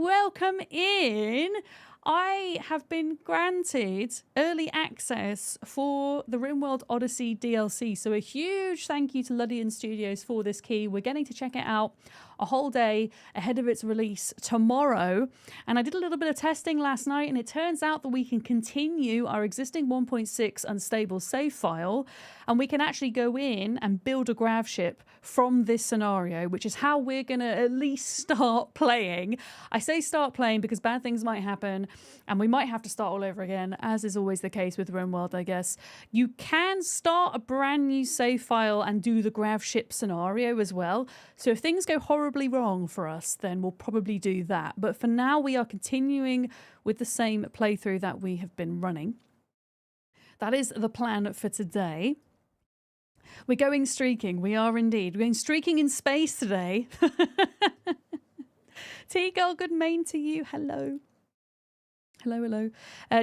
Welcome in. I have been granted early access for the Rimworld Odyssey DLC. So a huge thank you to Ludian Studios for this key. We're getting to check it out a whole day ahead of its release tomorrow. And I did a little bit of testing last night, and it turns out that we can continue our existing 1.6 unstable save file, and we can actually go in and build a Gravship from this scenario, which is how we're going to at least start playing. I say start playing because bad things might happen, and we might have to start all over again, as is always the case with Rimworld, I guess. You can start a brand new save file and do the Gravship scenario as well. So if things go horribly wrong for us, then we'll probably do that. But for now, we are continuing with the same playthrough that we have been running. That is the plan for today. We're going streaking. We are indeed. We're going streaking in space today. T-Girl, good main to you. Hello. Hello, hello.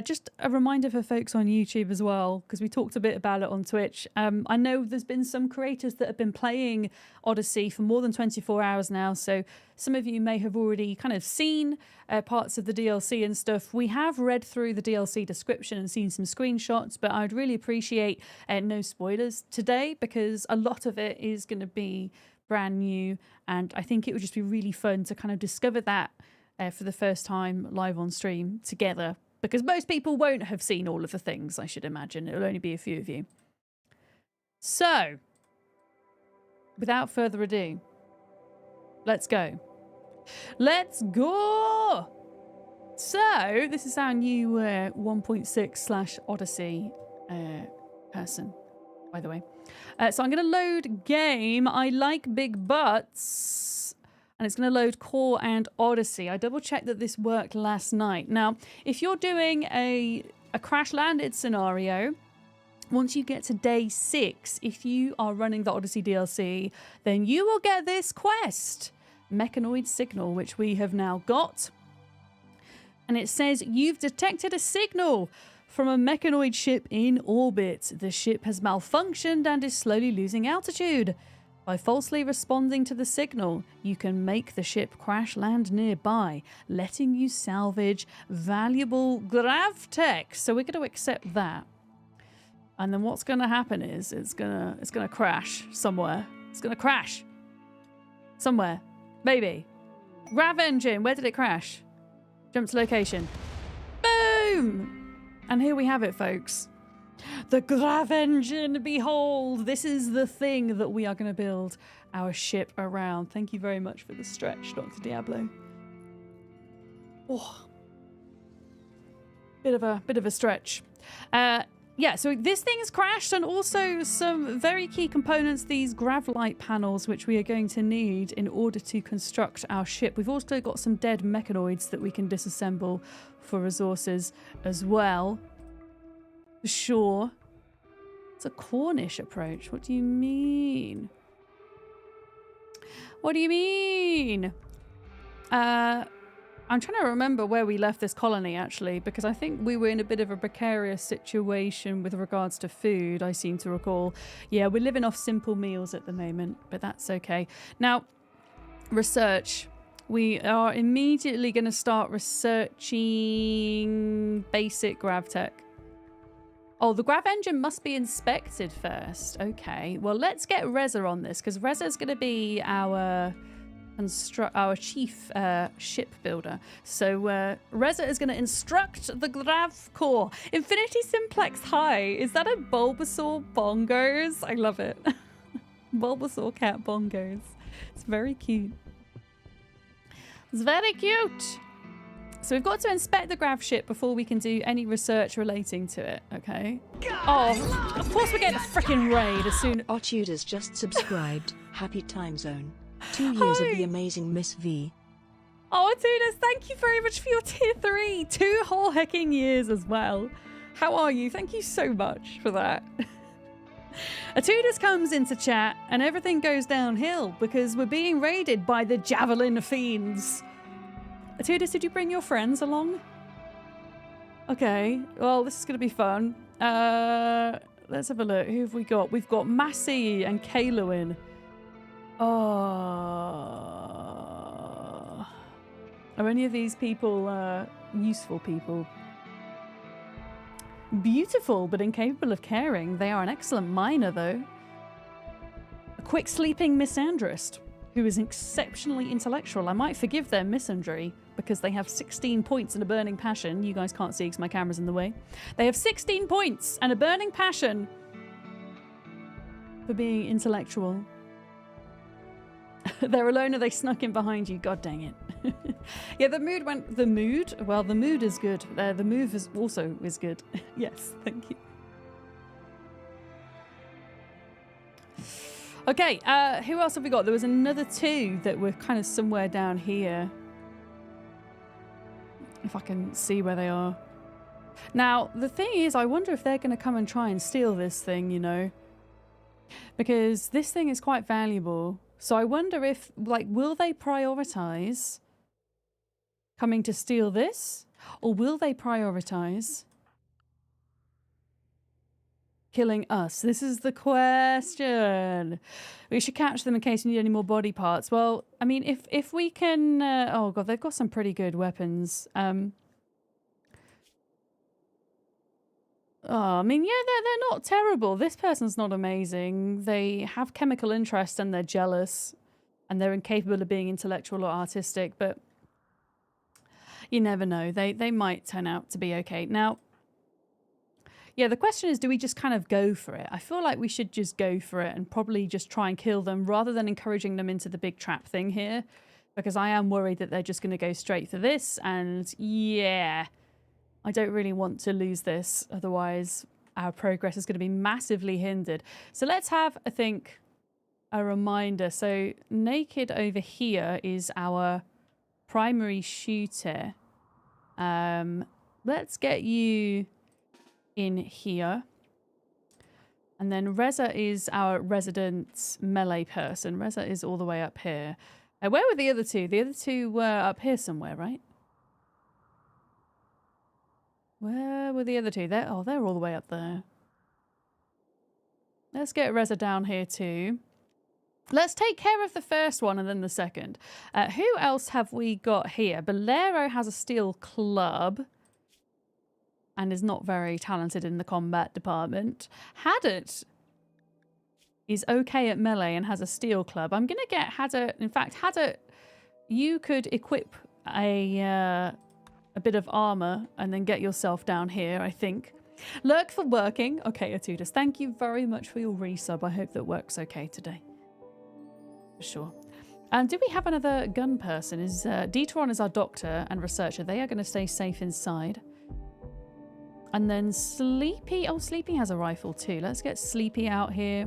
Just a reminder for folks on YouTube as well, because we talked a bit about it on Twitch. I know there's been some creators that have been playing Odyssey for more than 24 hours now, so some of you may have already kind of seen parts of the DLC and stuff. We have read through the DLC description and seen some screenshots, but I'd really appreciate no spoilers today, because a lot of it is going to be brand new, and I think it would just be really fun to kind of discover that for the first time live on stream together, because most people won't have seen all of the things, I should imagine. It'll only be a few of you. So, without further ado, let's go. Let's go! So, this is our new 1.6/Odyssey person, by the way. So I'm going to load game. I like big butts. And it's going to load Core and Odyssey. I double checked that this worked last night. Now, if you're doing a crash landed scenario, once you get to day 6, if you are running the Odyssey DLC, then you will get this quest, Mechanoid Signal, which we have now got. And it says, you've detected a signal from a mechanoid ship in orbit. The ship has malfunctioned and is slowly losing altitude. By falsely responding to the signal, you can make the ship crash land nearby, letting you salvage valuable grav tech. So we're going to accept that. And then what's going to happen is it's going to crash somewhere. It's going to crash somewhere. Maybe. Grav engine. Where did it crash? Jump to location. Boom! And here we have it, folks. The Grav engine, behold! This is the thing that we are going to build our ship around. Thank you very much for the stretch, Dr. Diablo. Oh, bit of a stretch. Yeah, so this thing's crashed, and also some very key components, these grav light panels, which we are going to need in order to construct our ship. We've also got some dead mechanoids that we can disassemble for resources as well. Sure. It's a Cornish approach. What do you mean? What do you mean? I'm trying to remember where we left this colony, actually, because I think we were in a bit of a precarious situation with regards to food, I seem to recall. Yeah, we're living off simple meals at the moment, but that's okay. Now, research. We are immediately going to start researching basic grav tech. Oh, the grav engine must be inspected first. Okay, well, let's get Reza on this, because Reza's going to be our chief ship builder. So Reza is going to instruct the grav core. Infinity Simplex High. Is that a Bulbasaur bongos? I love it. Bulbasaur cat bongos. It's very cute. It's very cute. So we've got to inspect the grav ship before we can do any research relating to it, okay? Oh, of course we're getting a freaking raid as soon... Otuda's just subscribed. Happy time zone. 2 years of the amazing Miss V. Oh, Tudas, thank you very much for your tier 3. 2 whole hecking years as well. How are you? Thank you so much for that. Atudas comes into chat and everything goes downhill because we're being raided by the Javelin Fiends. Atudas, did you bring your friends along? Okay, well, this is going to be fun. Let's have a look. Who have we got? We've got Massey and Kaelowin. Oh. Are any of these people useful people? Beautiful, but incapable of caring. They are an excellent miner, though. A quick sleeping misandrist, who is exceptionally intellectual. I might forgive their misandry, because they have 16 points and a burning passion. You guys can't see because my camera's in the way. They have 16 points and a burning passion for being intellectual. They're alone or they snuck in behind you. God dang it. Yeah, the mood went... The mood? Well, the mood is good. The move is also good. Yes, thank you. Okay, who else have we got? There was another two that were kind of somewhere down here. If I can see where they are. Now, the thing is, I wonder if they're going to come and try and steal this thing, you know. Because this thing is quite valuable. So I wonder if, like, will they prioritize coming to steal this? Or will they prioritize killing us? This is the question. We should catch them in case we need any more body parts. Well, I mean, if we can... oh, God, they've got some pretty good weapons. Oh, I mean, yeah, they're not terrible. This person's not amazing. They have chemical interest and they're jealous. And they're incapable of being intellectual or artistic. But you never know. They might turn out to be okay. Now, yeah, the question is, do we just kind of go for it? I feel like we should just go for it and probably just try and kill them rather than encouraging them into the big trap thing here. Because I am worried that they're just going to go straight for this. And yeah, I don't really want to lose this. Otherwise, our progress is going to be massively hindered. So let's have, I think, a reminder. So Naked over here is our primary shooter. Let's get you in here. And then Reza is our resident melee person. Reza is all the way up here. Where were the other two? The other two were up here somewhere, right? Where were the other two? They're all the way up there. Let's get Reza down here too. Let's take care of the first one and then the second. Who else have we got here? Bolero has a steel club and is not very talented in the combat department. Haddart is okay at melee and has a steel club. I'm going to get Haddart... In fact, Haddart, you could equip a bit of armor and then get yourself down here, I think. Lurk for working. Okay, Atudis, thank you very much for your resub. I hope that works okay today. For sure. And do we have another gun person? Is Detron is our doctor and researcher. They are going to stay safe inside. And then Sleepy. Oh, Sleepy has a rifle too. Let's get Sleepy out here.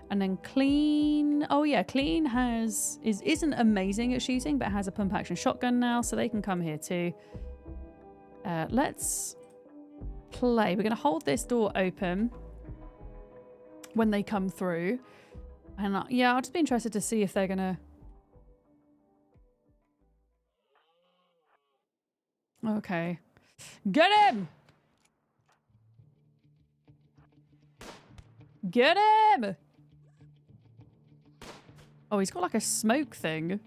And then Clean. Oh yeah, Clean isn't amazing at shooting, but has a pump action shotgun now, so they can come here too. Let's play. We're going to hold this door open when they come through. And yeah, I'll just be interested to see if they're going to... Okay. Get him! Get him! Oh, he's got like a smoke thing.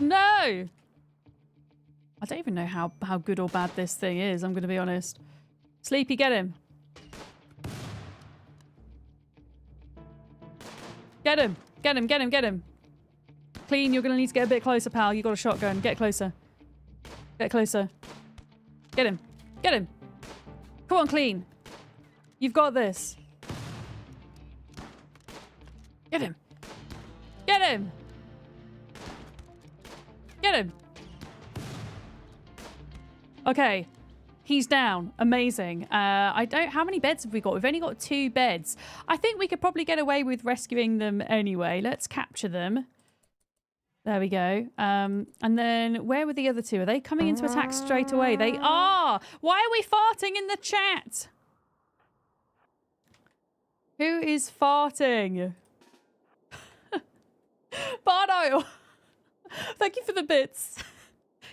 No! I don't even know how good or bad this thing is, I'm going to be honest. Sleepy, get him. Get him. Get him, get him, get him. Clean, you're going to need to get a bit closer, pal. You got a shotgun. Get closer. Get closer. Get him. Get him. Come on, Clean. You've got this. Get him. Get him. Get him. Okay. He's down. Amazing. How many beds have we got? We've only got 2 beds. I think we could probably get away with rescuing them anyway. Let's capture them. There we go. And then where were the other 2? Are they coming in to attack straight away? They are. Why are we farting in the chat? Who is farting? Bardo! Thank you for the bits.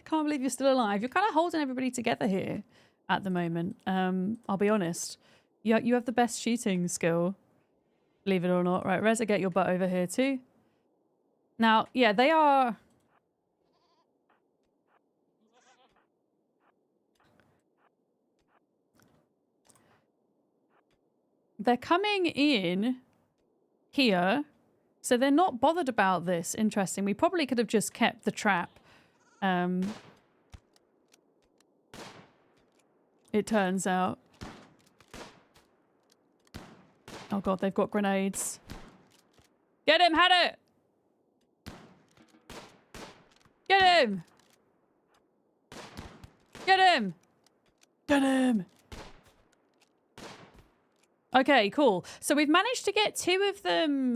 Can't believe you're still alive. You're kind of holding everybody together here at the moment. I'll be honest. You have the best shooting skill. Believe it or not. Right, Reza, get your butt over here too. Now, yeah, they are... they're coming in here. So they're not bothered about this. Interesting. We probably could have just kept the trap. It turns out. Oh god, they've got grenades. Get him, Hannah! Get him! Get him! Get him! Okay, cool. So we've managed to get two of them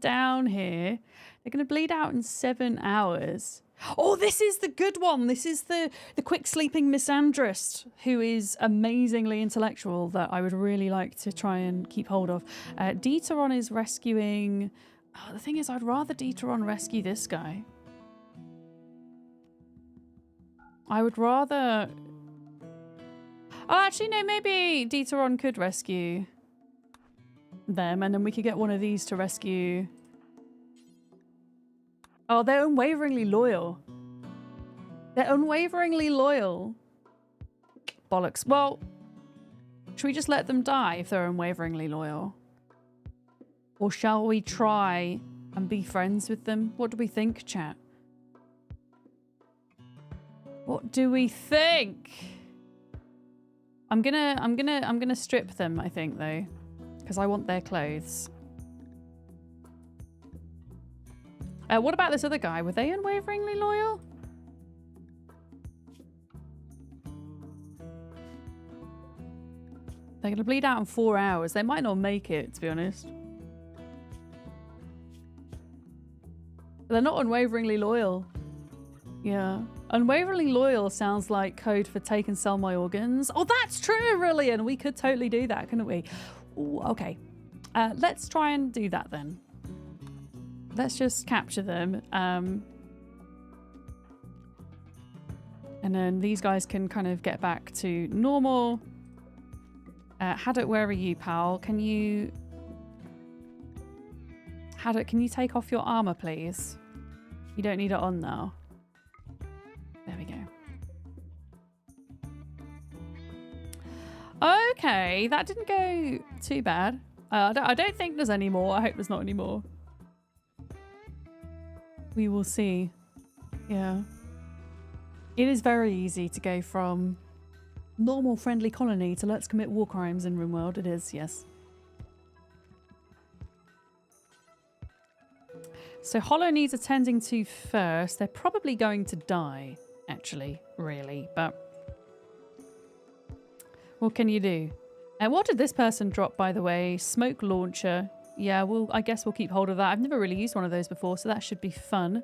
down here. They're going to bleed out in 7 hours. Oh, this is the good one. This is the quick sleeping misandrist, who is amazingly intellectual, that I would really like to try and keep hold of. Deuteron is rescuing... Oh, the thing is, I'd rather Deuteron rescue this guy. I would rather... Oh, actually, no, maybe Deuteron could rescue them, and then we could get one of these to rescue... Oh, they're unwaveringly loyal. They're unwaveringly loyal. Bollocks. Well, should we just let them die if they're unwaveringly loyal? Or shall we try and be friends with them? What do we think, chat? What do we think? I'm gonna strip them, I think, though, because I want their clothes. What about this other guy? Were they unwaveringly loyal? They're gonna bleed out in 4 hours. They might not make it, to be honest. They're not unwaveringly loyal. Yeah. Unwaveringly loyal sounds like code for take and sell my organs. Oh, that's true, Aurelian. We could totally do that, couldn't we? Ooh, okay. Let's try and do that then. Let's just capture them. And then these guys can kind of get back to normal. Haddock, where are you, pal? Can you... Haddock, can you take off your armor, please? You don't need it on now. There we go. Okay, that didn't go too bad. I don't think there's any more. I hope there's not any more. We will see. Yeah. It is very easy to go from normal friendly colony to let's commit war crimes in Rimworld. It is, yes. So Hollow needs attending to first. They're probably going to die, actually, really, but what can you do? And what did this person drop, by the way? Smoke launcher. Yeah, well, I guess we'll keep hold of that. I've never really used one of those before, so that should be fun.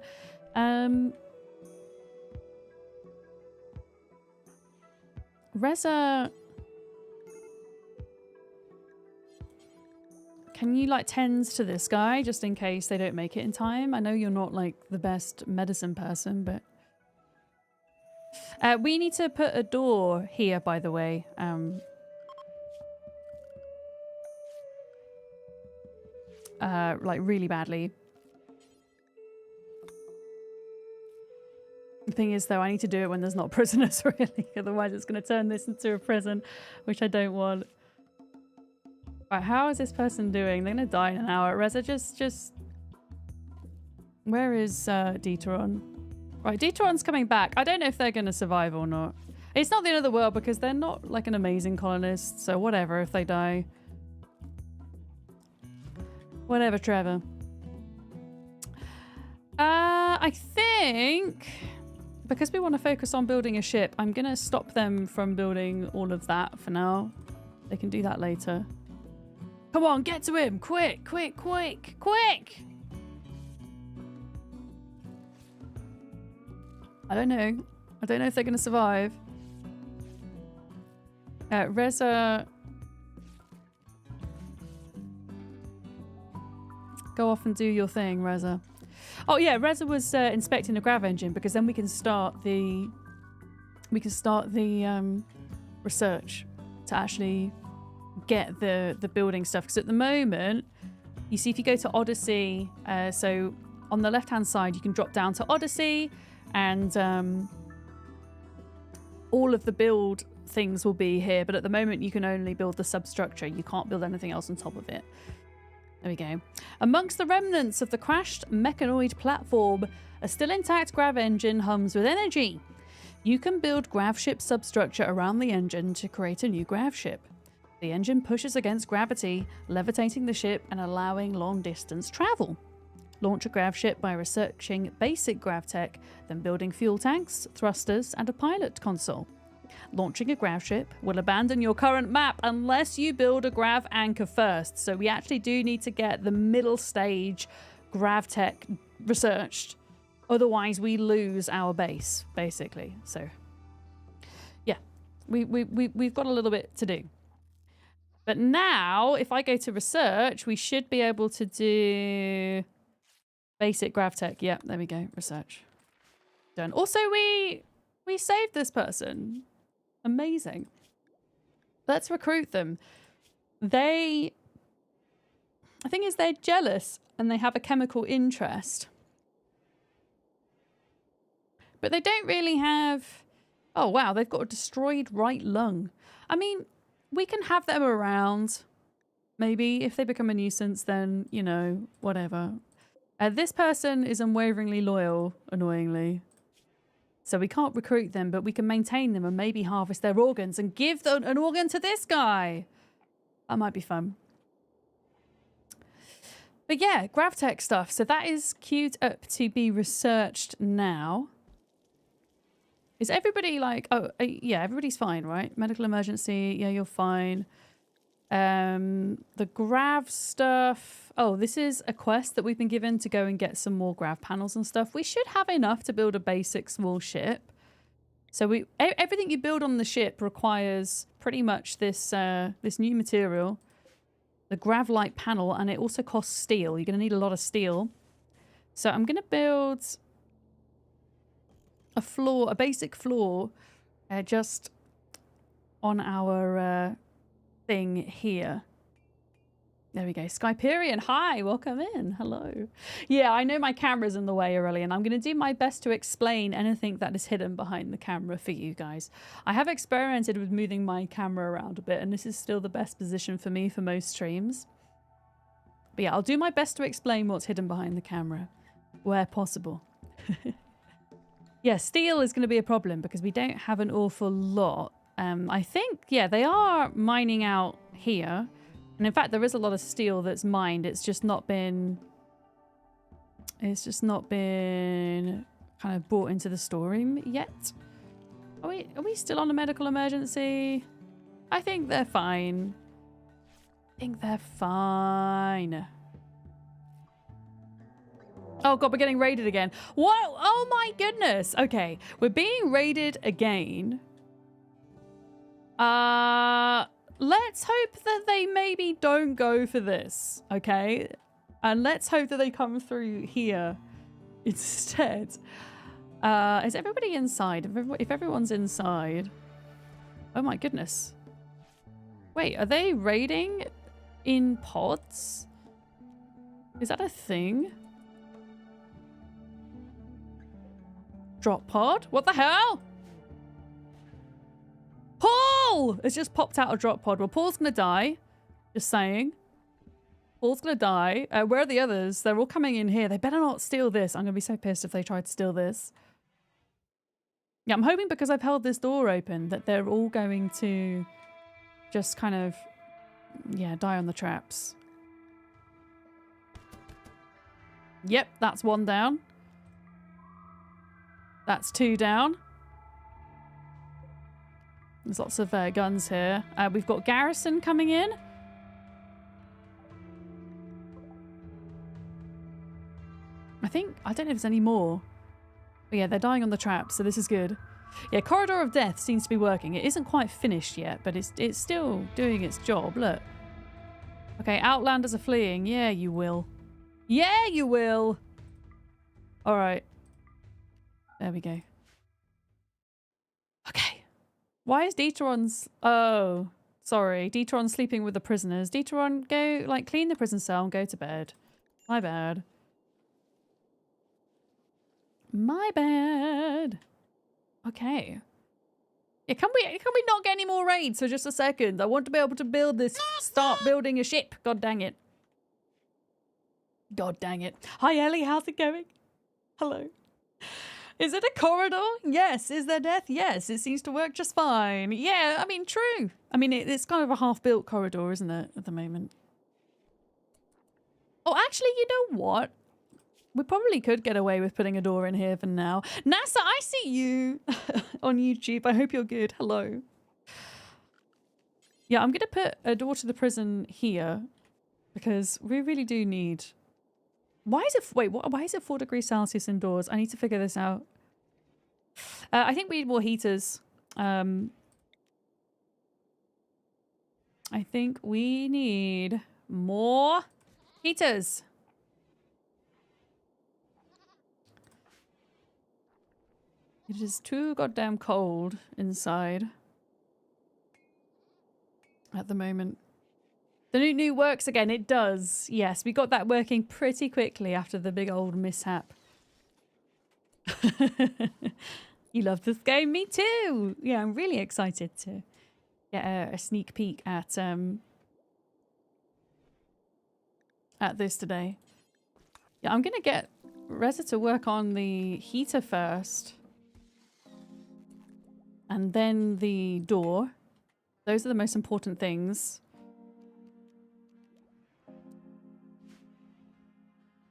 Reza, can you like tend to this guy just in case they don't make it in time? I know you're not like the best medicine person, but we need to put a door here, by the way. Like really badly. The thing is, though, I need to do it when there's not prisoners, really. Otherwise, it's going to turn this into a prison, which I don't want. Right, how is this person doing? They're going to die in an hour. Reza, just... Where is Deuteron? Right, Deuteron's coming back. I don't know if they're going to survive or not. It's not the end of the world because they're not like an amazing colonist, so whatever if they die. Whatever, Trevor. I think... Because we want to focus on building a ship, I'm going to stop them from building all of that for now. They can do that later. Come on, get to him! Quick, quick, quick, quick! I don't know. I don't know if they're going to survive. Reza... Go off and do your thing, Reza. Oh yeah, Reza was inspecting the grav engine because then we can start the research to actually get the building stuff. Because at the moment, you see, if you go to Odyssey, so on the left hand side you can drop down to Odyssey, and all of the build things will be here, but at the moment you can only build the substructure. You can't build anything else on top of it. There we go. Amongst the remnants of the crashed mechanoid platform, a still intact grav engine hums with energy. You can build Gravship substructure around the engine to create a new Gravship. The engine pushes against gravity, levitating the ship and allowing long-distance travel. Launch a Gravship by researching basic gravtech, then building fuel tanks, thrusters, and a pilot console. Launching a Gravship will abandon your current map unless you build a grav anchor first. So we actually do need to get the middle stage gravtech researched. Otherwise, we lose our base, basically. So, yeah, we've got a little bit to do. But now, if I go to research, we should be able to do basic gravtech. Yeah, there we go. Research. Done. Also, we saved this person. Amazing. Let's recruit them. The thing is, they're jealous and they have a chemical interest. But they don't really have... Oh, wow, they've got a destroyed right lung. I mean, we can have them around. Maybe if they become a nuisance, then, you know, whatever. This person is unwaveringly loyal, annoyingly. So we can't recruit them, but we can maintain them and maybe harvest their organs and give them an organ to this guy. That might be fun. But yeah, gravtech stuff. So that is queued up to be researched now. Is everybody like, oh, yeah, everybody's fine, right? Medical emergency, yeah, you're fine. The grav stuff. Oh, this is a quest that we've been given to go and get some more grav panels and stuff. We should have enough to build a basic small ship. So everything you build on the ship requires pretty much this this new material, the grav light panel, and it also costs steel. You're going to need a lot of steel. So I'm going to build a floor, a basic floor, just on our thing here. There we go. Skyperian, hi, welcome in. Hello. Yeah, I know my camera's in the way, Aurelian. I'm going to do my best to explain anything that is hidden behind the camera for you guys. I have experimented with moving my camera around a bit, and this is still the best position for me for most streams. But yeah, I'll do my best to explain what's hidden behind the camera, where possible. Yeah, steel is going to be a problem because we don't have an awful lot. I think, yeah, they are mining out here. And in fact, there is a lot of steel that's mined. It's just not been kind of brought into the storeroom yet. Are we still on a medical emergency? I think they're fine. I think they're fine. Oh god, we're getting raided again. Whoa! Oh my goodness! Okay, we're being raided again. Let's hope that they maybe don't go for this, okay? And let's hope that they come through here instead. Is everybody inside? If everyone's inside... Oh my goodness. Wait, are they raiding in pods? Is that a thing? Drop pod? What the hell? Paul! It's just popped out a drop pod. Well, Paul's gonna die. Just saying. Paul's gonna die. Where are the others? They're all coming in here. They better not steal this. I'm gonna be so pissed if they try to steal this. Yeah, I'm hoping because I've held this door open that they're all going to just kind of, yeah, die on the traps. Yep, that's one down. That's two down. There's lots of guns here. We've got Garrison coming in. I don't know if there's any more. But yeah, they're dying on the trap, so this is good. Yeah, Corridor of Death seems to be working. It isn't quite finished yet, but it's still doing its job. Look. Okay, Outlanders are fleeing. Yeah, you will. Yeah, you will. All right. There we go. Okay. Why is Deuteron's... Oh, sorry. Deuteron's sleeping with the prisoners. Deuteron, go, like, clean the prison cell and go to bed. My bad. My bad. Okay. Yeah, can we not get any more raids for just a second? I want to be able to build this. Start building a ship. God dang it. God dang it. Hi, Ellie. How's it going? Hello. Is it a corridor? Yes. Is there death? Yes. It seems to work just fine. Yeah, I mean, true. I mean, it's kind of a half-built corridor, isn't it, at the moment? Oh, actually, you know what? We probably could get away with putting a door in here for now. NASA, I see you on YouTube. I hope you're good. Hello. Yeah, I'm going to put a door to the prison here because we really do need... Why is it... Wait, why is it 4 degrees Celsius indoors? I need to figure this out. I think we need more heaters. I think we need more heaters. It is too goddamn cold inside at the moment. The new works again. It does. Yes, we got that working pretty quickly after the big old mishap. You love this game? Me too. Yeah, I'm really excited to get a sneak peek at this today. Yeah, I'm gonna get Reza to work on the heater first. And then the door. Those are the most important things.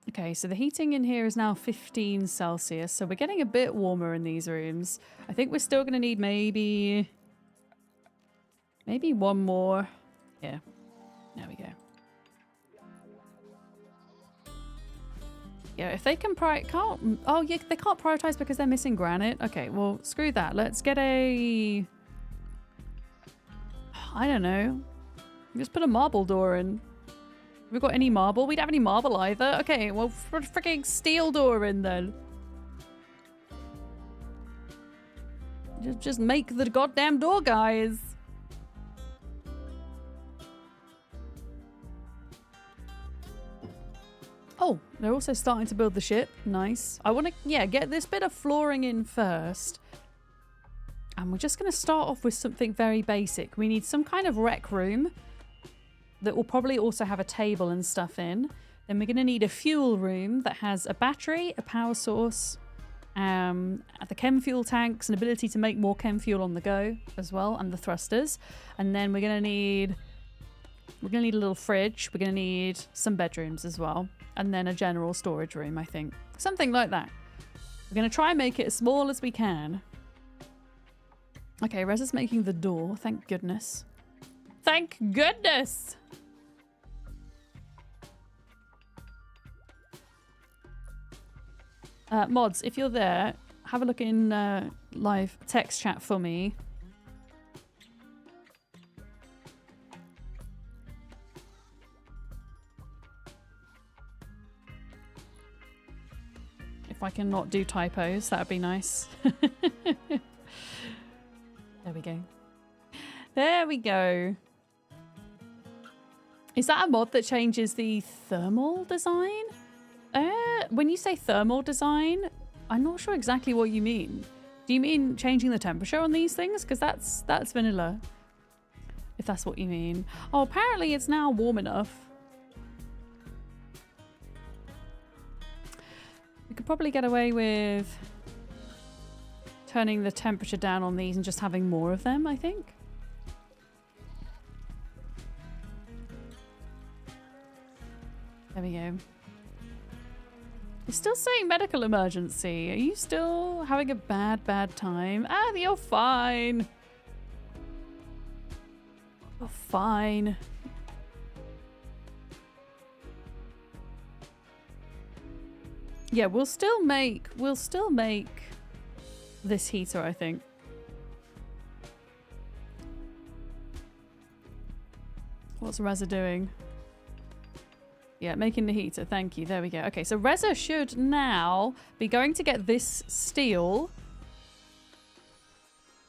Okay, so the heating in here is now 15 Celsius. So we're getting a bit warmer in these rooms. I think we're still going to need maybe one more. Yeah, there we go. Yeah, if they can oh yeah, they can't prioritize because they're missing granite. Okay, well, screw that. Let's get I don't know. Just put a marble door in. Have we got any marble? We don't have any marble either. Okay, well, freaking steel door in then. Just make the goddamn door, guys. Oh, they're also starting to build the ship. Nice. I want to, yeah, get this bit of flooring in first. And we're just going to start off with something very basic. We need some kind of rec room that will probably also have a table and stuff in. Then we're going to need a fuel room that has a battery, a power source, the chem fuel tanks, an ability to make more chem fuel on the go as well, and the thrusters. And then we're going to need a little fridge. We're going to need some bedrooms as well. And then a general storage room, I think. Something like that. We're going to try and make it as small as we can. Okay, Reza's making the door. Thank goodness. Thank goodness! Mods, if you're there, have a look in live text chat for me. If I can not do typos, that would be nice. There we go. There we go. Is that a mod that changes the thermal design? When you say thermal design, I'm not sure exactly what you mean. Do you mean changing the temperature on these things? Because that's vanilla. If that's what you mean. Oh, apparently it's now warm enough. We could probably get away with turning the temperature down on these and just having more of them, I think. There we go. You're still saying medical emergency. Are you still having a bad time? Ah, you're fine. You're fine. Yeah, we'll still make this heater, I think. What's Reza doing? Yeah, making the heater. Thank you. There we go. Okay, so Reza should now be going to get this steel.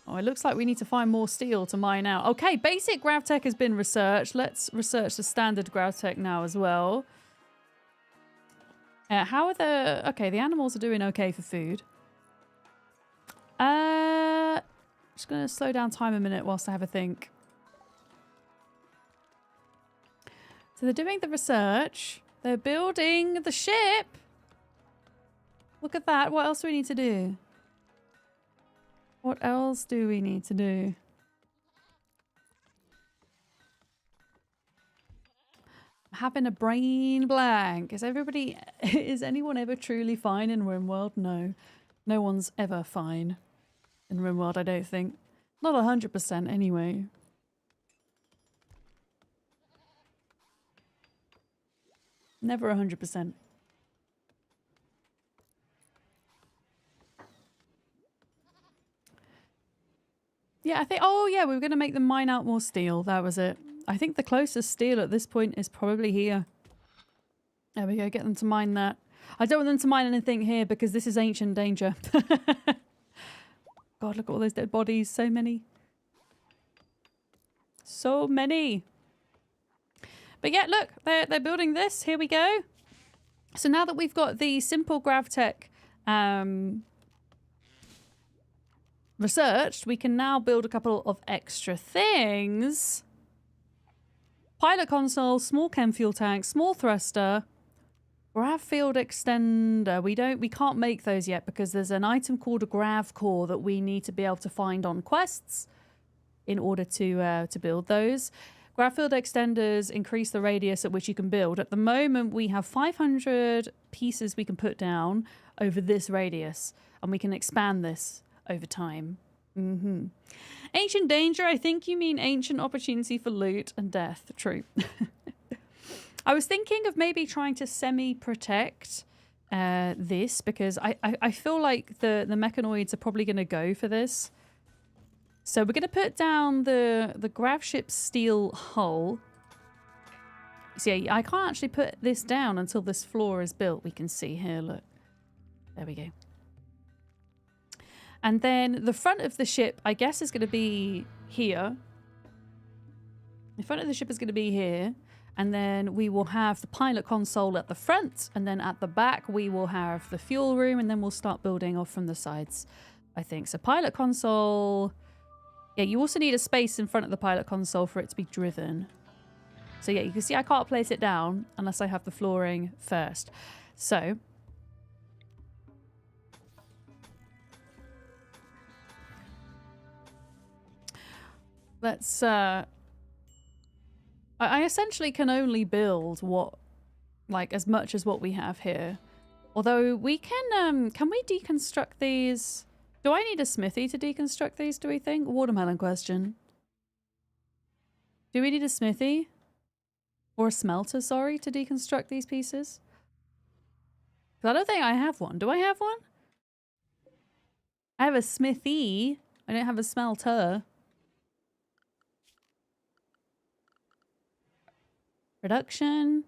Oh, it looks like we need to find more steel to mine out. Okay, basic gravtech has been researched. Let's research the standard gravtech now as well. How are the... Okay, the animals are doing okay for food. Just going to slow down time a minute whilst I have a think. So they're doing the research. They're building the ship. Look at that. What else do we need to do? What else do we need to do? I'm having a brain blank. Is anyone ever truly fine in Rimworld? No. No one's ever fine in Rimworld, I don't think. Not 100% anyway. Never 100%. Yeah, I think... Oh, yeah, we were going to make them mine out more steel. That was it. I think the closest steel at this point is probably here. There we go. Get them to mine that. I don't want them to mine anything here because this is ancient danger. God, look at all those dead bodies. So many. So many. But yeah, look. They're building this. Here we go. So now that we've got the simple Gravtech researched, we can now build a couple of extra things. Pilot console, small chem fuel tank, small thruster, grav field extender. We can't make those yet because there's an item called a grav core that we need to be able to find on quests in order to build those. Grav field extenders increase the radius at which you can build. At the moment, we have 500 pieces we can put down over this radius, and we can expand this over time. Ancient danger, I think you mean ancient opportunity for loot and death. True. I was thinking of maybe trying to semi-protect this because I feel like the mechanoids are probably going to go for this. So we're going to put down the Gravship steel hull. See, I can't actually put this down until this floor is built. We can see here, look. There we go. And then the front of the ship, I guess, is going to be here. The front of the ship is going to be here. And then we will have the pilot console at the front. And then at the back, we will have the fuel room. And then we'll start building off from the sides, I think. So pilot console. Yeah, you also need a space in front of the pilot console for it to be driven. So yeah, you can see I can't place it down unless I have the flooring first. So... let's, I essentially can only build what, like, as much as what we have here. Although we can we deconstruct these? Do I need a smithy to deconstruct these, do we think? Watermelon question. Do we need a smithy? Or a smelter, sorry, to deconstruct these pieces? 'Cause I don't think I have one. Do I have one? I have a smithy. I don't have a smelter. Production.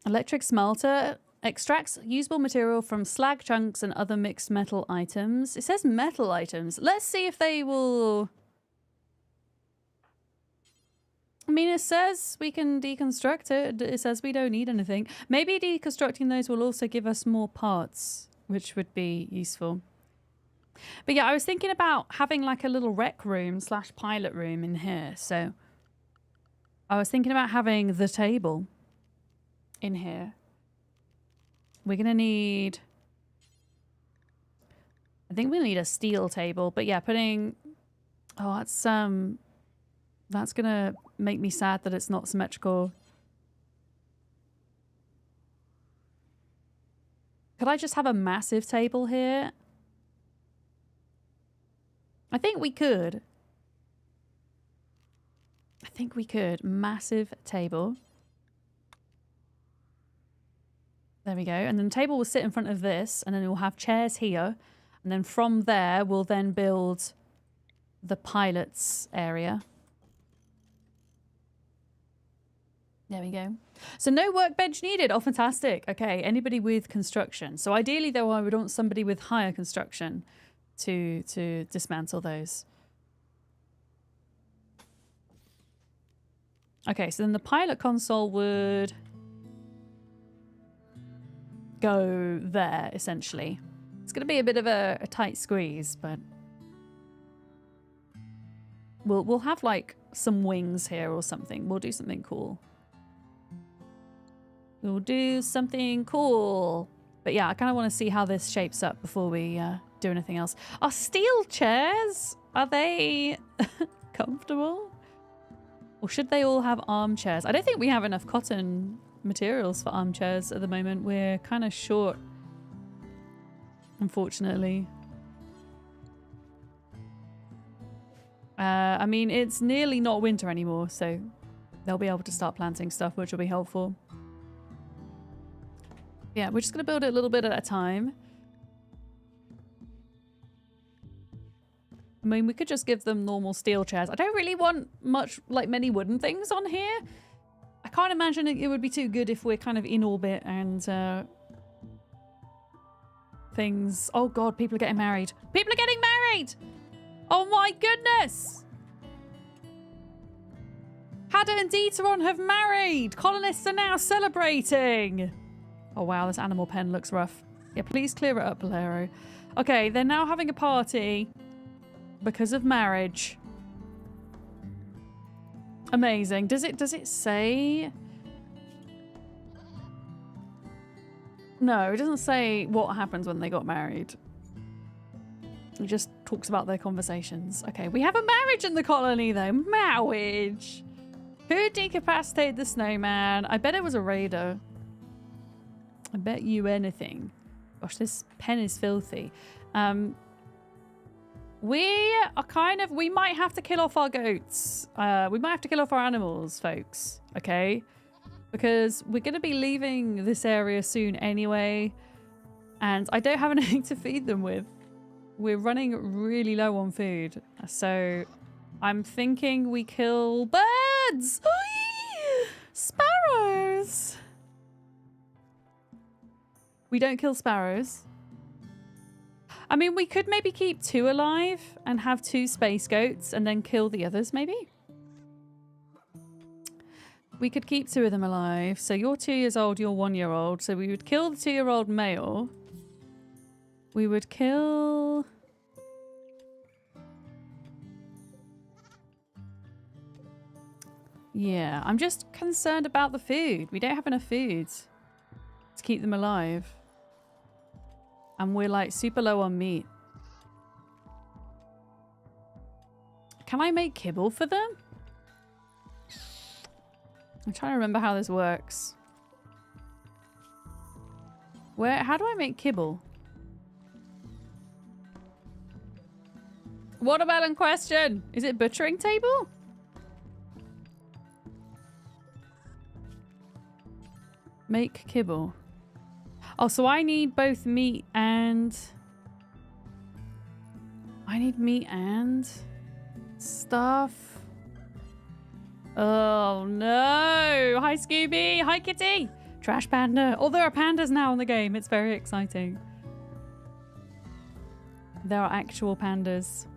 Electric smelter extracts usable material from slag chunks and other mixed metal items. It says metal items. Let's see if they will... I mean, it says we can deconstruct it. It says we don't need anything. Maybe deconstructing those will also give us more parts, which would be useful. But yeah, I was thinking about having like a little rec room / pilot room in here. So... I was thinking about having the table in here. We're going to need... I think we'll need a steel table. But yeah, putting... Oh, that's going to make me sad that it's not symmetrical. Could I just have a massive table here? I think we could. I think we could. Massive table. There we go. And then the table will sit in front of this. And then we'll have chairs here. And then from there, we'll then build the pilot's area. There we go. So no workbench needed. Oh, fantastic. Okay. Anybody with construction. So ideally, though, I would want somebody with higher construction to dismantle those. Okay, so then the pilot console would go there, essentially. It's going to be a bit of a tight squeeze, but We'll have like some wings here or something. We'll do something cool. We'll do something cool. But yeah, I kind of want to see how this shapes up before we do anything else. Are steel chairs, are they comfortable? Or should they all have armchairs? I don't think we have enough cotton materials for armchairs at the moment. We're kind of short, unfortunately. I mean, it's nearly not winter anymore, so they'll be able to start planting stuff, which will be helpful. Yeah, we're just going to build it a little bit at a time. I mean, we could just give them normal steel chairs. I don't really want many wooden things on here. I can't imagine it would be too good if we're kind of in orbit and things. Oh God, people are getting married. People are getting married! Oh my goodness! Hadda and Deteron have married! Colonists are now celebrating! Oh wow, this animal pen looks rough. Yeah, please clear it up, Bolero. Okay, they're now having a party because of marriage. Amazing. Does it say? No, it doesn't say what happens when they got married. It just talks about their conversations. Okay, we have a marriage in the colony though. Marriage! Who decapacitated the snowman? I bet it was a raider. I bet you anything. Gosh, this pen is filthy. We might have to kill off our goats. We might have to kill off our animals, folks. Okay? Because we're going to be leaving this area soon anyway. And I don't have anything to feed them with. We're running really low on food. So I'm thinking we kill birds. Sparrows. We don't kill sparrows. I mean, we could maybe keep 2 alive and have 2 space goats and then kill the others, maybe? We could keep 2 of them alive. So you're 2 years old, you're 1 year old. So we would kill the 2-year-old male. We would kill... Yeah, I'm just concerned about the food. We don't have enough food to keep them alive. And we're like super low on meat. Can I make kibble for them? I'm trying to remember how this works. How do I make kibble? Watermelon question! Is it butchering table? Make kibble. Oh, so I need both meat and... I need meat and... stuff. Oh no! Hi Scooby! Hi Kitty! Trash panda! Oh, there are pandas now in the game. It's very exciting. There are actual pandas.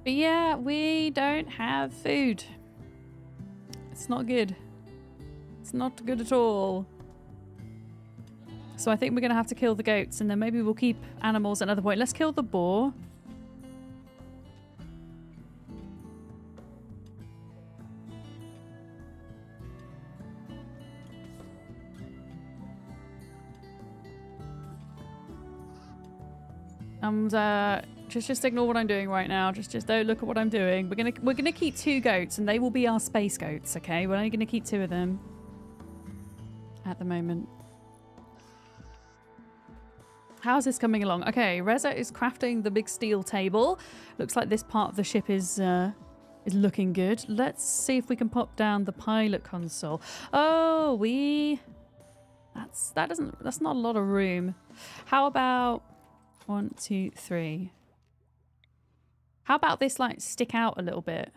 But yeah, we don't have food. It's not good. It's not good at all. So I think we're going to have to kill the goats and then maybe we'll keep animals at another point. Let's kill the boar. And just ignore what I'm doing right now. Just don't look at what I'm doing. We're gonna keep 2 goats and they will be our space goats, okay? We're only gonna keep 2 of them at the moment. How's this coming along? Okay, Reza is crafting the big steel table. Looks like this part of the ship is looking good. Let's see if we can pop down the pilot console. Oh, that's not a lot of room. How about 1, 2, 3? How about this like stick out a little bit?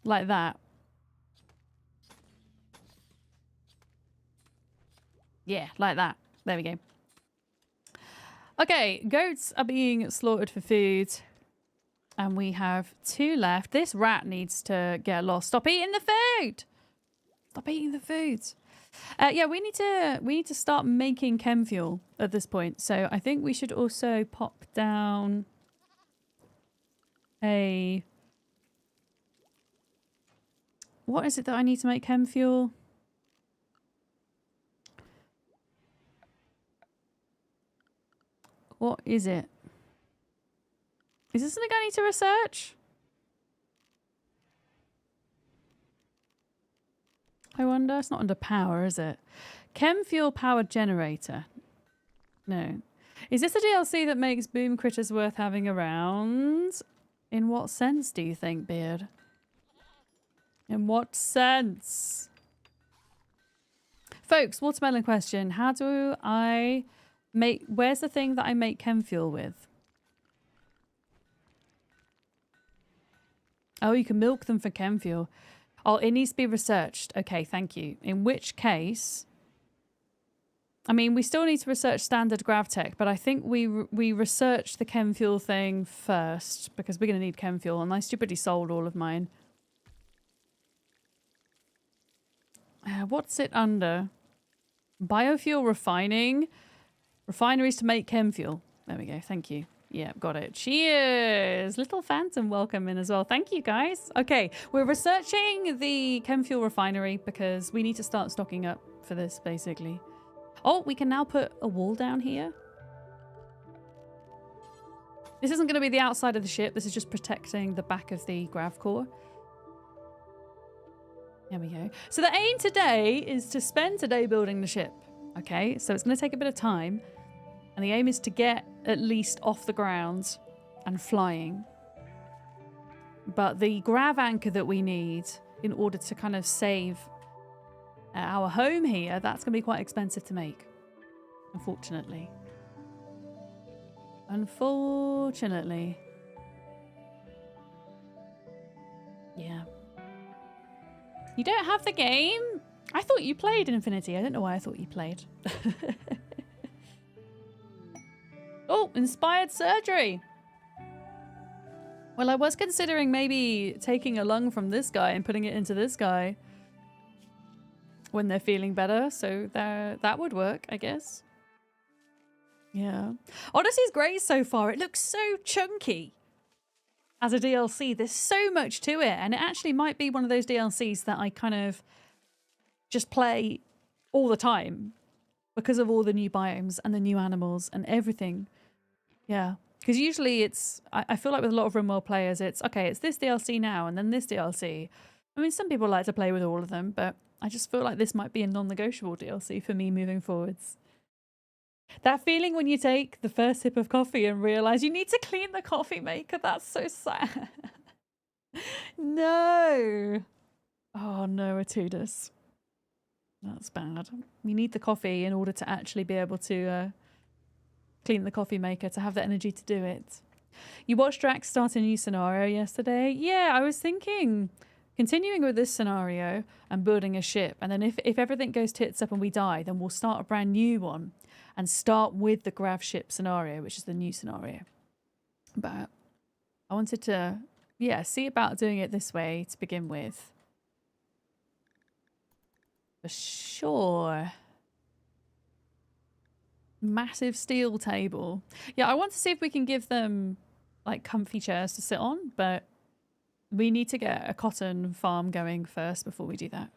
Like that. Yeah, like that. There we go. Okay, goats are being slaughtered for food. And we have 2 left. This rat needs to get lost. Stop eating the food! Stop eating the food. Yeah, we need to start making chem fuel at this point. So I think we should also pop down a... What is it that I need to make chem fuel? What is it? Is this something I need to research? I wonder. It's not under power, is it? Chem fuel powered generator. No. Is this a DLC that makes boom critters worth having around? In what sense do you think, Beard? In what sense? Folks, watermelon question. How do I make... Where's the thing that I make chem fuel with? Oh, you can milk them for chem fuel. Oh, it needs to be researched. Okay, thank you. In which case... I mean, we still need to research standard GravTech, but I think we researched the chem fuel thing first because we're going to need chem fuel, and I stupidly sold all of mine. What's it under? Biofuel refining. Refineries to make chem fuel. There we go. Thank you. Yeah, got it. Cheers. Little Phantom, welcome in as well. Thank you, guys. Okay, we're researching the chem fuel refinery because we need to start stocking up for this, basically. Oh, we can now put a wall down here. This isn't going to be the outside of the ship. This is just protecting the back of the grav core. There we go. So the aim today is to spend today building the ship. Okay, so it's going to take a bit of time. And the aim is to get at least off the ground and flying. But the grav anchor that we need in order to kind of save our home here, that's going to be quite expensive to make. Unfortunately. Unfortunately. Yeah. You don't have the game? I thought you played Infinity. I don't know why I thought you played. Oh, inspired surgery. Well, I was considering maybe taking a lung from this guy and putting it into this guy when they're feeling better. So that would work, I guess. Yeah. Odyssey's great so far. It looks so chunky as a DLC. There's so much to it. And it actually might be one of those DLCs that I kind of just play all the time because of all the new biomes and the new animals and everything. Yeah. Because usually it's, I feel like with a lot of Rimworld players, it's, okay, it's this DLC now and then this DLC. I mean, some people like to play with all of them, but I just feel like this might be a non-negotiable DLC for me moving forwards. That feeling when you take the first sip of coffee and realize you need to clean the coffee maker, that's so sad. No. Oh no, Atudus. That's bad. You need the coffee in order to actually be able to clean the coffee maker, to have the energy to do it. You watched Drax start a new scenario yesterday? Yeah, I was thinking continuing with this scenario and building a ship, and then if everything goes tits up and we die, then we'll start a brand new one and start with the Gravship scenario, which is the new scenario. But I wanted to, yeah, see about doing it this way to begin with. For sure. Massive steel table. Yeah, I want to see if we can give them like comfy chairs to sit on, but we need to get a cotton farm going first before we do that.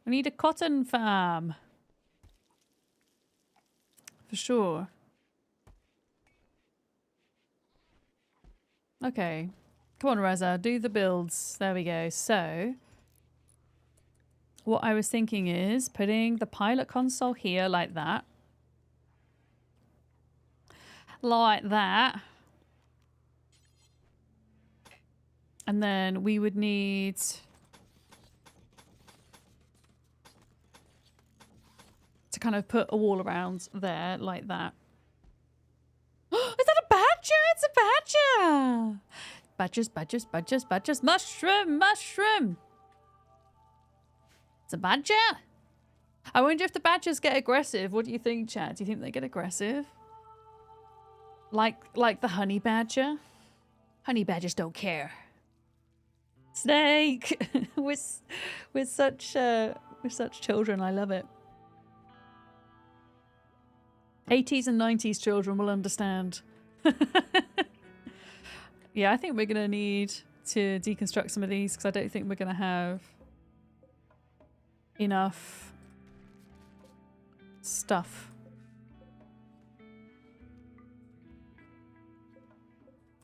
We need a cotton farm. For sure. Okay. Come on, Reza, do the builds. There we go. So what I was thinking is putting the pilot console here like that. Like that. And then we would need to kind of put a wall around there like that. Is that a badger? It's a badger! Badgers, badgers, badgers, badgers. Mushroom, mushroom! It's a badger? I wonder if the badgers get aggressive. What do you think, Chad? Do you think they get aggressive? Like the honey badger? Honey badgers don't care. Snake! We're such We're such children. I love it. 80s and 90s children will understand. Yeah, I think we're going to need to deconstruct some of these because I don't think we're going to have enough stuff.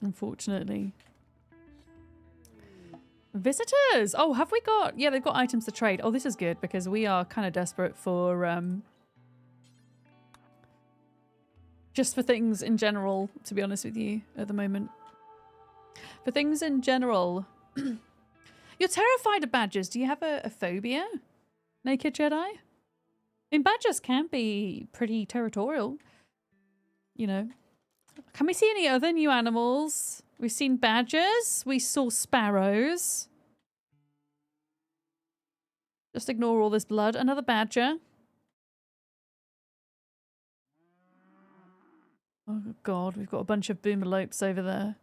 Unfortunately. Visitors! Oh, have we got... Yeah, they've got items to trade. Oh, this is good because we are kind of desperate for... just for things in general, to be honest with you, at the moment. For things in general. You're terrified of badgers. Do you have a phobia, Naked Jedi? I mean, badgers can be pretty territorial. You know. Can we see any other new animals? We've seen badgers. We saw sparrows. Just ignore all this blood. Another badger. Oh god, we've got a bunch of boomalopes over there.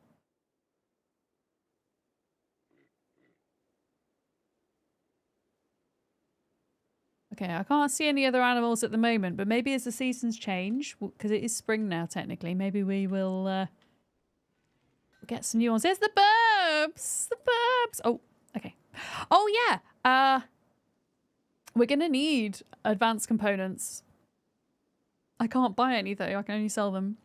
Okay, I can't see any other animals at the moment, but maybe as the seasons change, because it is spring now technically, maybe we will get some new ones. There's the burbs! The burbs! Oh, okay. Oh yeah! We're gonna need advanced components. I can't buy any though, I can only sell them.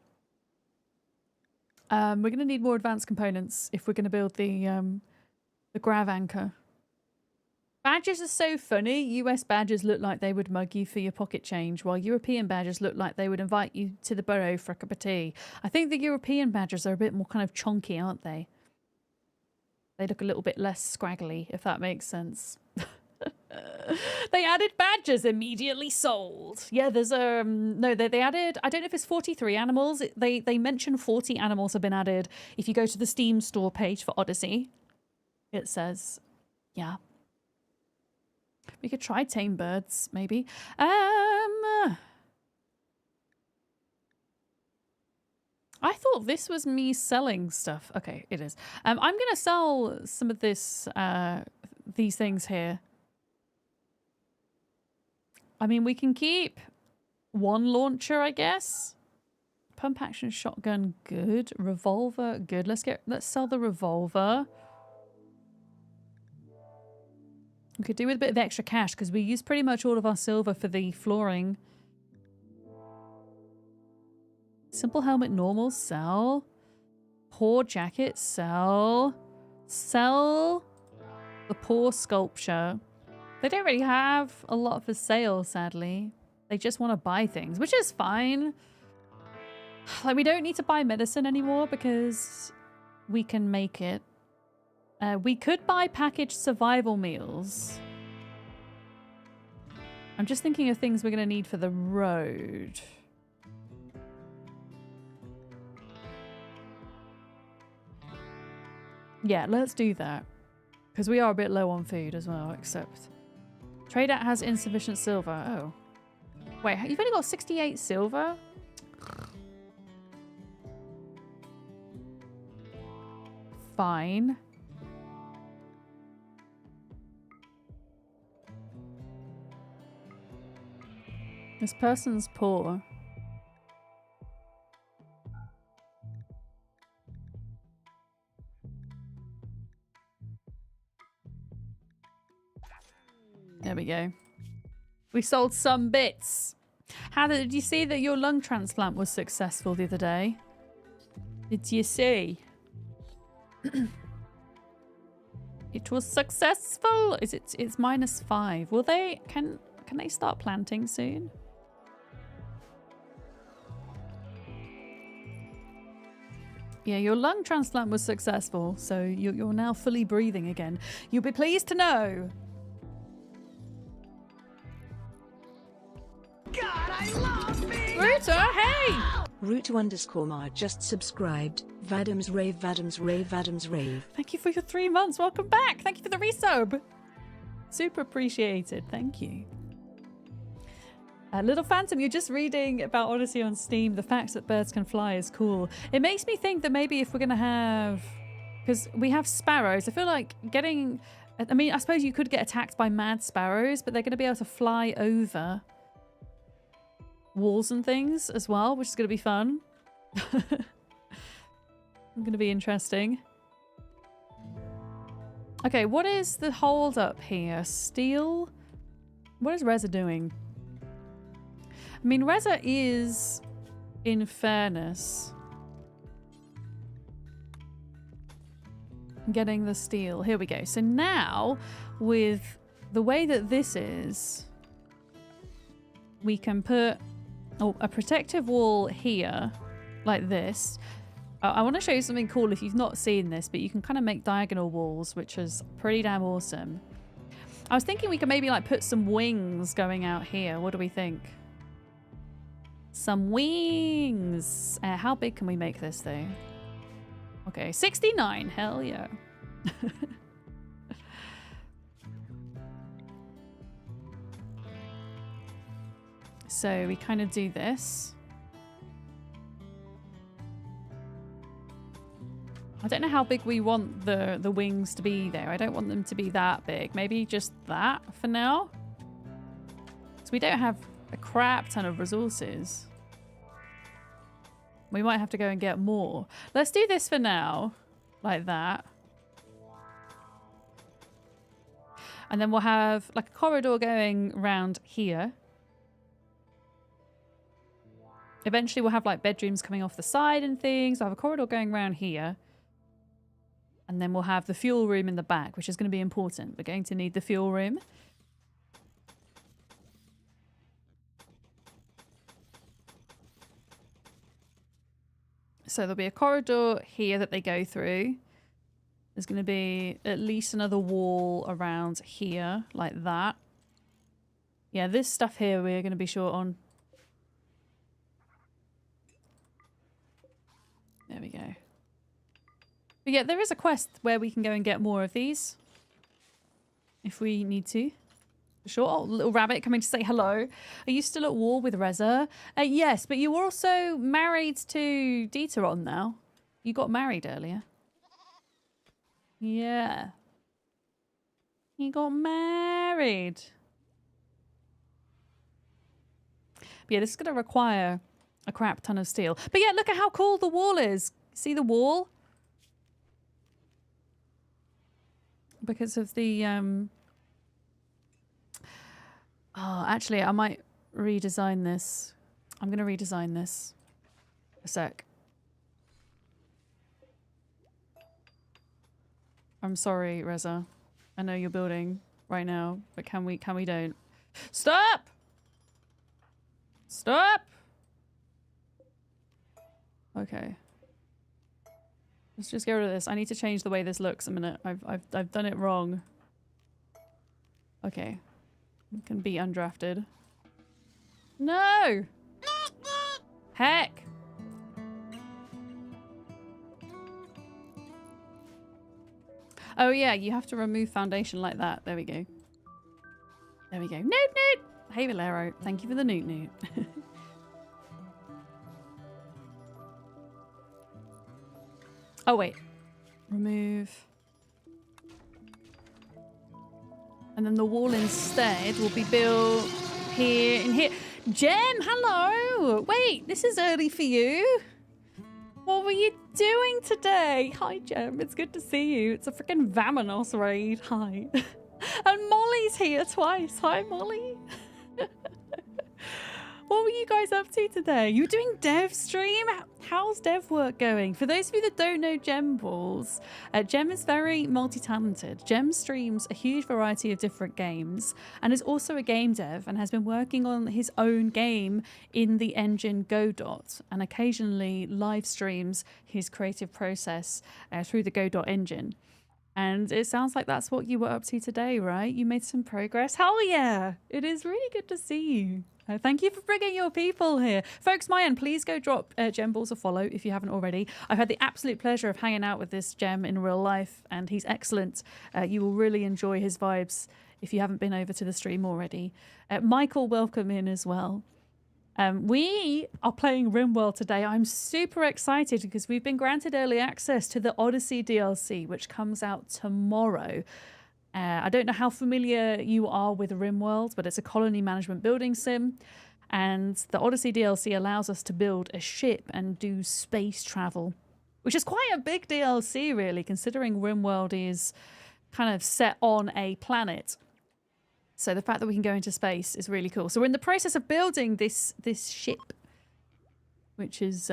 We're going to need more advanced components if we're going to build the grav anchor. Badgers are so funny. US badgers look like they would mug you for your pocket change, while European badgers look like they would invite you to the burrow for a cup of tea. I think the European badgers are a bit more kind of chunky, aren't they? They look a little bit less scraggly, if that makes sense. They added badgers, immediately sold. Yeah, there's no, they added, I don't know if it's 43 animals. They mention 40 animals have been added. If you go to the Steam store page for Odyssey, it says, yeah. We could try tame birds, maybe. I thought this was me selling stuff. Okay, it is. I'm gonna sell some of this these things here. I mean, we can keep one launcher, I guess. Pump action shotgun, good. Revolver, good. Let's sell the revolver. We could do with a bit of extra cash because we use pretty much all of our silver for the flooring. Simple helmet, normal, sell. Poor jacket, sell. Sell the poor sculpture. They don't really have a lot for sale, sadly. They just want to buy things, which is fine. Like, we don't need to buy medicine anymore because we can make it. We could buy packaged survival meals. I'm just thinking of things we're going to need for the road. Yeah, let's do that. Because we are a bit low on food as well, except... Trader has insufficient silver. Oh. Wait, you've only got 68 silver? Fine. This person's poor. There we go. We sold some bits. Did you see that your lung transplant was successful the other day? Did you see? It was successful. It's -5. Will they can they start planting soon? Yeah, your lung transplant was successful, so you're now fully breathing again. You'll be pleased to know. God, I love being Ruta, hey! Ruta_Mar just subscribed. Vadams Rave, Vadams Rave, Vadams Rave. Thank you for your 3 months. Welcome back. Thank you for the resub. Super appreciated. Thank you. Little Phantom, you're just reading about Odyssey on Steam. The fact that birds can fly is cool. It makes me think that maybe if we're going to have... Because we have sparrows. I feel like getting I mean, I suppose you could get attacked by mad sparrows, but they're going to be able to fly over walls and things as well, which is going to be fun. Going to be interesting. Okay, what is the hold up here? Steel? What is Reza doing? I mean, Reza is, in fairness, getting the steel. Here we go. So now, with the way that this is, we can put a protective wall here, like this. I want to show you something cool if you've not seen this, but you can kind of make diagonal walls, which is pretty damn awesome. I was thinking we could maybe like put some wings going out here. What do we think? Some wings. How big can we make this though? Okay, 69. Hell yeah. So we kind of do this. I don't know how big we want the wings to be there. I don't want them to be that big. Maybe just that for now. So we don't have a crap ton of resources. We might have to go and get more. Let's do this for now. Like that. And then we'll have like a corridor going around here. Eventually we'll have like bedrooms coming off the side and things. I'll have a corridor going around here. And then we'll have the fuel room in the back, which is going to be important. We're going to need the fuel room. So there'll be a corridor here that they go through. There's going to be at least another wall around here, like that. Yeah, this stuff here we're going to be short on. There we go. But yeah, there is a quest where we can go and get more of these. If we need to. For sure. Oh, little rabbit coming to say hello. Are you still at war with Reza? Yes, but you were also married to Dieteron now. You got married earlier. Yeah. You got married. But yeah, this is going to require a crap ton of steel. But yeah, look at how cool the wall is. See the wall? Because of the oh, actually I might redesign this. I'm gonna redesign this a sec. I'm sorry, Reza. I know you're building right now, but can we don't? Stop! Stop! Okay. Let's just get rid of this. I need to change the way this looks a minute. I've done it wrong. Okay. It can be undrafted. No! Heck! Oh yeah, you have to remove foundation like that. There we go. There we go. Noot noot! Hey Valero, thank you for the noot noot. Oh, wait. Remove. And then the wall instead will be built here and here. Gem, hello! Wait, this is early for you. What were you doing today? Hi, Gem. It's good to see you. It's a freaking Vamonos raid. Hi. And Molly's here twice. Hi, Molly. What were you guys up to today? You were doing dev stream? How's dev work going? For those of you that don't know Gem Balls, Gem is very multi-talented. Gem streams a huge variety of different games and is also a game dev and has been working on his own game in the engine Godot and occasionally live streams his creative process through the Godot engine. And it sounds like that's what you were up to today, right? You made some progress. Hell yeah! It is really good to see you. Thank you for bringing your people here. Folks, my end, please go drop Gem Balls a follow if you haven't already. I've had the absolute pleasure of hanging out with this Gem in real life, and he's excellent. You will really enjoy his vibes if you haven't been over to the stream already. Michael, welcome in as well. We are playing Rimworld today. I'm super excited because we've been granted early access to the Odyssey DLC, which comes out tomorrow. I don't know how familiar you are with Rimworld, but it's a colony management building sim. And the Odyssey DLC allows us to build a ship and do space travel, which is quite a big DLC, really, considering Rimworld is kind of set on a planet. So the fact that we can go into space is really cool. So we're in the process of building this ship, which is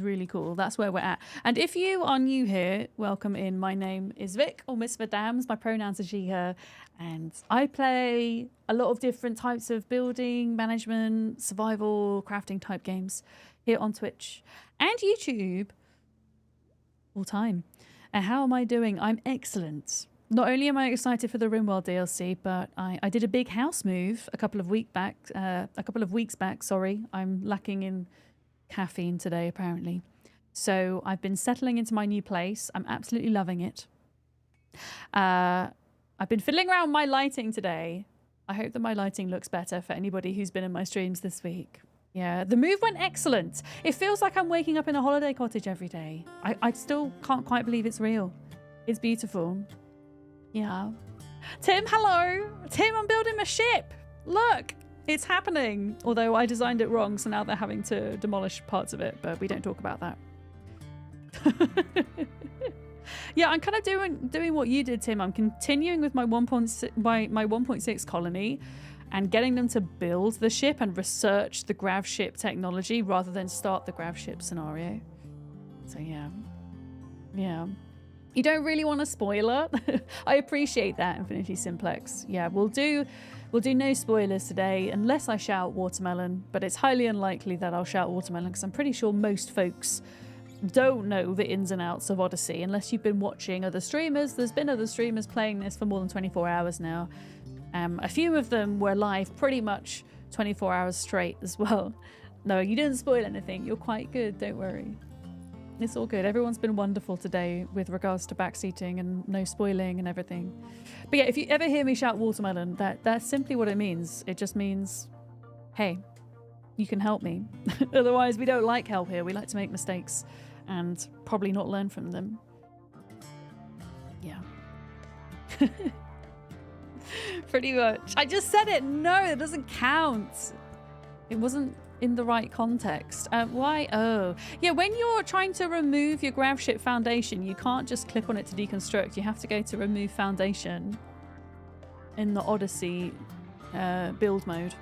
really cool. That's where we're at. And if you are new here, welcome in. My name is Vic, or Miss Vadams. My pronouns are she, her. And I play a lot of different types of building, management, survival, crafting type games here on Twitch and YouTube all time. And how am I doing? I'm excellent. Not only am I excited for the Rimworld DLC, but I did a big house move a couple of weeks back. Sorry, I'm lacking in caffeine today apparently. So I've been settling into my new place. I'm absolutely loving it. I've been fiddling around with my lighting today. I hope that my lighting looks better for anybody who's been in my streams this week. Yeah, the move went excellent. It feels like I'm waking up in a holiday cottage every day. I still can't quite believe it's real. It's beautiful. Yeah. Tim, hello. Tim, I'm building my ship. Look, it's happening. Although I designed it wrong, so now they're having to demolish parts of it, but we don't talk about that. Yeah, I'm kind of doing what you did, Tim. I'm continuing with my 1.6 colony and getting them to build the ship and research the Gravship technology rather than start the Gravship scenario. So yeah. Yeah. You don't really want a spoiler. I appreciate that, Infinity Simplex. Yeah, we'll do no spoilers today unless I shout watermelon, but it's highly unlikely that I'll shout watermelon because I'm pretty sure most folks don't know the ins and outs of Odyssey unless you've been watching other streamers. There's been other streamers playing this for more than 24 hours now. A few of them were live pretty much 24 hours straight as well. No, you didn't spoil anything. You're quite good, don't worry. It's all good. Everyone's been wonderful today with regards to backseating and no spoiling and everything. But yeah, if you ever hear me shout watermelon, that's simply what it means. It just means, hey, you can help me. Otherwise, we don't like help here. We like to make mistakes and probably not learn from them. Yeah. Pretty much. I just said it. No, it doesn't count. It wasn't in the right context. Why? Oh, yeah. When you're trying to remove your Gravship foundation, you can't just click on it to deconstruct. You have to go to remove foundation in the Odyssey build mode.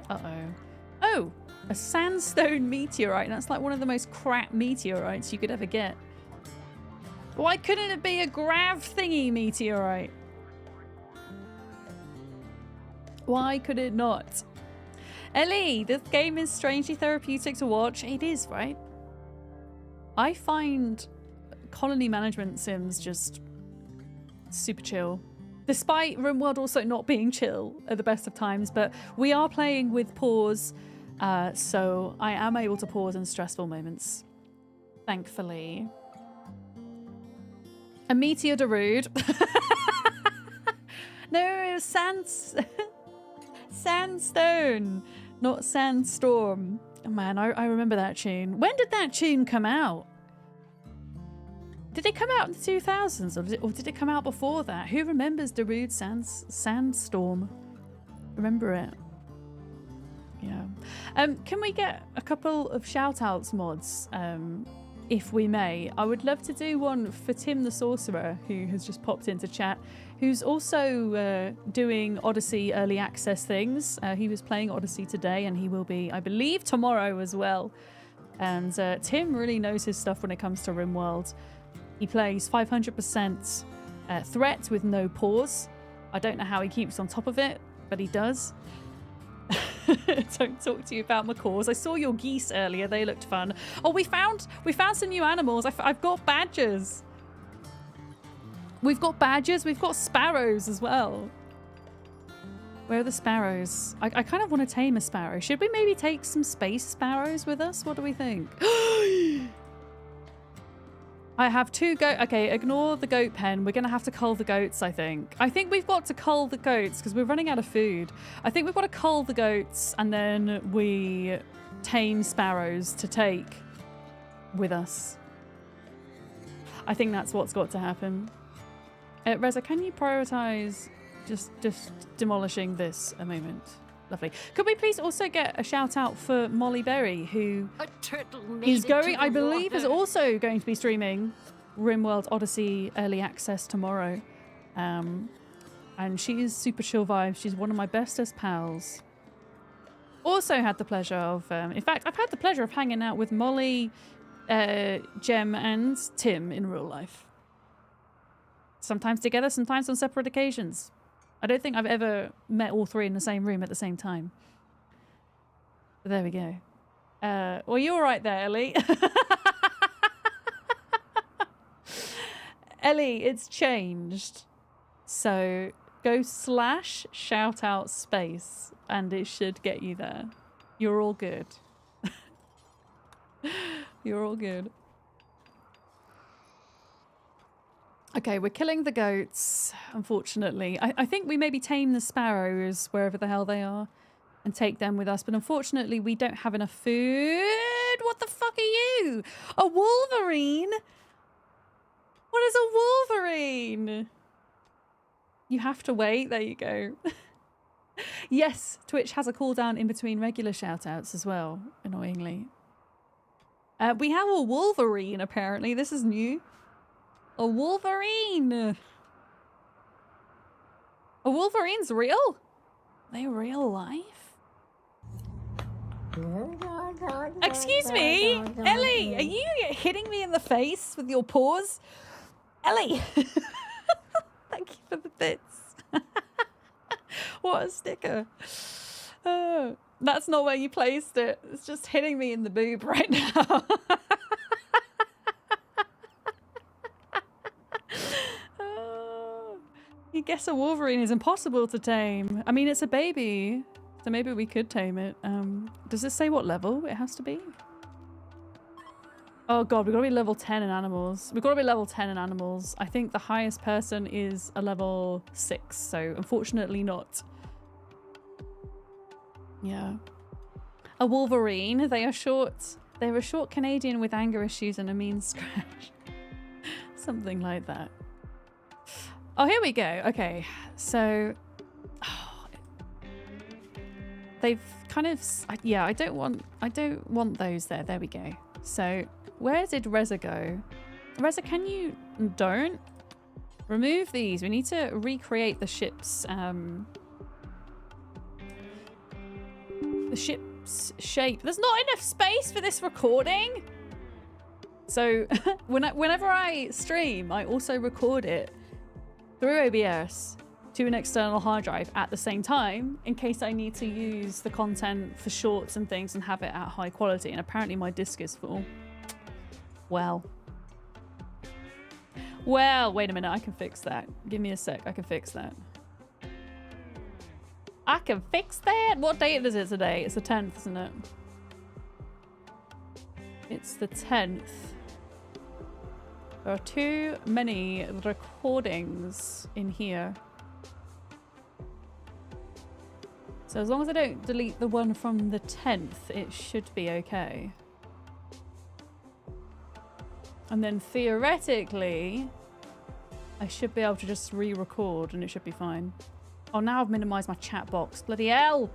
Oh, a sandstone meteorite. That's like one of the most crap meteorites you could ever get. Why couldn't it be a grav thingy meteorite? Why could it not? Ellie, this game is strangely therapeutic to watch. It is, right? I find colony management sims just super chill. Despite Rimworld also not being chill at the best of times, but we are playing with pause, so I am able to pause in stressful moments. Thankfully. A meteor Darude. No, Sandstone, not Sandstorm. Oh man, I remember that tune. When did that tune come out? Did it come out in the 2000s or did it come out before that? Who remembers Darude Sandstorm? Remember it? Yeah. Can we get a couple of shout-outs, mods, if we may? I would love to do one for Tim the Sorcerer, who has just popped into chat, who's also doing Odyssey early access things. He was playing Odyssey today, and he will be, I believe, tomorrow as well. And Tim really knows his stuff when it comes to Rimworld. He plays 500% threat with no pause. I don't know how he keeps on top of it, but he does. Don't talk to you about macaws. I saw your geese earlier. They looked fun. Oh, we found some new animals. I've got badgers. We've got badgers. We've got sparrows as well. Where are the sparrows? I kind of want to tame a sparrow. Should we maybe take some space sparrows with us? What do we think? I have 2 goat. Okay, ignore the goat pen. We're going to have to cull the goats, I think. I think we've got to cull the goats because we're running out of food. I think we've got to cull the goats and then we tame sparrows to take with us. I think that's what's got to happen. Reza, can you prioritize just demolishing this a moment? Lovely. Could we please also get a shout out for Molly Berry, who A turtle made is it going, to I the believe, is water. also going to be streaming Rimworld Odyssey Early Access tomorrow. And she is super chill vibes. She's one of my bestest pals. Also had the pleasure of, in fact, I've had the pleasure of hanging out with Molly, Jem, and Tim in real life. Sometimes together, sometimes on separate occasions. I don't think I've ever met all three in the same room at the same time. But there we go. Well, you're right there, Ellie. Ellie, it's changed. So go / shout out space and it should get you there. You're all good. You're all good. Okay, we're killing the goats, unfortunately. I think we maybe tame the sparrows wherever the hell they are and take them with us. But unfortunately, we don't have enough food. What the fuck are you? A wolverine? What is a wolverine? You have to wait. There you go. Yes, Twitch has a cooldown in between regular shoutouts as well, annoyingly. We have a wolverine, apparently. This is new. A wolverine. A wolverine's real? Are they real life? Excuse me? Ellie, are you hitting me in the face with your paws? Ellie! Thank you for the bits. What a sticker. Oh, that's not where you placed it. It's just hitting me in the boob right now. You guess a wolverine is impossible to tame. I mean, it's a baby, so maybe we could tame it. Does this say what level it has to be? Oh god, we've got to be level 10 in animals. We've got to be level 10 in animals. I think the highest person is a level 6, so unfortunately not. Yeah. A wolverine. They are short. They're a short Canadian with anger issues and a mean scratch. Something like that. Oh, here we go. Okay, so they've kind of, yeah. I don't want those there. There we go. So where did Reza go? Reza, can you don't remove these? We need to recreate the ship's shape. There's not enough space for this recording. So whenever I stream, I also record it through OBS to an external hard drive at the same time in case I need to use the content for shorts and things and have it at high quality. And apparently my disk is full. Well, wait a minute. I can fix that. Give me a sec. I can fix that. I can fix that? What date is it today? It's the 10th, isn't it? It's the 10th. There are too many recordings in here. So as long as I don't delete the one from the 10th, it should be okay. And then theoretically, I should be able to just re-record and it should be fine. Oh, now I've minimized my chat box. Bloody hell!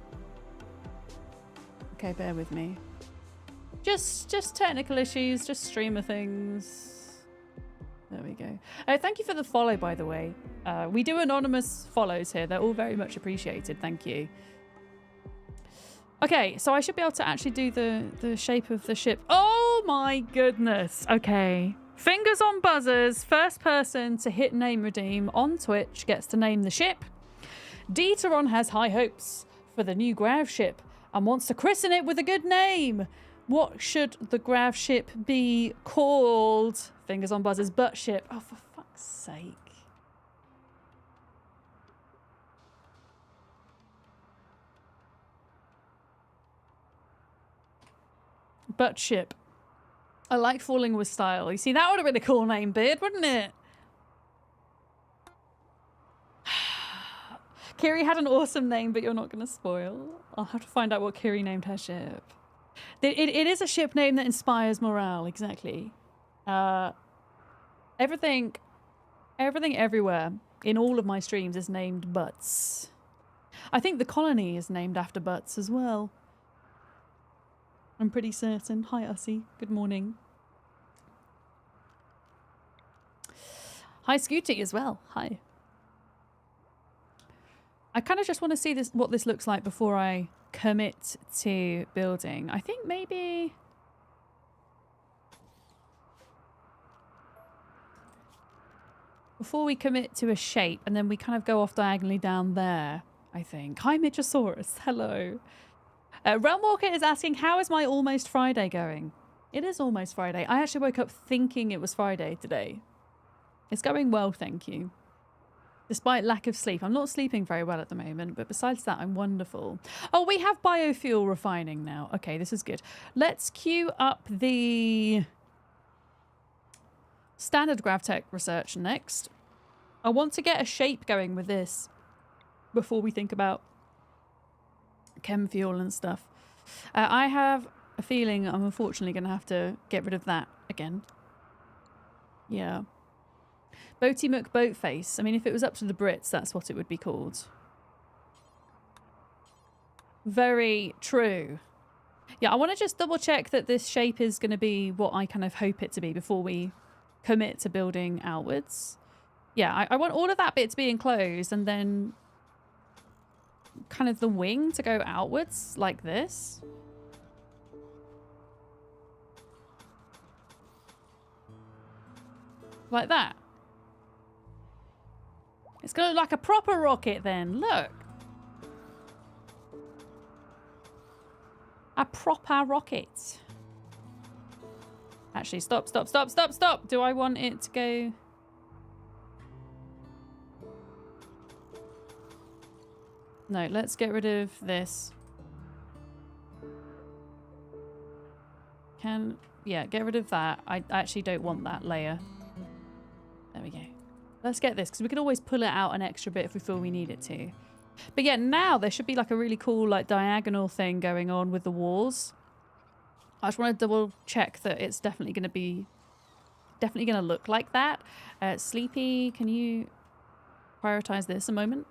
Okay, bear with me. Just technical issues, just streamer things. There we go. Thank you for the follow, by the way. We do anonymous follows here. They're all very much appreciated. Thank you. Okay, so I should be able to actually do the shape of the ship. Oh my goodness. Okay. Fingers on buzzers. First person to hit name redeem on Twitch gets to name the ship. Deteron has high hopes for the new Gravship and wants to christen it with a good name. What should the Gravship be called? Fingers on buzzers, butt ship. Oh, for fuck's sake. Butt ship. I like falling with style. You see, that would have been a cool name, Beard, wouldn't it? Kiri had an awesome name, but you're not going to spoil. I'll have to find out what Kiri named her ship. It is a ship name that inspires morale, exactly. Everything Everything everywhere in all of my streams is named Butts. I think the colony is named after Butts as well. I'm pretty certain. Hi, Ussie. Good morning. Hi, Scooty as well. Hi. I kind of just want to see this, what this looks like before I commit to building. I think maybe... before we commit to a shape, and then we kind of go off diagonally down there, I think. Hi, Midgeosaurus. Hello. Realm Walker is asking, how is my almost Friday going? It is almost Friday. I actually woke up thinking it was Friday today. It's going well, thank you. Despite lack of sleep. I'm not sleeping very well at the moment, but besides that, I'm wonderful. Oh, we have biofuel refining now. Okay, this is good. Let's queue up the standard GravTech research next. I want to get a shape going with this before we think about chem fuel and stuff. I have a feeling I'm unfortunately going to have to get rid of that again. Yeah. Boaty McBoatface. I mean, if it was up to the Brits, that's what it would be called. Very true. Yeah, I want to just double check that this shape is going to be what I kind of hope it to be before we commit to building outwards. Yeah, I want all of that bit to be enclosed and then kind of the wing to go outwards like this. Like that. It's going to look like a proper rocket then. Look. A proper rocket. Actually, stop. Do I want it to go... No, let's get rid of this. Yeah, get rid of that. I actually don't want that layer. There we go. Let's get this, because we can always pull it out an extra bit if we feel we need it to. But yeah, now there should be like a really cool like diagonal thing going on with the walls. I just want to double check that it's definitely going to look like that. Sleepy, can you prioritize this a moment?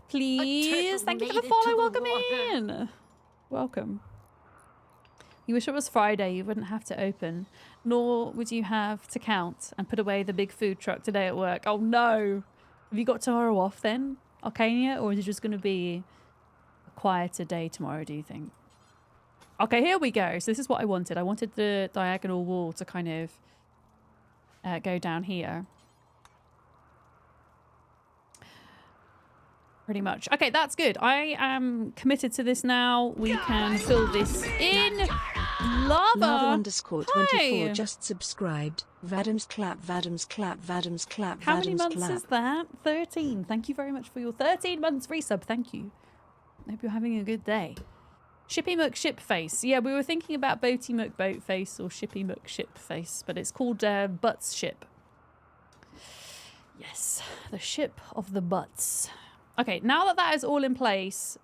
Please. Thank you for the follow. Welcome in. Welcome. You wish it was Friday, you wouldn't have to open, nor would you have to count and put away the big food truck today at work. Oh no! Have you got tomorrow off then, Arcania, or is it just going to be a quieter day tomorrow, do you think? Okay, here we go. So this is what I wanted. I wanted the diagonal wall to kind of go down here. Pretty much. Okay, that's good. I am committed to this now. We can fill this in. Lava. Lava_24 just subscribed. Vadam's clap, Vadam's clap, Vadam's clap, How many Vadam's months clap. is that? 13. Thank you very much for your 13 months resub. Thank you. Hope you're having a good day. Shippy McShipface. Yeah, we were thinking about Boaty McBoatface or Shippy McShipface, but it's called Butts Ship. Yes, the ship of the butts. Okay, now that that is all in place,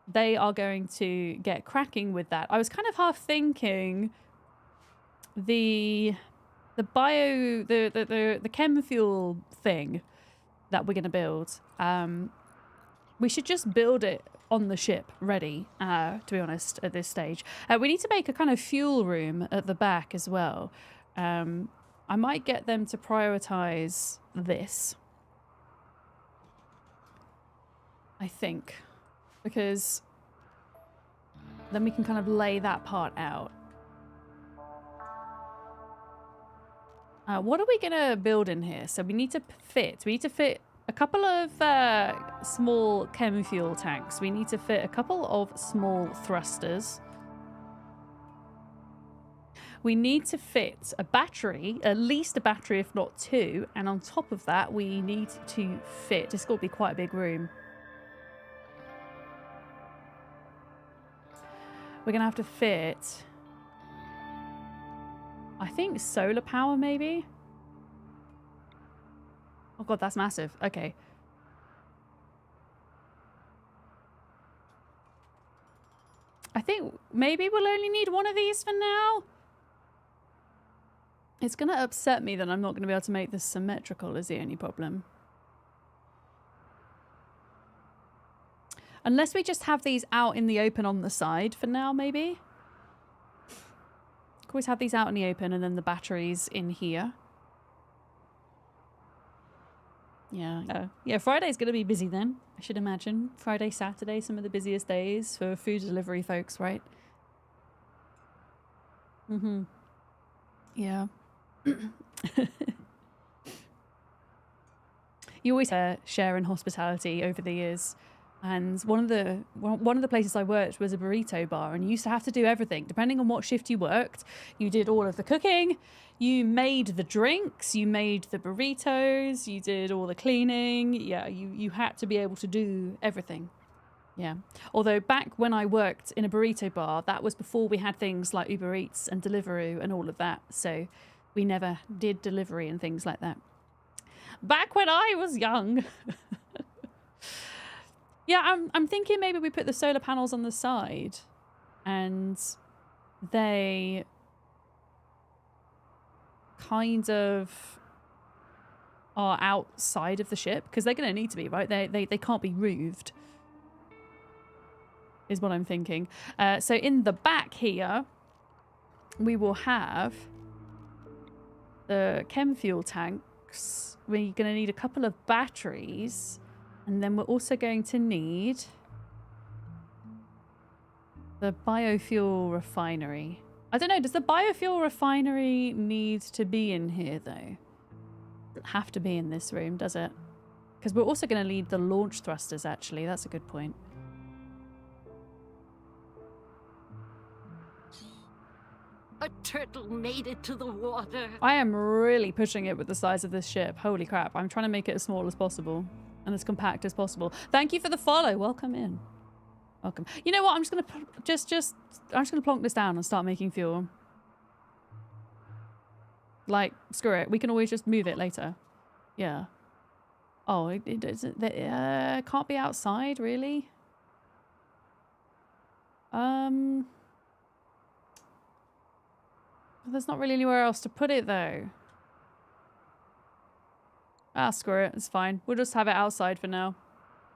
they are going to get cracking with that. I was kind of half thinking the chem fuel thing that we're going to build. We should just build it on the ship ready, to be honest, at this stage. We need to make a kind of fuel room at the back as well. I might get them to prioritize this. I think, because then we can kind of lay that part out. What are we gonna build in here? So we need to fit a couple of small chem fuel tanks. We need to fit a couple of small thrusters. We need to fit a battery, at least a battery, if not two. And on top of that, we need to fit, it's got to be quite a big room. We're going to have to fit, I think, solar power, maybe? Oh god, that's massive. Okay. I think maybe we'll only need one of these for now. It's going to upset me that I'm not going to be able to make this symmetrical is the only problem. Unless we just have these out in the open on the side for now, maybe. Always have these out in the open and then the batteries in here. Yeah. Yeah, Friday's going to be busy then, I should imagine. Friday, Saturday, some of the busiest days for food delivery folks, right? Mm-hmm. Yeah. You always share in hospitality over the years. And one of the places I worked was a burrito bar, and you used to have to do everything. Depending on what shift you worked, you did all of the cooking, you made the drinks, you made the burritos, you did all the cleaning. Yeah, you had to be able to do everything. Yeah. Although back when I worked in a burrito bar, that was before we had things like Uber Eats and Deliveroo and all of that. So we never did delivery and things like that. Back when I was young. Yeah, I'm thinking maybe we put the solar panels on the side and they kind of are outside of the ship because they're going to need to be, right? They can't be roofed is what I'm thinking. So in the back here, we will have the chem fuel tanks. We're going to need a couple of batteries. And then we're also going to need the biofuel refinery. I don't know, does the biofuel refinery need to be in here though? It doesn't have to be in this room, does it? Because we're also going to need the launch thrusters actually. That's a good point. A turtle made it to the water. I am really pushing it with the size of this ship. Holy crap. I'm trying to make it as small as possible. And as compact as possible. Thank you for the follow. Welcome in. Welcome. You know what? I'm just gonna I'm just gonna plonk this down and start making fuel. Like, screw it. We can always just move it later. Yeah. Oh, it can't be outside, really. There's not really anywhere else to put it though. Ah, screw it. It's fine. We'll just have it outside for now.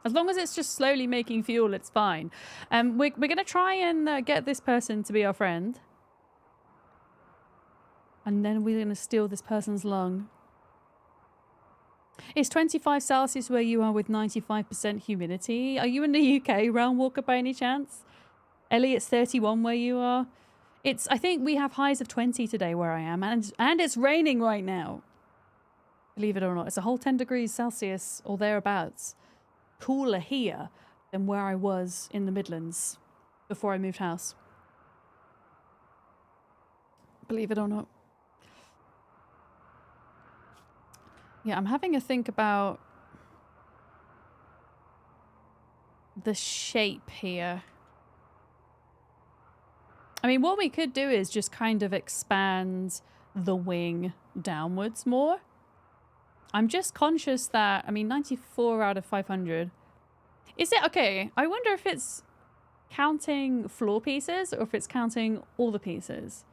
As long as it's just slowly making fuel, it's fine. We're going to try and get this person to be our friend. And then we're going to steal this person's lung. It's 25 Celsius where you are with 95% humidity. Are you in the UK, Realm Walker, by any chance? Ellie, it's 31 where you are. I think we have highs of 20 today where I am. And it's raining right now. Believe it or not, it's a whole 10 degrees Celsius or thereabouts cooler here than where I was in the Midlands before I moved house. Believe it or not. Yeah, I'm having a think about the shape here. I mean, what we could do is just kind of expand the wing downwards more. I'm just conscious that, I mean, 94 out of 500. Is it, okay, I wonder if it's counting floor pieces or if it's counting all the pieces.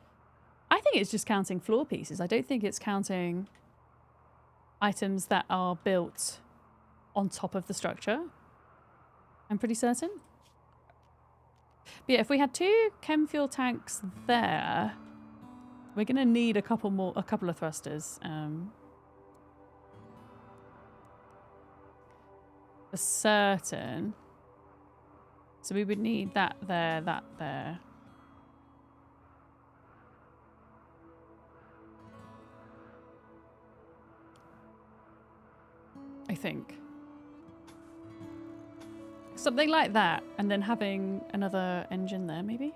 I think it's just counting floor pieces. I don't think it's counting items that are built on top of the structure. I'm pretty certain. But yeah, if we had 2 chem fuel tanks there, we're going to need a couple of thrusters. For certain. So we would need that there, that there. I think. Something like that. And then having another engine there, maybe?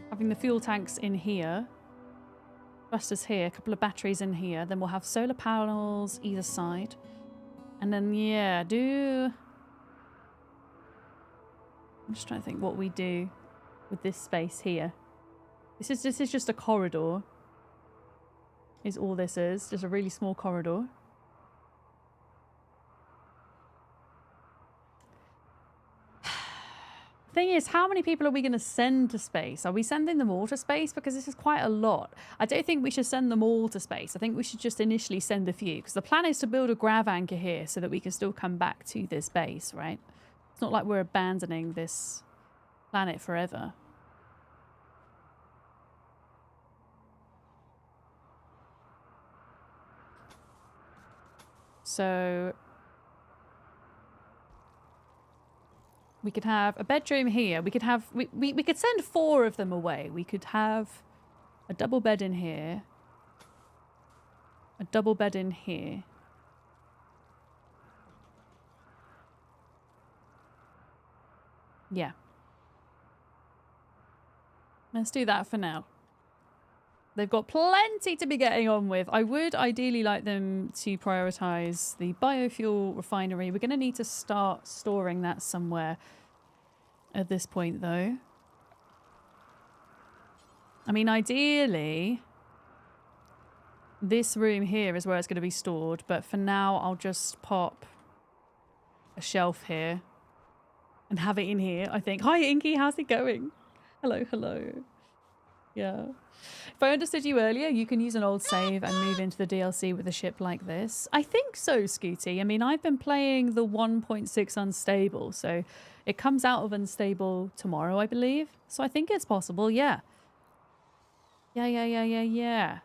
Having the fuel tanks in here. Thrusters here, a couple of batteries in here. Then we'll have solar panels either side. And then, yeah, I'm just trying to think what we do with this space here. This is just a corridor. Is all this is. Just a really small corridor. Thing is, how many people are we going to send to space? Are we sending them all to space? Because this is quite a lot. I don't think we should send them all to space. I think we should just initially send a few. Because the plan is to build a grav anchor here so that we can still come back to this base, right? It's not like we're abandoning this planet forever. So we could have a bedroom here. We could have we could send 4 of them away. We could have a double bed in here. A double bed in here. Yeah. Let's do that for now. They've got plenty to be getting on with. I would ideally like them to prioritize the biofuel refinery. We're going to need to start storing that somewhere at this point, though. I mean, ideally, this room here is where it's going to be stored. But for now, I'll just pop a shelf here and have it in here, I think. Hi, Inky. How's it going? Hello, hello. Yeah. If I understood you earlier, you can use an old save and move into the DLC with a ship like this. I think so, Scooty. I mean, I've been playing the 1.6 unstable, so it comes out of unstable tomorrow, I believe. So I think it's possible, yeah. Yeah.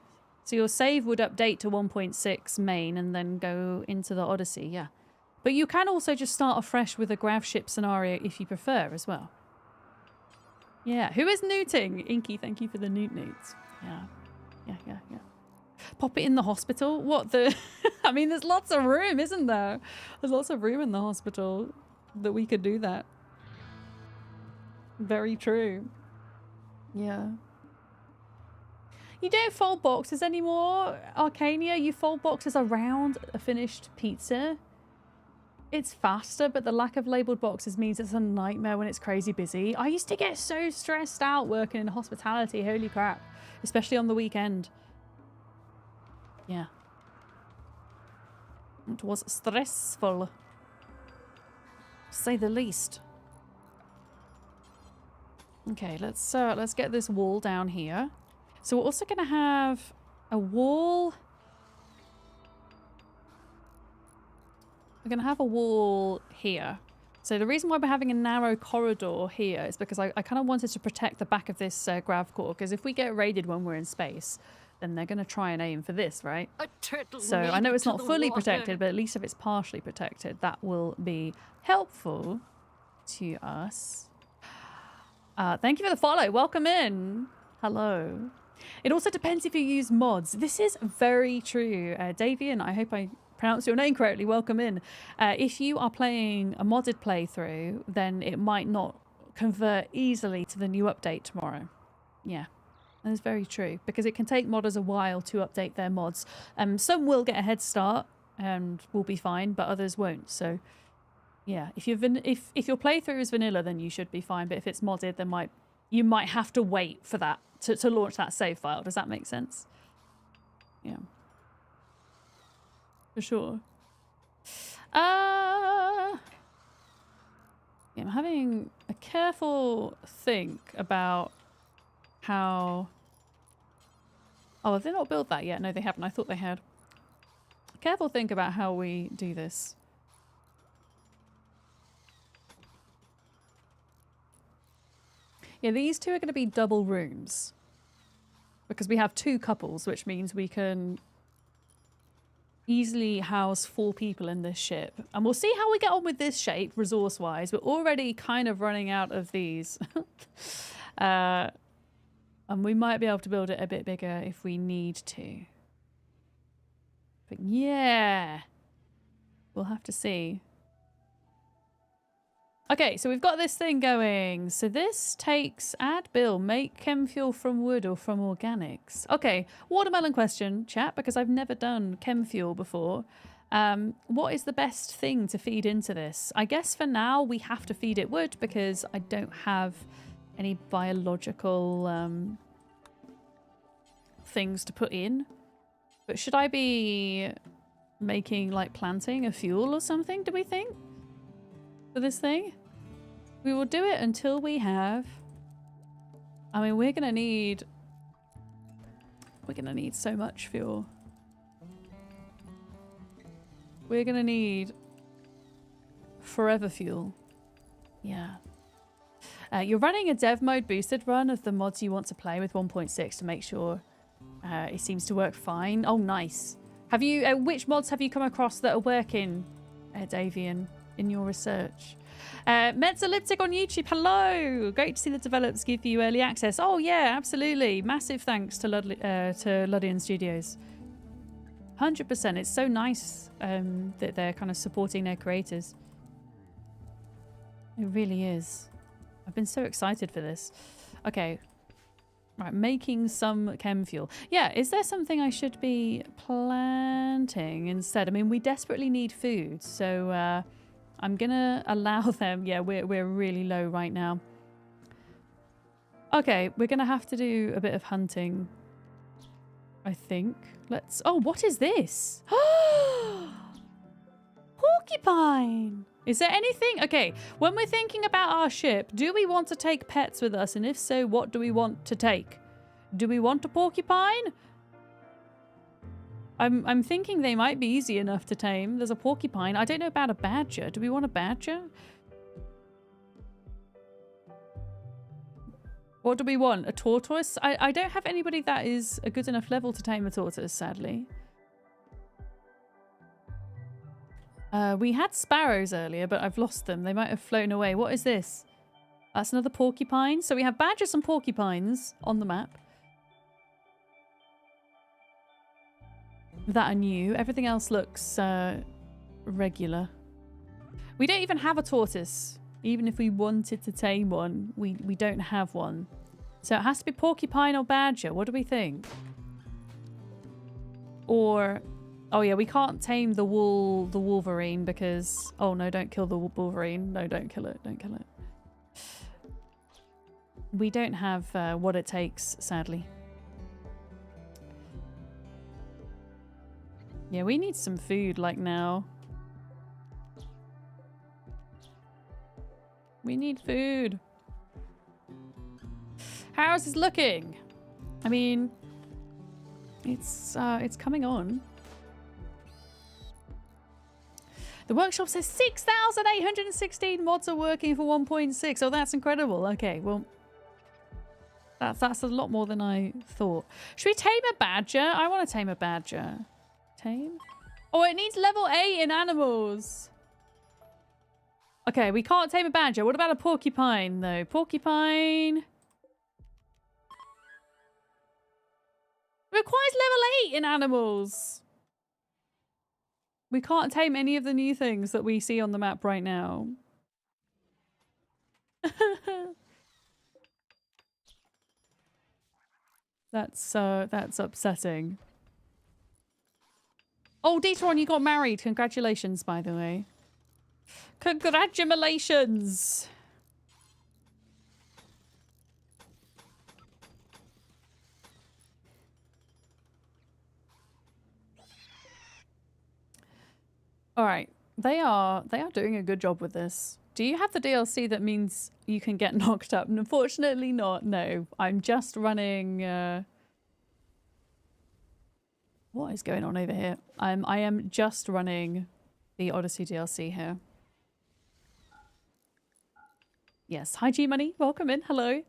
So your save would update to 1.6 main and then go into the Odyssey, yeah. But you can also just start afresh with a Gravship scenario if you prefer as well. Yeah, who is newting? Inky, thank you for the newts. Yeah. Pop it in the hospital? What the... I mean, there's lots of room, isn't there? There's lots of room in the hospital that we could do that. Very true. Yeah. You don't fold boxes anymore, Arcania. You fold boxes around a finished pizza. It's faster, but the lack of labelled boxes means it's a nightmare when it's crazy busy. I used to get so stressed out working in hospitality, holy crap. Especially on the weekend. Yeah. It was stressful, to say the least. Okay, let's get this wall down here. So we're also going to have a wall... We're going to have a wall here. So the reason why we're having a narrow corridor here is because I kind of wanted to protect the back of this grav core, because if we get raided when we're in space, then they're going to try and aim for this, right? A turtle So I know native it's to not the fully water. protected, but at least if it's partially protected, that will be helpful to us. Thank you for the follow. Welcome in. Hello. It also depends if you use mods. This is very true. Davian, I hope I pronounce your name correctly. Welcome in. If you are playing a modded playthrough, then it might not convert easily to the new update tomorrow. Yeah, that is very true, because it can take modders a while to update their mods. Some will get a head start and will be fine, but others won't. So yeah, if your playthrough is vanilla, then you should be fine. But if it's modded, then you might have to wait for that to launch that save file. Does that make sense? Yeah. For sure. Yeah, I'm having a careful think about how... Oh, have they not built that yet? No, they haven't. I thought they had. Careful think about how we do this. Yeah, these two are going to be double rooms. Because we have 2 couples, which means we can easily house 4 people in this ship. And we'll see how we get on with this shape, resource-wise. We're already kind of running out of these. And we might be able to build it a bit bigger if we need to. But yeah, we'll have to see. Okay, so we've got this thing going. So this takes, add bill, make chem fuel from wood or from organics. Okay, watermelon question, chat, because I've never done chem fuel before. What is the best thing to feed into this? I guess for now we have to feed it wood because I don't have any biological things to put in. But should I be making, like, planting a fuel or something, do we think? For this thing? We will do it until we have... I mean, we're gonna need so much fuel. We're gonna need forever fuel. Yeah. You're running a dev mode boosted run of the mods you want to play with 1.6 to make sure it seems to work fine. Oh, nice. Have you? Which mods have you come across that are working, Davian, in your research? Metzelliptic on YouTube, hello! Great to see the developers give you early access. Oh yeah, absolutely. Massive thanks to Luddian Studios. 100%. It's so nice that they're kind of supporting their creators. It really is. I've been so excited for this. Okay. Right, making some chem fuel. Yeah, is there something I should be planting instead? I mean, we desperately need food, so I'm gonna allow them. Yeah, we're really low right now. Okay, we're gonna have to do a bit of hunting, I think. Let's... Oh, what is this? Porcupine! Is there anything... Okay, when we're thinking about our ship, do we want to take pets with us? And if so, what do we want to take? Do we want a porcupine? I'm thinking they might be easy enough to tame. There's a porcupine. I don't know about a badger. Do we want a badger? What do we want? A tortoise? I don't have anybody that is a good enough level to tame a tortoise, sadly. We had sparrows earlier, but I've lost them. They might have flown away. What is this? That's another porcupine. So we have badgers and porcupines on the map. That are new. Everything else looks regular. We don't even have a tortoise. Even if we wanted to tame one, we don't have one. So it has to be porcupine or badger. What do we think? Or... Oh yeah, we can't tame the wolverine because... Oh no, don't kill the wolverine. No, don't kill it. Don't kill it. We don't have what it takes, sadly. Yeah, we need some food, like, now. We need food. How's this looking? I mean... It's coming on. The workshop says 6,816 mods are working for 1.6. Oh, that's incredible. Okay, well, that's a lot more than I thought. Should we tame a badger? I want to tame a badger. Tame? Oh, it needs level 8 in animals. Okay, we can't tame a badger. What about a porcupine, though? Porcupine. It requires level 8 in animals. We can't tame any of the new things that we see on the map right now. That's upsetting. Oh, Detron, you got married. Congratulations, by the way. Congratulations. All right, they are doing a good job with this. Do you have the DLC that means you can get knocked up? Unfortunately not, no. I'm just running... What is going on over here? I am just running the Odyssey DLC here. Yes, hi G-Money, welcome in, hello.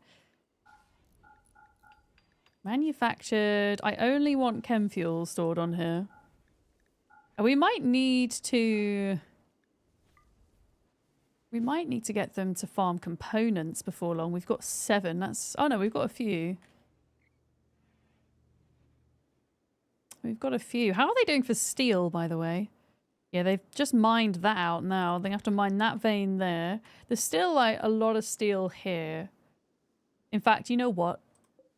Manufactured, I only want chem fuel stored on here. We might need to get them to farm components before long. We've got 7. That's... Oh no, we've got a few. We've got a few. How are they doing for steel, by the way? Yeah, they've just mined that out now. They have to mine that vein there. There's still like a lot of steel here. In fact, you know what?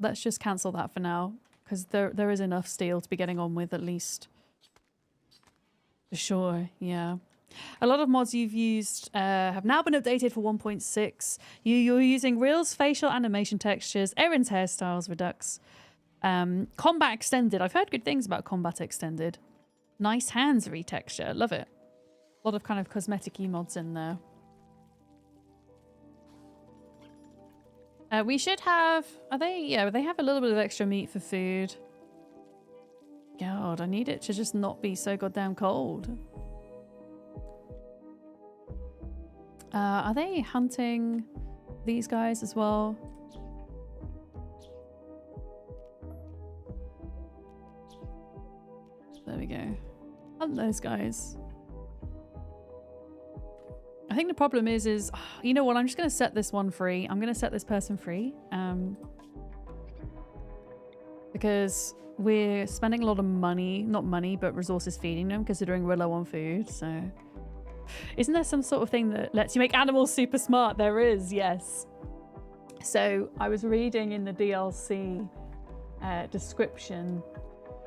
Let's just cancel that for now. Because there is enough steel to be getting on with at least. For sure, yeah. A lot of mods you've used have now been updated for 1.6. You're using Real's facial animation textures, Erin's hairstyles, Redux. Combat Extended. I've heard good things about Combat Extended. Nice hands retexture. Love it. A lot of kind of cosmetic-y mods in there. We should have... Are they... Yeah, they have a little bit of extra meat for food. God, I need it to just not be so goddamn cold. Are they hunting these guys as well? There we go. Hunt those guys. I think the problem is, you know what? I'm just going to set this one free. I'm going to set this person free. Because we're spending a lot of money, not money, but resources feeding them, considering we're low on food, so... Isn't there some sort of thing that lets you make animals super smart? There is, yes. So I was reading in the DLC description.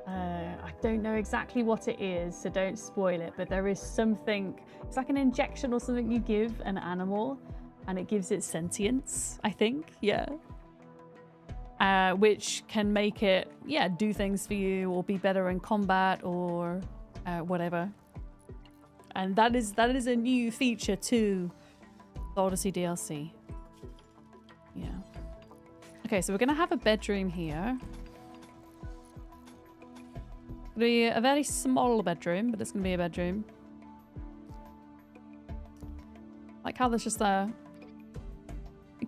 I don't know exactly what it is, so don't spoil it, but there is something, it's like an injection or something you give an animal and it gives it sentience, I think, yeah. Which can make it, yeah, do things for you or be better in combat or whatever. And that is a new feature to the Odyssey DLC. Yeah. Okay, so we're going to have a bedroom here. It'll be a very small bedroom, but it's going to be a bedroom. Like how there's just a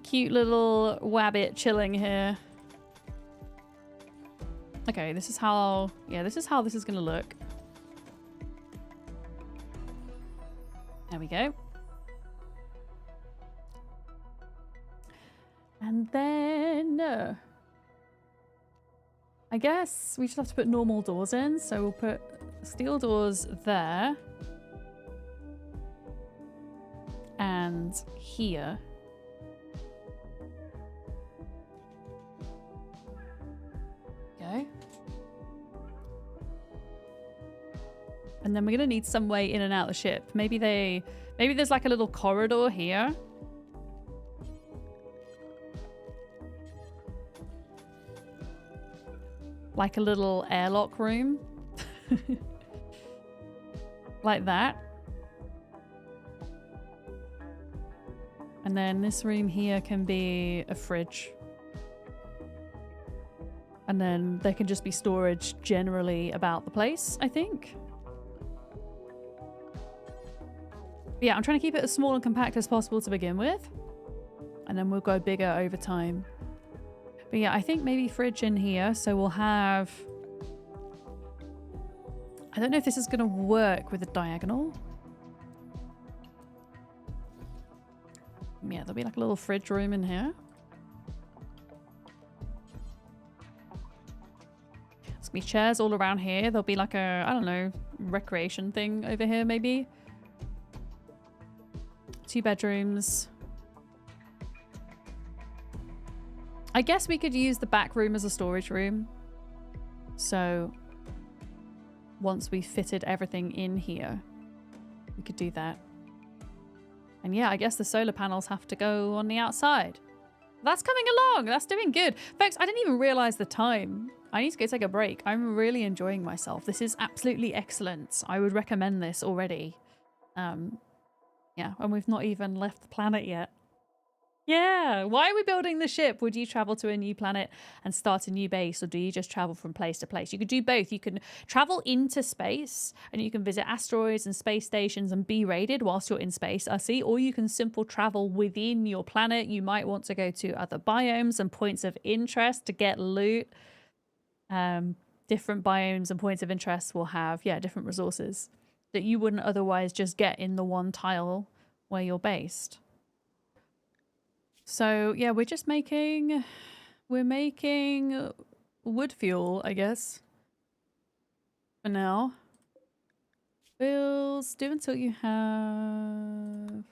cute little wabbit chilling here. Okay, this is how... Yeah, this is how this is going to look. There we go. And then... I guess we just have to put normal doors in. So we'll put steel doors there. And here. Okay. And then we're gonna need some way in and out of the ship. Maybe there's like a little corridor here. Like a little airlock room. Like that. And then this room here can be a fridge. And then there can just be storage generally about the place, I think. Yeah, I'm trying to keep it as small and compact as possible to begin with. And then we'll go bigger over time. But yeah, I think maybe fridge in here. So we'll have... I don't know if this is going to work with a diagonal. Yeah, there'll be like a little fridge room in here. There's going to be chairs all around here. There'll be like a, I don't know, recreation thing over here maybe. 2 bedrooms. I guess we could use the back room as a storage room. So once we fitted everything in here, we could do that. And yeah, I guess the solar panels have to go on the outside. That's coming along. That's doing good. Folks, I didn't even realize the time. I need to go take a break. I'm really enjoying myself. This is absolutely excellent. I would recommend this already. Yeah, and we've not even left the planet yet. Yeah, why are we building the ship? Would you travel to a new planet and start a new base, or do you just travel from place to place? You could do both. You can travel into space and you can visit asteroids and space stations and be raided whilst you're in space, I see, or you can simple travel within your planet. You might want to go to other biomes and points of interest to get loot. Different biomes and points of interest will have, yeah, different resources that you wouldn't otherwise just get in the one tile where you're based. So yeah, we're making wood fuel, I guess, for now. Bills, do until you have...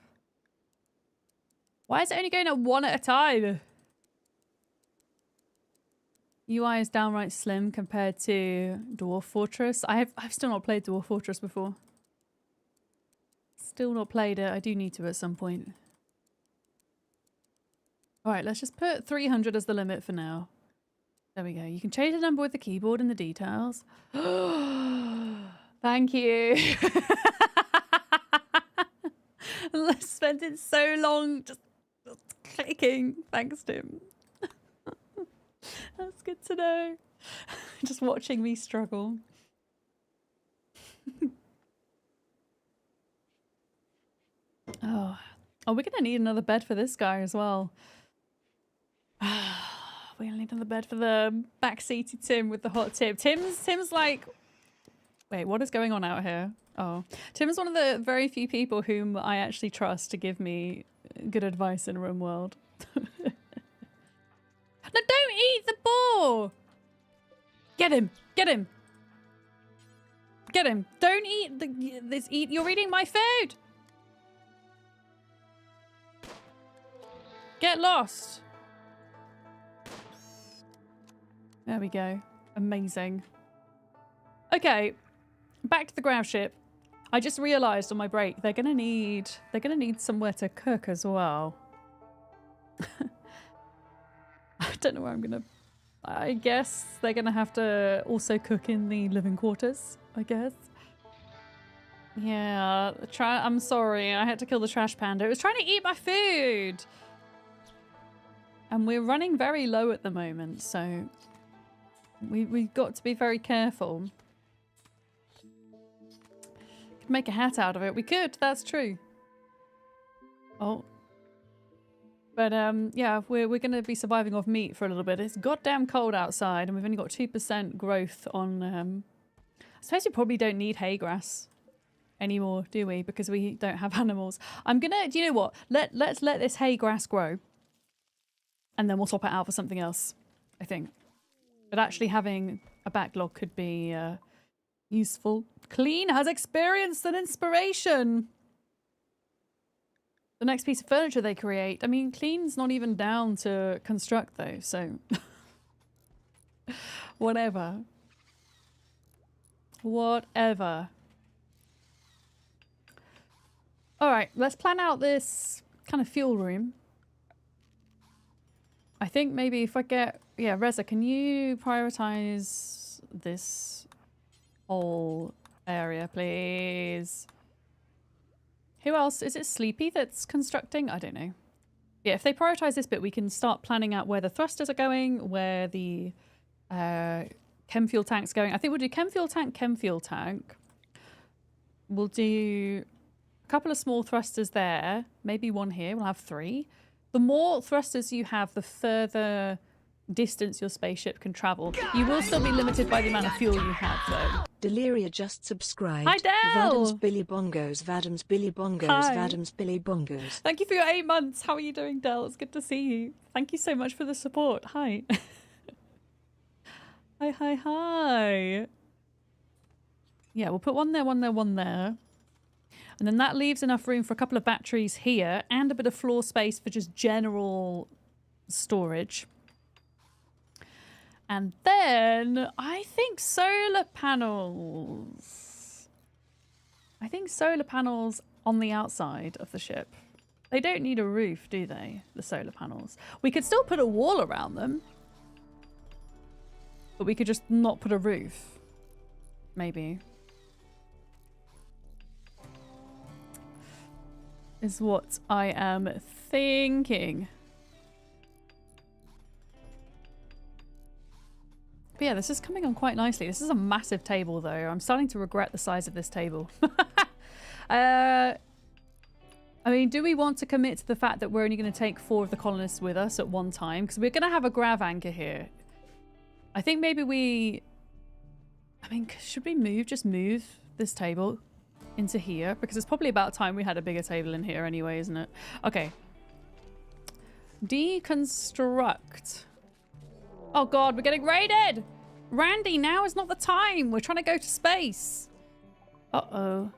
Why is it only going up 1 at a time? UI is downright slim compared to Dwarf Fortress. I've still not played Dwarf Fortress before. Still not played it. I do need to at some point. Alright, let's just put 300 as the limit for now. There we go. You can change the number with the keyboard and the details. Thank you. I spent it so long just clicking. Thanks, Tim. That's good to know. Just watching me struggle. Oh, we're gonna need another bed for this guy as well. We're gonna need another bed for the backseaty Tim with the hot tip. Tim's like, wait, what is going on out here? Oh, Tim's one of the very few people whom I actually trust to give me good advice in Rimworld. No, don't eat the boar! Get him! Get him! Get him! Don't eat this. You're eating my food! Get lost! There we go. Amazing. Okay, back to the Gravship. I just realised on my break they're gonna need somewhere to cook as well. I don't know where I'm gonna. I guess they're gonna have to also cook in the living quarters. I guess. Yeah, I'm sorry. I had to kill the trash panda. It was trying to eat my food, and we're running very low at the moment, so we've got to be very careful. Could make a hat out of it. We could. That's true. Oh. But yeah, we're going to be surviving off meat for a little bit. It's goddamn cold outside, and we've only got 2% growth on. I suppose we probably don't need hay grass anymore, do we? Because we don't have animals. I'm gonna. Do you know what? Let's let this hay grass grow, and then we'll swap it out for something else. I think. But actually, having a backlog could be useful. Clean has experienced an inspiration. The next piece of furniture they create. I mean, Clean's not even down to construct though, so whatever. Whatever. All right, let's plan out this kind of fuel room. I think maybe if I get, yeah, Reza, can you prioritize this whole area, please? Who else? Is it Sleepy that's constructing? I don't know. Yeah, if they prioritize this bit, we can start planning out where the thrusters are going, where the chem fuel tank's going. I think we'll do chem fuel tank. We'll do a couple of small thrusters there, maybe one here. We'll have 3. The more thrusters you have, the further distance your spaceship can travel. You will still be limited by the amount of fuel you have, though. Deliria just subscribed. Hi, Del! Vadam's Billy Bongos, Vadam's Billy Bongos, Hi. Vadam's Billy Bongos. Thank you for your 8 months. How are you doing, Del? It's good to see you. Thank you so much for the support. Hi. Hi. Yeah, we'll put one there. And then that leaves enough room for a couple of batteries here and a bit of floor space for just general storage. And then I think solar panels. On the outside of the ship. They don't need a roof, do they? The solar panels. We could still put a wall around them. But we could just not put a roof. Maybe. Is what I am thinking. But yeah, this is coming on quite nicely. This is a massive table, though. I'm starting to regret the size of this table. I mean, do we want to commit to the fact that we're only going to take 4 of the colonists with us at one time? Because we're going to have a grav anchor here. I think maybe we... I mean, should we just move this table into here? Because it's probably about time we had a bigger table in here anyway, isn't it? Okay. Deconstruct. Oh god, we're getting raided! Randy, now is not the time! We're trying to go to space! Uh-oh.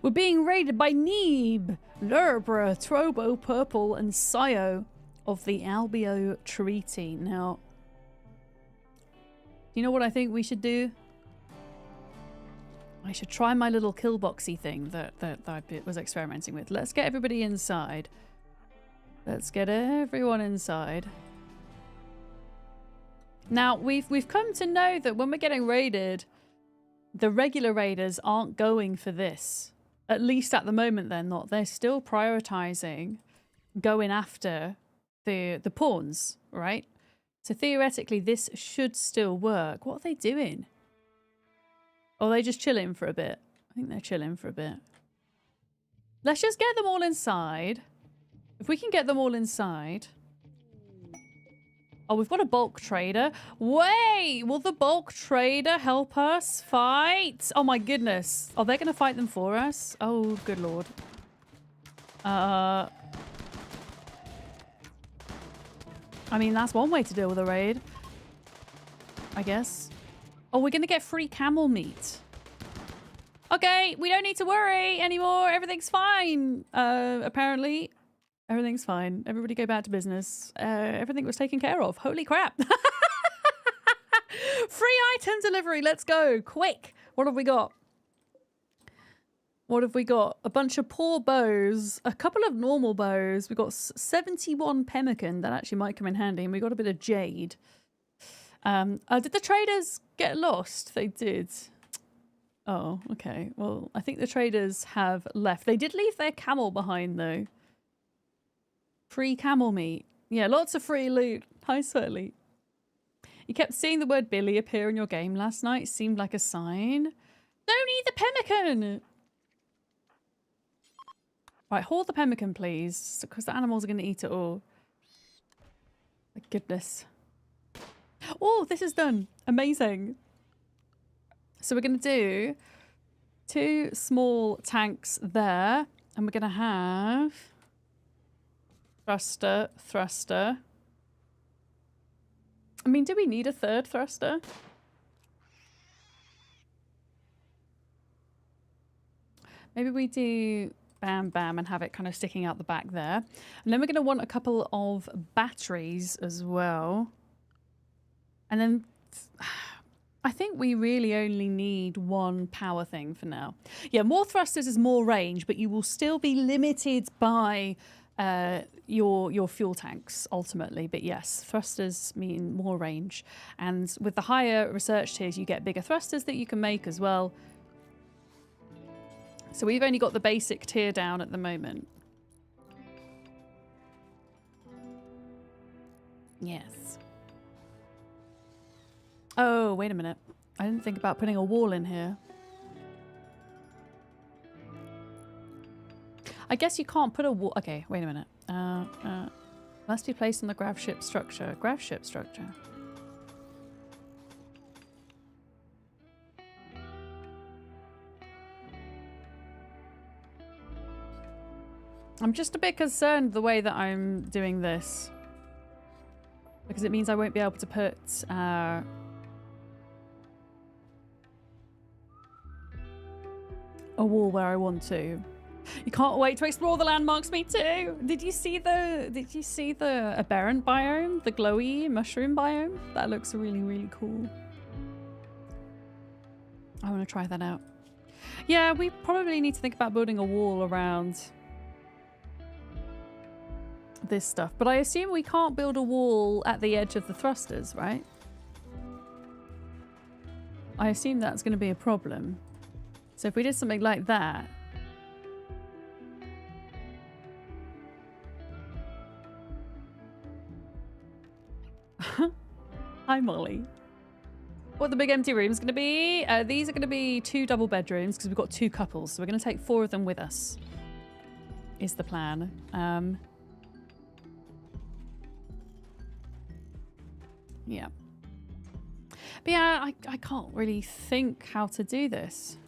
We're being raided by Neeb, Lurbra, Trobo, Purple, and Sio of the Albio Treaty. Now, you know what I think we should do? I should try my little killboxy thing that I was experimenting with. Let's get everybody inside. Let's get everyone inside. Now, we've come to know that when we're getting raided, the regular raiders aren't going for this. At least at the moment, they're not. They're still prioritizing going after the pawns, right? So theoretically, this should still work. What are they doing? Oh, are they just chilling for a bit? I think they're chilling for a bit. Let's just get them all inside. If we can get them all inside. Oh, we've got a bulk trader. Wait, will the bulk trader help us fight? Oh my goodness. Oh, they're going to fight them for us? Oh, good lord. I mean, that's one way to deal with a raid. I guess. Oh, we're going to get free camel meat. Okay, we don't need to worry anymore. Everything's fine. Apparently, everything's fine. Everybody go back to business. Everything was taken care of. Holy crap. Free item delivery. Let's go. Quick. What have we got? What have we got? A bunch of poor bows, a couple of normal bows. We've got 71 pemmican. That actually might come in handy. And we got a bit of jade. Did the traders get lost? They did. Oh, okay. Well, I think the traders have left. They did leave their camel behind, though. Free camel meat. Yeah, lots of free loot. Hi, Swirly. You kept seeing the word Billy appear in your game last night. Seemed like a sign. Don't eat the pemmican! Right, hoard the pemmican, please. Because the animals are going to eat it all. My goodness. Oh, this is done. Amazing. So we're going to do 2 small tanks there. And we're going to have thruster, thruster. I mean, do we need a 3rd thruster? Maybe we do bam, bam, and have it kind of sticking out the back there. And then we're going to want a couple of batteries as well. And then I think we really only need 1 power thing for now. Yeah, more thrusters is more range, but you will still be limited by your fuel tanks ultimately. But yes, thrusters mean more range. And with the higher research tiers, you get bigger thrusters that you can make as well. So we've only got the basic tier down at the moment. Yes. Oh, wait a minute. I didn't think about putting a wall in here. I guess you can't put a wall. Okay, wait a minute. Must be placed on the Gravship structure. Gravship structure. I'm just a bit concerned the way that I'm doing this. Because it means I won't be able to put a wall where I want to. You can't wait to explore the landmarks, me too. Did you see the aberrant biome? The glowy mushroom biome? That looks really, really cool. I want to try that out. Yeah, we probably need to think about building a wall around this stuff. But I assume we can't build a wall at the edge of the thrusters, right? I assume that's going to be a problem. So if we did something like that. Hi, Molly. What the big empty room is going to be? These are going to be 2 double bedrooms because we've got 2 couples. So we're going to take 4 of them with us. Is the plan. Yeah. But yeah, I can't really think how to do this.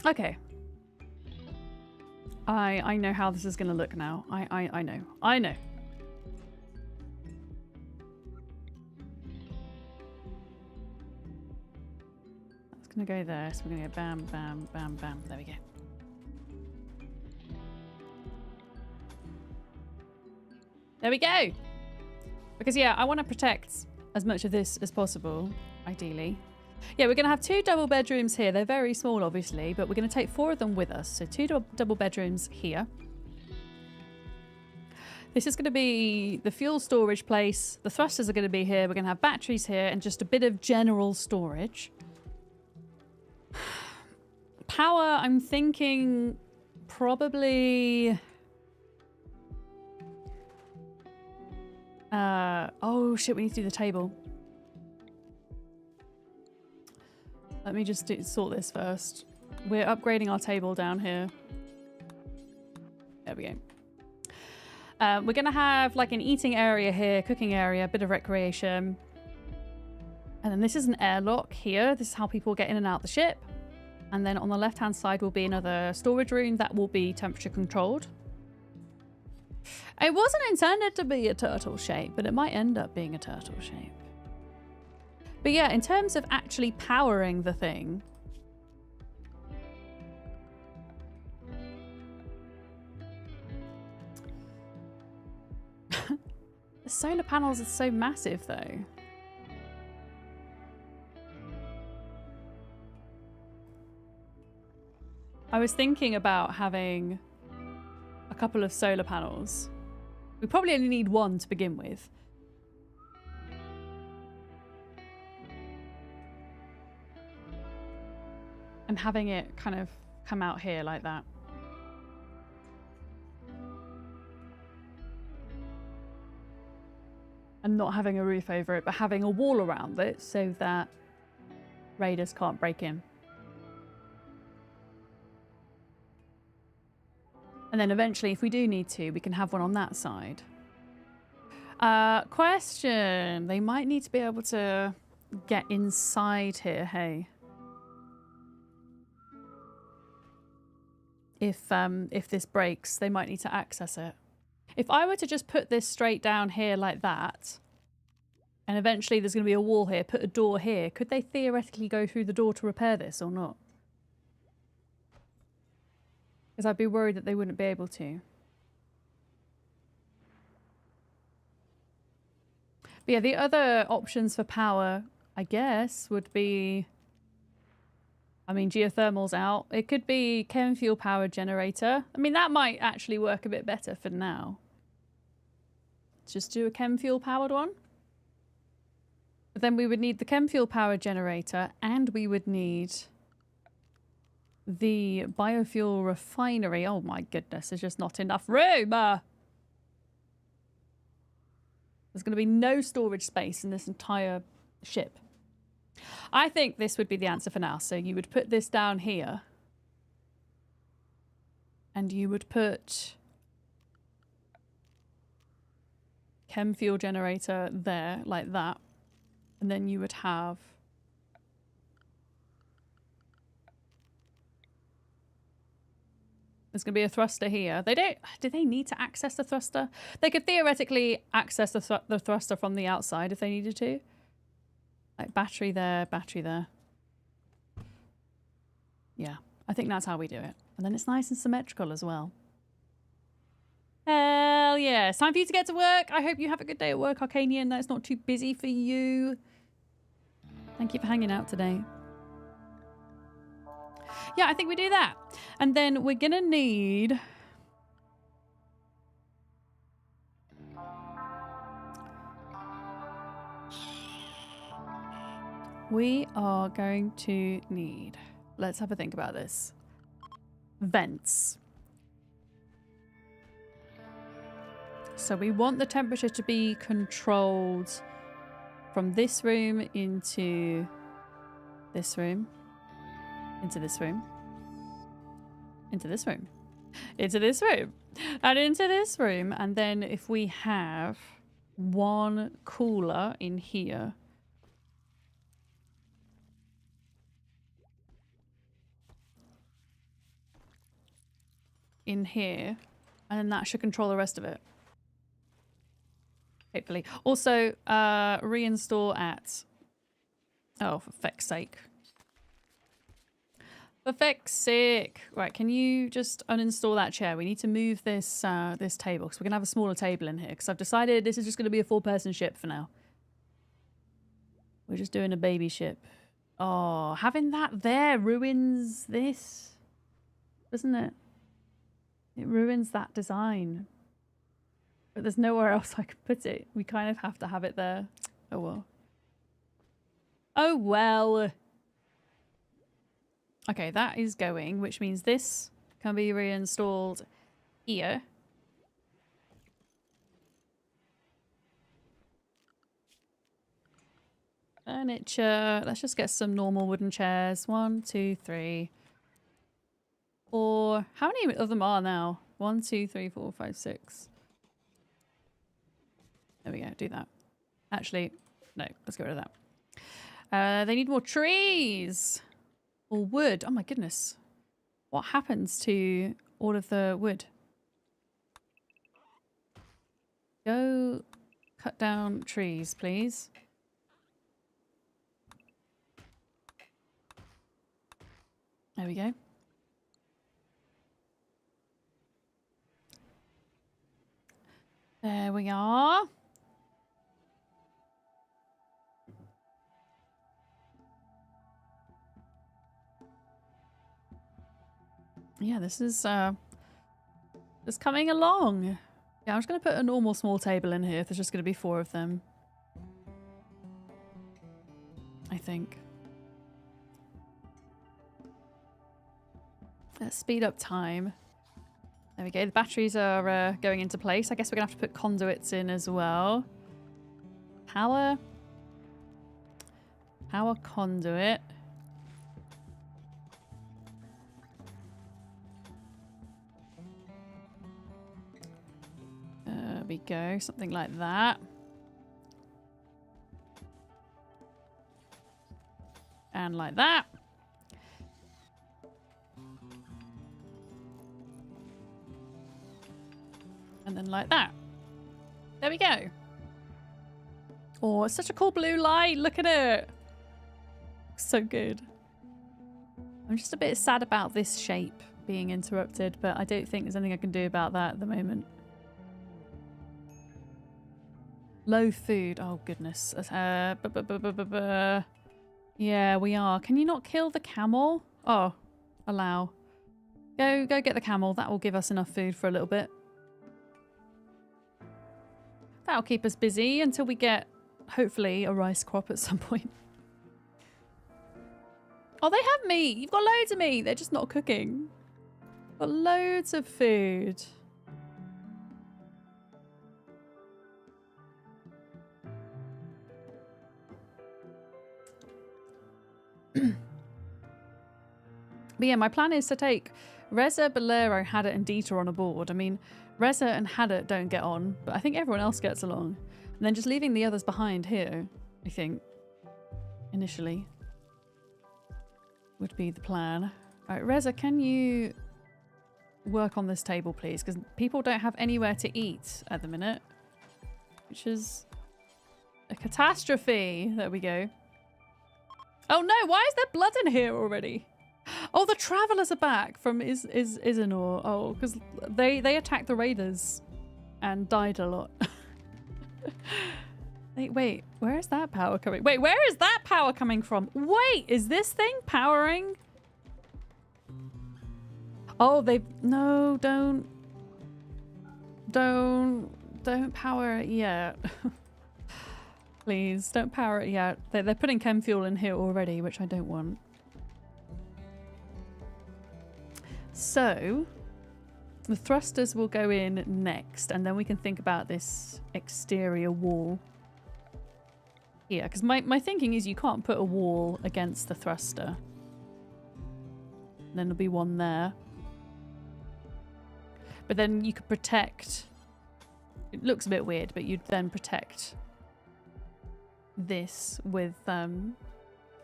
Okay. I know how this is going to look now. I know. I know. That's going to go there. So we're going to go bam, bam, bam, bam. There we go. There we go. Because, yeah, I want to protect as much of this as possible, ideally. Yeah, we're going to have 2 double bedrooms here. They're very small, obviously, but we're going to take 4 of them with us. So 2 double bedrooms here. This is going to be the fuel storage place. The thrusters are going to be here. We're going to have batteries here and just a bit of general storage. Power, I'm thinking probably... oh shit, we need to do the table. Let me just sort this first. We're upgrading our table down here. There we go. We're going to have like an eating area here, cooking area, a bit of recreation. And then this is an airlock here. This is how people get in and out the ship. And then on the left-hand side will be another storage room that will be temperature controlled. It wasn't intended to be a turtle shape, but it might end up being a turtle shape. But yeah, in terms of actually powering the thing, the solar panels are so massive though. I was thinking about having a couple of solar panels. We probably only need one to begin with. And having it kind of come out here like that. And not having a roof over it, but having a wall around it so that raiders can't break in. And then eventually, if we do need to, we can have one on that side. Question. They might need to be able to get inside here, hey. If this breaks, they might need to access it. If I were to just put this straight down here like that, and eventually there's going to be a wall here, put a door here, could they theoretically go through the door to repair this or not? Because I'd be worried that they wouldn't be able to. But yeah, the other options for power, I guess, would be... I mean, geothermal's out. It could be chem fuel powered generator. I mean, that might actually work a bit better for now. Let's just do a chem fuel powered one. But then we would need the chem fuel powered generator and we would need the biofuel refinery. Oh my goodness, there's just not enough room. There's going to be no storage space in this entire ship. I think this would be the answer for now. So you would put this down here. And you would put chem fuel generator there, like that. And then you would have there's going to be a thruster here. They don't... Do they need to access the thruster? They could theoretically access the thruster from the outside if they needed to. Like battery there, battery there. Yeah, I think that's how we do it. And then it's nice and symmetrical as well. Hell yeah. It's time for you to get to work. I hope you have a good day at work, Arcanian. That it's not too busy for you. Thank you for hanging out today. Yeah, I think we do that. And then we're going to need... We are going to need... Let's have a think about this. Vents. So we want the temperature to be controlled from this room into this room. Into this room. Into this room. Into this room. And into this room. And then if we have one cooler in here. In here. And then that should control the rest of it. Hopefully. Also, reinstall at... Oh, for feck's sake. For feck's sake. Right, can you just uninstall that chair? We need to move this this table because we're going to have a smaller table in here because I've decided this is just going to be a 4-person ship for now. We're just doing a baby ship. Oh, having that there ruins this, doesn't it? It ruins that design. But there's nowhere else I could put it. We kind of have to have it there. Oh well. Oh well. Okay, that is going, which means this can be reinstalled here. Furniture. Let's just get some normal wooden chairs. 1, 2, 3, 4. How many of them are now? 1, 2, 3, 4, 5, 6. There we go. Do that. Actually, no. Let's get rid of that. They need more trees. Or wood. Oh my goodness. What happens to all of the wood? Go cut down trees, please. There we go. There we are. Yeah, this is coming along. Yeah, I'm just going to put a normal small table in here if there's just going to be 4 of them. I think. Let's speed up time. There we go. The batteries are going into place. I guess we're going to have to put conduits in as well. Power. Power conduit. There we go. Something like that. And like that. And then like that. There we go. Oh, it's such a cool blue light. Look at it. So good. I'm just a bit sad about this shape being interrupted, but I don't think there's anything I can do about that at the moment. Low food. Oh, goodness. Yeah, we are. Can you not kill the camel? Oh, allow. Go get the camel. That will give us enough food for a little bit. That'll keep us busy until we get, hopefully, a rice crop at some point. Oh, they have meat. You've got loads of meat. They're just not cooking. Got loads of food. But yeah, my plan is to take Reza, Bolero, Hadit and Dieter on a board. I mean, Reza and Hadit don't get on, but I think everyone else gets along. And then just leaving the others behind here, I think, initially, would be the plan. Alright, Reza, can you work on this table, please? Because people don't have anywhere to eat at the minute, which is a catastrophe. There we go. Oh no, why is there blood in here already? Oh, the travelers are back from Izanor. Oh, because they attacked the raiders and died a lot. Wait, where is that power coming? Wait, where is that power coming from? Wait, is this thing powering? Oh, no, don't power it yet. Please, don't power it yet. They're putting chem fuel in here already, which I don't want. So, the thrusters will go in next, and then we can think about this exterior wall here. Because my thinking is you can't put a wall against the thruster. And then there'll be one there. But then you could protect... It looks a bit weird, but you'd then protect this with a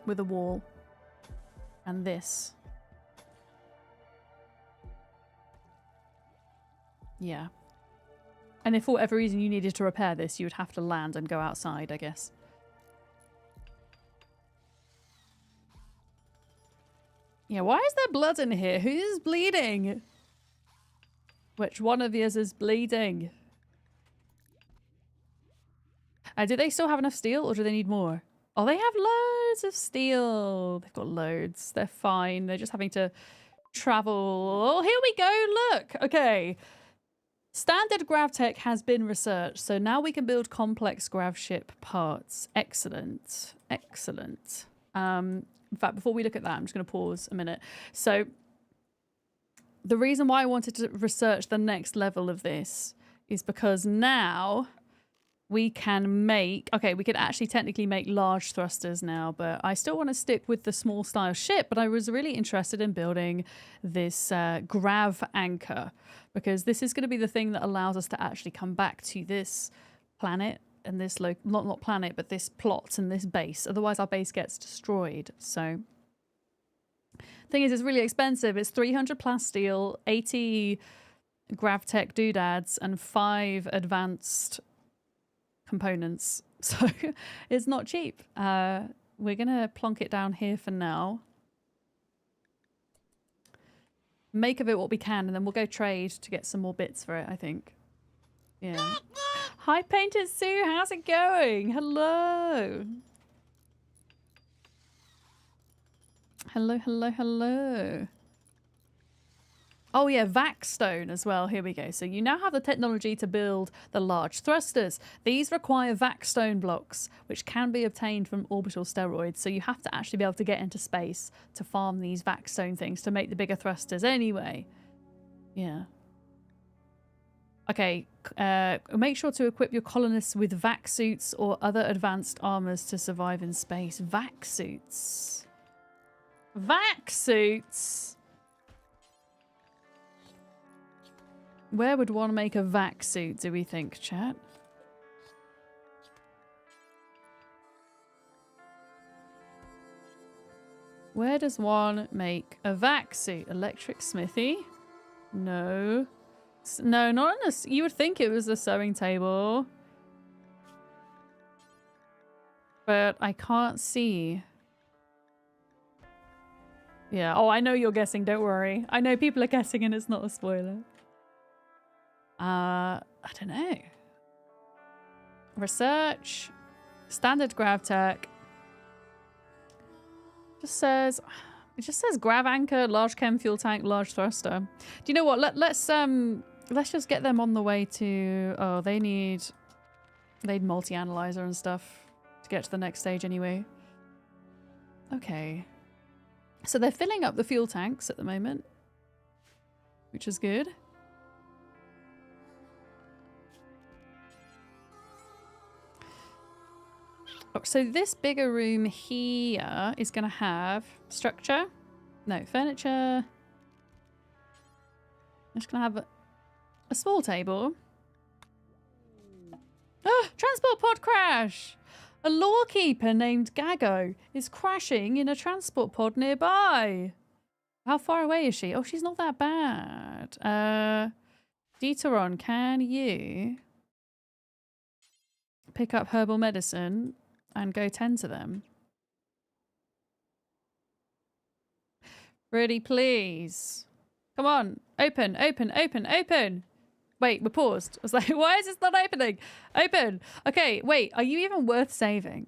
wall. And this. Yeah. And if for whatever reason you needed to repair this, you would have to land and go outside, I guess. Yeah, why is there blood in here? Who is bleeding? Which one of yours is bleeding? Do they still have enough steel or do they need more? Oh, they have loads of steel. They've got loads. They're fine. They're just having to travel. Oh, here we go. Look. Okay. Standard gravtech has been researched, so now we can build complex gravship parts. Excellent. Excellent. In fact, before we look at that, I'm just going to pause a minute. So the reason why I wanted to research the next level of this is because now we can make... Okay, we could actually technically make large thrusters now, but I still want to stick with the small style ship, but I was really interested in building this grav anchor, because this is going to be the thing that allows us to actually come back to this planet and this not planet, but this plot and this base. Otherwise our base gets destroyed. So thing is, it's really expensive. It's 300 plasteel, 80 gravtech doodads, and 5 advanced components. So it's not cheap. We're gonna plonk it down here for now. Make of it what we can, and then we'll go trade to get some more bits for it, I think. Yeah. Hi, Painted Sue. How's it going? Hello. Hello, hello, hello. Oh yeah, vac stone as well. Here we go. So you now have the technology to build the large thrusters. These require vac stone blocks, which can be obtained from orbital steroids. So you have to actually be able to get into space to farm these vac stone things to make the bigger thrusters anyway. Yeah. Okay, make sure to equip your colonists with vac suits or other advanced armors to survive in space. Vac suits. Vac suits? Where would one make a vac suit, do we think, chat? Where does one make a vac suit? Electric smithy? No. No, not on a... You would think it was a sewing table. But I can't see. Yeah. Oh, I know you're guessing. Don't worry. I know people are guessing and it's not a spoiler. I don't know. Research. Standard gravtech. Just says... It just says grav anchor, large chem fuel tank, large thruster. Do you know what? Let's just get them on the way to... Oh, they need multi-analyzer and stuff to get to the next stage anyway. Okay. So they're filling up the fuel tanks at the moment, which is good. So this bigger room here is going to have structure. No, furniture. I'm just going to have a small table. Ah, transport pod crash! A lawkeeper named Gago is crashing in a transport pod nearby. How far away is she? Oh, she's not that bad. Deuteron, can you pick up herbal medicine and go tend to them? Really, please. Come on. Open, open, open, open. Wait, we're paused. I was like, why is this not opening? Open. Okay, wait. Are you even worth saving?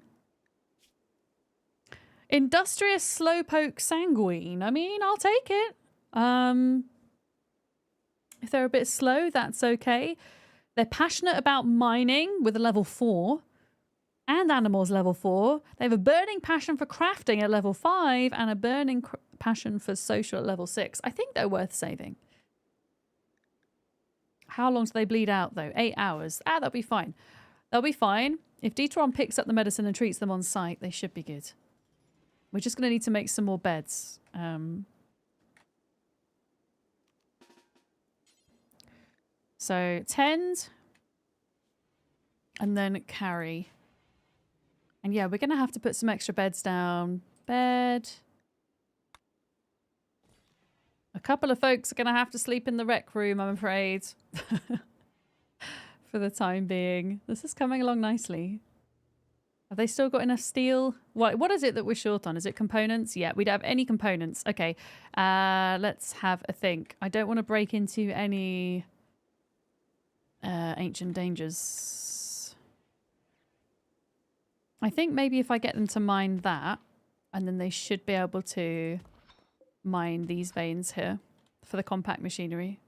Industrious Slowpoke Sanguine. I mean, I'll take it. If they're a bit slow, that's okay. They're passionate about mining with a level 4. And animals level 4. They have a burning passion for crafting at level 5 and a burning passion for social at level 6. I think they're worth saving. How long do they bleed out though? 8 hours. Ah, that'll be fine. They'll be fine. If Deuteron picks up the medicine and treats them on site, they should be good. We're just going to need to make some more beds. So tend and then carry. And yeah, we're going to have to put some extra beds down. Bed. A couple of folks are going to have to sleep in the rec room, I'm afraid. For the time being. This is coming along nicely. Have they still got enough steel? What is it that we're short on? Is it components? Yeah, we don't have any components. Okay, let's have a think. I don't want to break into any ancient dangers. I think maybe if I get them to mine that, and then they should be able to mine these veins here for the compact machinery.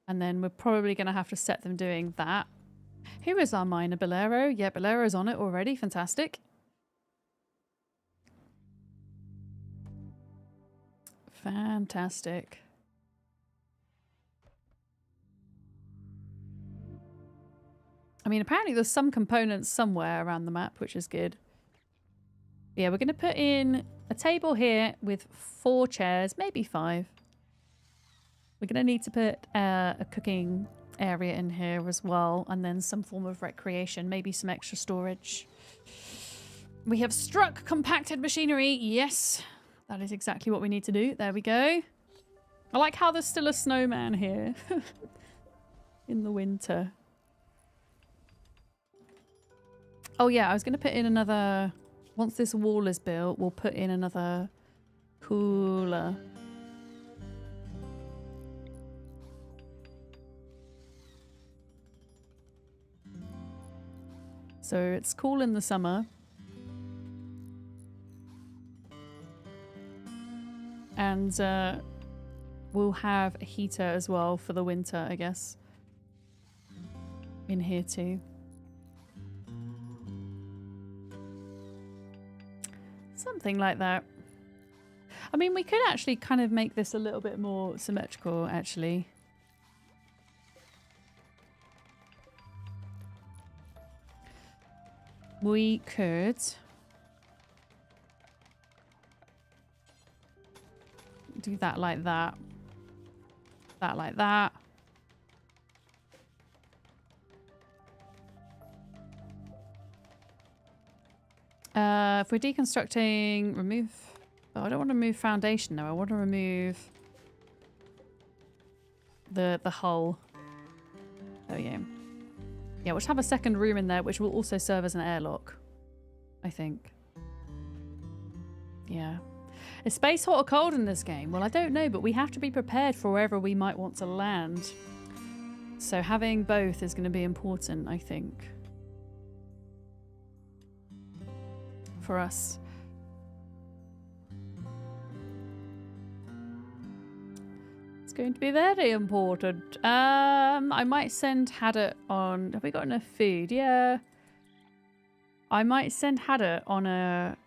And then we're probably going to have to set them doing that. Who is our miner? Bolero? Yeah, Bolero's on it already. Fantastic. Fantastic. I mean, apparently there's some components somewhere around the map, which is good. Yeah, we're going to put in a table here with 4 chairs, maybe 5. We're going to need to put a cooking area in here as well, and then some form of recreation, maybe some extra storage. We have struck compacted machinery. Yes, that is exactly what we need to do. There we go. I like how there's still a snowman here in the winter. Oh yeah, I was going to put in another... Once this wall is built, we'll put in another cooler. So it's cool in the summer. And we'll have a heater as well for the winter, I guess. In here too. Something like that. I mean, we could actually kind of make this a little bit more symmetrical, actually. We could do that like that. That like that. If we're deconstructing, remove... Oh, I don't want to remove foundation though. I want to remove the hull. Oh yeah. Yeah, we'll just have a second room in there, which will also serve as an airlock, I think. Yeah. Is space hot or cold in this game? Well, I don't know, but we have to be prepared for wherever we might want to land. So having both is going to be important, I think. For us. It's going to be very important. I might send Haddock on... Have we got enough food? Yeah. I might send Haddock on a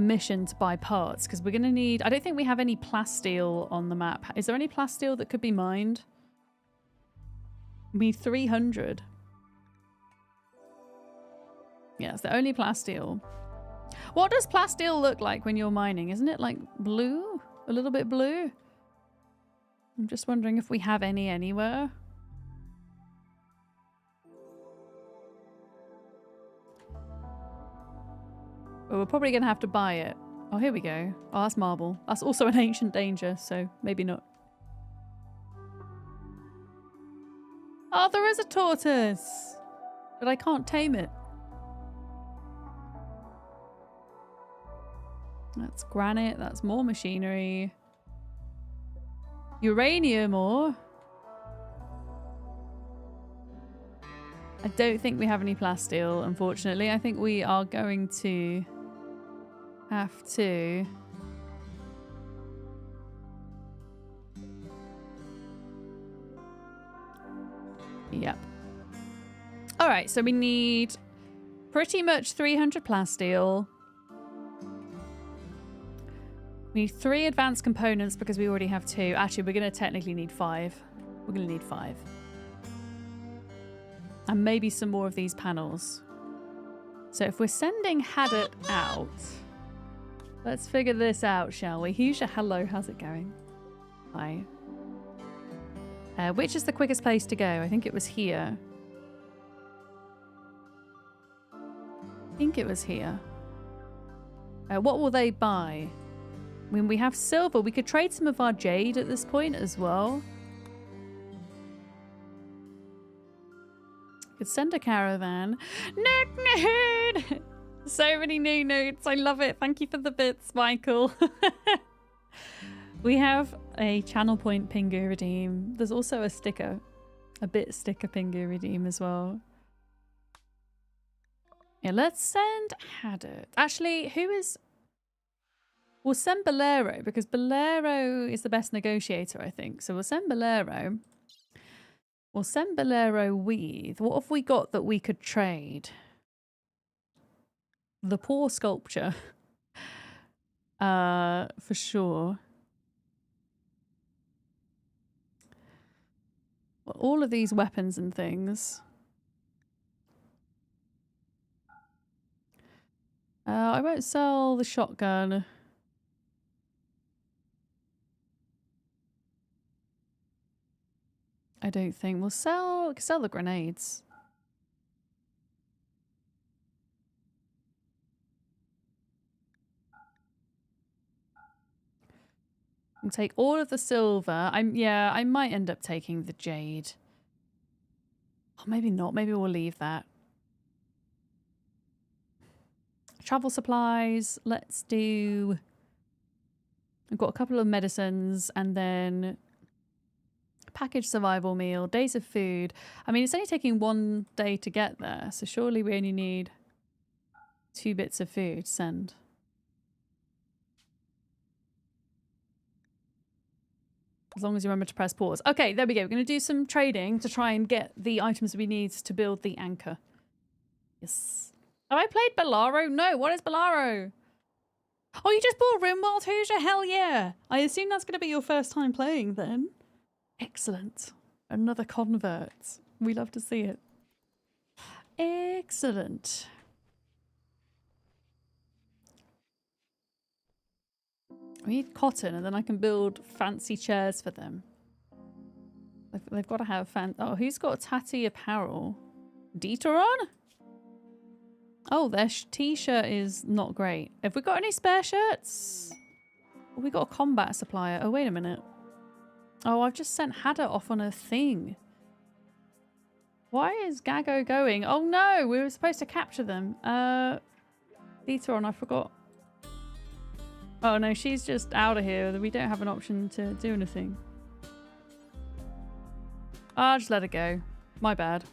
mission to buy parts, because we're going to need... I don't think we have any plasteel on the map. Is there any plasteel that could be mined? We need 300. Yeah, it's the only plasteel. What does plasteel look like when you're mining? Isn't it like blue? A little bit blue? I'm just wondering if we have any anywhere. Well, we're probably going to have to buy it. Oh, here we go. Oh, that's marble. That's also an ancient danger, so maybe not. Oh, there is a tortoise! But I can't tame it. That's granite. That's more machinery. Uranium ore. I don't think we have any plasteel, unfortunately. I think we are going to have to... Yep. Alright, so we need pretty much 300 plasteel. We need 3 advanced components because we already have 2. Actually, we're going to technically need 5. We're going to need 5. And maybe some more of these panels. So if we're sending Haddock out, let's figure this out, shall we? Husha, hello, how's it going? Hi. Which is the quickest place to go? I think it was here. I think it was here. What will they buy? I mean, we have silver. We could trade some of our jade at this point as well. Could send a caravan. Nerd! So many new notes. I love it. Thank you for the bits, Michael. We have a channel point Pingu redeem. There's also a sticker. A bit sticker Pingu redeem as well. Yeah, let's send Haddock. Actually, who is... We'll send Bolero because Bolero is the best negotiator, I think. So we'll send Bolero. We'll send Bolero with... What have we got that we could trade? The poor sculpture. For sure. Well, all of these weapons and things. I won't sell the shotgun. I don't think. We'll sell the grenades. We'll take all of the silver. I might end up taking the jade. Oh, maybe not. Maybe we'll leave that. Travel supplies. Let's do... We've got a couple of medicines and then packaged survival meal, days of food. I mean, it's only taking 1 day to get there, so surely we only need 2 bits of food. Send. As long as you remember to press pause. Okay, there we go. We're going to do some trading to try and get the items we need to build the anchor. Yes. Have I played Bolero? No, what is Bolero? Oh, you just bought Rimworld? Hoosier? Hell yeah. I assume that's going to be your first time playing then. Excellent. Another convert. We love to see it. Excellent. We need cotton and then I can build fancy chairs for them. They've got to have Oh, who's got tatty apparel? Detoron? Oh, their t-shirt is not great. Have we got any spare shirts? Oh, we got a combat supplier. Oh, wait a minute. Oh, I've just sent Hadda off on a thing. Why is Gago going? Oh no, we were supposed to capture them. Detoron, I forgot. Oh no, she's just out of here. We don't have an option to do anything. I'll just let her go. My bad.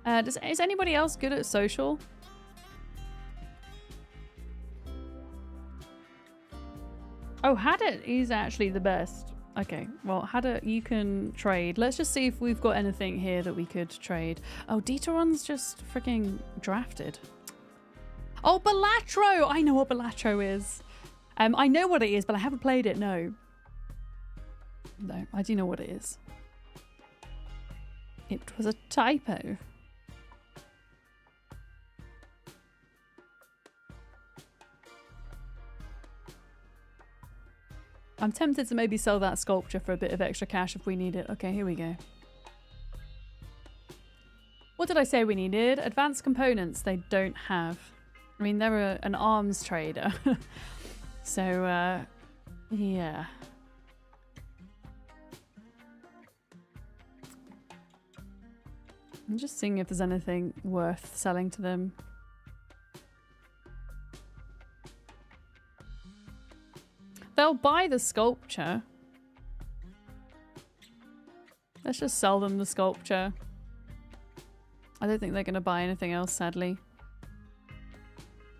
Is anybody else good at social? Oh, Hadda is actually the best. Okay, well, Hadda, you can trade. Let's just see if we've got anything here that we could trade. Oh, Detoron's just freaking drafted. Oh, Balatro! I know what Balatro is. I know what it is, but I haven't played it, no. No, I do know what it is. It was a typo. I'm tempted to maybe sell that sculpture for a bit of extra cash if we need it. Okay, here we go. What did I say we needed? Advanced components they don't have. I mean, they're an arms trader. So, yeah. I'm just seeing if there's anything worth selling to them. They'll buy the sculpture. Let's just sell them the sculpture. I don't think they're going to buy anything else, sadly.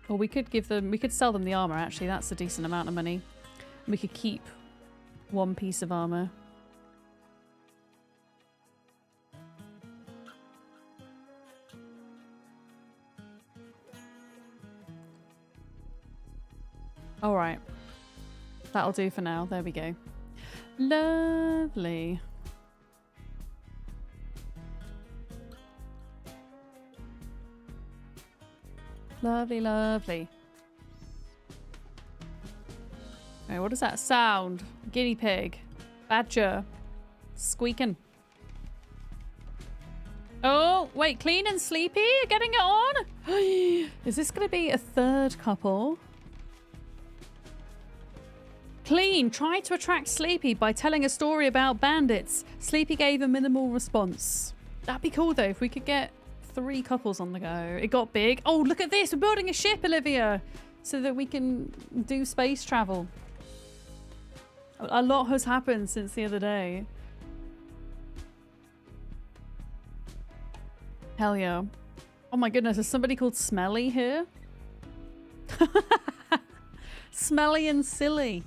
Or we could give them, we could sell them the armor, actually. That's a decent amount of money. We could keep 1 piece of armor. All right. That'll do for now. There we go. Lovely. Lovely, lovely. Okay, what does that sound? Guinea pig. Badger. Squeaking. Oh, wait. Clean and Sleepy are getting it on? Is this going to be a third couple? Clean tried to attract Sleepy by telling a story about bandits. Sleepy gave a minimal response. That'd be cool though if we could get 3 couples on the go. It got big. Oh, look at this. We're building a ship, Olivia, so that we can do space travel. A lot has happened since the other day. Hell yeah. Oh my goodness, is somebody called Smelly here? Smelly and silly.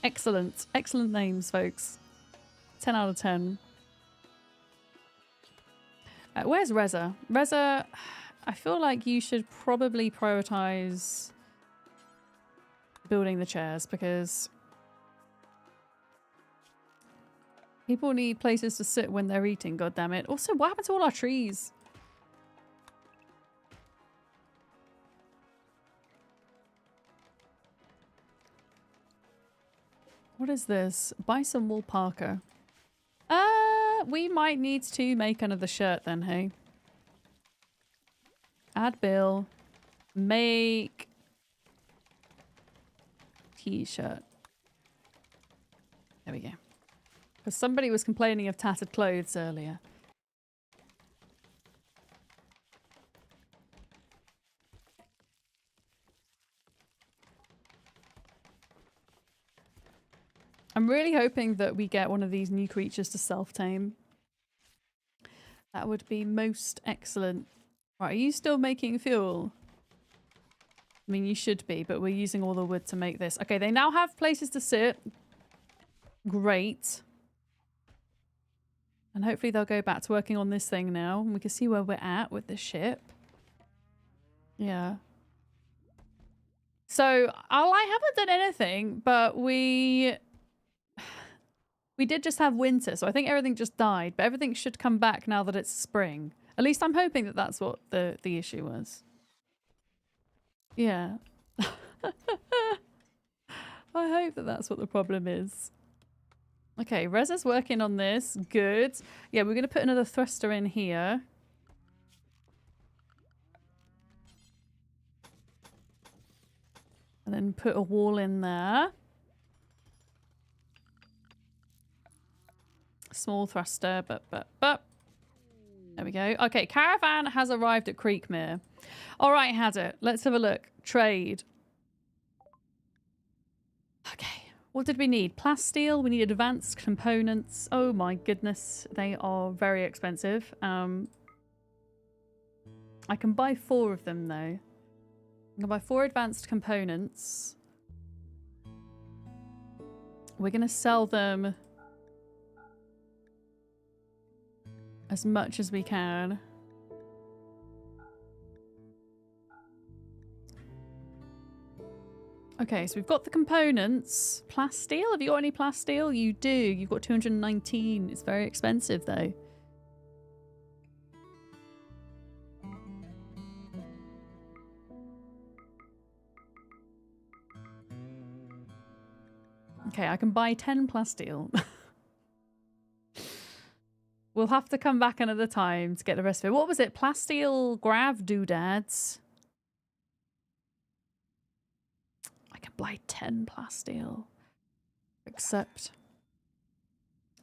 Excellent. Excellent names, folks. 10 out of 10. Where's Reza? Reza, I feel like you should probably prioritize building the chairs because people need places to sit when they're eating, goddammit. Also, what happened to all our trees? What is this? Bison wool parka. We might need to make another shirt then, hey? Add bill. Make t-shirt. There we go. Because somebody was complaining of tattered clothes earlier. I'm really hoping that we get one of these new creatures to self-tame. That would be most excellent. Right, are you still making fuel? I mean, you should be, but we're using all the wood to make this. Okay, they now have places to sit. Great. And hopefully they'll go back to working on this thing now. And we can see where we're at with the ship. Yeah. So, I haven't done anything, but we did just have winter, so I think everything just died, but everything should come back now that it's spring. At least I'm hoping that that's what the issue was. Yeah. I hope that that's what the problem is. Okay, Reza's working on this. Good. Yeah, we're going to put another thruster in here. And then put a wall in there. Small thruster, but. There we go. Okay, caravan has arrived at Creekmere. All right, Hadder, let's have a look. Trade. Okay, what did we need? Plasteel, we need advanced components. Oh my goodness, they are very expensive. I can buy 4 of them though. I can buy 4 advanced components. We're gonna sell them as much as we can. Okay, so we've got the components. Plasteel? Have you got any plasteel? You do. You've got 219. It's very expensive though. Okay, I can buy 10 plasteel. We'll have to come back another time to get the rest of it. What was it? Plasteel grav doodads. I can buy 10 plasteel. Except,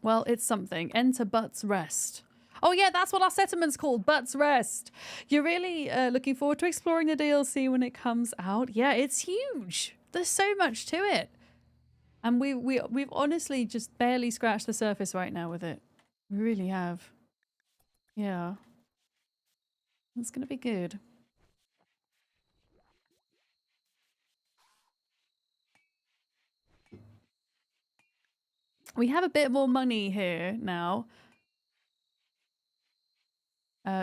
well, it's something. Enter Butts Rest. Oh yeah, that's what our settlement's called, Butts Rest. You're really looking forward to exploring the DLC when it comes out. Yeah, it's huge. There's so much to it. And we've honestly just barely scratched the surface right now with it. We really have. Yeah. It's gonna be good. We have a bit more money here now.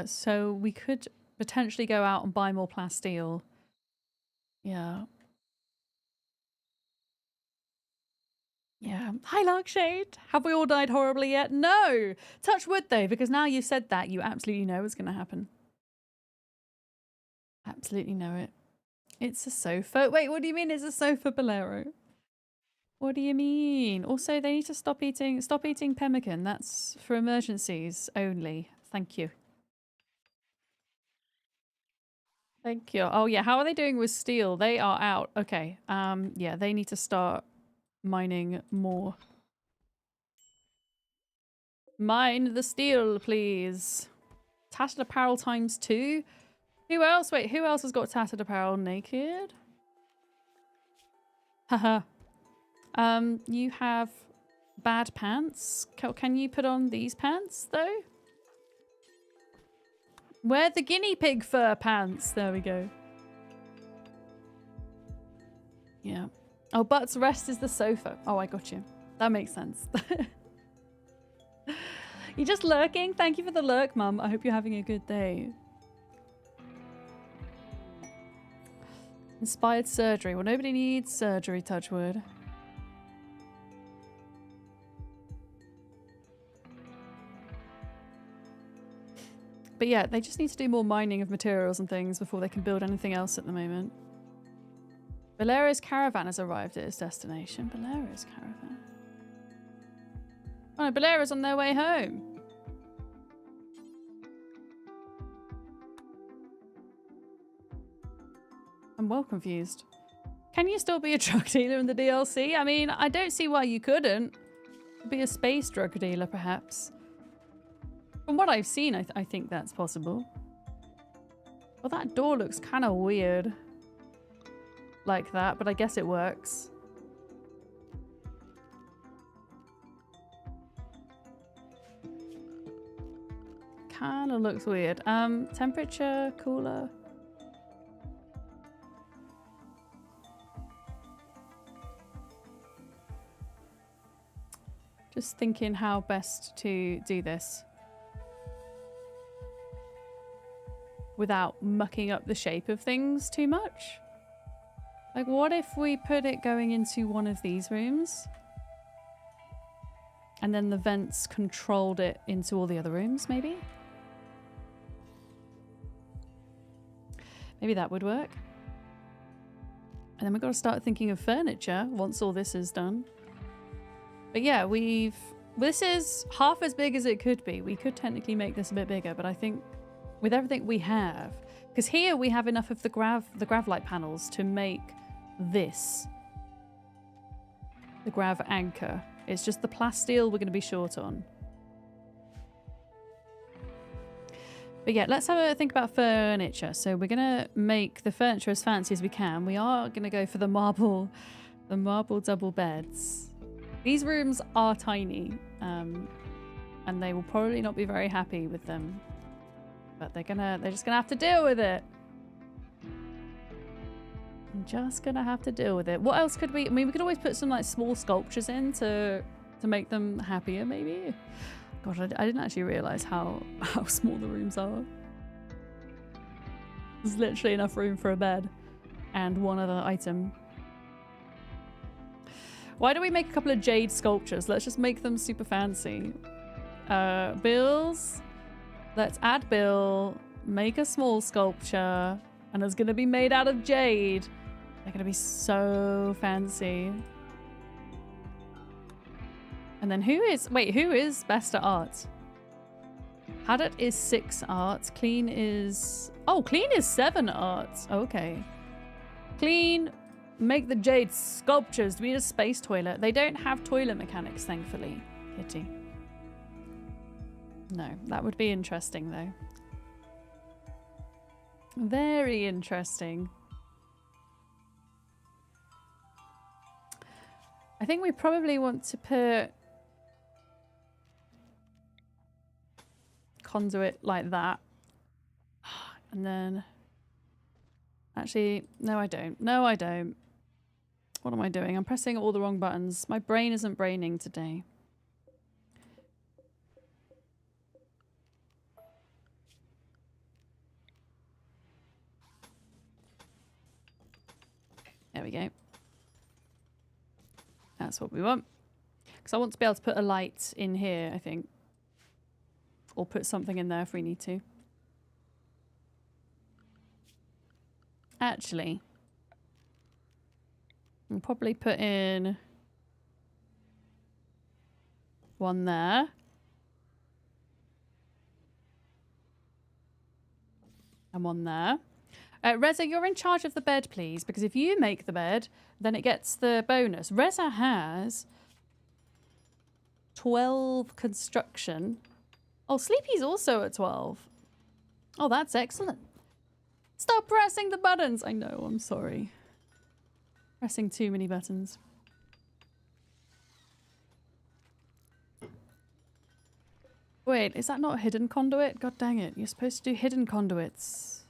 So we could potentially go out and buy more plasteel. Yeah. Yeah. Hi, Larkshade. Have we all died horribly yet? No! Touch wood, though, because now you've said that, you absolutely know what's going to happen. Absolutely know it. It's a sofa. Wait, what do you mean it's a sofa, Bolero? What do you mean? Also, they need to stop eating pemmican. That's for emergencies only. Thank you. Thank you. Oh, yeah. How are they doing with steel? They are out. Okay. Yeah, they need to start mining more. Mine the steel, please. Tattered apparel ×2. Who else? Wait, who else has got tattered apparel? Naked? Haha. You have bad pants. Can you put on these pants, though? Wear the guinea pig fur pants. There we go. Yeah. Oh, Butts rest is the sofa. Oh, I got you. That makes sense. You're just lurking? Thank you for the lurk, Mum. I hope you're having a good day. Inspired surgery. Well, nobody needs surgery, touch wood. But yeah, they just need to do more mining of materials and things before they can build anything else at the moment. Valera's caravan has arrived at its destination. Valera's caravan. Oh no, Valera's on their way home. I'm well confused. Can you still be a drug dealer in the DLC? I mean, I don't see why you couldn't. Be a space drug dealer, perhaps. From what I've seen, I think that's possible. Well, that door looks kind of weird. Like that, but I guess it works. Kind of looks weird. Temperature, cooler. Just thinking how best to do this without mucking up the shape of things too much. Like, what if we put it going into one of these rooms? And then the vents controlled it into all the other rooms, maybe? Maybe that would work. And then we've got to start thinking of furniture once all this is done. But yeah, this is half as big as it could be. We could technically make this a bit bigger, but I think with everything we have, because here we have enough of the gravlite panels to make this. The grav anchor. It's just the plasteel we're going to be short on. But yeah, let's have a think about furniture. So we're going to make the furniture as fancy as we can. We are going to go for the marble double beds. These rooms are tiny, and they will probably not be very happy with them. But they're just gonna have to deal with it. I'm just gonna have to deal with it. What else could we? I mean, we could always put some like small sculptures in to make them happier, maybe. Gosh, I didn't actually realize how small the rooms are. There's literally enough room for a bed and one other item. Why don't we make a couple of jade sculptures? Let's just make them super fancy. Bills. Let's add Bill. Make a small sculpture. And it's going to be made out of jade. They're going to be so fancy. And then who is best at art? Haddock is 6 art. Clean is 7 art. Okay. Clean. Make the jade sculptures. Do we need a space toilet? They don't have toilet mechanics, thankfully. Pity. No, that would be interesting, though. Very interesting. I think we probably want to put conduit like that. And then... Actually, no, I don't. No, I don't. What am I doing? I'm pressing all the wrong buttons. My brain isn't braining today. There we go. That's what we want. Because I want to be able to put a light in here, I think. Or put something in there if we need to. Actually, I'll probably put in one there. And one there. Reza, you're in charge of the bed, please, because if you make the bed, then it gets the bonus. Reza has 12 construction. Oh, Sleepy's also at 12. Oh, that's excellent. Stop pressing the buttons. I know, I'm sorry. Pressing too many buttons. Wait, is that not a hidden conduit? God dang it. You're supposed to do hidden conduits.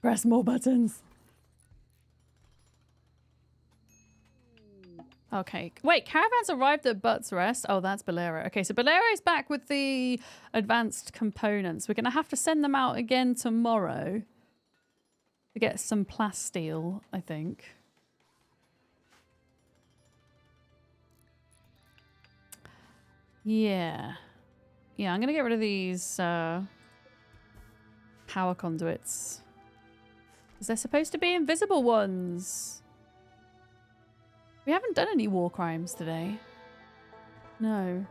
Press more buttons. Okay. Wait, caravans arrived at Butts Rest. Oh, that's Bolero. Okay, so Bolero's back with the advanced components. We're going to have to send them out again tomorrow to get some plasteel, I think. Yeah. Yeah, I'm going to get rid of these power conduits. Because they're supposed to be invisible ones. We haven't done any war crimes today. No.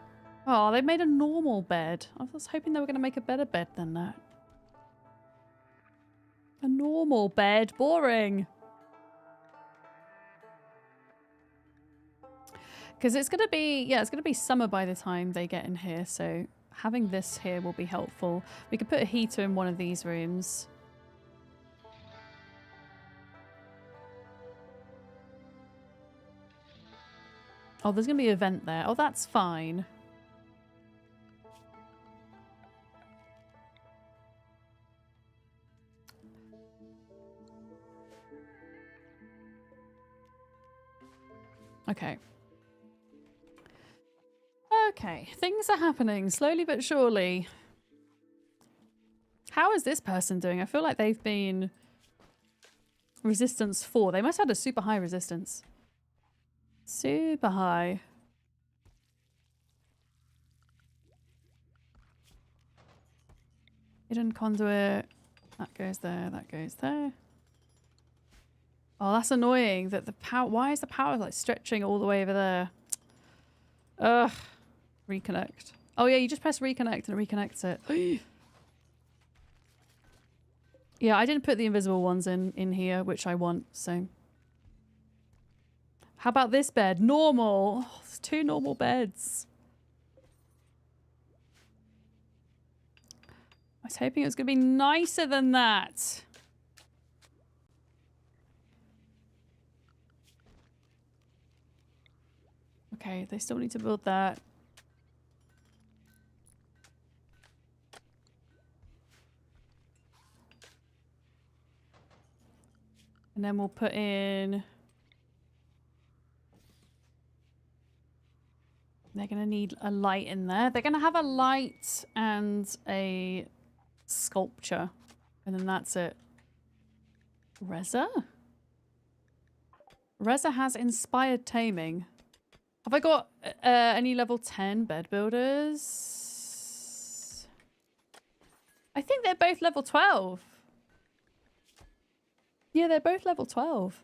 Oh, they made a normal bed. I was hoping they were going to make a better bed than that. A normal bed. Boring. Because it's going to be, yeah, it's going to be summer by the time they get in here. So having this here will be helpful. We could put a heater in one of these rooms. Oh, there's going to be an event there. Oh, that's fine. Okay. Okay, things are happening slowly but surely. How is this person doing? I feel like they've been resistance 4. They must have had a super high resistance. Super high. Hidden conduit. That goes there, that goes there. Oh, that's annoying that the power... Why is the power like stretching all the way over there? Ugh. Reconnect. Oh yeah, you just press reconnect and it reconnects it. Yeah, I didn't put the invisible ones in here, which I want, so... How about this bed? Normal. Oh, there's 2 normal beds. I was hoping it was going to be nicer than that. Okay, they still need to build that. And then we'll put in... They're going to need a light in there. They're going to have a light and a sculpture. And then that's it. Reza? Reza has inspired taming. Have I got any level 10 bed builders? I think they're both level 12. Yeah, they're both level 12.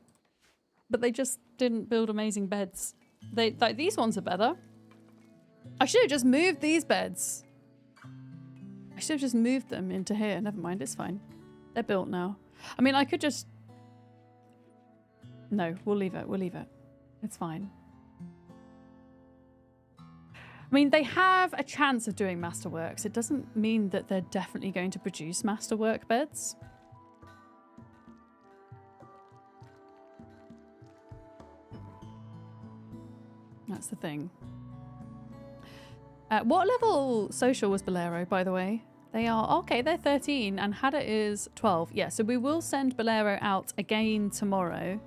But they just didn't build amazing beds. They like these ones are better. I should have just moved these beds. I should have just moved them into here. Never mind, it's fine. They're built now. I mean, I could just... No, we'll leave it. We'll leave it. It's fine. I mean, they have a chance of doing masterworks. It doesn't mean that they're definitely going to produce masterwork beds. That's the thing. What level social was Bolero, by the way? They are... Okay, they're 13 and Hada is 12. Yeah, so we will send Bolero out again tomorrow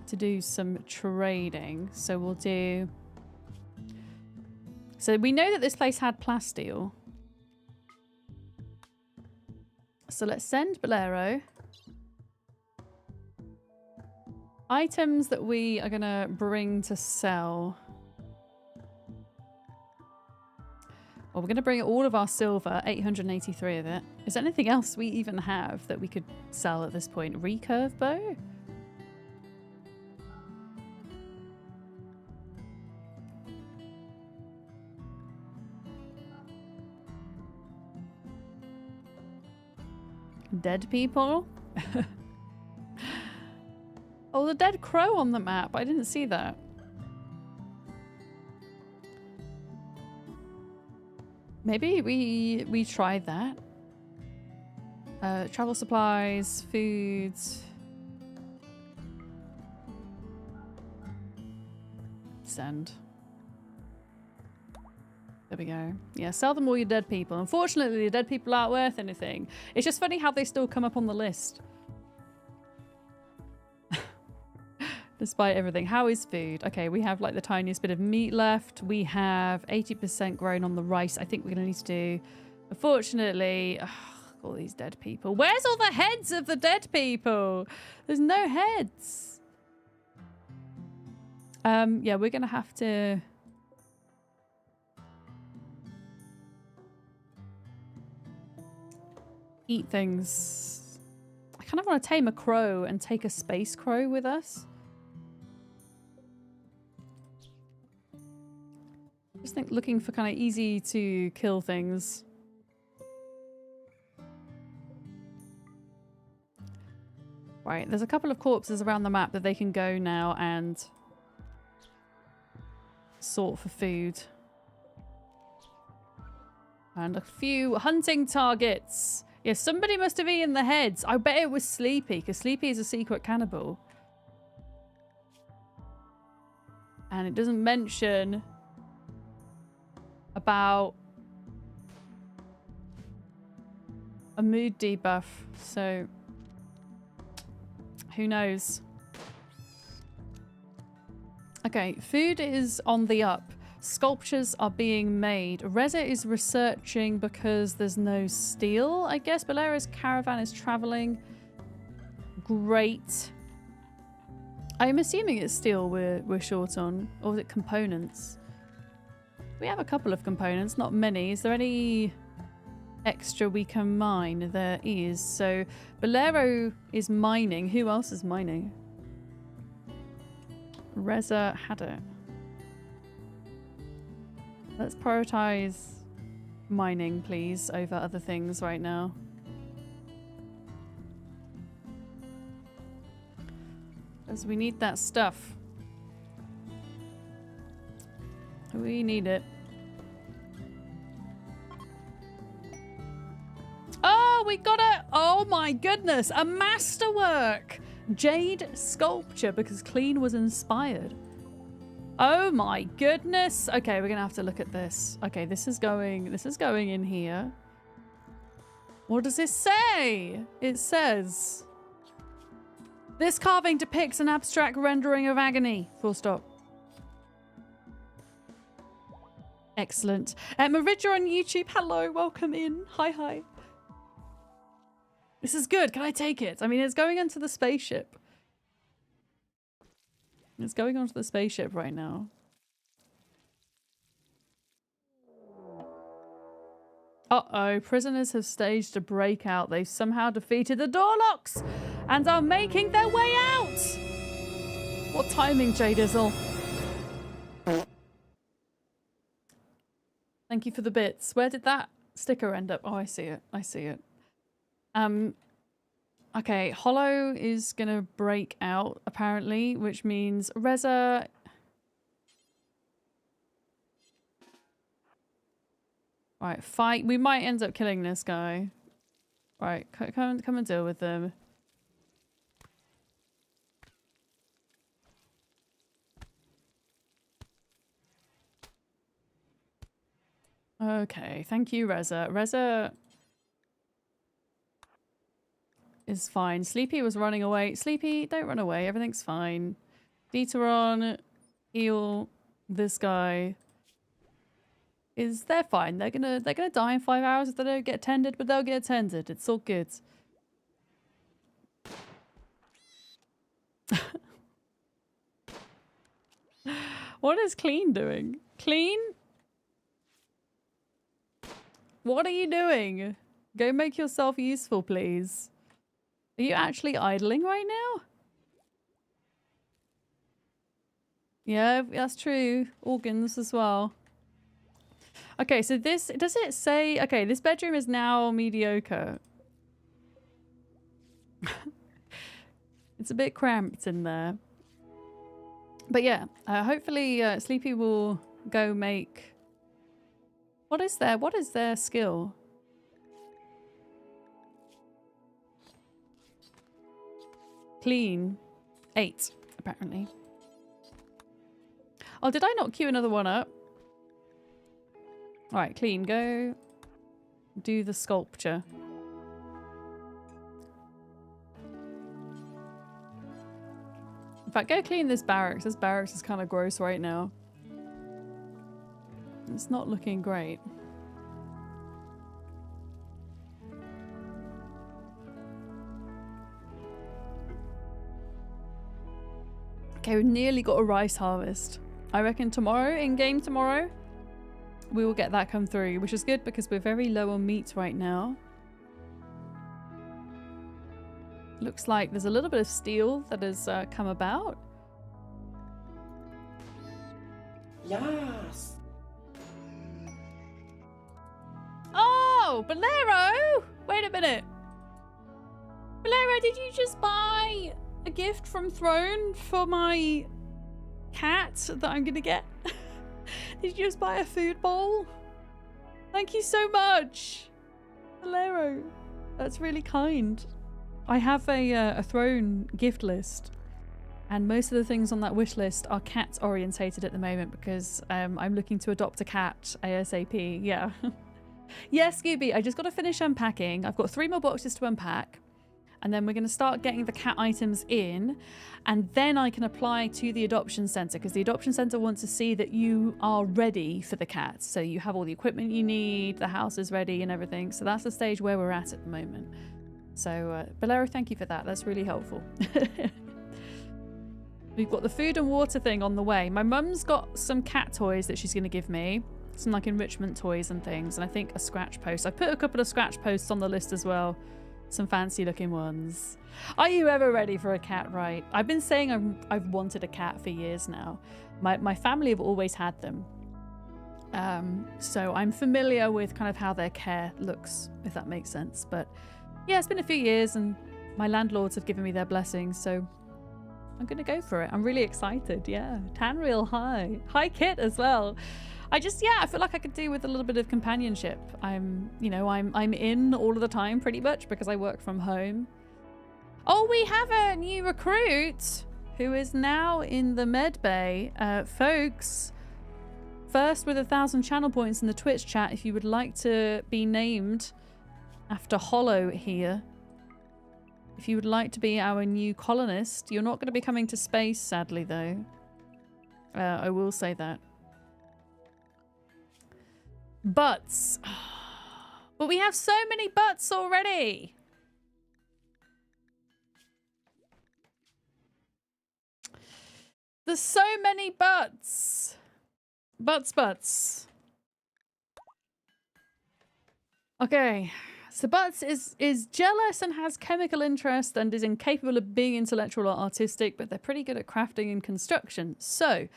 to do some trading. So we'll do... So we know that this place had plasteel. So let's send Bolero. Items that we are going to bring to sell. Well, we're going to bring all of our silver, 883 of it. Is there anything else we even have that we could sell at this point? Recurve bow? Dead people? Oh, the dead crow on the map. I didn't see that. Maybe we try that. Travel supplies, foods. Send. There we go. Yeah, sell them all your dead people. Unfortunately, the dead people aren't worth anything. It's just funny how they still come up on the list. Despite everything. How is food? Okay, we have like the tiniest bit of meat left. We have 80% grown on the rice. I think we're going to need to do... Unfortunately... all these dead people. Where's all the heads of the dead people? There's no heads. Yeah, we're going to have to... eat things. I kind of want to tame a crow and take a space crow with us. Just think looking for kind of easy to kill things. Right, there's a couple of corpses around the map that they can go now and sort for food. And a few hunting targets. Yeah, somebody must have eaten the heads. I bet it was Sleepy, because Sleepy is a secret cannibal. And it doesn't mention about a mood debuff, so who knows? Okay, food is on the up. Sculptures are being made. Reza is researching because there's no steel, I guess. Bolera's caravan is traveling. Great. I'm assuming it's steel we're short on. Or is it components? We have a couple of components, not many. Is there any extra we can mine? There is. So Bolero is mining. Who else is mining? Reza had it. Let's prioritize mining, please, over other things right now. Because we need that stuff. We need it. Oh, we got it! Oh my goodness! A masterwork! Jade sculpture, because Clean was inspired. Oh my goodness. Okay, we're gonna have to look at this. Okay, this is going in here. What does this say? It says, this carving depicts an abstract rendering of agony. Full stop. Excellent. Marija on YouTube. Hello, welcome in. Hi, hi. This is good. Can I take it? I mean, it's going into the spaceship. It's going onto the spaceship right now. Uh-oh. Prisoners have staged a breakout. They've somehow defeated the door locks and are making their way out. What timing, J-Dizzle? Thank you for the bits. Where did that sticker end up? Oh, I see it. I see it. Okay, Hollow is gonna break out, apparently, which means Reza... Right, fight. We might end up killing this guy. Right, come and deal with them. Okay, thank you, Reza. Reza is fine. Sleepy was running away. Sleepy, don't run away. Everything's fine. Deteron, heal this guy. They're fine. They're gonna die in 5 hours if they don't get tended, but they'll get tended. It's all good. What is Clean doing? Clean? What are you doing? Go make yourself useful, please. Are you actually idling right now? Yeah, that's true. Organs as well. Okay, so this... Does it say... Okay, this bedroom is now mediocre. It's a bit cramped in there. But yeah, hopefully Sleepy will go make... What is their skill? Clean. 8, apparently. Oh, did I not queue another one up? All right, clean. Go do the sculpture. In fact, go clean this barracks. This barracks is kind of gross right now. It's not looking great. Okay, we've nearly got a rice harvest. I reckon tomorrow, in-game tomorrow, we will get that come through, which is good because we're very low on meat right now. Looks like there's a little bit of steel that has come about. Yes. Oh, Bolero! Wait a minute. Bolero, did you just buy a gift from Throne for my cat that I'm gonna get? Did you just buy a food bowl? Thank you so much, Bolero. That's really kind. I have a Throne gift list, and most of the things on that wish list are cat orientated at the moment because I'm looking to adopt a cat ASAP. Yeah. Yeah, Scooby, I just got to finish unpacking. I've got 3 more boxes to unpack, and then we're going to start getting the cat items in, and then I can apply to the adoption center because the adoption center wants to see that you are ready for the cat. So you have all the equipment you need, the house is ready and everything. So that's the stage where we're at the moment. So, Bolero, thank you for that. That's really helpful. We've got the food and water thing on the way. My mum's got some cat toys that she's going to give me. Some like enrichment toys and things. And I think a scratch post. I put a couple of scratch posts on the list as well. Some fancy looking ones. Are you ever ready for a cat, right? I've been saying I've wanted a cat for years now. My family have always had them. So I'm familiar with kind of how their care looks, if that makes sense. But yeah, it's been a few years and my landlords have given me their blessings. So I'm going to go for it. I'm really excited. Yeah. Tanreal, hi. Hi, Kit, as well. I feel like I could do with a little bit of companionship. I'm in all of the time pretty much because I work from home. Oh, we have a new recruit who is now in the med bay. Folks, first with 1,000 channel points in the Twitch chat, if you would like to be named after Hollow here. If you would like to be our new colonist, you're not going to be coming to space, sadly, though. I will say that. Butts. But we have so many butts already. There's so many butts. Butts. Okay. So Butts is jealous and has chemical interest and is incapable of being intellectual or artistic, but they're pretty good at crafting and construction. So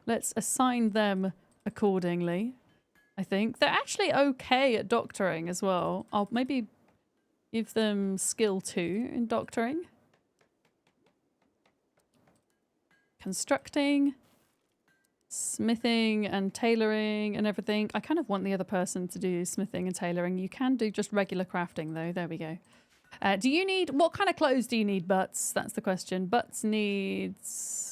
let's assign them accordingly. I think they're actually okay at doctoring as well. I'll maybe give them skill 2 in doctoring. Constructing, smithing and tailoring and everything. I kind of want the other person to do smithing and tailoring. You can do just regular crafting though. There we go. Do you need, what kind of clothes do you need, Butts? That's the question. Butts needs,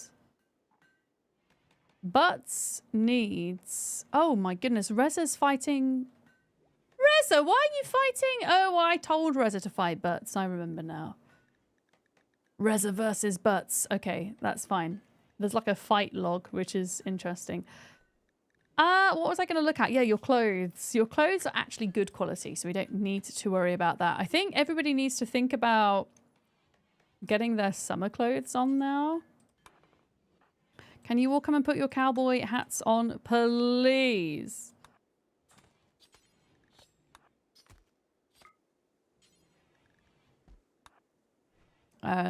oh my goodness, Reza's fighting. Reza, why are you fighting? Oh, I told Reza to fight Butts. I remember now. Reza versus Butts. Okay, that's fine. There's like a fight log, which is interesting. What was I going to look at? Yeah, your clothes. Your clothes are actually good quality, so we don't need to worry about that. I think everybody needs to think about getting their summer clothes on now. Can you all come and put your cowboy hats on, please?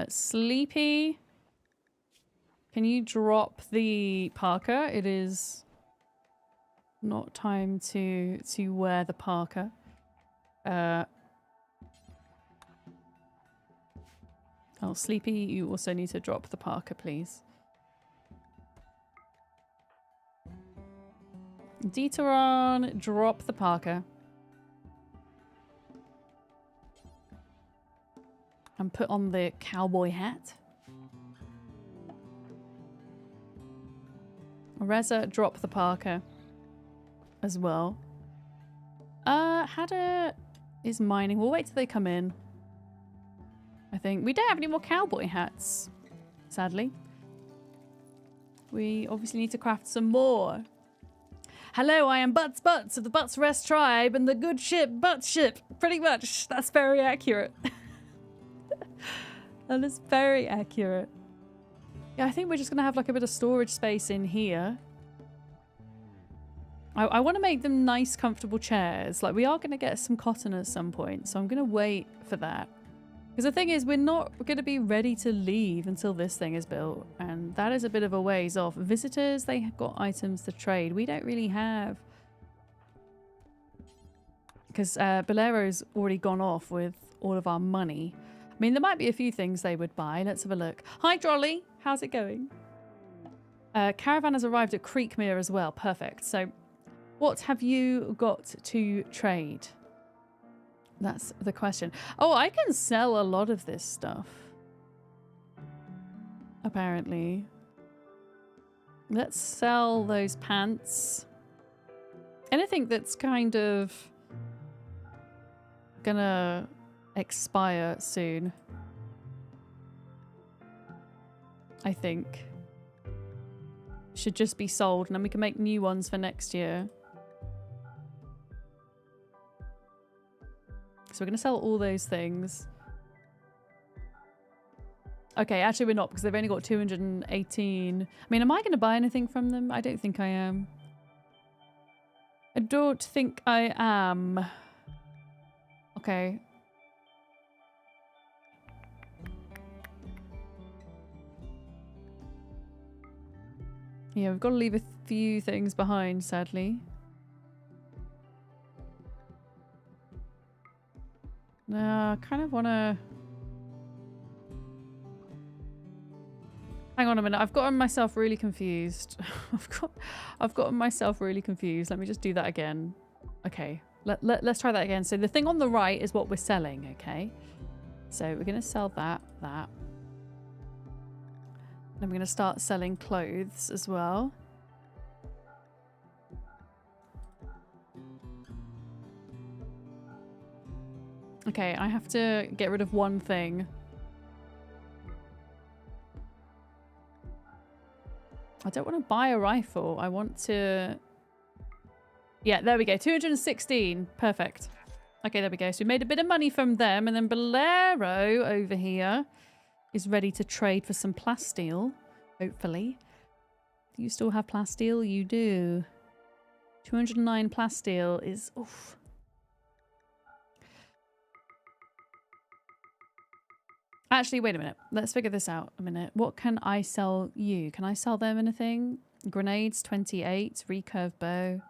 Sleepy. Can you drop the parka? It is not time to wear the parka. Oh, Sleepy, you also need to drop the parka, please. Detoron, drop the parka. And put on the cowboy hat. Reza, drop the parka as well. Hadder is mining. We'll wait till they come in. I think. We don't have any more cowboy hats, sadly. We obviously need to craft some more. Hello, I am Butts Butts of the Butts Rest tribe and the good ship Butts ship. Pretty much. That's very accurate. That is very accurate. Yeah, I think we're just going to have like a bit of storage space in here. I want to make them nice, comfortable chairs. Like, we are going to get some cotton at some point, so I'm going to wait for that. Because the thing is, we're not going to be ready to leave until this thing is built, and that is a bit of a ways off. Visitors, they have got items to trade. We don't really have... Because Bolero's already gone off with all of our money. I mean, there might be a few things they would buy. Let's have a look. Hi, Drolly. How's it going? Caravan has arrived at Creekmere as well. Perfect. So... what have you got to trade? That's the question. Oh, I can sell a lot of this stuff. Apparently. Let's sell those pants. Anything that's kind of gonna expire soon. I think. Should just be sold, and then we can make new ones for next year. So we're going to sell all those things. Okay, actually we're not, because they've only got 218. I mean, am I going to buy anything from them? I don't think I am. I don't think I am. Okay. Yeah, we've got to leave a few things behind, sadly. No, I kind of want to... Hang on a minute. I've gotten myself really confused. I've gotten myself really confused. Let me just do that again. Okay. Let's try that again. So the thing on the right is what we're selling, okay? So we're going to sell that. Then we're going to start selling clothes as well. Okay, I have to get rid of one thing. I don't want to buy a rifle. I want to... Yeah, there we go. 216. Perfect. Okay, there we go. So we made a bit of money from them. And then Bolero over here is ready to trade for some plasteel, hopefully. Do you still have plasteel? You do. 209 plasteel is... Oof. Actually, wait a minute. Let's figure this out a minute. What can I sell you? Can I sell them anything? Grenades, 28. Recurve bow.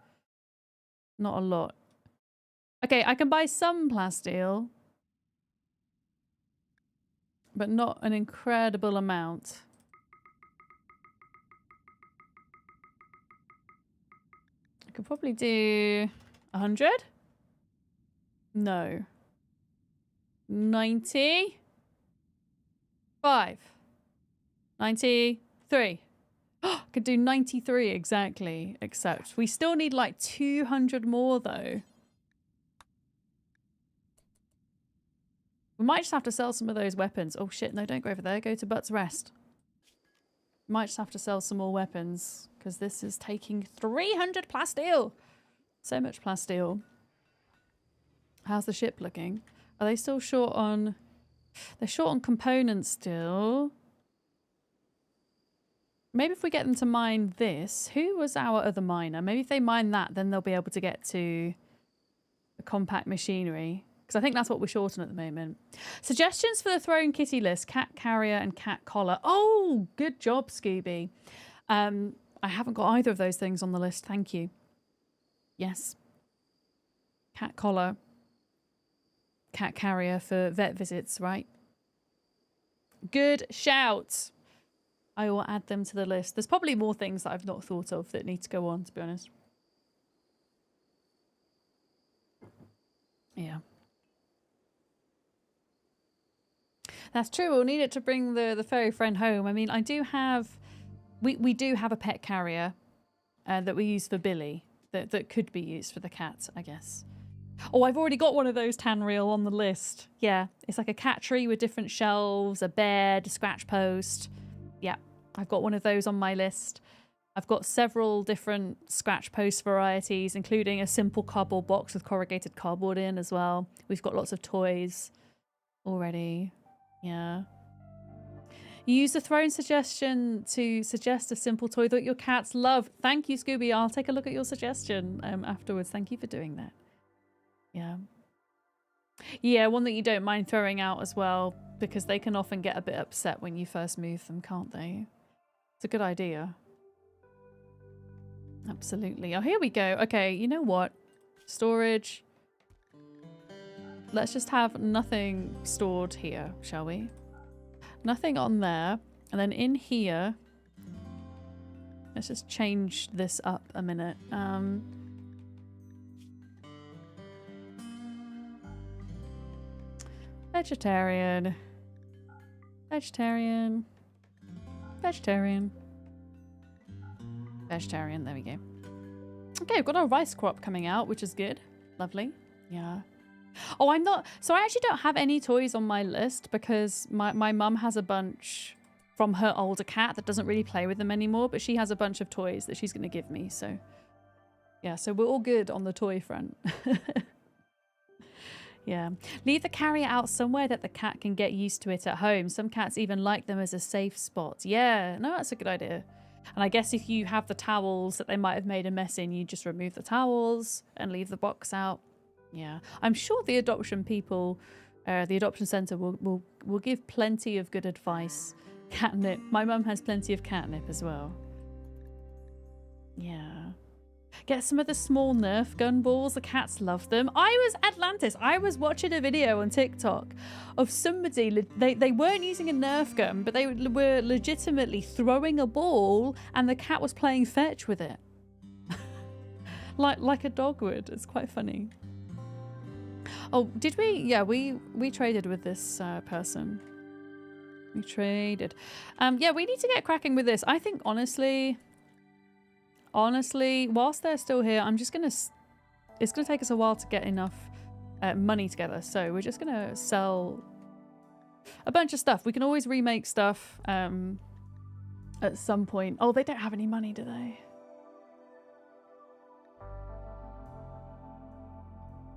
Not a lot. Okay, I can buy some plasteel. But not an incredible amount. I could probably do 100? No. 90? 5. 93. I could do 93 exactly, except we still need like 200 more though. We might just have to sell some of those weapons. Oh shit, no, don't go over there. Go to Butts Rest. Might just have to sell some more weapons because this is taking 300 plasteel. So much plasteel. How's the ship looking? Are they still short on... They're short on components still. Maybe if we get them to mine this. Who was our other miner? Maybe if they mine that, then they'll be able to get to the compact machinery. Because I think that's what we're short on at the moment. Suggestions for the Throne Kitty list. Cat carrier and cat collar. Oh, good job, Scooby. I haven't got either of those things on the list. Thank you. Yes. Cat collar. Cat carrier for vet visits, right? Good shout. I will add them to the list. There's probably more things that I've not thought of that need to go on, to be honest. Yeah. That's true. We'll need it to bring the furry friend home. I mean, I do have... We do have a pet carrier that we use for Billy. That could be used for the cat, I guess. Oh, I've already got one of those Tanreel on the list. Yeah, it's like a cat tree with different shelves, a bed, a scratch post. Yeah, I've got one of those on my list. I've got several different scratch post varieties, including a simple cardboard box with corrugated cardboard in as well. We've got lots of toys already. Yeah. You use the throne suggestion to suggest a simple toy that your cats love. Thank you, Scooby. I'll take a look at your suggestion afterwards. Thank you for doing that. Yeah. Yeah, one that you don't mind throwing out as well, because they can often get a bit upset when you first move them, can't they? It's a good idea. Absolutely. Oh, here we go. Okay, you know what? Storage. Let's just have nothing stored here, shall we? Nothing on there. And then in here, let's just change this up a minute. Vegetarian. Vegetarian. Vegetarian. Vegetarian, there we go. Okay, we've got our rice crop coming out, which is good. Lovely. Yeah. Oh, I'm not... So I actually don't have any toys on my list because my mum has a bunch from her older cat that doesn't really play with them anymore, but she has a bunch of toys that she's going to give me, so... Yeah, so we're all good on the toy front. Yeah. Leave the carrier out somewhere that the cat can get used to it at home. Some cats even like them as a safe spot. Yeah, no, that's a good idea. And I guess if you have the towels that they might have made a mess in, you just remove the towels and leave the box out. Yeah. I'm sure the adoption people, the adoption centre will give plenty of good advice. Catnip. My mum has plenty of catnip as well. Yeah. Get some of the small Nerf gun balls. The cats love them. Atlantis. I was watching a video on TikTok of somebody. They weren't using a Nerf gun, but they were legitimately throwing a ball, and the cat was playing fetch with it, like a dog would. It's quite funny. Oh, did we? Yeah, we traded with this person. We traded. Yeah, we need to get cracking with this. I think honestly, whilst they're still here, it's gonna take us a while to get enough money together. So we're just gonna sell a bunch of stuff. We can always remake stuff at some point. Oh, they don't have any money, do they?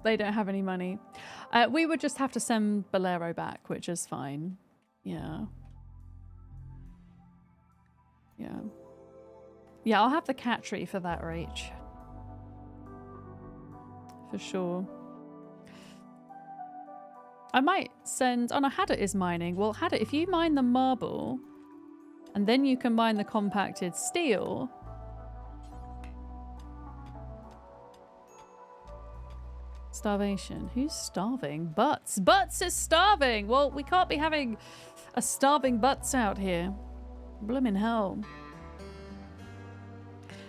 They don't have any money. We would just have to send Bolero back, which is fine. Yeah. Yeah. Yeah, I'll have the cat tree for that, Rach. For sure. I might send... Oh no, Hadda is mining. Well, Hadda, if you mine the marble, and then you combine the compacted steel... Starvation. Who's starving? Butts. Butts is starving! Well, we can't be having a starving Butts out here. Bloomin' hell.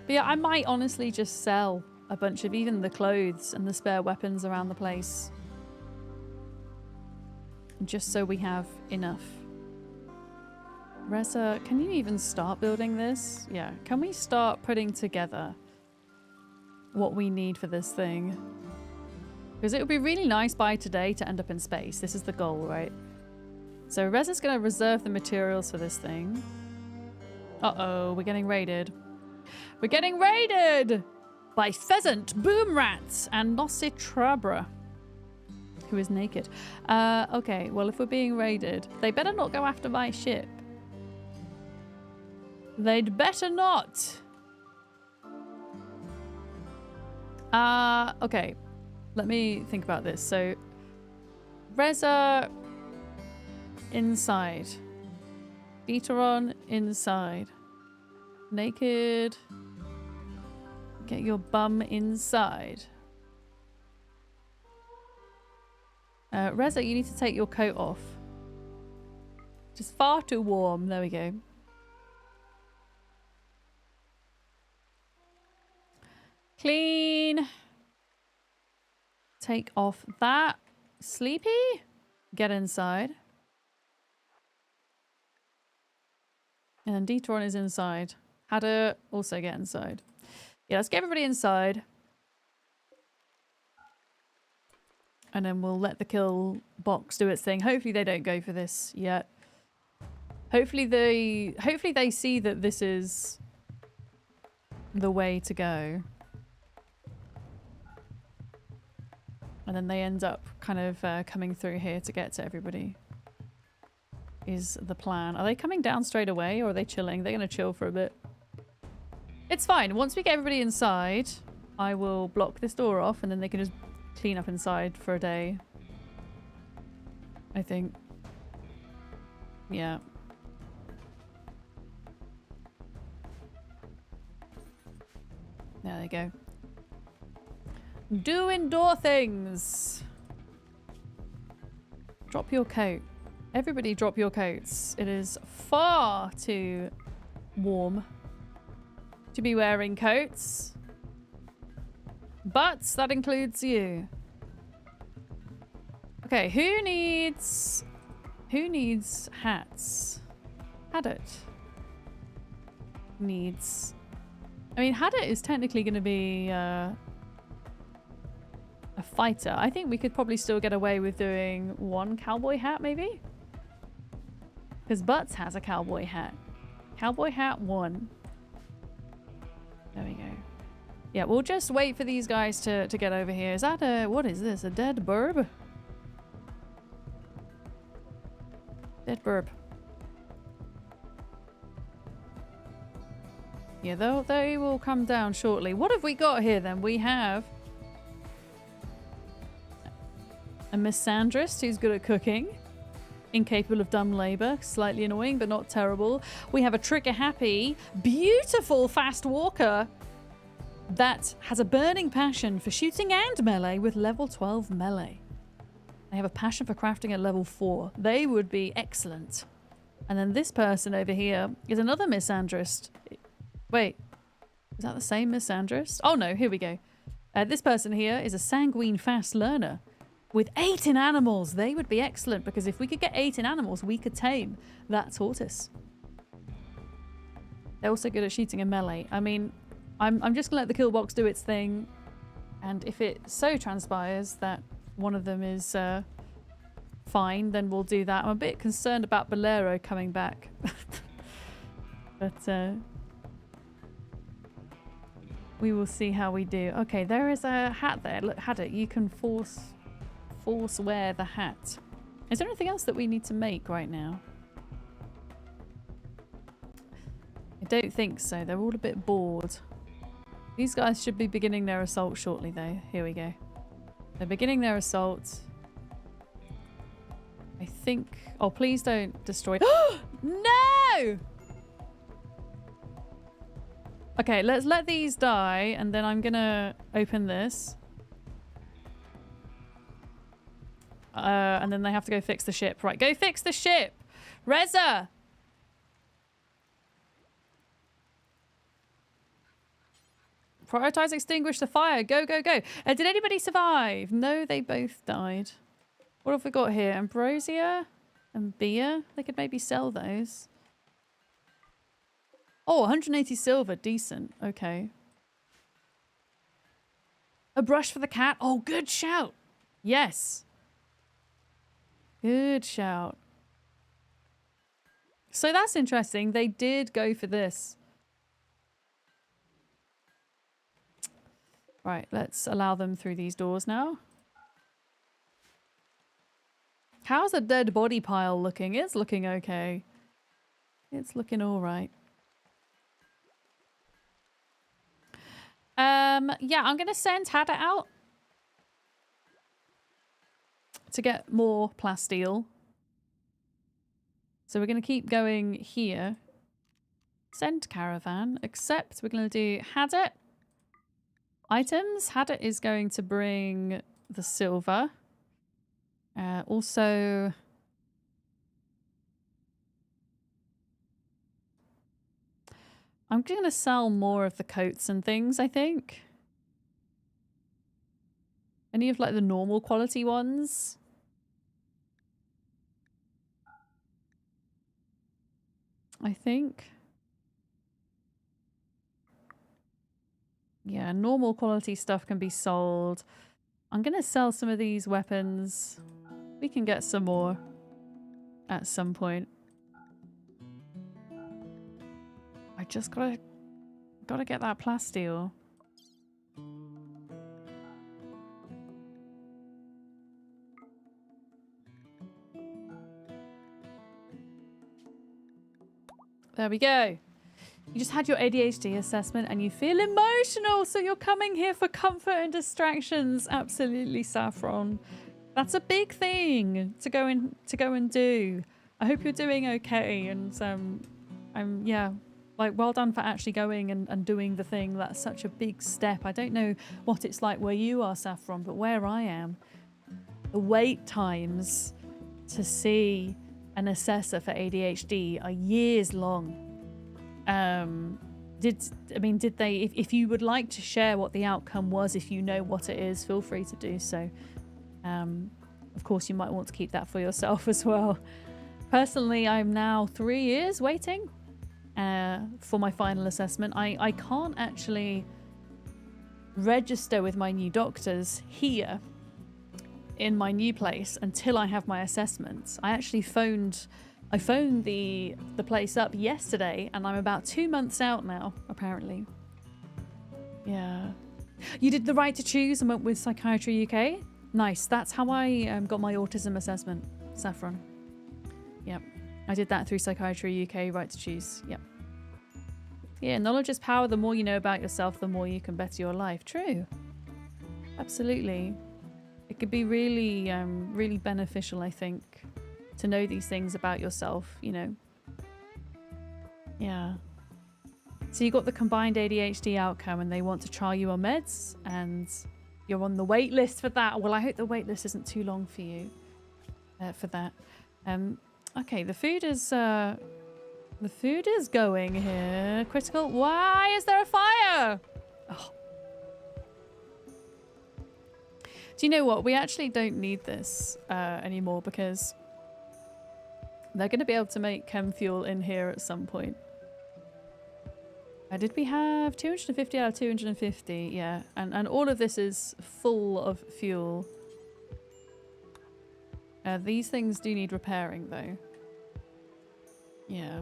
But yeah, I might honestly just sell a bunch of even the clothes and the spare weapons around the place. Just so we have enough. Reza, can you even start building this? Yeah, can we start putting together what we need for this thing? Because it would be really nice by today to end up in space. This is the goal, right? So Reza's going to reserve the materials for this thing. Uh-oh, we're getting raided. We're getting raided by Pheasant, Boom Rats, and Nositrabra, who is naked. Okay, well, if we're being raided, they better not go after my ship. They'd better not. Okay, let me think about this. So, Reza inside. Dieteron inside. Naked. Get your bum inside. Reza, you need to take your coat off. Just far too warm. There we go. Clean. Take off that. Sleepy? Get inside. And then Dieteron is inside. Hadda also get inside. Yeah, let's get everybody inside. And then we'll let the kill box do its thing. Hopefully they don't go for this yet. Hopefully they see that this is the way to go. And then they end up kind of coming through here to get to everybody. Is the plan. Are they coming down straight away or are they chilling? They're going to chill for a bit. It's fine. Once we get everybody inside, I will block this door off and then they can just clean up inside for a day. I think. Yeah. There they go. Do indoor things. Drop your coat. Everybody drop your coats. It is far too warm to be wearing coats. But that includes you. Okay, who needs hats? Hadit needs. I mean, Hadit is technically going to be a fighter. I think we could probably still get away with doing one cowboy hat, maybe. Because Butts has a cowboy hat. Cowboy hat 1. There we go. Yeah, we'll just wait for these guys to get over here. Is that a... What is this? A dead burb? Dead burb. Yeah, they will come down shortly. What have we got here then? We have... a misandrist who's good at cooking. Incapable of dumb labor. Slightly annoying, but not terrible. We have a trigger-happy, beautiful fast walker that has a burning passion for shooting and melee with level 12 melee. They have a passion for crafting at level 4. They would be excellent. And then this person over here is another misandrist. Wait, is that the same misandrist? Oh no, here we go. This person here is a sanguine fast learner. With 8 in animals, they would be excellent because if we could get 8 in animals, we could tame that tortoise. They're also good at shooting and melee. I mean, I'm just gonna let the kill box do its thing, and if it so transpires that one of them is fine, then we'll do that. I'm a bit concerned about Bolero coming back, but we will see how we do. Okay, there is a hat there. Look, Hadit, you can force wear the hat. Is there anything else that we need to make right now? I don't think so. They're all a bit bored. These guys should be beginning their assault shortly though. Here we go. They're beginning their assault. I think... Oh, please don't destroy... No! Okay, let's let these die and then I'm gonna open this. And then they have to go fix the ship. Right, go fix the ship! Reza! Prioritize extinguish the fire. Go, go, go. Did anybody survive? No, they both died. What have we got here? Ambrosia and beer? They could maybe sell those. Oh, 180 silver. Decent. Okay. A brush for the cat. Oh, good shout. Yes. Good shout. So that's interesting. They did go for this. Right, let's allow them through these doors now. How's the dead body pile looking? It's looking okay. It's looking all right. Yeah, I'm going to send Hadit out to get more plasteel. So we're going to keep going here. Send caravan. Accept. We're going to do Hadit. Items. Hadit is going to bring the silver. Also... I'm going to sell more of the coats and things, I think. Any of like the normal quality ones. I think. Yeah, normal quality stuff can be sold. I'm going to sell some of these weapons. We can get some more at some point. I just gotta get that plasteel. There we go. You just had your ADHD assessment and you feel emotional, so you're coming here for comfort and distractions. Absolutely, Saffron. That's a big thing to go and do. I hope you're doing okay, and yeah, like, well done for actually going and doing the thing. That's such a big step. I don't know what it's like where you are, Saffron, but where I am, the wait times to see an assessor for ADHD are years long. Did they, if you would like to share what the outcome was, if you know what it is, feel free to do so. Of course, you might want to keep that for yourself as well. Personally, I'm now 3 years waiting for my final assessment. I can't actually register with my new doctors here in my new place until I have my assessments. I phoned the place up yesterday, and I'm about 2 months out now, apparently. Yeah. You did the right to choose and went with Psychiatry UK? Nice. That's how I got my autism assessment, Saffron. Yep. I did that through Psychiatry UK, right to choose. Yep. Yeah, knowledge is power. The more you know about yourself, the more you can better your life. True. Absolutely. It could be really, really beneficial, I think, to know these things about yourself, you know. Yeah. So you got the combined ADHD outcome and they want to trial you on meds and you're on the wait list for that. Well, I hope the wait list isn't too long for you for that. Okay, the food is going here. Critical. Why is there a fire? Oh. Do you know what? We actually don't need this anymore because they're going to be able to make chem fuel in here at some point. Did we have 250 out of 250? Yeah, and all of this is full of fuel. These things do need repairing though. Yeah.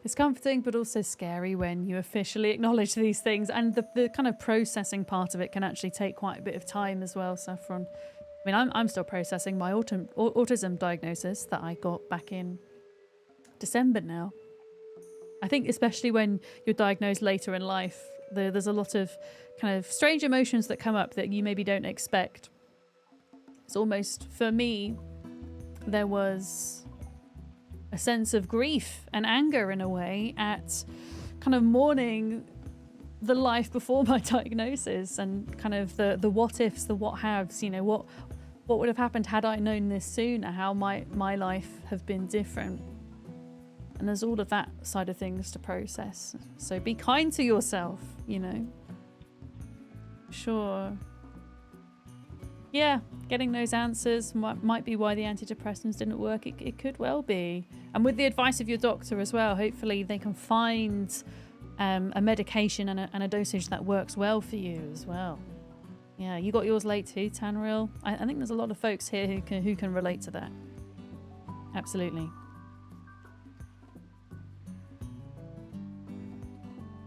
It's comforting but also scary when you officially acknowledge these things, and the kind of processing part of it can actually take quite a bit of time as well, Saffron. I mean, I'm still processing my autism diagnosis that I got back in December now. I think especially when you're diagnosed later in life, there's a lot of kind of strange emotions that come up that you maybe don't expect. It's almost, for me, there was a sense of grief and anger in a way at kind of mourning the life before my diagnosis and kind of the what ifs, the what haves, you know, what would have happened had I known this sooner, how might my life have been different. And there's all of that side of things to process. So be kind to yourself, you know. Sure. Yeah, getting those answers might be why the antidepressants didn't work. It could well be. And with the advice of your doctor as well, hopefully they can find a medication and a dosage that works well for you as well. Yeah, you got yours late too, Tanril. I think there's a lot of folks here who can relate to that. Absolutely.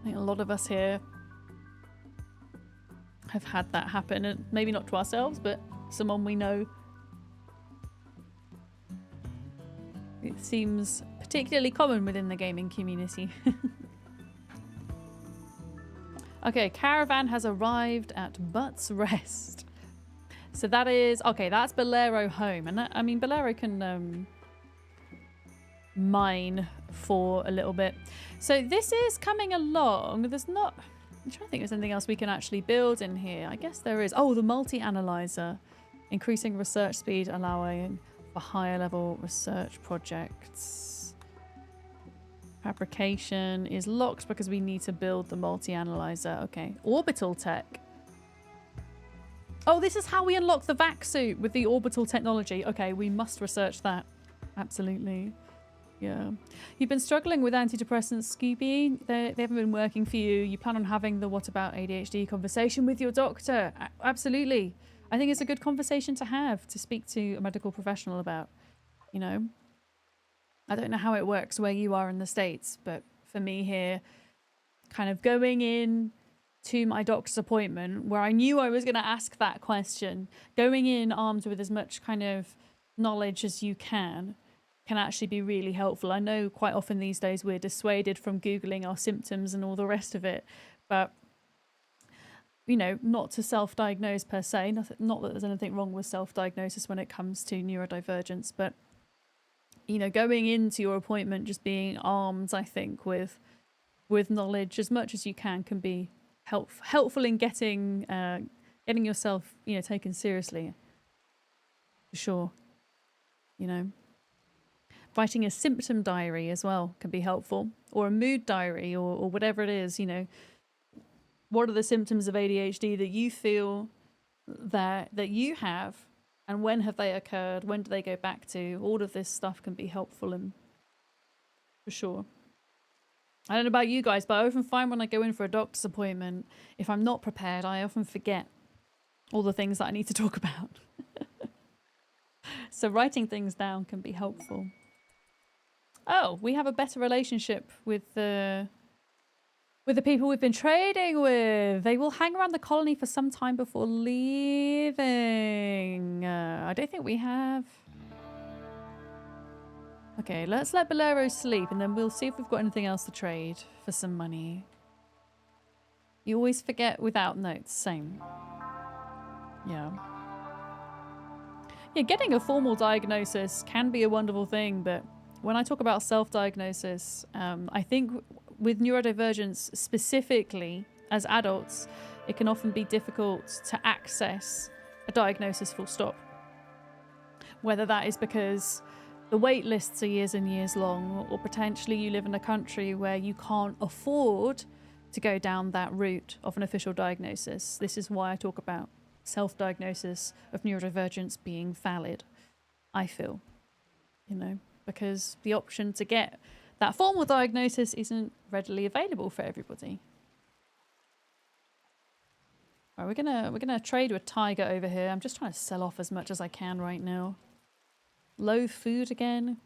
I think a lot of us here have had that happen, and maybe not to ourselves, but someone we know. It seems particularly common within the gaming community. Okay, caravan has arrived at Butts Rest. So that is, okay, that's Bolero home. And that, I mean, Bolero can mine for a little bit. So this is coming along. There's not, I'm trying to think if there's anything else we can actually build in here. I guess there is. Oh, the multi-analyzer. Increasing research speed, allowing for higher level research projects. Fabrication is locked because we need to build the multi-analyzer. Okay. Orbital tech. Oh, this is how we unlock the vac suit with the orbital technology. Okay, we must research that. Absolutely. Yeah. You've been struggling with antidepressants, Scooby. They haven't been working for you. You plan on having the what about ADHD conversation with your doctor. Absolutely. I think it's a good conversation to have, to speak to a medical professional about, you know. I don't know how it works where you are in the States, but for me here, kind of going in to my doctor's appointment where I knew I was going to ask that question, going in armed with as much kind of knowledge as you can actually be really helpful. I know quite often these days we're dissuaded from Googling our symptoms and all the rest of it, but you know, not to self-diagnose per se, not that there's anything wrong with self-diagnosis when it comes to neurodivergence, but you know, going into your appointment just being armed, I think, with knowledge as much as you can be helpful in getting yourself, you know, taken seriously. For sure. You know, writing a symptom diary as well can be helpful, or a mood diary, or whatever it is. You know, what are the symptoms of ADHD that you feel that you have, and when have they occurred? When do they go back to? All of this stuff can be helpful, and for sure. I don't know about you guys, but I often find when I go in for a doctor's appointment, if I'm not prepared, I often forget all the things that I need to talk about. So writing things down can be helpful. Oh, we have a better relationship with the people we've been trading with. They will hang around the colony for some time before leaving. I don't think we have. Okay, let's let Bolero sleep and then we'll see if we've got anything else to trade for some money. You always forget without notes. Same. Yeah. Yeah, getting a formal diagnosis can be a wonderful thing, but when I talk about self-diagnosis, I think with neurodivergence specifically as adults, it can often be difficult to access a diagnosis full stop. Whether that is because the wait lists are years and years long, or potentially you live in a country where you can't afford to go down that route of an official diagnosis. This is why I talk about self-diagnosis of neurodivergence being valid, I feel, you know, because the option to get that formal diagnosis isn't readily available for everybody. All right, we're gonna trade with Tiger over here. I'm just trying to sell off as much as I can right now. Low food again.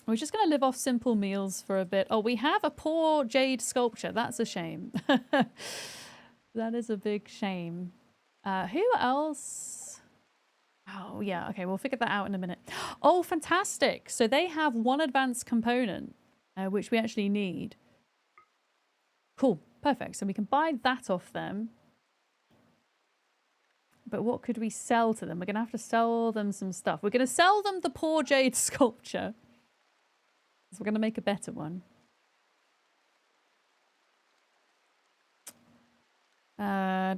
We're just going to live off simple meals for a bit. Oh, we have a poor jade sculpture. That's a shame. That is a big shame. Who else? Oh, yeah. Okay, we'll figure that out in a minute. Oh, fantastic. So they have one advanced component, which we actually need. Cool. Perfect. So we can buy that off them. But what could we sell to them? We're going to have to sell them some stuff. We're going to sell them the poor jade sculpture. So we're going to make a better one. I'm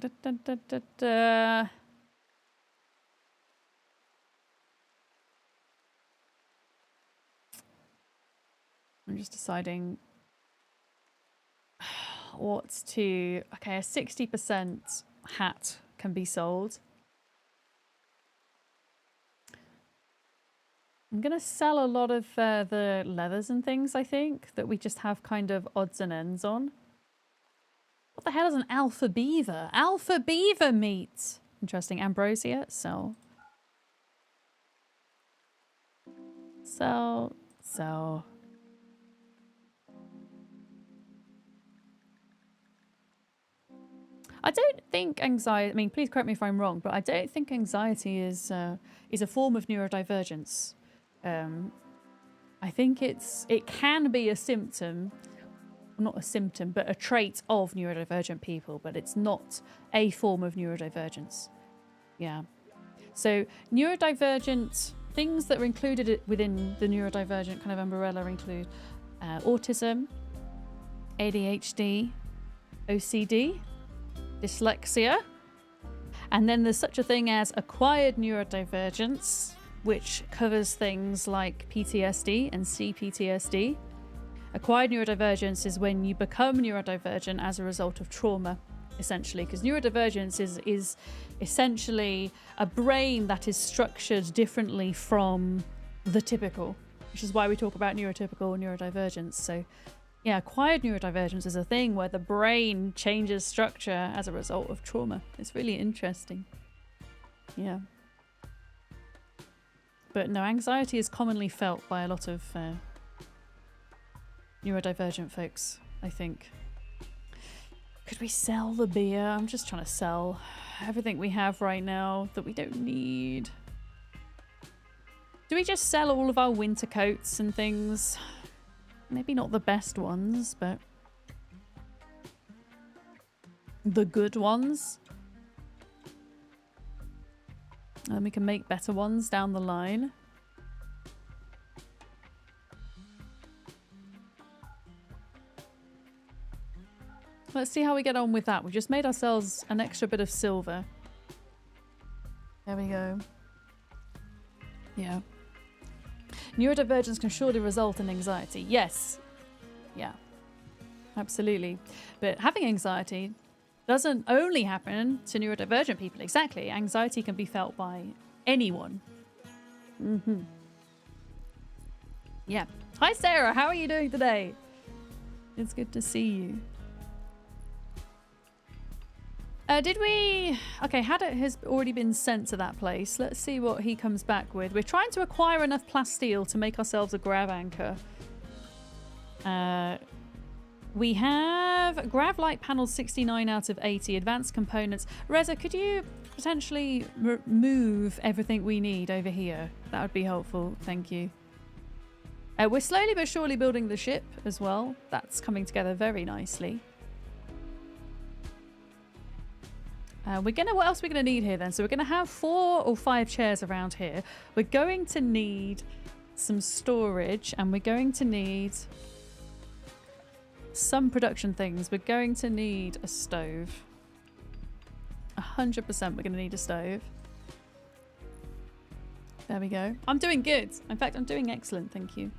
just deciding what to... Okay, a 60% hat can be sold. I'm going to sell a lot of the leathers and things, I think, that we just have kind of odds and ends on. What the hell is an alpha beaver? Alpha beaver meat! Interesting. Ambrosia. Sell. Sell. Sell. I don't think anxiety, I mean, please correct me if I'm wrong, but I don't think anxiety is a form of neurodivergence. I think it can be a symptom, not a symptom, but a trait of neurodivergent people, but it's not a form of neurodivergence. Yeah. So neurodivergent things that are included within the neurodivergent kind of umbrella include autism, ADHD, OCD, dyslexia, and then there's such a thing as acquired neurodivergence, which covers things like PTSD and CPTSD. Acquired neurodivergence is when you become neurodivergent as a result of trauma, essentially, because neurodivergence is essentially a brain that is structured differently from the typical, which is why we talk about neurotypical and neurodivergence. So Yeah, acquired neurodivergence is a thing where the brain changes structure as a result of trauma. It's really interesting. Yeah. But no, anxiety is commonly felt by a lot of neurodivergent folks, I think. Could we sell the beer? I'm just trying to sell everything we have right now that we don't need. Do we just sell all of our winter coats and things? Maybe not the best ones, but the good ones. And we can make better ones down the line. Let's see how we get on with that. We just made ourselves an extra bit of silver. There we go. Yeah. Neurodivergence can surely result in anxiety. Yes. Yeah. Absolutely. But having anxiety doesn't only happen to neurodivergent people. Exactly. Anxiety can be felt by anyone. Mm-hmm. Yeah. Hi, Sarah. How are you doing today? It's good to see you. Did we... Okay, Haddock has already been sent to that place. Let's see what he comes back with. We're trying to acquire enough plasteel to make ourselves a grav anchor. We have grav light panels 69 out of 80. Advanced components. Reza, could you potentially move everything we need over here? That would be helpful. Thank you. We're slowly but surely building the ship as well. That's coming together very nicely. What else are we gonna need here then? So we're gonna have 4 or 5 chairs around here. We're going to need some storage, and we're going to need some production things. We're going to need a stove. 100% we're gonna need a stove. There we go. I'm doing good. In fact, I'm doing excellent, thank you.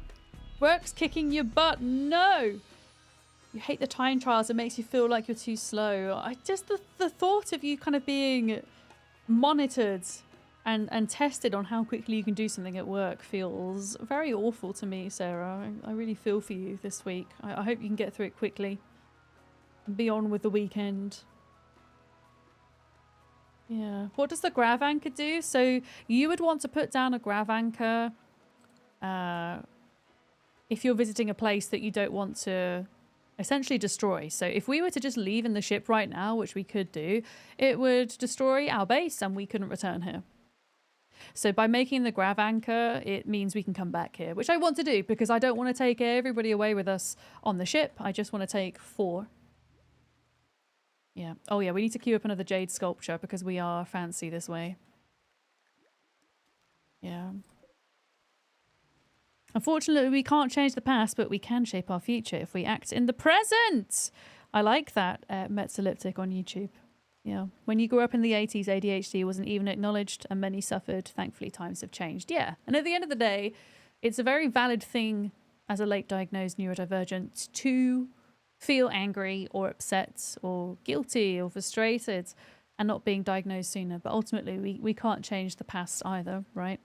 Work's kicking your butt. No! You hate the time trials. It makes you feel like you're too slow. I just the thought of you kind of being monitored and tested on how quickly you can do something at work feels very awful to me, Sarah. I really feel for you this week. I hope you can get through it quickly and be on with the weekend. Yeah. What does the grav anchor do? So you would want to put down a grav anchor if you're visiting a place that you don't want to essentially destroy. So if we were to just leave in the ship right now, which we could do, it would destroy our base and we couldn't return here. So by making the grav anchor, it means we can come back here, which I want to do because I don't want to take everybody away with us on the ship. I just want to take 4. Yeah. Oh yeah, we need to queue up another jade sculpture because we are fancy this way. Yeah. Unfortunately, we can't change the past, but we can shape our future if we act in the present. I like that, Metzalyptic on YouTube. Yeah. When you grew up in the 80s, ADHD wasn't even acknowledged and many suffered. Thankfully, times have changed. Yeah. And at the end of the day, it's a very valid thing as a late diagnosed neurodivergent to feel angry or upset or guilty or frustrated and not being diagnosed sooner. But ultimately, we can't change the past either, right?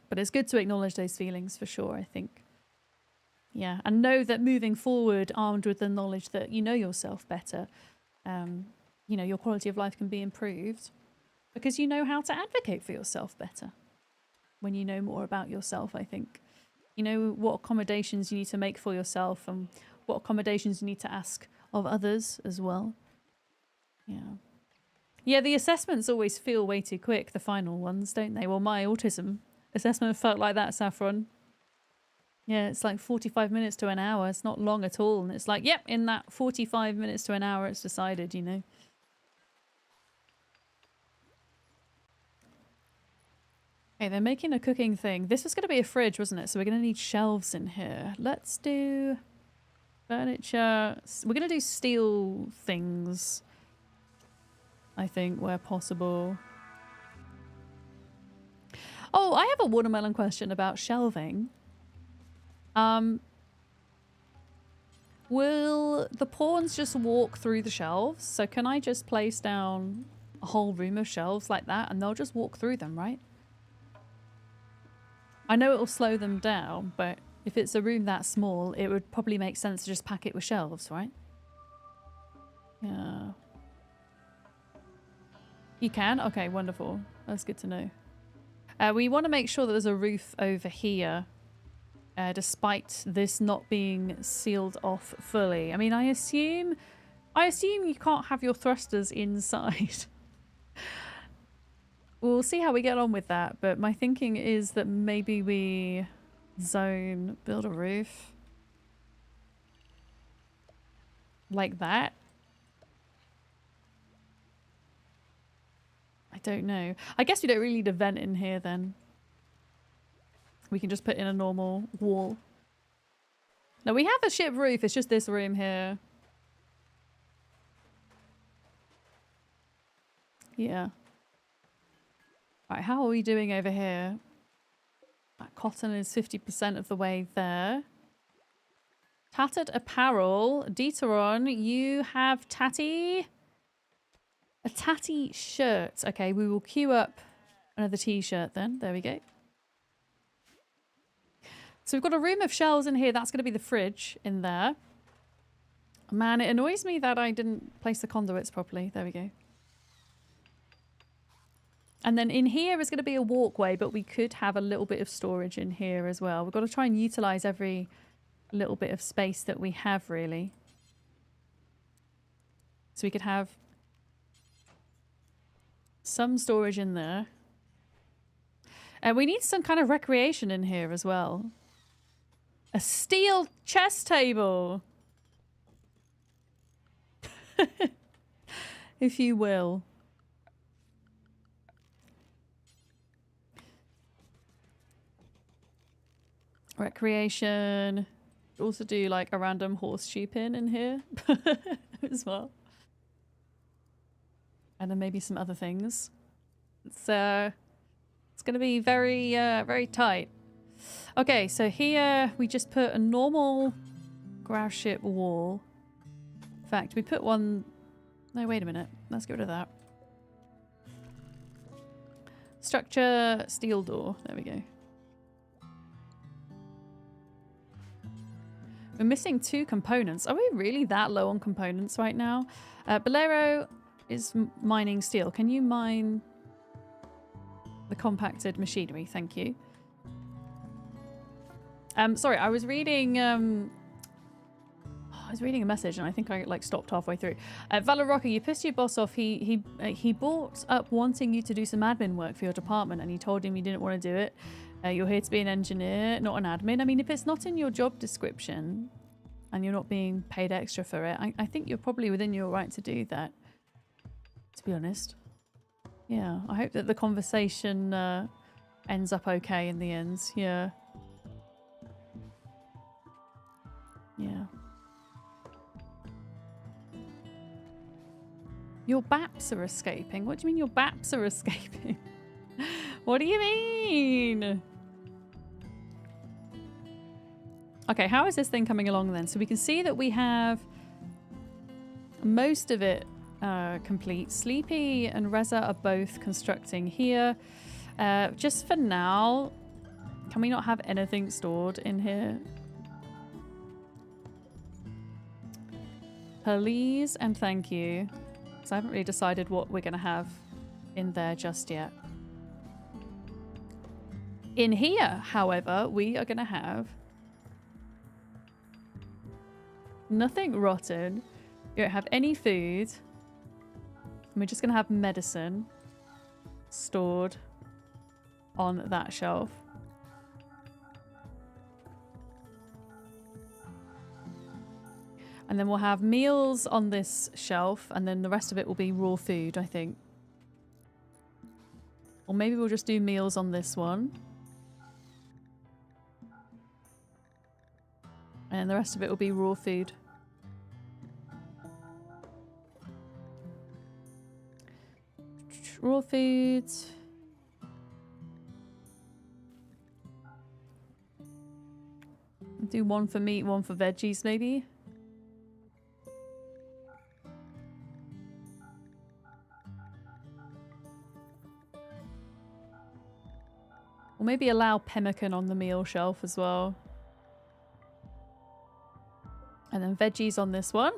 But it's good to acknowledge those feelings for sure, I think. Yeah, and know that moving forward, armed with the knowledge that you know yourself better, you know, your quality of life can be improved because you know how to advocate for yourself better when you know more about yourself, I think. You know what accommodations you need to make for yourself and what accommodations you need to ask of others as well. Yeah. Yeah, the assessments always feel way too quick, the final ones, don't they? Well, my autism assessment felt like that, Saffron. Yeah, it's like 45 minutes to an hour. It's not long at all. And it's like, yep, in that 45 minutes to an hour, it's decided, you know. Okay, they're making a cooking thing. This was going to be a fridge, wasn't it? So we're going to need shelves in here. Let's do furniture. We're going to do steel things, I think, where possible. Oh, I have a watermelon question about shelving. Will the pawns just walk through the shelves? So can I just place down a whole room of shelves like that and they'll just walk through them, right? I know it'll slow them down, but If it's a room that small, it would probably make sense to just pack it with shelves, right? Yeah. You can? Okay, wonderful. That's good to know. We want to make sure that there's a roof over here, despite this not being sealed off fully. I mean, I assume you can't have your thrusters inside. We'll see how we get on with that, but my thinking is that maybe we build a roof like that. I don't know. I guess we don't really need a vent in here then. We can just put in a normal wall. No, we have a ship roof. It's just this room here. Yeah. Right, how are we doing over here? That cotton is 50% of the way there. Tattered apparel. Deteron, you have tatty. A tatty shirt. Okay, we will queue up another t-shirt then. There we go. So we've got a room of shelves in here. That's going to be the fridge in there. Man, it annoys me that I didn't place the conduits properly. There we go. And then in here is going to be a walkway, but we could have a little bit of storage in here as well. We've got to try and utilize every little bit of space that we have, really. So we could have some storage in there. And we need some kind of recreation in here as well. A steel chess table. If you will. Recreation. Also do like a random horseshoe pin in here as well. And then maybe some other things. It's going to be very, very tight. Okay, so here we just put a normal Gravship wall. In fact, we put one... No, wait a minute. Let's get rid of that. Structure, steel door. There we go. We're missing 2 components. Are we really that low on components right now? Bolero is mining steel. Can you mine the compacted machinery? Thank you. Sorry, I was reading a message and I think I like stopped halfway through. Valorocca, you pissed your boss off. He brought up wanting you to do some admin work for your department and you told him you didn't want to do it. You're here to be an engineer, not an admin. I mean, if it's not in your job description and you're not being paid extra for it, I think you're probably within your right to do that, to be honest. Yeah, I hope that the conversation ends up okay in the end. Yeah. Yeah. Your BAPs are escaping? What do you mean your BAPs are escaping? What do you mean? Okay, how is this thing coming along then? So we can see that we have most of it complete. Sleepy and Reza are both constructing here. Just for now, can we not have anything stored in here? Please and thank you. Because I haven't really decided what we're going to have in there just yet. In here, however, we are going to have nothing rotten. You don't have any food. And we're just going to have medicine stored on that shelf. And then we'll have meals on this shelf, and then the rest of it will be raw food, I think. Or maybe we'll just do meals on this one. And the rest of it will be raw food. Raw foods. Do one for meat, one for veggies, maybe. Or maybe allow pemmican on the meal shelf as well. And then veggies on this one.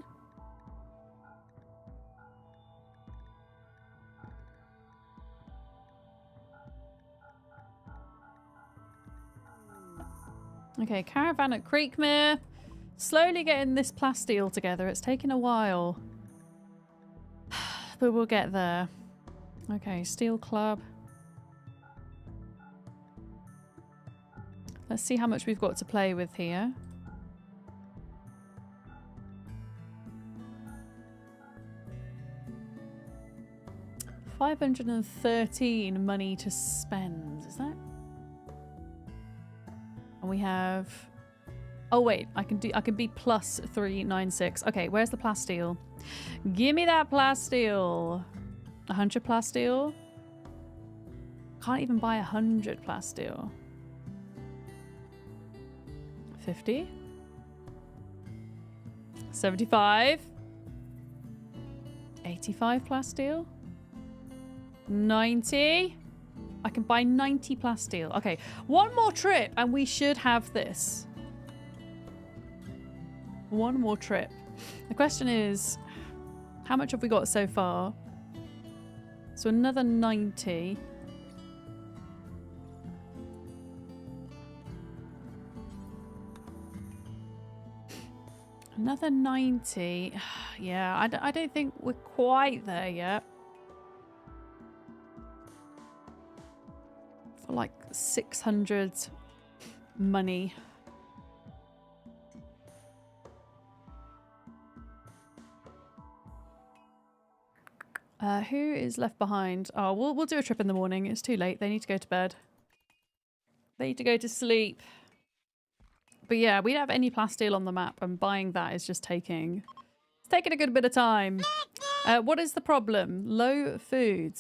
Okay, caravan at Creekmere. Slowly getting this plasteel together. It's taken a while. But we'll get there. Okay, steel club. Let's see how much we've got to play with here. $513 money to spend. Is that? And we have... Oh wait, I can be plus 396. Okay, where's the plasteel? Give me that plasteel. 100 plasteel. Can't even buy 100 plasteel. 50. 75. 85 plasteel. 90. I can buy 90 plasteel. Okay, one more trip and we should have this. One more trip. The question is, how much have we got so far? So another 90. Another 90. Yeah, I don't think we're quite there yet. For like 600 money. Who is left behind? Oh, we'll do a trip in the morning. It's too late. They need to go to bed. They need to go to sleep. But yeah, we don't have any plasteel on the map, and buying that is just taking... It's taking a good bit of time. What is the problem? Low food.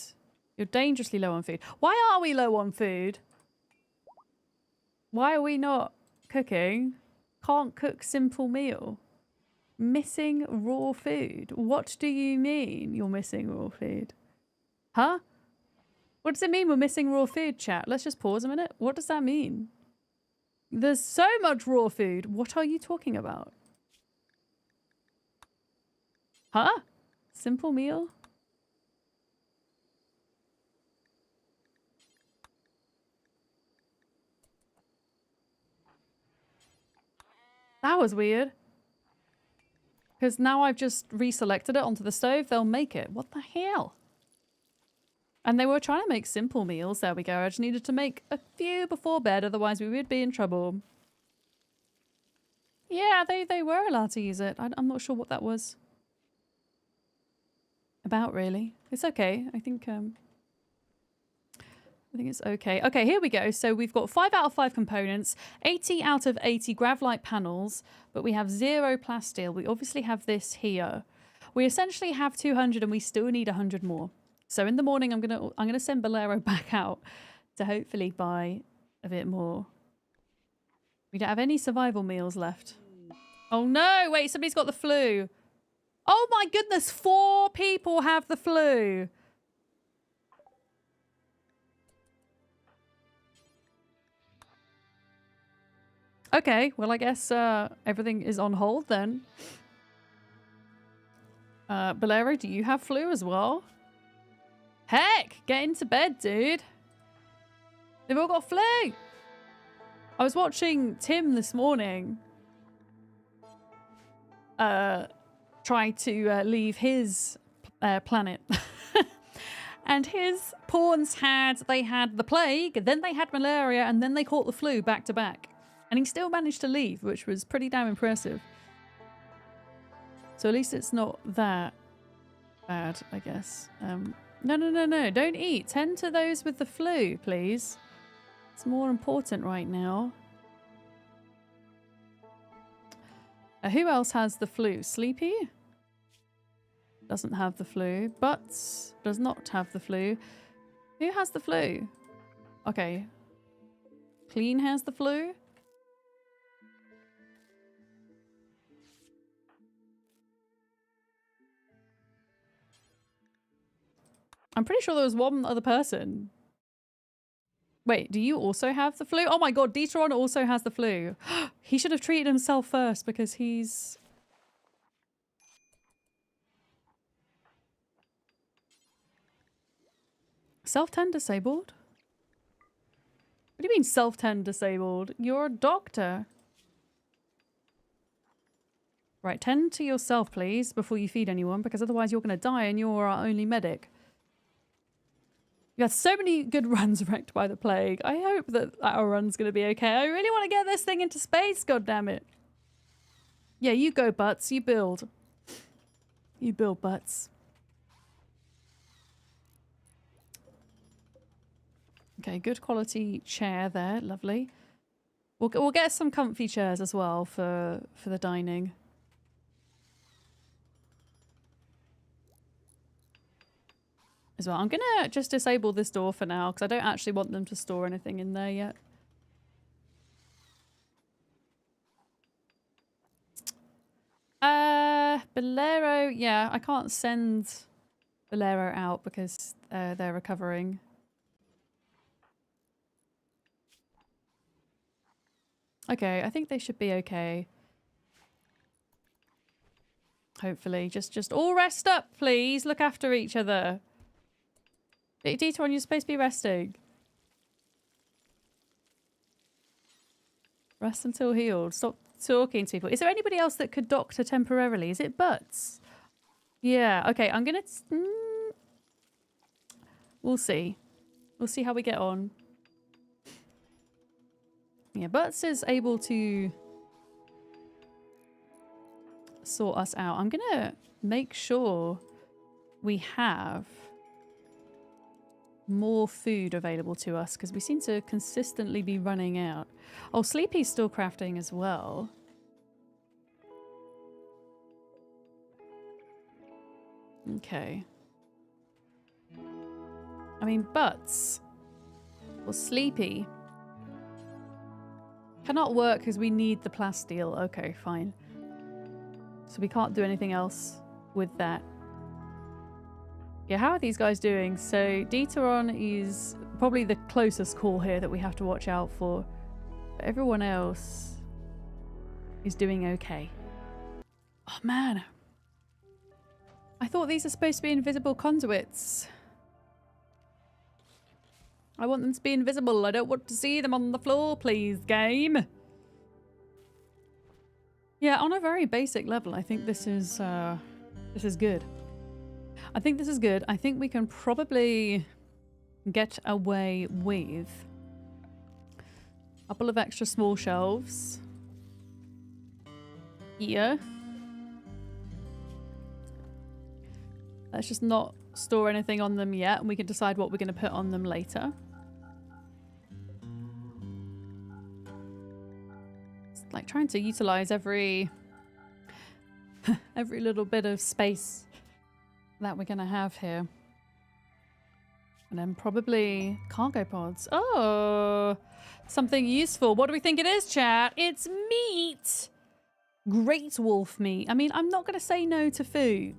You're dangerously low on food. Why are we low on food? Why are we not cooking? Can't cook simple meal. Missing raw food. What do you mean you're missing raw food? Huh? What does it mean we're missing raw food, chat? Let's just pause a minute. What does that mean? There's so much raw food. What are you talking about? Huh? Simple meal? That was weird. Because now I've just reselected it onto the stove, they'll make it. What the hell? And they were trying to make simple meals. There we go. I just needed to make a few before bed, otherwise we would be in trouble. Yeah, they were allowed to use it. I'm not sure what that was about, really. It's okay. I think it's okay. Okay, here we go. So we've got 5 out of 5 components, 80 out of 80 Gravlite panels, but we have 0 plasteel. We obviously have this here. We essentially have 200 and we still need 100 more. So in the morning, I'm gonna send Bolero back out to hopefully buy a bit more. We don't have any survival meals left. Oh no, wait, somebody's got the flu. Oh my goodness, 4 people have the flu. Okay, well, I guess everything is on hold then. Bolero, do you have flu as well? Heck, get into bed, dude. They've all got flu. I was watching Tim this morning try to leave his planet. And his pawns had the plague, then they had malaria, and then they caught the flu back to back. And he still managed to leave, which was pretty damn impressive. So at least it's not that bad, I guess. No. Don't eat. Tend to those with the flu, please. It's more important right now. Who else has the flu? Sleepy? Doesn't have the flu. Butts does not have the flu. Who has the flu? Okay. Clean has the flu. I'm pretty sure there was one other person. Wait, do you also have the flu? Oh my god, Detron also has the flu. He should have treated himself first because he's self-tend disabled? What do you mean self-tend disabled? You're a doctor. Right, tend to yourself, please, before you feed anyone, because otherwise you're going to die and you're our only medic. You had so many good runs wrecked by the plague. I hope that our run's going to be okay. I really want to get this thing into space, goddammit. Yeah, you go, Butts. You build. You build, Butts. Okay, good quality chair there. Lovely. We'll get some comfy chairs as well for the dining. As well. I'm gonna just disable this door for now because I don't actually want them to store anything in there yet. Bolero, yeah, I can't send Bolero out because they're recovering. Okay, I think they should be okay. Hopefully. Just all rest up, please. Look after each other. Detour, you're supposed to be resting. Rest until healed. Stop talking to people. Is there anybody else that could doctor temporarily? Is it Butts? Yeah, okay, I'm gonna... We'll see. We'll see how we get on. Yeah, Butts is able to sort us out. I'm gonna make sure we have more food available to us because we seem to consistently be running out. Oh, Sleepy's still crafting as well. Okay. I mean, Butts or Sleepy cannot work because we need the plasteel. Okay, fine. So we can't do anything else with that. Yeah, how are these guys doing? So Detoron is probably the closest call here that we have to watch out for. But everyone else is doing okay. Oh man. I thought these are supposed to be invisible conduits. I want them to be invisible. I don't want to see them on the floor, please, game. Yeah, on a very basic level, I think this is good. I think this is good. I think we can probably get away with a couple of extra small shelves here. Let's just not store anything on them yet, and we can decide what we're going to put on them later. It's like trying to utilize every little bit of space that we're going to have here. And then probably cargo pods. Oh, something useful. What do we think it is, chat? It's meat. Great wolf meat. I mean, I'm not going to say no to food.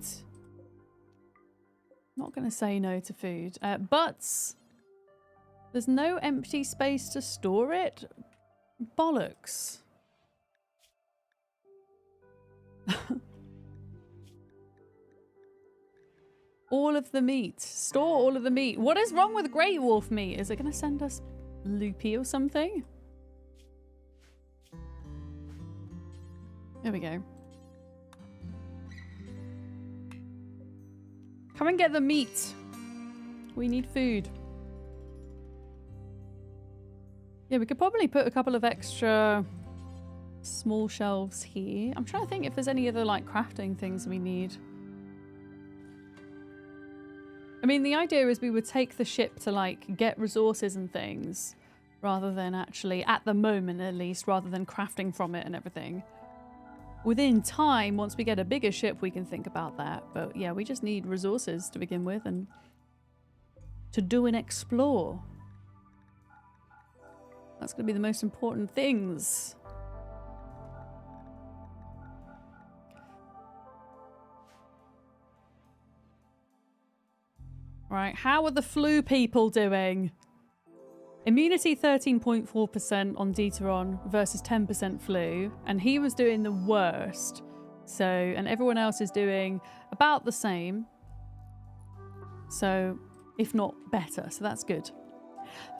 Not going to say no to food. But there's no empty space to store it. Bollocks. All of the meat. Store all of the meat. What is wrong with great wolf meat? Is it going to send us loopy or something? There we go. Come and get the meat. We need food. Yeah, we could probably put a couple of extra small shelves here. I'm trying to think if there's any other like crafting things we need. I mean, the idea is we would take the ship to like get resources and things rather than actually, at the moment at least, rather than crafting from it and everything. Within time, once we get a bigger ship, we can think about that. But yeah, we just need resources to begin with and to do and explore. That's going to be the most important things. Right, how are the flu people doing? Immunity 13.4% on Deuteron versus 10% flu, and he was doing the worst. So, and everyone else is doing about the same. So, if not better. So that's good.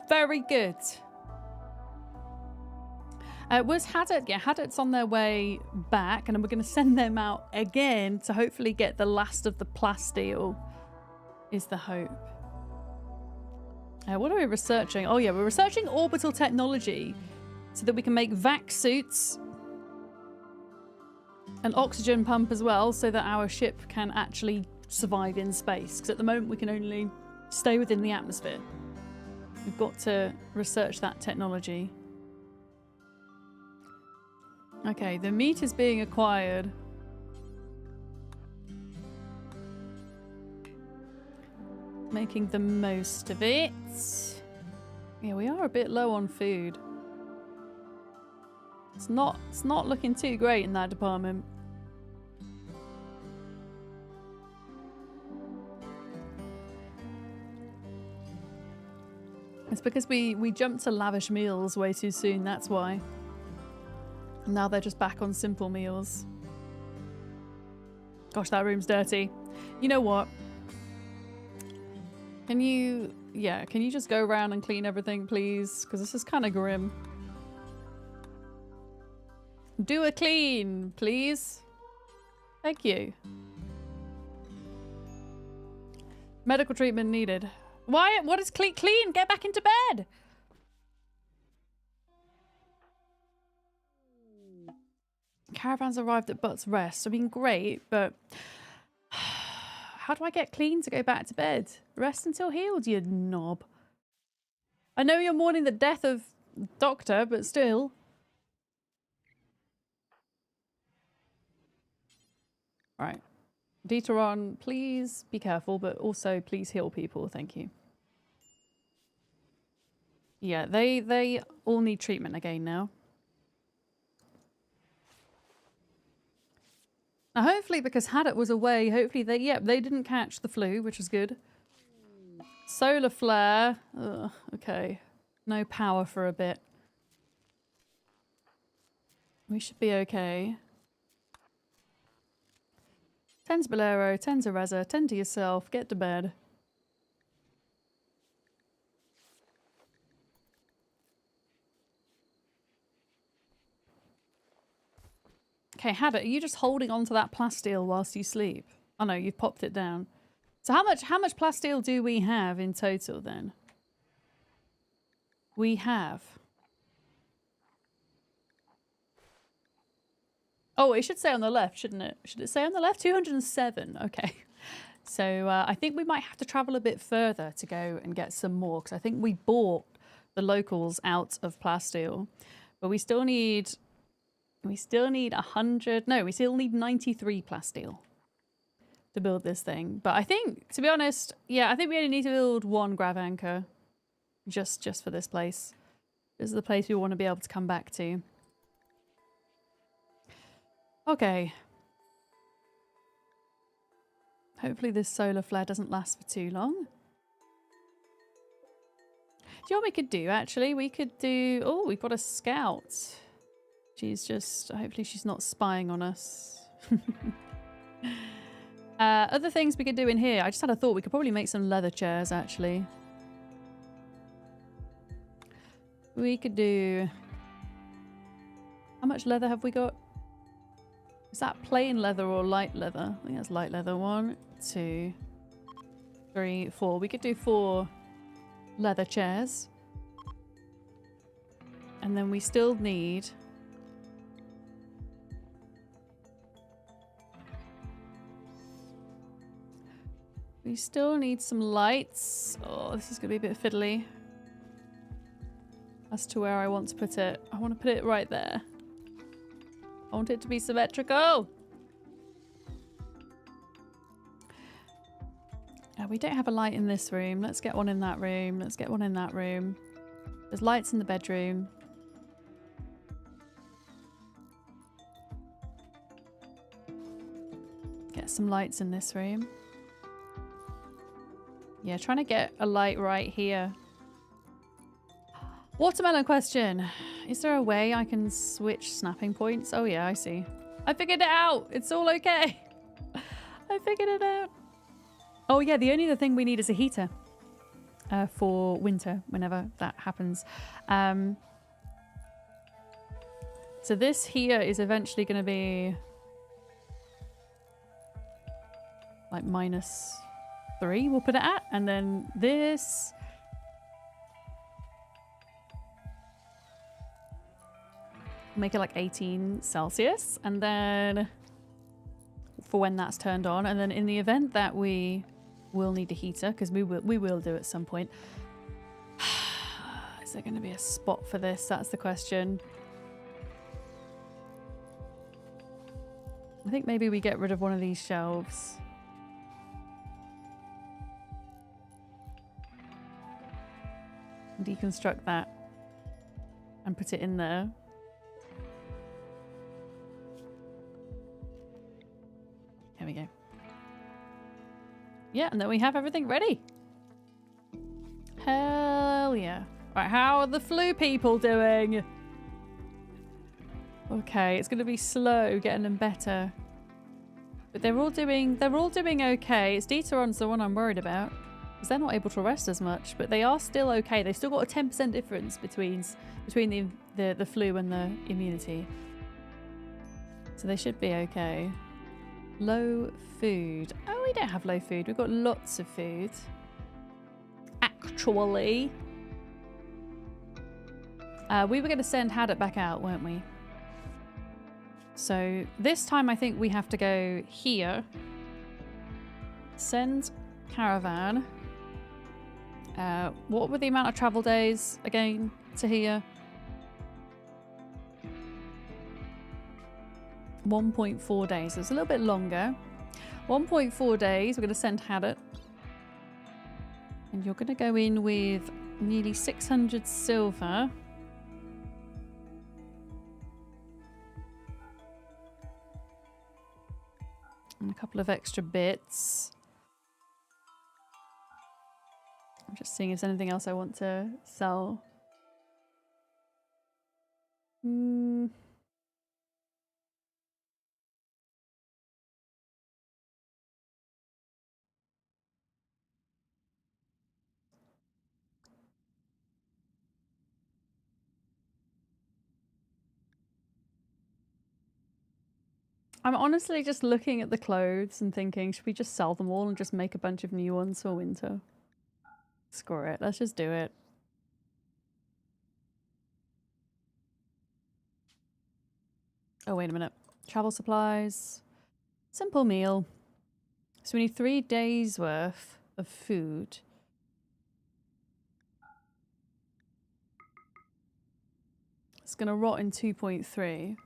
Very good. Was Haddock? Yeah, Haddock's on their way back, and we're going to send them out again to hopefully get the last of the plasteel, is the hope. What are we researching? Oh yeah, we're researching orbital technology so that we can make vac suits, an oxygen pump as well, so that our ship can actually survive in space. Because at the moment we can only stay within the atmosphere. We've got to research that technology. Okay, the meat is being acquired. Making the most of it. Yeah, we are a bit low on food. It's not looking too great in that department. It's because we jumped to lavish meals way too soon, that's why. And now they're just back on simple meals. Gosh, that room's dirty. You know what? Can you just go around and clean everything, please? Because this is kind of grim. Do a clean, please. Thank you. Medical treatment needed. Why? What is clean? Clean! Get back into bed! Caravans arrived at Butt's Rest. I mean, great, but how do I get clean to go back to bed? Rest until healed, you knob. I know you're mourning the death of Doctor, but still. Right. Deteron, please be careful, but also please heal people. Thank you. Yeah, they all need treatment again now. Now, hopefully, because Haddock was away, hopefully they didn't catch the flu, which is good. Solar flare. Ugh, okay. No power for a bit. We should be okay. 10's Bolero, 10's Areza, 10 to yourself, get to bed. Okay, Haddock, are you just holding on to that plasteel whilst you sleep? Oh no, you've popped it down. So how much plasteel do we have in total then? We have... Oh, it should say on the left, shouldn't it? Should it say on the left? 207. Okay. So I think we might have to travel a bit further to go and get some more, because I think we bought the locals out of plasteel. But we still need 100. No, we still need 93 plasteel to build this thing. But I think, to be honest, yeah, I think we only need to build one grav anchor just for this place. This is the place we want to be able to come back to. Okay. Hopefully this solar flare doesn't last for too long. Do you know what we could do, actually? We could do... Oh, we've got a scout. She's just... Hopefully she's not spying on us. Other things we could do in here. I just had a thought. We could probably make some leather chairs, actually. We could do... How much leather have we got? Is that plain leather or light leather? I think that's light leather. 1, 2, 3, 4. We could do 4 leather chairs. And then we still need... We still need some lights. Oh, this is going to be a bit fiddly. As to where I want to put it. I want to put it right there. I want it to be symmetrical. We don't have a light in this room. Let's get one in that room. Let's get one in that room. There's lights in the bedroom. Get some lights in this room. Yeah, trying to get a light right here. Watermelon question. Is there a way I can switch snapping points? Oh yeah, I see. I figured it out. It's all okay. I figured it out. Oh yeah, the only other thing we need is a heater. for winter, whenever that happens. So this here is eventually going to be like -3, we'll put it at. And then this... make it like 18 Celsius. And then for when that's turned on. And then in the event that we will need a heater, because we will do at some point. Is there going to be a spot for this? That's the question. I think maybe we get rid of one of these shelves. Deconstruct that and put it in there. There we go. Yeah, and then we have everything ready. Hell yeah. Right, how are the flu people doing? Okay, it's going to be slow getting them better. But they're all doing okay. It's Dieteron's the one I'm worried about. Because they're not able to rest as much, but they are still okay. They've still got a 10% difference between the flu and the immunity. So they should be okay. Low food. Oh, we don't have low food. We've got lots of food. Actually. We were going to send Haddock back out, weren't we? So this time I think we have to go here. Send caravan. What were the amount of travel days again to here? 1.4 days. So it's a little bit longer. 1.4 days. We're going to send Haddock. And you're going to go in with nearly 600 silver. And a couple of extra bits. I'm just seeing if there's anything else I want to sell. I'm honestly just looking at the clothes and thinking, should we just sell them all and just make a bunch of new ones for winter? Screw it. Let's just do it. Oh, wait a minute. Travel supplies. Simple meal. So we need 3 days worth of food. It's going to rot in 2.3.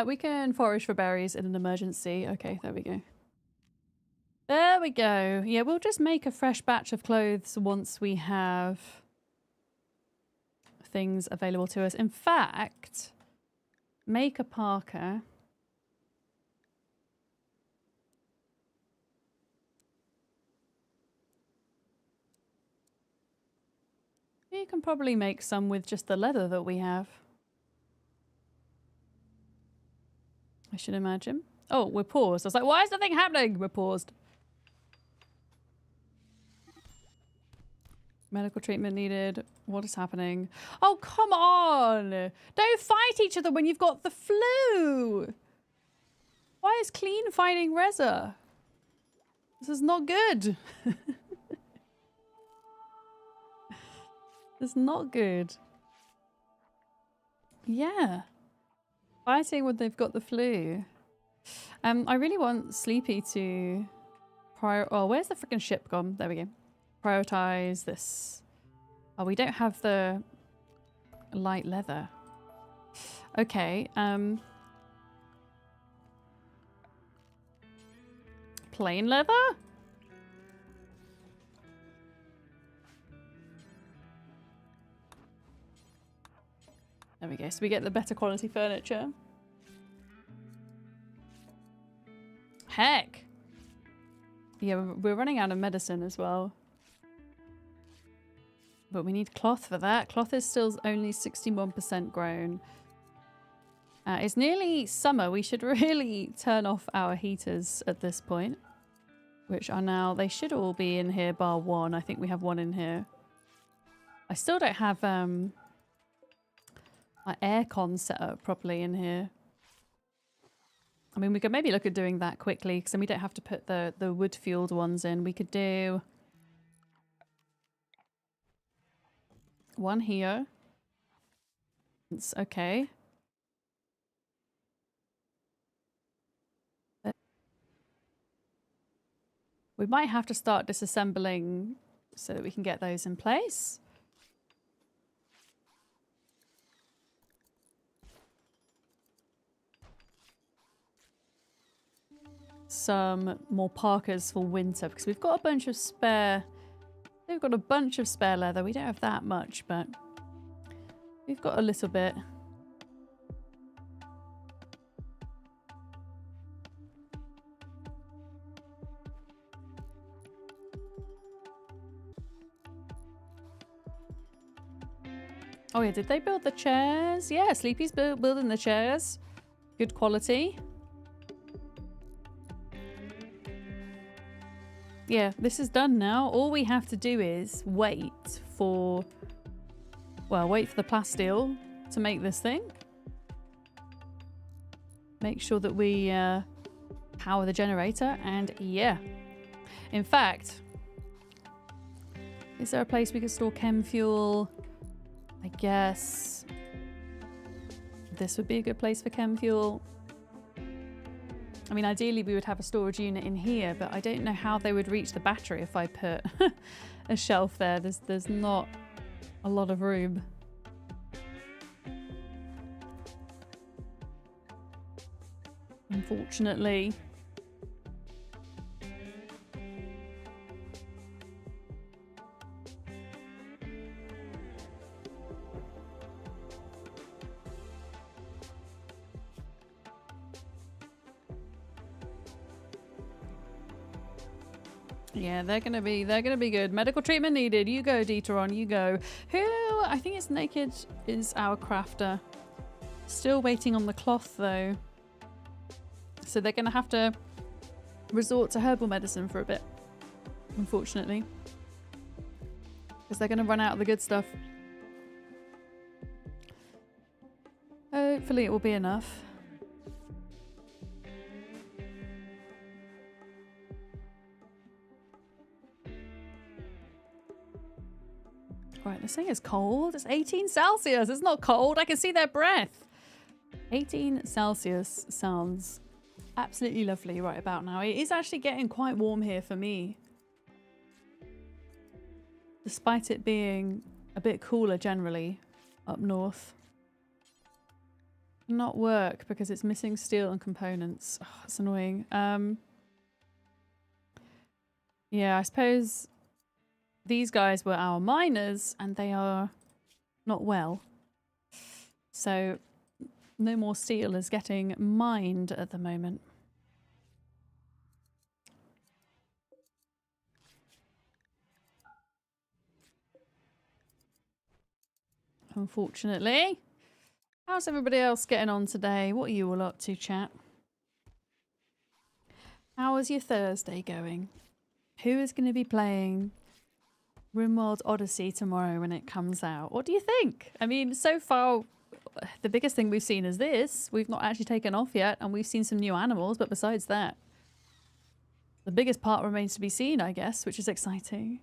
We can forage for berries in an emergency. Okay, there we go. There we go. Yeah, we'll just make a fresh batch of clothes once we have things available to us. In fact, make a parka. You can probably make some with just the leather that we have. I should imagine. Oh, we're paused. I was like, why is nothing happening? We're paused. Medical treatment needed. What is happening? Oh, come on! Don't fight each other when you've got the flu! Why is Clean fighting Reza? This is not good. It's not good. Yeah. Fighting when they've got the flu. I really want Sleepy to oh, where's the freaking ship gone? There we go. Prioritize this. Oh, we don't have the light leather. Okay. Plain leather? There we go. So we get the better quality furniture. Heck. Yeah, we're running out of medicine as well. But we need cloth for that. Cloth is still only 61% grown. It's nearly summer. We should really turn off our heaters at this point, which are now, they should all be in here bar one. I think we have one in here. I still don't have my aircon set up properly in here. I mean, we could maybe look at doing that quickly because then we don't have to put the wood-fueled ones in. We could do one here. It's okay. We might have to start disassembling so that we can get those in place. Some more parkas for winter because we've got a bunch of spare. We've got a bunch of spare leather. We don't have that much, but we've got a little bit. Oh yeah, did they build the chairs? Yeah, Sleepy's building the chairs. Good quality. Yeah, this is done now. All we have to do is wait for the plasteel to make this thing. Make sure that we power the generator, and yeah. In fact, is there a place we could store chem fuel? I guess this would be a good place for chem fuel. I mean, ideally we would have a storage unit in here, but I don't know how they would reach the battery if I put a shelf there. There's not a lot of room. Unfortunately. Yeah, they're gonna be good. Medical treatment needed. You go, Deteron, you go. Who, I think it's Naked, is our crafter. Still waiting on the cloth though. So they're gonna have to resort to herbal medicine for a bit, unfortunately. Because they're gonna run out of the good stuff. Hopefully it will be enough. Right, this thing is cold. It's 18 Celsius. It's not cold. I can see their breath. 18 Celsius sounds absolutely lovely right about now. It is actually getting quite warm here for me. Despite it being a bit cooler generally up north. Not work because it's missing steel and components. Oh, it's annoying. Yeah, I suppose these guys were our miners and they are not well. So no more steel is getting mined at the moment. Unfortunately. How's everybody else getting on today? What are you all up to, chat? How is your Thursday going? Who is going to be playing Rimworld Odyssey tomorrow when it comes out? What do you think? I mean, so far, the biggest thing we've seen is this. We've not actually taken off yet, and we've seen some new animals, but besides that, the biggest part remains to be seen, I guess, which is exciting.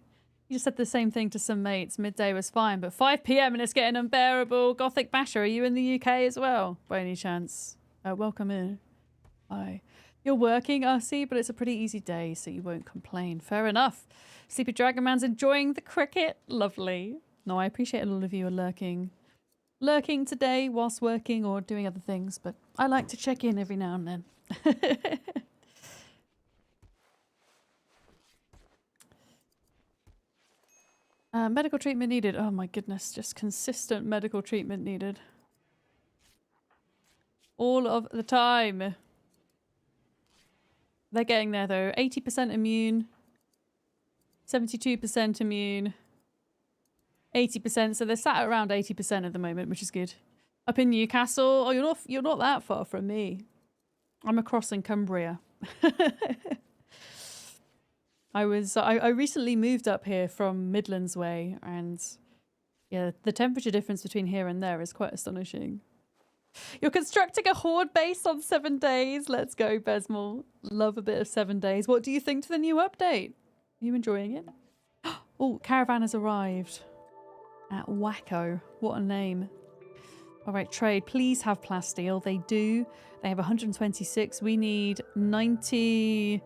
You just said the same thing to some mates. Midday was fine, but 5 PM and it's getting unbearable. Gothic Basher, are you in the UK as well, by any chance? Welcome in. Hi. You're working, I see, but it's a pretty easy day, so you won't complain. Fair enough. Sleepy Dragon Man's enjoying the cricket. Lovely. No, I appreciate a lot of you are lurking today whilst working or doing other things, but I like to check in every now and then. Medical treatment needed. Oh my goodness, just consistent medical treatment needed. All of the time. They're getting there though. 80% immune. 72% immune. 80%. So they're sat at around 80% at the moment, which is good. Up in Newcastle? Oh, you're not that far from me. I'm across in Cumbria. I recently moved up here from Midlands way, and yeah, the temperature difference between here and there is quite astonishing. You're constructing a horde base on 7 days. Let's go, Besmal. Love a bit of 7 days. What do you think to the new update? Are you enjoying it? Oh, caravan has arrived at Wacko. What a name. All right, trade. Please have plasteel. They do. They have 126. We need 97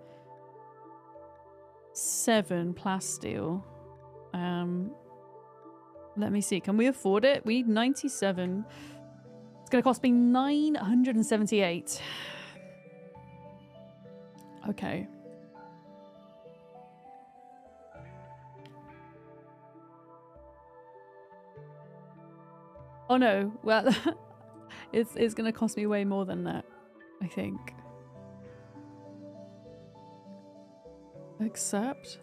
plasteel. Let me see. Can we afford it? We need 97. It's going to cost me 978. Okay. Oh no, well, it's going to cost me way more than that, I think. Accept.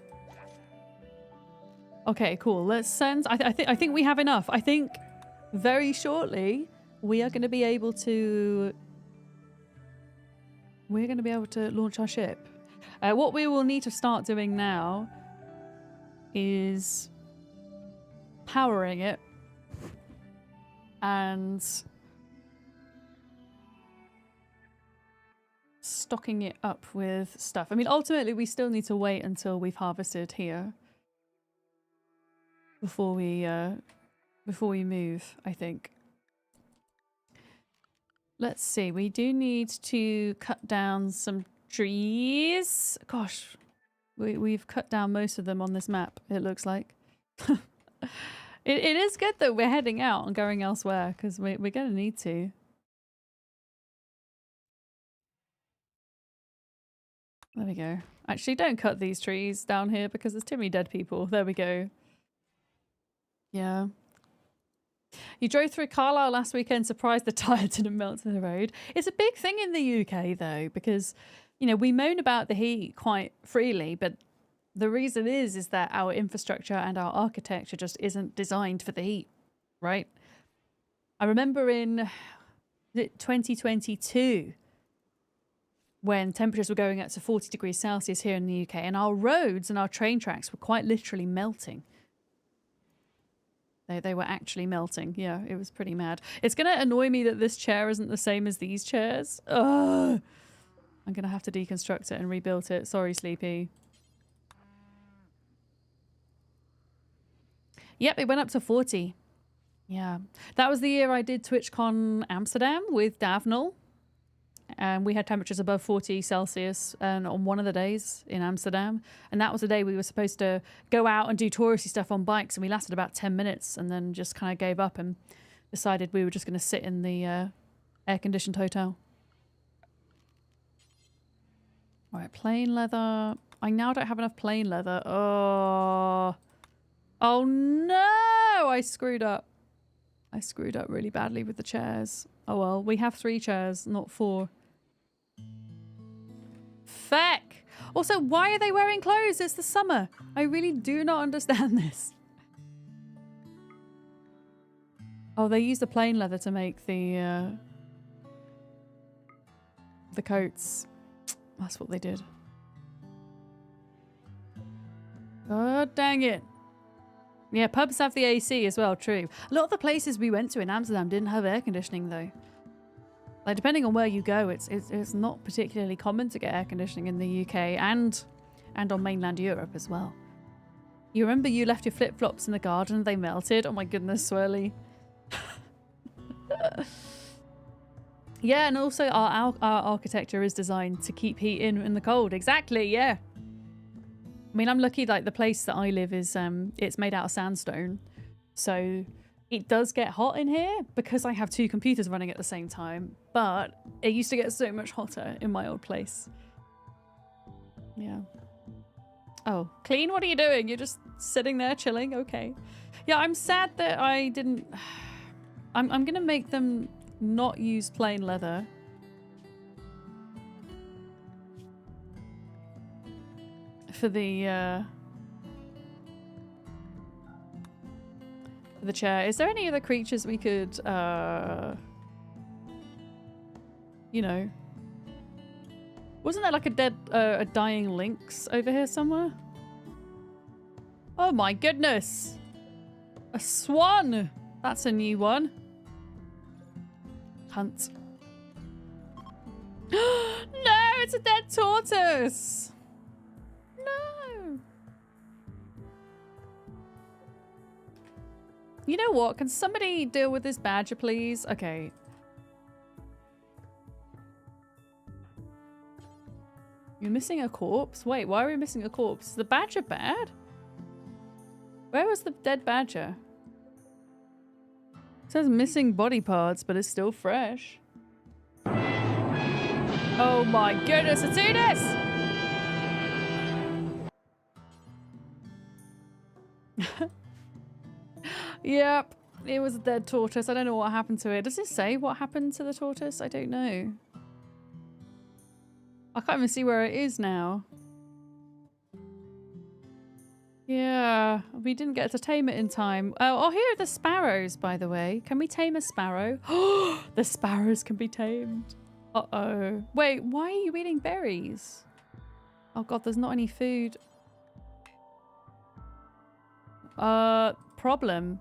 Okay, cool. Let's send. I think we have enough. I think very shortly we are going to be able to. We're going to be able to launch our ship. What we will need to start doing now is powering it and stocking it up with stuff. I mean, ultimately, we still need to wait until we've harvested here before we move, I think. Let's see. We do need to cut down some trees. Gosh, we've cut down most of them on this map, it looks like. It is good that we're heading out and going elsewhere, because we're going to need to. There we go. Actually, don't cut these trees down here because there's too many dead people. There we go. Yeah. You drove through Carlisle last weekend, surprised the tyre didn't melt to the road. It's a big thing in the UK, though, because, you know, we moan about the heat quite freely, but the reason is that our infrastructure and our architecture just isn't designed for the heat, right? I remember in 2022 when temperatures were going up to 40 degrees Celsius here in the UK, and our roads and our train tracks were quite literally melting. They were actually melting. Yeah, it was pretty mad. It's going to annoy me that this chair isn't the same as these chairs. Ugh. I'm going to have to deconstruct it and rebuild it. Sorry, Sleepy. Yep, it went up to 40. Yeah. That was the year I did TwitchCon Amsterdam with Davnell. And we had temperatures above 40 Celsius on one of the days in Amsterdam. And that was the day we were supposed to go out and do touristy stuff on bikes. And we lasted about 10 minutes and then just kind of gave up and decided we were just going to sit in the air-conditioned hotel. All right, plain leather. I now don't have enough plain leather. Oh no! I screwed up. I screwed up really badly with the chairs. Oh well, we have 3 chairs, not 4. Feck! Also, why are they wearing clothes? It's the summer. I really do not understand this. Oh, they used the plain leather to make the coats. That's what they did. God dang it. Yeah, pubs have the AC as well, true. A lot of the places we went to in Amsterdam didn't have air conditioning though. Like, depending on where you go, it's not particularly common to get air conditioning in the UK and on mainland Europe as well. You remember you left your flip-flops in the garden and they melted? Oh my goodness, Swirly. Yeah, and also our architecture is designed to keep heat in the cold. Exactly, yeah. I mean, I'm lucky, like, the place that I live is, it's made out of sandstone. So it does get hot in here because I have 2 computers running at the same time. But it used to get so much hotter in my old place. Yeah. Oh, Clean, what are you doing? You're just sitting there chilling? Okay. Yeah, I'm sad that I didn't... I'm going to make them not use plain leather. For the the chair. Is there any other creatures we could, you know... Wasn't there like a dying lynx over here somewhere? Oh my goodness! A swan! That's a new one. Hunt. No, it's a dead tortoise! No! You know what? Can somebody deal with this badger, please? Okay. You're missing a corpse? Wait, why are we missing a corpse? Is the badger bad? Where was the dead badger? It says missing body parts, but it's still fresh. Oh my goodness, it's Enos! Yep, it was a dead tortoise. I don't know what happened to it. Does it say what happened to the tortoise? I don't know. I can't even see where it is now. Yeah, we didn't get to tame it in time. Oh, here are the sparrows, by the way. Can we tame a sparrow? The sparrows can be tamed. Uh-oh. Wait, why are you eating berries? Oh god, there's not any food. Problem.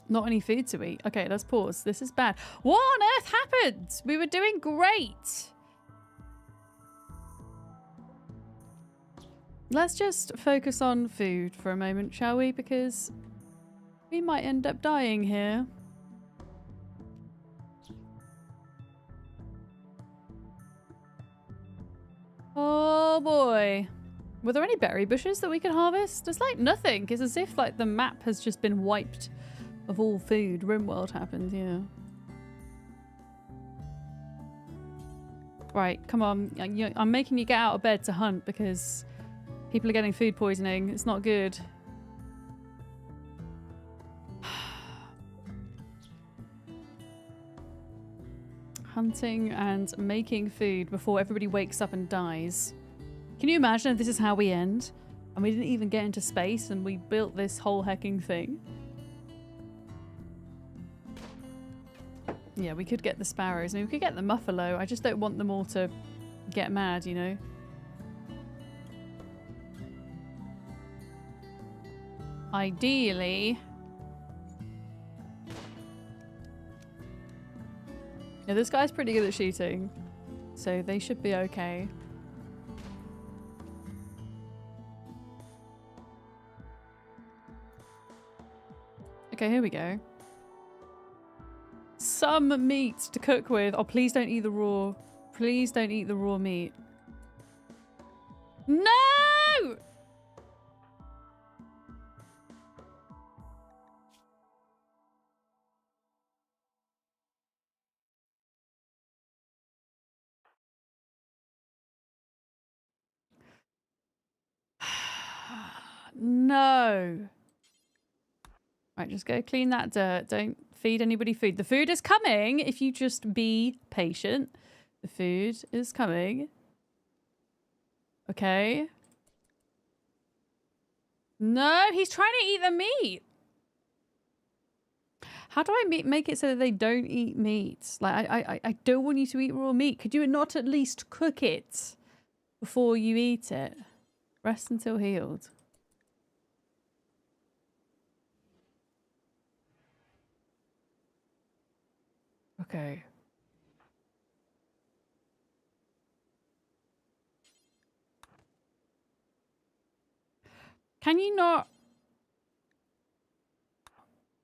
Not any food to eat. Okay, let's pause. This is bad. What on earth happened? We were doing great. Let's just focus on food for a moment, shall we? Because we might end up dying here. Oh boy. Were there any berry bushes that we could harvest? There's like nothing. It's as if like the map has just been wiped of all food. Rimworld happened, yeah. Right, come on. I'm making you get out of bed to hunt because people are getting food poisoning. It's not good. Hunting and making food before everybody wakes up and dies. Can you imagine if this is how we end? And we didn't even get into space and we built this whole hecking thing? Yeah, we could get the sparrows. I mean, we could get the muffalo. I just don't want them all to get mad, you know? Ideally... Yeah, this guy's pretty good at shooting. So they should be okay. Okay, here we go. Some meat to cook with. Oh, please don't eat the raw. Please don't eat the raw meat. No! No. Right, just go clean that dirt. Don't feed anybody food. The food is coming if you just be patient. The food is coming. Okay. No, he's trying to eat the meat. How do I make it so that they don't eat meat? Like, I don't want you to eat raw meat. Could you not at least cook it before you eat it? Rest until healed. Okay. Can you not...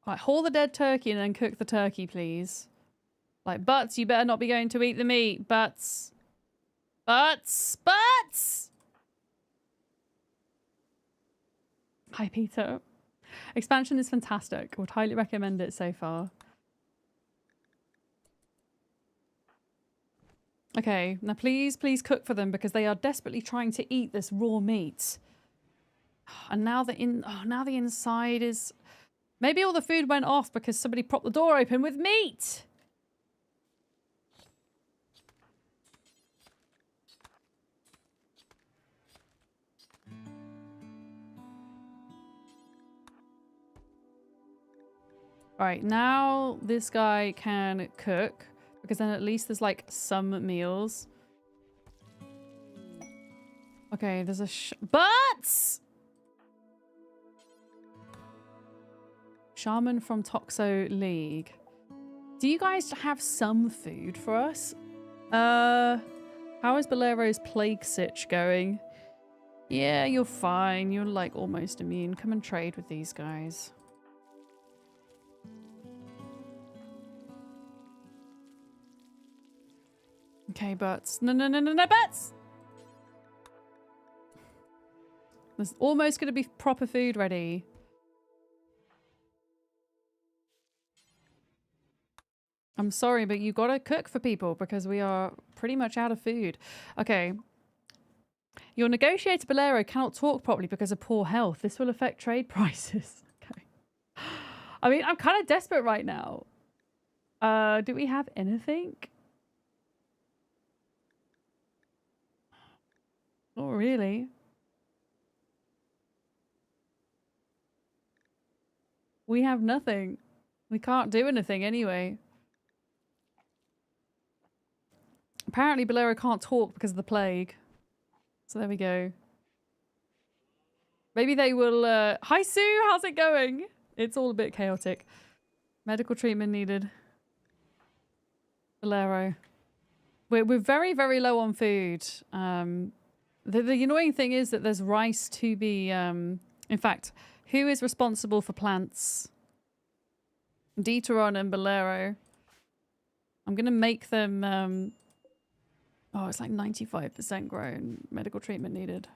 Like, haul the dead turkey and then cook the turkey, please. Like, Butts, you better not be going to eat the meat. Butts. Butts. Butts! Hi, Peter. Expansion is fantastic. Would highly recommend it so far. Okay, now please, please cook for them because they are desperately trying to eat this raw meat. And now the inside is... Maybe all the food went off because somebody propped the door open with meat. All right, now this guy can cook because then at least there's like some meals. Okay, there's a but Shaman from Toxo League. Do you guys have some food for us? How is Bolero's plague sitch going? Yeah, you're fine. You're like almost immune. Come and trade with these guys. Okay, butts. No, butts! There's almost going to be proper food ready. I'm sorry, but you gotta cook for people because we are pretty much out of food. Okay. Your negotiator Bolero cannot talk properly because of poor health. This will affect trade prices. Okay. I mean, I'm kind of desperate right now. Do we have anything? Not really. We have nothing. We can't do anything anyway. Apparently Bolero can't talk because of the plague. So there we go. Maybe they will... Hi Sue, how's it going? It's all a bit chaotic. Medical treatment needed. Bolero. We're very, very low on food. The annoying thing is that there's rice to be... in fact, who is responsible for plants? Dieteron and Bolero. I'm going to make them... oh, it's like 95% grown. Medical treatment needed.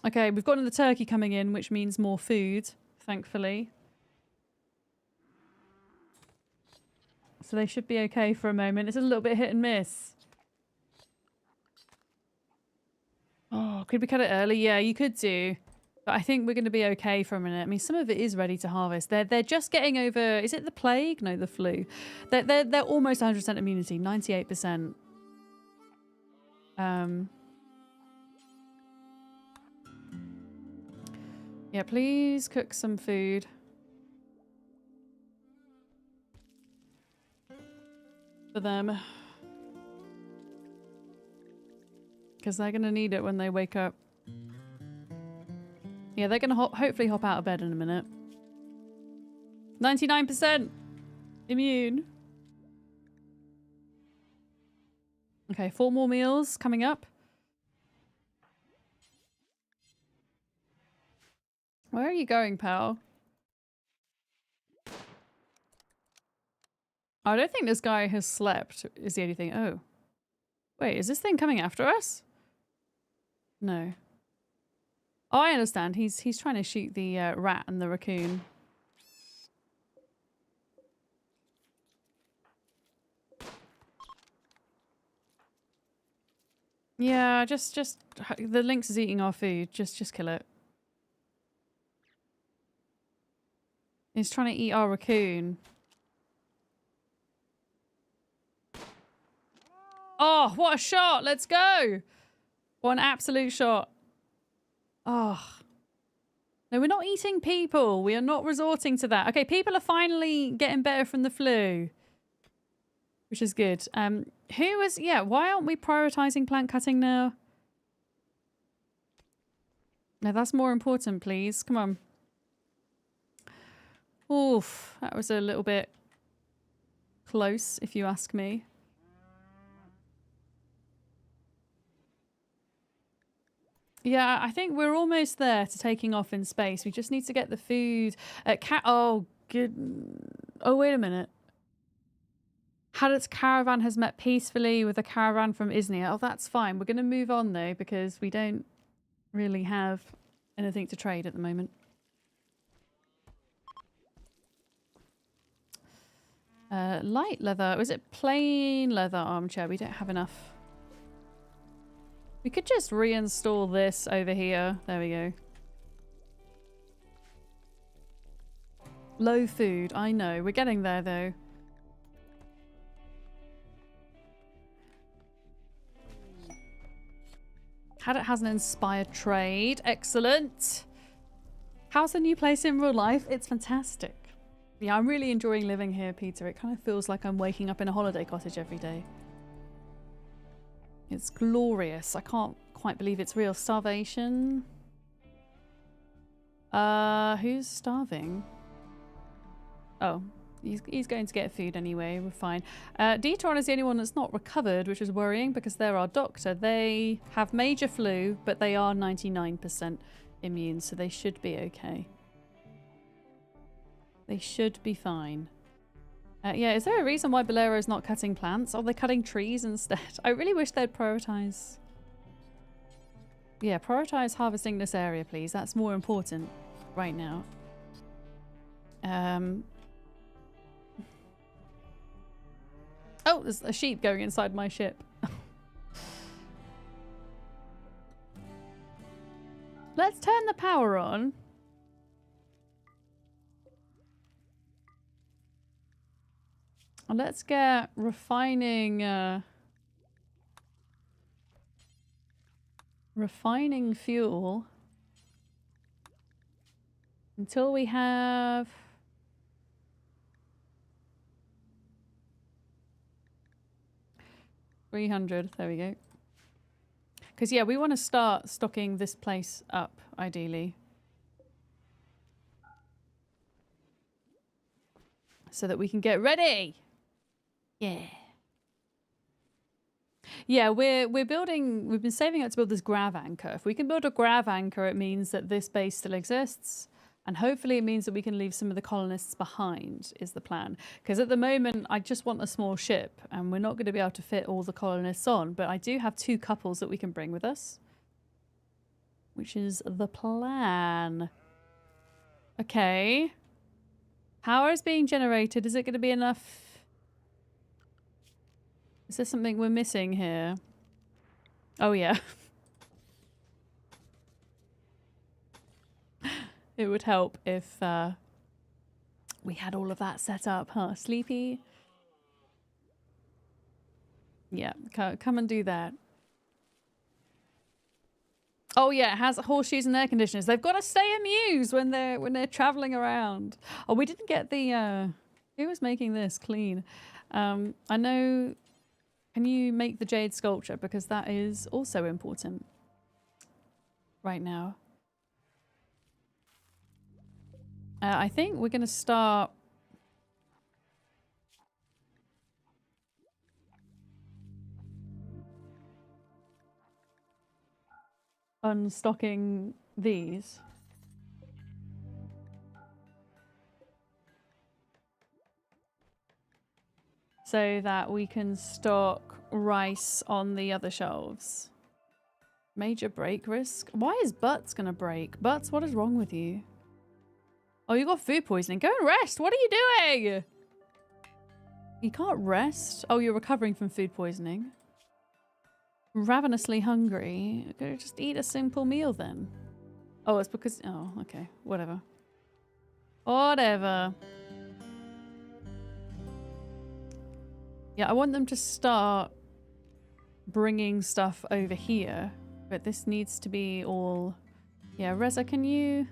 Okay, we've got the turkey coming in, which means more food, thankfully. So they should be okay for a moment. It's a little bit hit and miss. Oh, could we cut it early? Yeah, you could do. But I think we're going to be okay for a minute. I mean, some of it is ready to harvest. They're just getting over... Is it the plague? No, the flu. They're almost 100% immunity. 98%. Yeah, please cook some food. For them. Because they're going to need it when they wake up. Yeah, they're going to hopefully hop out of bed in a minute. 99% immune. Okay, 4 more meals coming up. Where are you going, pal? I don't think this guy has slept, is the only thing. Oh. Wait, is this thing coming after us? No. Oh, I understand. He's trying to shoot the rat and the raccoon. Yeah, just the lynx is eating our food. Just kill it. He's trying to eat our raccoon. Oh, what a shot! Let's go! What an absolute shot. Oh. No, we're not eating people. We are not resorting to that. Okay, people are finally getting better from the flu. Which is good. Who is... Yeah, why aren't we prioritizing plant cutting now? No, that's more important, please. Come on. Oof, that was a little bit close, if you ask me. Yeah, I think we're almost there to taking off in space. We just need to get the food. Oh, good. Oh, wait a minute. Haddock's caravan has met peacefully with a caravan from Iznia. Oh, that's fine. We're going to move on, though, because we don't really have anything to trade at the moment. Light leather. Was it plain leather armchair? We don't have enough. We could just reinstall this over here. There we go. Low food. I know. We're getting there, though. Haddock has an inspired trade. Excellent. How's the new place in real life? It's fantastic. Yeah, I'm really enjoying living here, Peter. It kind of feels like I'm waking up in a holiday cottage every day. It's glorious. I can't quite believe it's real. Starvation. Who's starving? Oh, he's going to get food anyway. We're fine. Detron is the only one that's not recovered, which is worrying because they're our doctor. They have major flu, but they are 99% immune, so they should be okay. They should be fine. Yeah, is there a reason why Bolero's not cutting plants? Are they cutting trees instead? I really wish they'd prioritize. Yeah, prioritize harvesting this area, please. That's more important right now. Oh, there's a sheep going inside my ship. Let's turn the power on. Let's get refining fuel until we have 300. There we go. Because yeah, we want to start stocking this place up ideally, so that we can get ready. Yeah. Yeah, we're building, we've been saving up to build this grav anchor. If we can build a grav anchor, it means that this base still exists. And hopefully it means that we can leave some of the colonists behind, is the plan. Because at the moment, I just want a small ship, and we're not going to be able to fit all the colonists on. But I do have 2 couples that we can bring with us, which is the plan. Okay. Power is being generated. Is it going to be enough? Is there something we're missing here? Oh, yeah. It would help if we had all of that set up, huh? Sleepy? Yeah, come and do that. Oh yeah, it has horseshoes and air conditioners. They've got to stay amused when they're traveling around. Oh, we didn't get the who was making this clean? I know. Can you make the jade sculpture, because that is also important right now. I think we're going to start unstocking these. So that we can stock rice on the other shelves. Major break risk? Why is Butts gonna break? Butts, what is wrong with you? Oh, you got food poisoning. Go and rest. What are you doing? You can't rest. Oh, you're recovering from food poisoning. Ravenously hungry. Go just eat a simple meal then. Oh, it's because... Oh, okay. Whatever. Whatever. Yeah, I want them to start bringing stuff over here. But this needs to be all... Yeah, Reza, can you...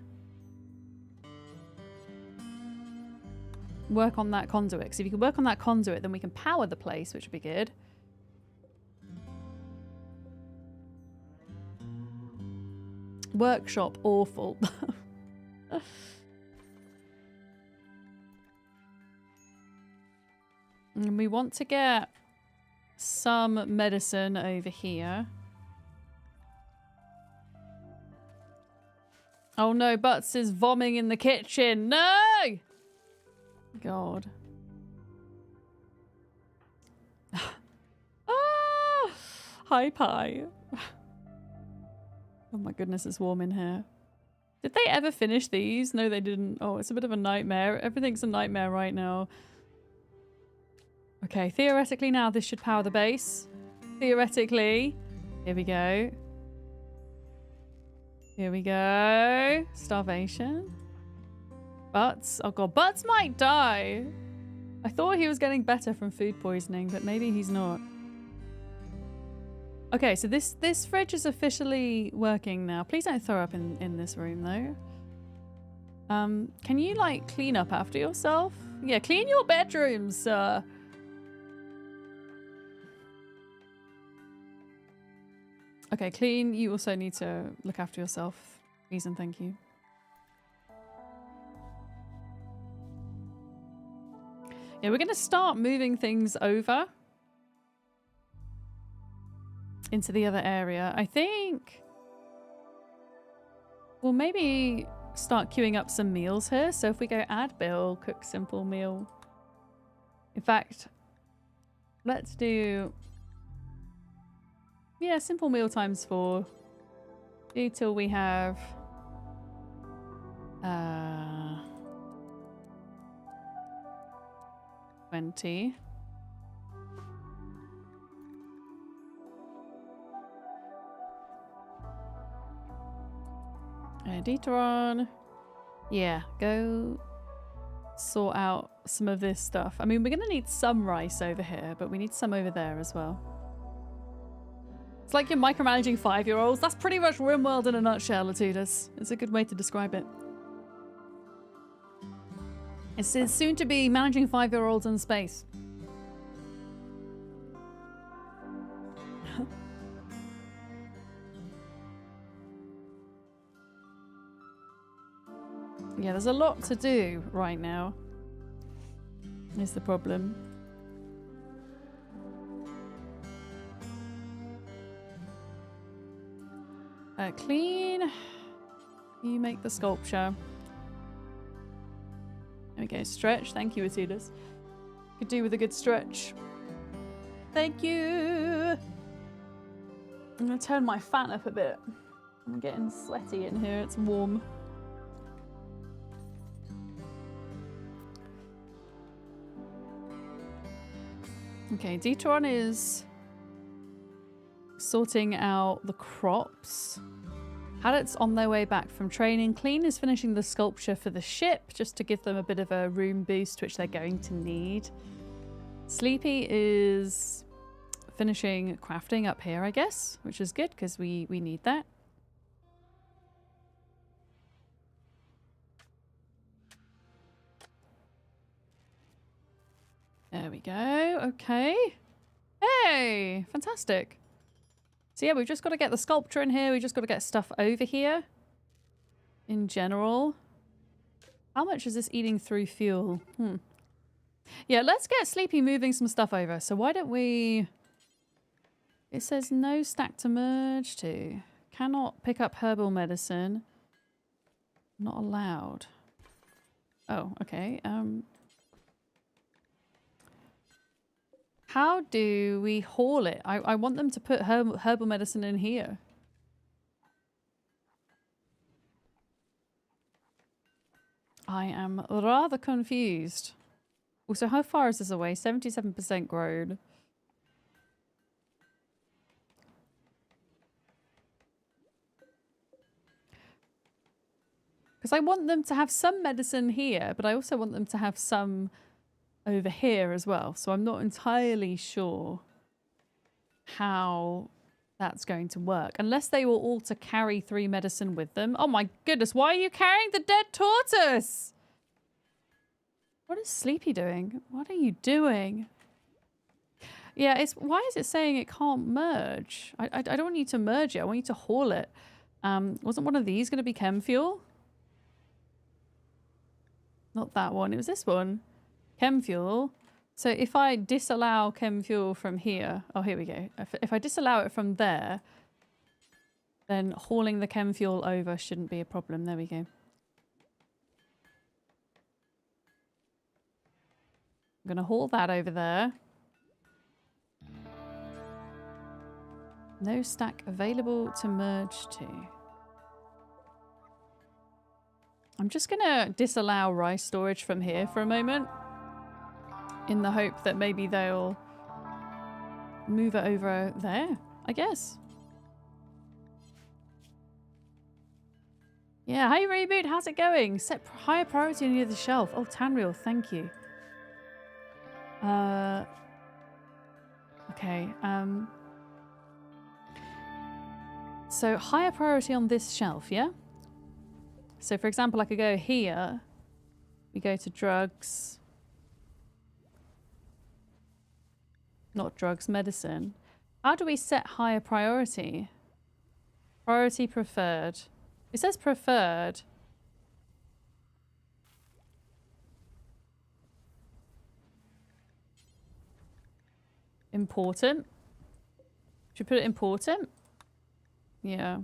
work on that conduit? Because if you can work on that conduit, then we can power the place, which would be good. Workshop, awful. And we want to get some medicine over here. Oh no, Butts is vomiting in the kitchen. No! God. Ah! Hi, Pie. Oh my goodness, it's warm in here. Did they ever finish these? No, they didn't. Oh, it's a bit of a nightmare. Everything's a nightmare right now. Okay, theoretically now this should power the base. Theoretically. Here we go. Here we go. Starvation. Butts. Oh god, Butts might die. I thought he was getting better from food poisoning, but maybe he's not. Okay, so this fridge is officially working now. Please don't throw up in this room, though. Can you, like, clean up after yourself? Yeah, clean your bedrooms, sir. Okay, clean. You also need to look after yourself. Please and thank you. Yeah, we're going to start moving things over into the other area. I think we'll maybe start queuing up some meals here. So if we go add bill, cook simple meal. In fact, let's do... yeah, simple meal times 4. Do till we have... 20. Detron. Yeah, go sort out some of this stuff. I mean, we're going to need some rice over here, but we need some over there as well. It's like you're micromanaging 5-year-olds. That's pretty much Rimworld in a nutshell, Latudus. It's a good way to describe it. It's soon to be managing 5-year-olds in space. Yeah, there's a lot to do right now. Is the problem. Clean. You make the sculpture. There we go. Stretch. Thank you, Atudus. Could do with a good stretch. Thank you. I'm going to turn my fan up a bit. I'm getting sweaty in here. It's warm. Okay, Detron is sorting out the crops. Haddock's on their way back from training. Clean is finishing the sculpture for the ship, just to give them a bit of a room boost, which they're going to need. Sleepy is finishing crafting up here, I guess, which is good because we need that. There we go. Okay. Hey, fantastic. So yeah, we've just got to get the sculpture in here. We've just got to get stuff over here. In general. How much is this eating through fuel? Yeah, let's get Sleepy moving some stuff over. So why don't we... It says no stack to merge to. Cannot pick up herbal medicine. Not allowed. Oh, okay. How do we haul it? I want them to put herbal medicine in here. I am rather confused. Also, how far is this away? 77% grown. Because I want them to have some medicine here, but I also want them to have some over here as well. So I'm not entirely sure how that's going to work. Unless they were all to carry 3 medicine with them. Oh my goodness, why are you carrying the dead tortoise? What is Sleepy doing? What are you doing? Yeah, it's why is it saying it can't merge? I don't want you to merge it. I want you to haul it. Wasn't one of these going to be chem fuel? Not that one. It was this one. Chem fuel. So if I disallow chem fuel from here... Oh, here we go. If I disallow it from there, then hauling the chem fuel over shouldn't be a problem. There we go. I'm going to haul that over there. No stack available to merge to. I'm just going to disallow rice storage from here for a moment. In the hope that maybe they'll move it over there, I guess. Yeah, hi Reboot, how's it going? Set higher priority near the shelf. Oh, Tanreal, thank you. Okay, so higher priority on this shelf, yeah? So for example, I could go here. We go to drugs. Not drugs, medicine. How do we set higher priority? Priority preferred. It says preferred. Important. Should we put it important? Yeah.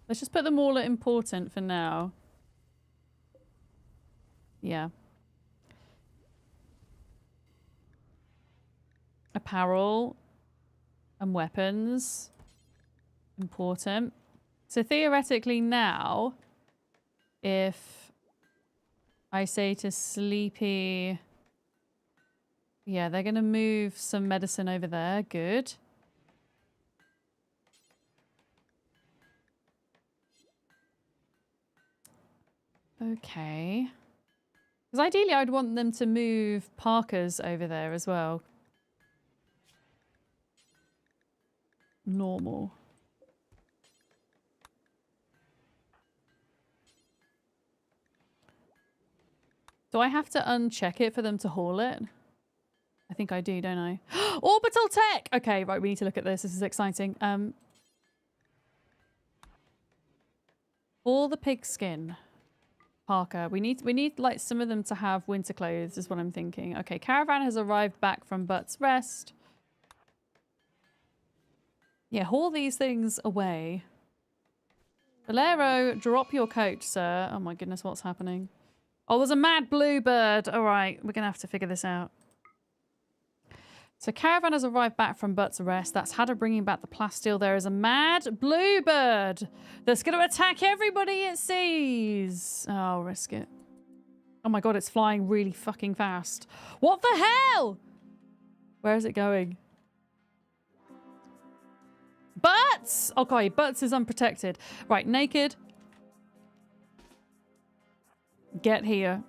Let's just put them all at important for now. Yeah. Apparel and weapons. Important. So theoretically now, if I say to Sleepy... Yeah, they're going to move some medicine over there. Good. Okay. Because ideally I'd want them to move Parker's over there as well. Normal. Do I have to uncheck it for them to haul it? I think I do, don't I? Orbital tech! Okay, right, we need to look at this. This is exciting. All the pigskin. Parker. We need like some of them to have winter clothes is what I'm thinking. Okay, caravan has arrived back from Butt's Rest. Yeah, haul these things away. Bolero, drop your coat, sir. Oh my goodness, what's happening? Oh, there's a mad bluebird. All right, we're gonna have to figure this out. So caravan has arrived back from Butt's Arrest. That's Hadder bringing back the plasteel. There is a mad bluebird that's going to attack everybody it sees. Oh, I'll risk it. Oh my god, it's flying really fucking fast. What the hell? Where is it going? Butts! Okay, Butts is unprotected. Right, naked. Get here.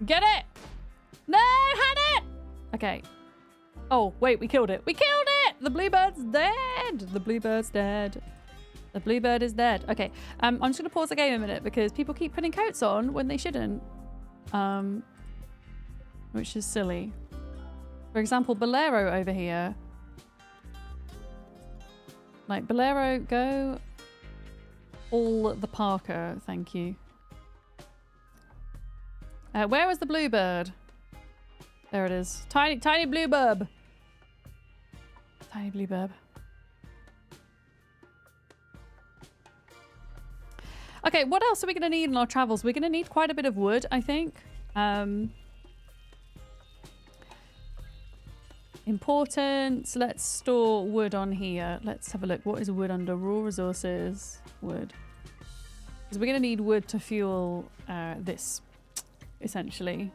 Get it! No, had it! Okay. Oh, wait, we killed it. We killed it! The bluebird's dead! The bluebird's dead. The bluebird is dead. Okay, I'm just going to pause the game a minute because people keep putting coats on when they shouldn't. Which is silly. For example, Bolero over here. Like, Bolero, go all the Parker, thank you. Where was the bluebird? There it is. Tiny bluebird. Tiny bluebird. Okay, what else are we going to need in our travels? We're going to need quite a bit of wood, I think. Important. Let's store wood on here. Let's have a look. What is wood under? Raw resources. Wood. Because we're going to need wood to fuel this. Essentially.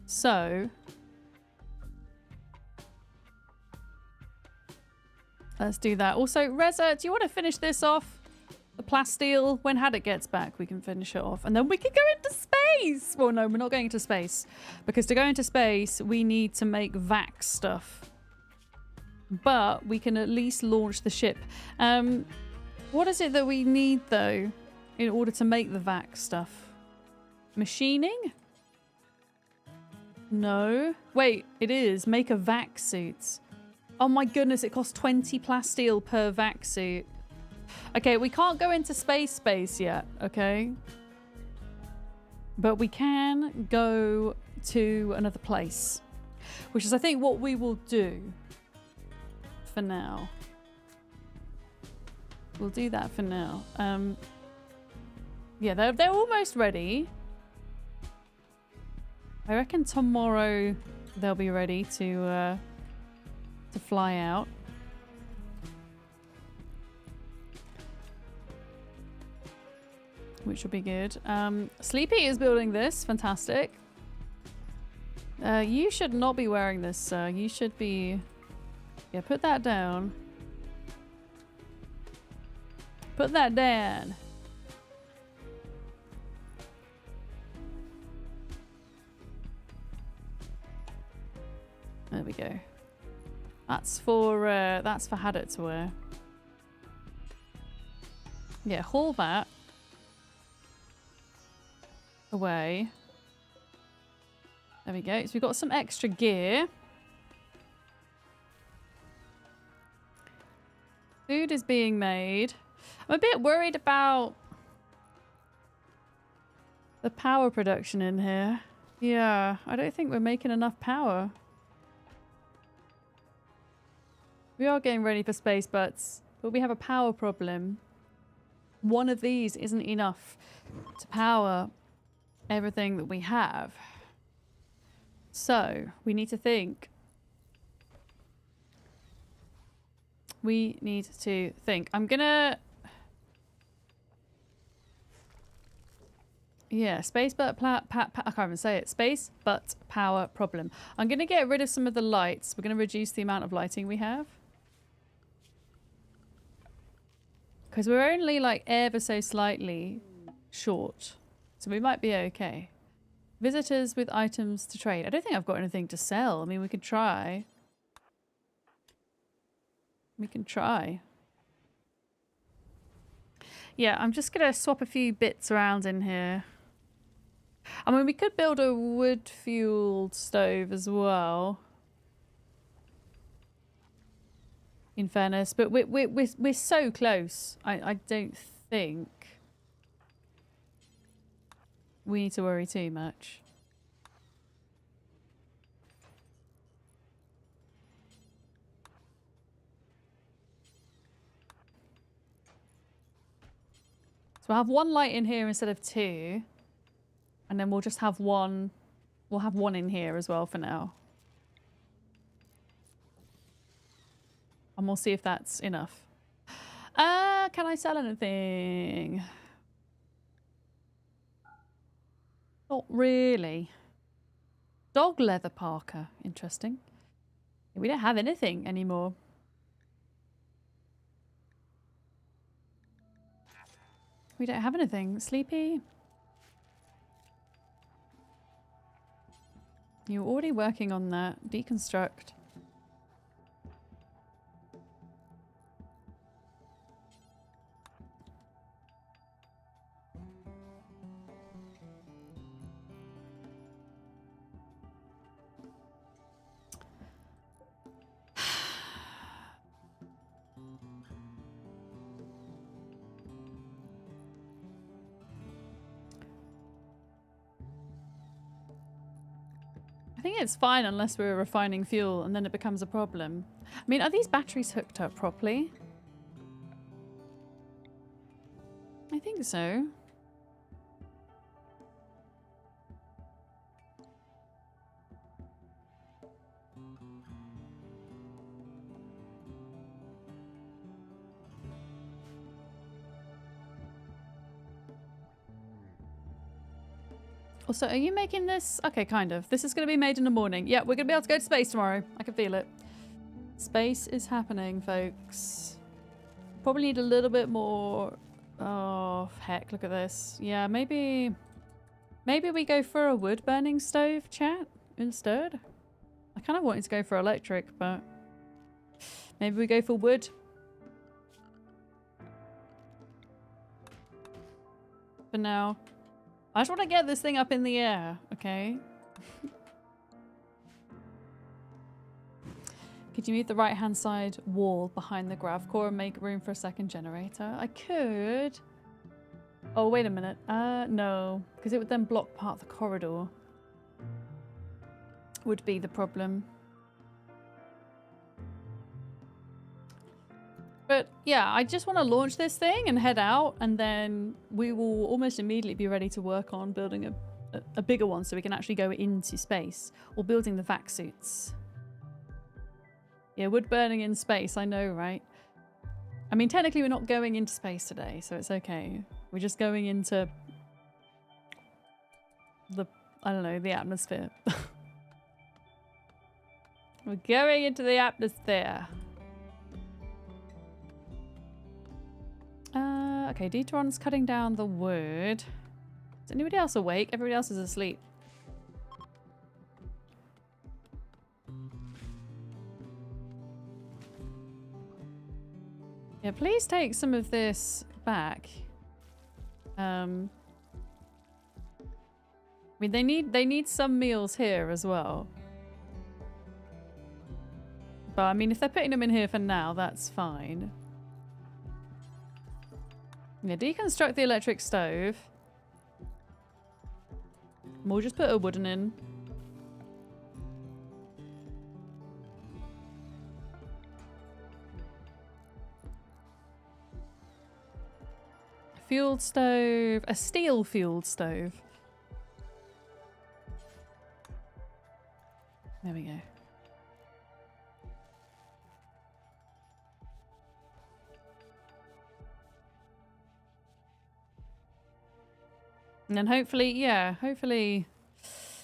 So let's do that. Also, Reza, do you want to finish this off? The plasteel. When Haddock gets back, we can finish it off. And then we can go into space! Well, no, we're not going into space. Because to go into space, we need to make vac stuff. But we can at least launch the ship. What is it that we need, though? In order to make the vac stuff. Machining? No. Wait, it is. Make a vac suit. Oh my goodness, it costs 20 plasteel per vac suit. Okay, we can't go into space yet, okay? But we can go to another place. Which is, I think, what we will do for now. We'll do that for now. Yeah, they're almost ready. I reckon tomorrow they'll be ready to fly out. Which will be good. Sleepy is building this. Fantastic. You should not be wearing this, sir. You should be... Yeah, put that down. Put that down. There we go. That's for Haddock to wear. Yeah, haul that away. There we go. So we've got some extra gear. Food is being made. I'm a bit worried about the power production in here. Yeah, I don't think we're making enough power. We are getting ready for space butts, but we have a power problem. One of these isn't enough to power everything that we have. So, we need to think. We need to think. I'm gonna... Yeah, space butt I can't even say it. Space butt power problem. I'm gonna get rid of some of the lights. We're gonna reduce the amount of lighting we have. Because we're only like ever so slightly short. So we might be okay. Visitors with items to trade. I don't think I've got anything to sell. I mean, we could try. We can try. Yeah, I'm just going to swap a few bits around in here. I mean, we could build a wood-fueled stove as well. In fairness, but we're so close. I don't think we need to worry too much. So I'll have one light in here instead of two. And then we'll just have one. We'll have one in here as well for now. And we'll see if that's enough. Can I sell anything? Not really. Dog leather parka. Interesting. We don't have anything anymore. We don't have anything. Sleepy? You're already working on that. Deconstruct. I think it's fine unless we're refining fuel and then it becomes a problem. I mean, are these batteries hooked up properly? I think so. Also, are you making this? Okay, kind of. This is going to be made in the morning. Yeah, we're going to be able to go to space tomorrow. I can feel it. Space is happening, folks. Probably need a little bit more... Oh, heck, look at this. Yeah, maybe we go for a wood-burning stove, chat, instead. I kind of wanted to go for electric, but... Maybe we go for wood. For now. I just want to get this thing up in the air, okay? Could you move the right-hand side wall behind the grav core and make room for a second generator? I could. Oh, wait a minute. No. Because it would then block part of the corridor. Would be the problem. But yeah, I just want to launch this thing and head out, and then we will almost immediately be ready to work on building a bigger one so we can actually go into space, or building the vac suits. Yeah, wood burning in space, I know, right? I mean, technically we're not going into space today, so it's okay. We're just going into the, I don't know, the atmosphere. We're going into the atmosphere. Okay, Detron's cutting down the wood. Is anybody else awake? Everybody else is asleep. Yeah, please take some of this back. I mean, they need some meals here as well. But I mean, if they're putting them in here for now, that's fine. Yeah, deconstruct the electric stove. We'll just put a wooden in. Fueled stove. A steel fueled stove. There we go. And then hopefully, yeah, hopefully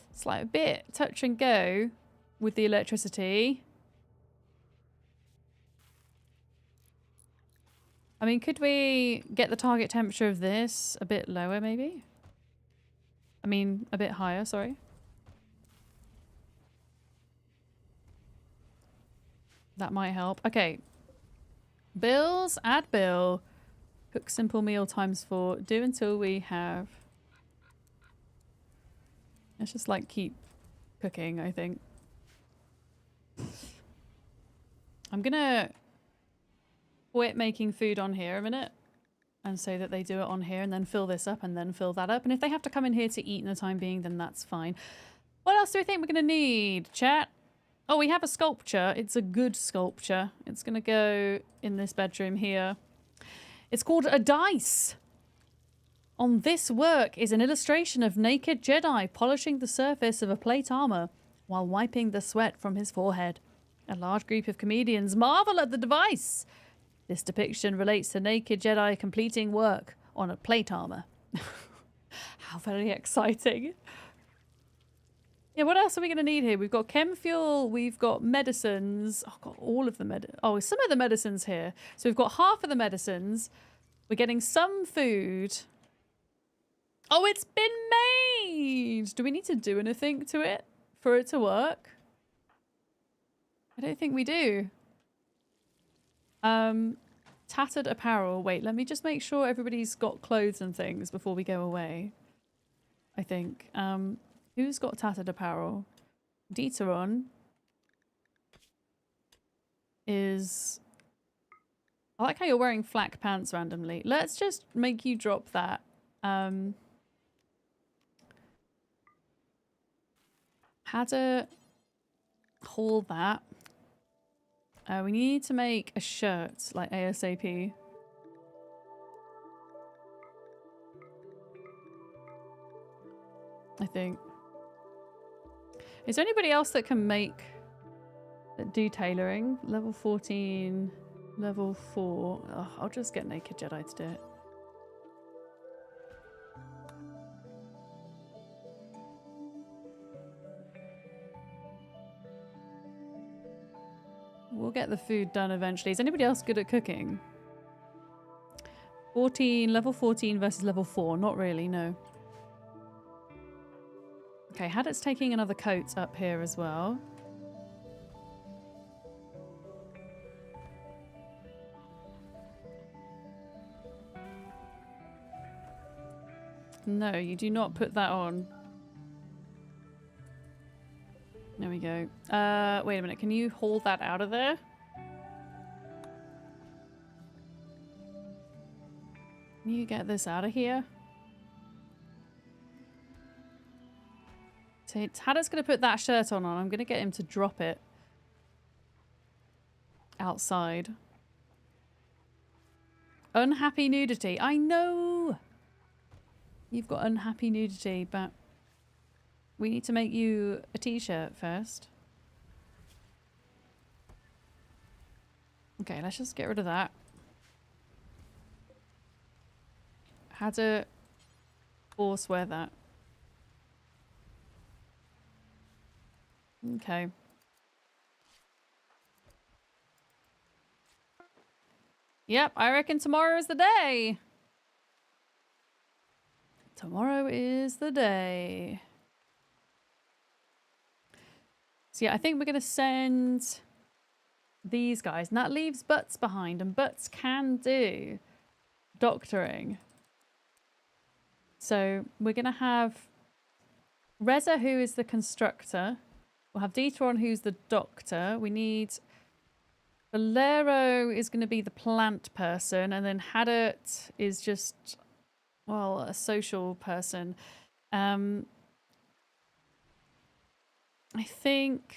it's like a bit touch and go with the electricity. I mean, could we get the target temperature of this a bit lower, maybe? I mean, a bit higher, sorry. That might help. Okay. Bills, add bill. Cook simple meal ×4. Do until we have... Let's just like keep cooking, I think. I'm gonna quit making food on here a minute and say that they do it on here and then fill this up and then fill that up. And if they have to come in here to eat in the time being, then that's fine. What else do we think we're gonna need, chat? Oh, we have a sculpture. It's a good sculpture. It's gonna go in this bedroom here. It's called a dice. On this work is an illustration of naked Jedi polishing the surface of a plate armor while wiping the sweat from his forehead. A large group of comedians marvel at the device. This depiction relates to naked Jedi completing work on a plate armor. How very exciting. Yeah, what else are we going to need here? We've got chem fuel, we've got medicines. Oh, got all of the some of the medicines here. So we've got half of the medicines. We're getting some food. Oh, it's been made! Do we need to do anything to it for it to work? I don't think we do. Tattered apparel. Wait, let me just make sure everybody's got clothes and things before we go away. I think. Who's got tattered apparel? Dieteron is... I like how you're wearing flak pants randomly. Let's just make you drop that. How to haul that. We need to make a shirt, like ASAP. I think. Is there anybody else that can make, that do tailoring? Level 14, level 4. Oh, I'll just get Naked Jedi to do it. We'll get the food done eventually. Is anybody else good at cooking? 14, level 14 versus level 4. Not really, no. Okay, Hadit's taking another coat up here as well. No, you do not put that on. There we go. Wait a minute. Can you haul that out of there? Can you get this out of here? So Hadit's going to put that shirt on. I'm going to get him to drop it outside. Unhappy nudity. I know! You've got unhappy nudity, but we need to make you a t-shirt first. Okay, let's just get rid of that. How to force wear that. Okay. Yep, I reckon tomorrow is the day. Tomorrow is the day. So yeah, I think we're going to send these guys. And that leaves Butts behind. And Butts can do doctoring. So we're going to have Reza, who is the constructor. We'll have Detron, who's the doctor. We need... Valero is going to be the plant person. And then Haddock is just, well, a social person. I think...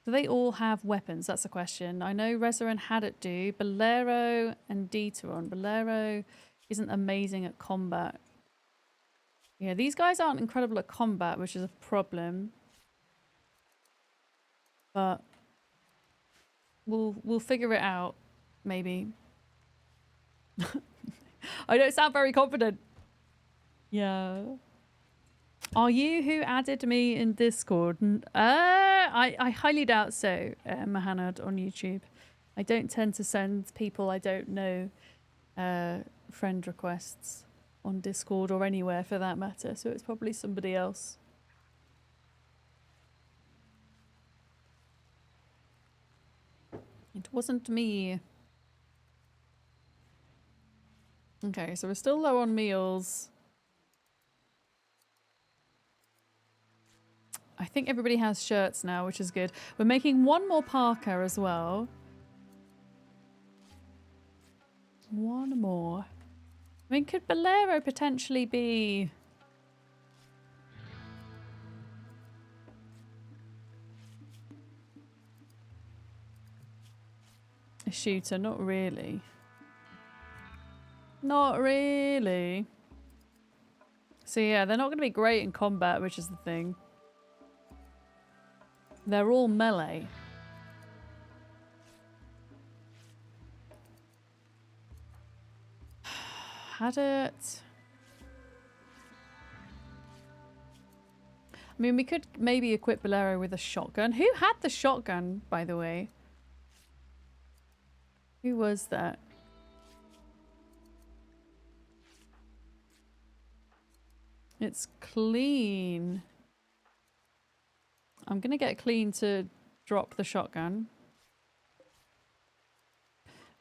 Do they all have weapons? That's the question. I know Reza and Haddock do. Bolero and Detron. Bolero isn't amazing at combat. Yeah, these guys aren't incredible at combat, which is a problem. But we'll figure it out, maybe. I don't sound very confident. Yeah. Are you who added me in Discord? I highly doubt so, Mahanad on YouTube. I don't tend to send people I don't know friend requests on Discord or anywhere for that matter, so it's probably somebody else. It wasn't me. Okay, so we're still low on meals. I think everybody has shirts now, which is good. We're making one more parka as well. One more. I mean, could Bolero potentially be... a shooter? Not really. Not really. So yeah, they're not going to be great in combat, which is the thing. They're all melee. Had it. I mean, we could maybe equip Bolero with a shotgun. Who had the shotgun, by the way? Who was that? It's clean. I'm gonna get clean to drop the shotgun.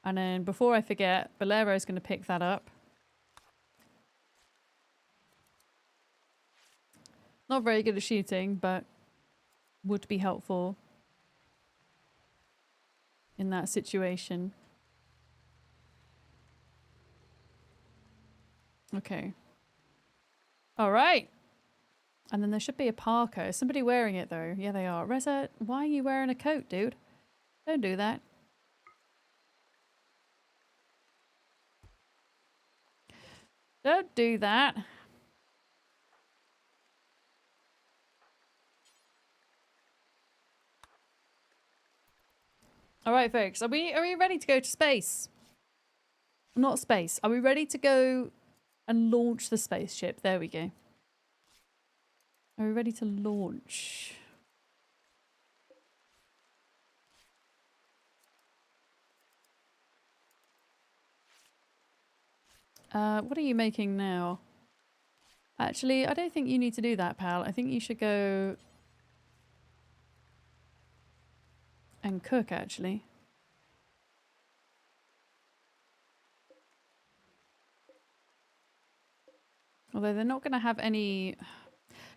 And then before I forget, Bolero's gonna pick that up. Not very good at shooting, but would be helpful in that situation. Okay. All right. And then there should be a parka. Is somebody wearing it though? Yeah, they are. Reza, why are you wearing a coat, dude? Don't do that. Don't do that. All right, folks. Are we ready to go to space? Not space. Are we ready to go and launch the spaceship? There we go. Are we ready to launch? What are you making now? Actually, I don't think you need to do that, pal. I think you should go and cook, actually. Although they're not going to have any...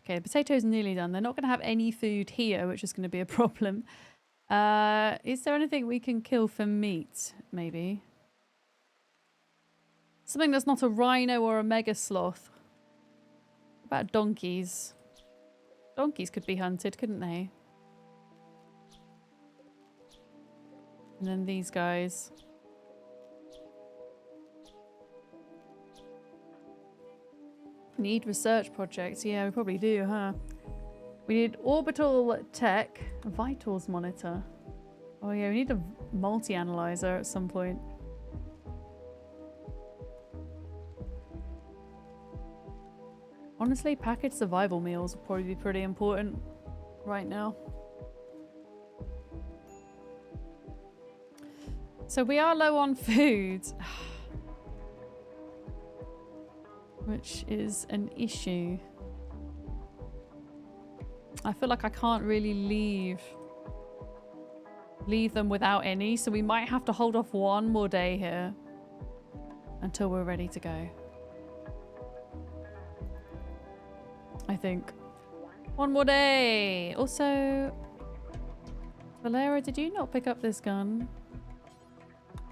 Okay, the potatoes are nearly done. They're not going to have any food here, which is going to be a problem. Is there anything we can kill for meat, maybe? Something that's not a rhino or a mega sloth. What about donkeys? Donkeys could be hunted, couldn't they? And then these guys. Need research projects. Yeah, we probably do, huh? We need orbital tech. Vitals monitor. Oh yeah, we need a multi-analyzer at some point. Honestly, packaged survival meals will probably be pretty important right now. So we are low on food. Which is an issue. I feel like I can't really leave leave them without any, so we might have to hold off one more day here until we're ready to go. I think. One more day. Also, Valera, did you not pick up this gun?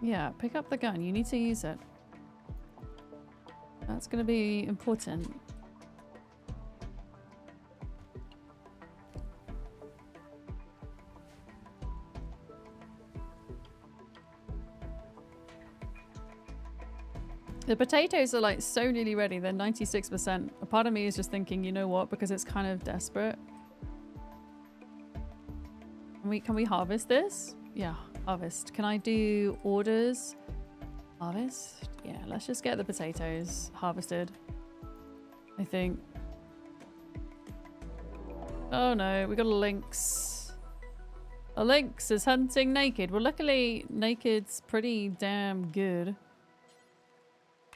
Yeah, pick up the gun. You need to use it. That's going to be important. The potatoes are like so nearly ready. They're 96%. A part of me is just thinking, you know what? Because it's kind of desperate. Can we harvest this? Yeah, harvest. Can I do orders? Harvest? Yeah, let's just get the potatoes harvested. I think. Oh no, we got a lynx. A lynx is hunting naked. Well, luckily, naked's pretty damn good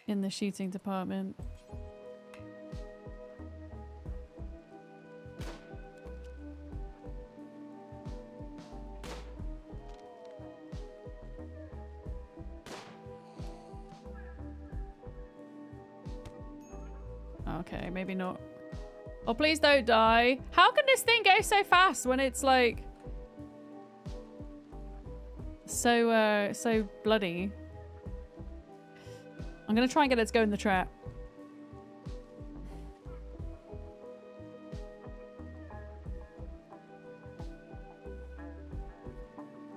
in the shooting department. Okay, maybe not. Oh, please don't die. How can this thing go so fast when it's like so bloody? I'm gonna try and get it to go in the trap.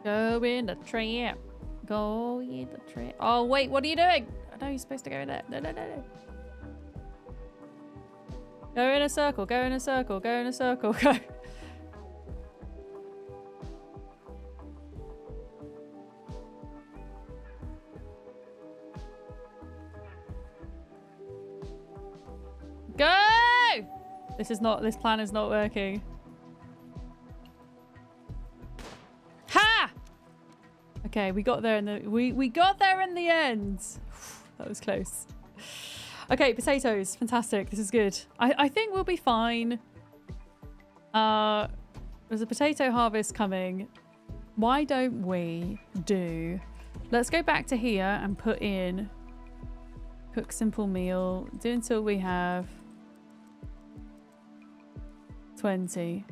Go in the trap. Go in the trap. Oh wait, what are you doing? I know you're supposed to go in there. No, no, no, no. Go in a circle, go in a circle, go in a circle, go. Go! This plan is not working. Ha! Okay, we got there in the we got there in the end. That was close. Okay, potatoes. Fantastic. This is good. I think we'll be fine. There's a potato harvest coming. Why don't we do... Let's go back to here and put in... Cook simple meal. Do until we have... 20.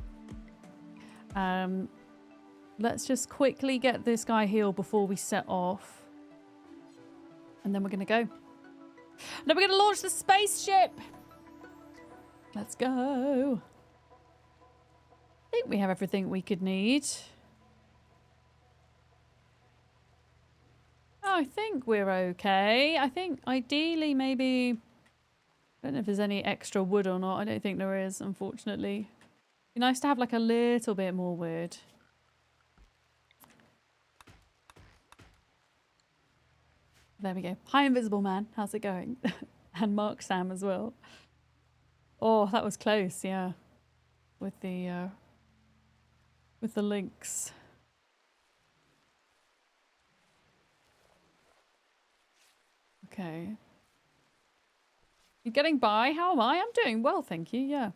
Let's just quickly get this guy healed before we set off. And then we're going to go. Now we're going to launch the spaceship. Let's go. I think we have everything we could need. I think we're okay. I think ideally maybe... I don't know if there's any extra wood or not. I don't think there is, unfortunately. It'd be nice to have like a little bit more wood. There we go. Hi, Invisible Man. How's it going? And Mark Sam as well. Oh, that was close, yeah. With the links. Okay. You're getting by? How am I? I'm doing well, thank you, yeah.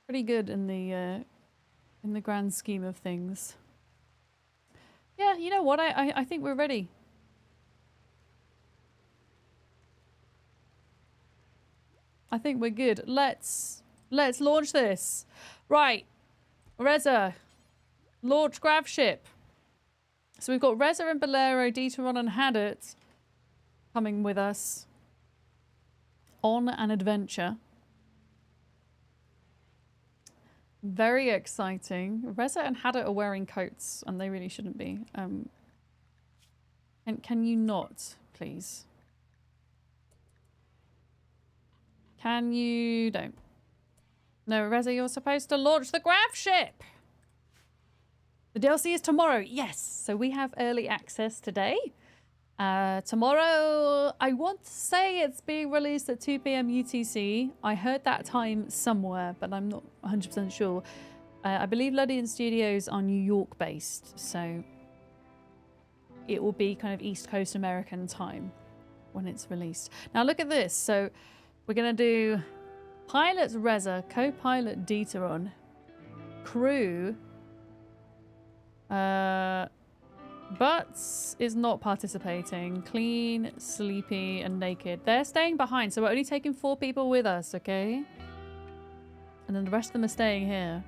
Pretty good in the grand scheme of things. Yeah, you know what? I think we're ready. I think we're good. Let's launch this. Right. Reza. Launch Gravship. So we've got Reza and Bolero, Dieteron and Hadit coming with us on an adventure. Very exciting. Reza and Hadit are wearing coats and they really shouldn't be. And can you not, please? Can you... Don't. No, Reza, you're supposed to launch the Gravship! The DLC is tomorrow. Yes! So we have early access today. Tomorrow, I want to say it's being released at 2 PM UTC. I heard that time somewhere, but I'm not 100% sure. I believe Luddian Studios are New York based, so it will be kind of East Coast American time when it's released. Now look at this. So we're going to do pilot Reza, co-pilot Dieteron, crew Butts is not participating. Clean, Sleepy, and Naked. They're staying behind, so we're only taking 4 people with us, okay? And then the rest of them are staying here.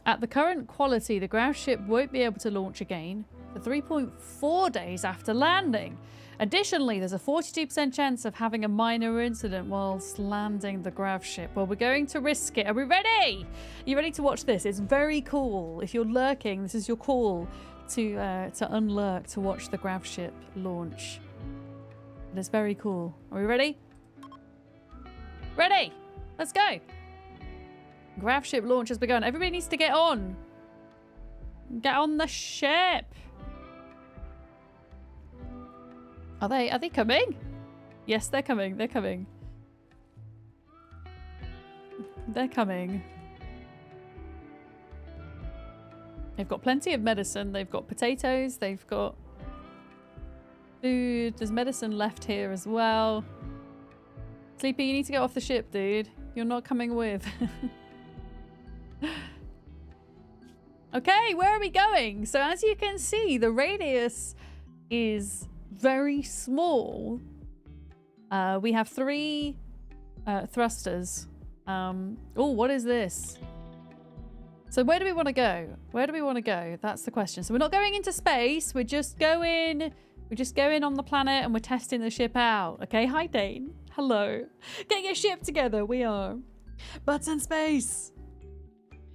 At the current quality, the Gravship won't be able to launch again for 3.4 days after landing. Additionally, there's a 42% chance of having a minor incident whilst landing the Gravship. Well, we're going to risk it. Are we ready? Are you ready to watch this? It's very cool. If you're lurking, this is your call to unlurk, to watch the Gravship launch. And it's very cool. Are we ready? Ready! Let's go! Gravship launch has begun. Everybody needs to get on. Get on the ship. Are they coming? Yes, they're coming. They're coming. They're coming. They've got plenty of medicine. They've got potatoes. They've got food. There's medicine left here as well. Sleepy, you need to get off the ship, dude. You're not coming with. Okay, where are we going? So as you can see, the radius is very small. We have 3 thrusters. Oh, what is this? So where do we want to go? Where do we want to go? That's the question. So we're not going into space. We're just going on the planet and we're testing the ship out. Okay, hi Dane. Hello. Get your ship together. We are. Butts in space.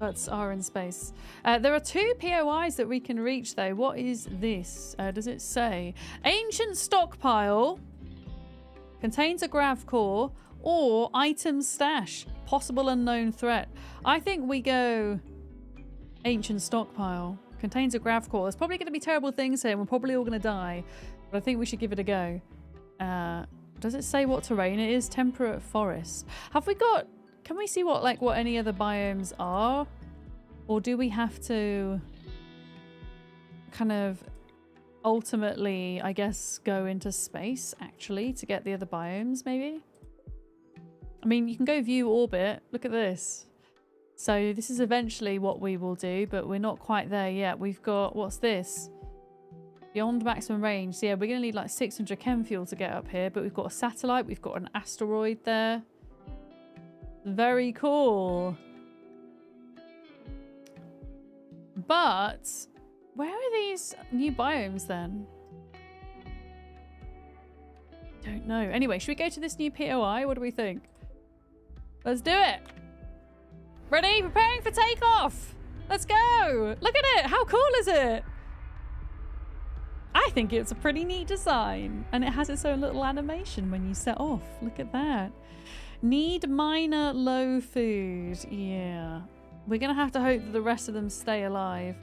Butts are in space. There are 2 POIs that we can reach though. What is this? Does it say? Ancient stockpile. Contains a grav core. Or item stash. Possible unknown threat. I think we go ancient stockpile. Contains a grav core. There's probably going to be terrible things here. We're probably all going to die. But I think we should give it a go. Does it say what terrain it is? Temperate forest. Have we got... Can we see what any other biomes are? Or do we have to kind of ultimately, I guess, go into space actually to get the other biomes maybe? I mean, you can go view orbit. Look at this. So this is eventually what we will do, but we're not quite there yet. We've got, what's this? Beyond maximum range. So yeah, we're going to need like 600 chem fuel to get up here, but we've got a satellite. We've got an asteroid there. Very cool. But where are these new biomes then? Don't know. Anyway, should we go to this new POI? What do we think? Let's do it. Ready? Preparing for takeoff. Let's go. Look at it. How cool is it? I think it's a pretty neat design. And it has its own little animation when you set off. Look at that. Need minor low food. Yeah. We're going to have to hope that the rest of them stay alive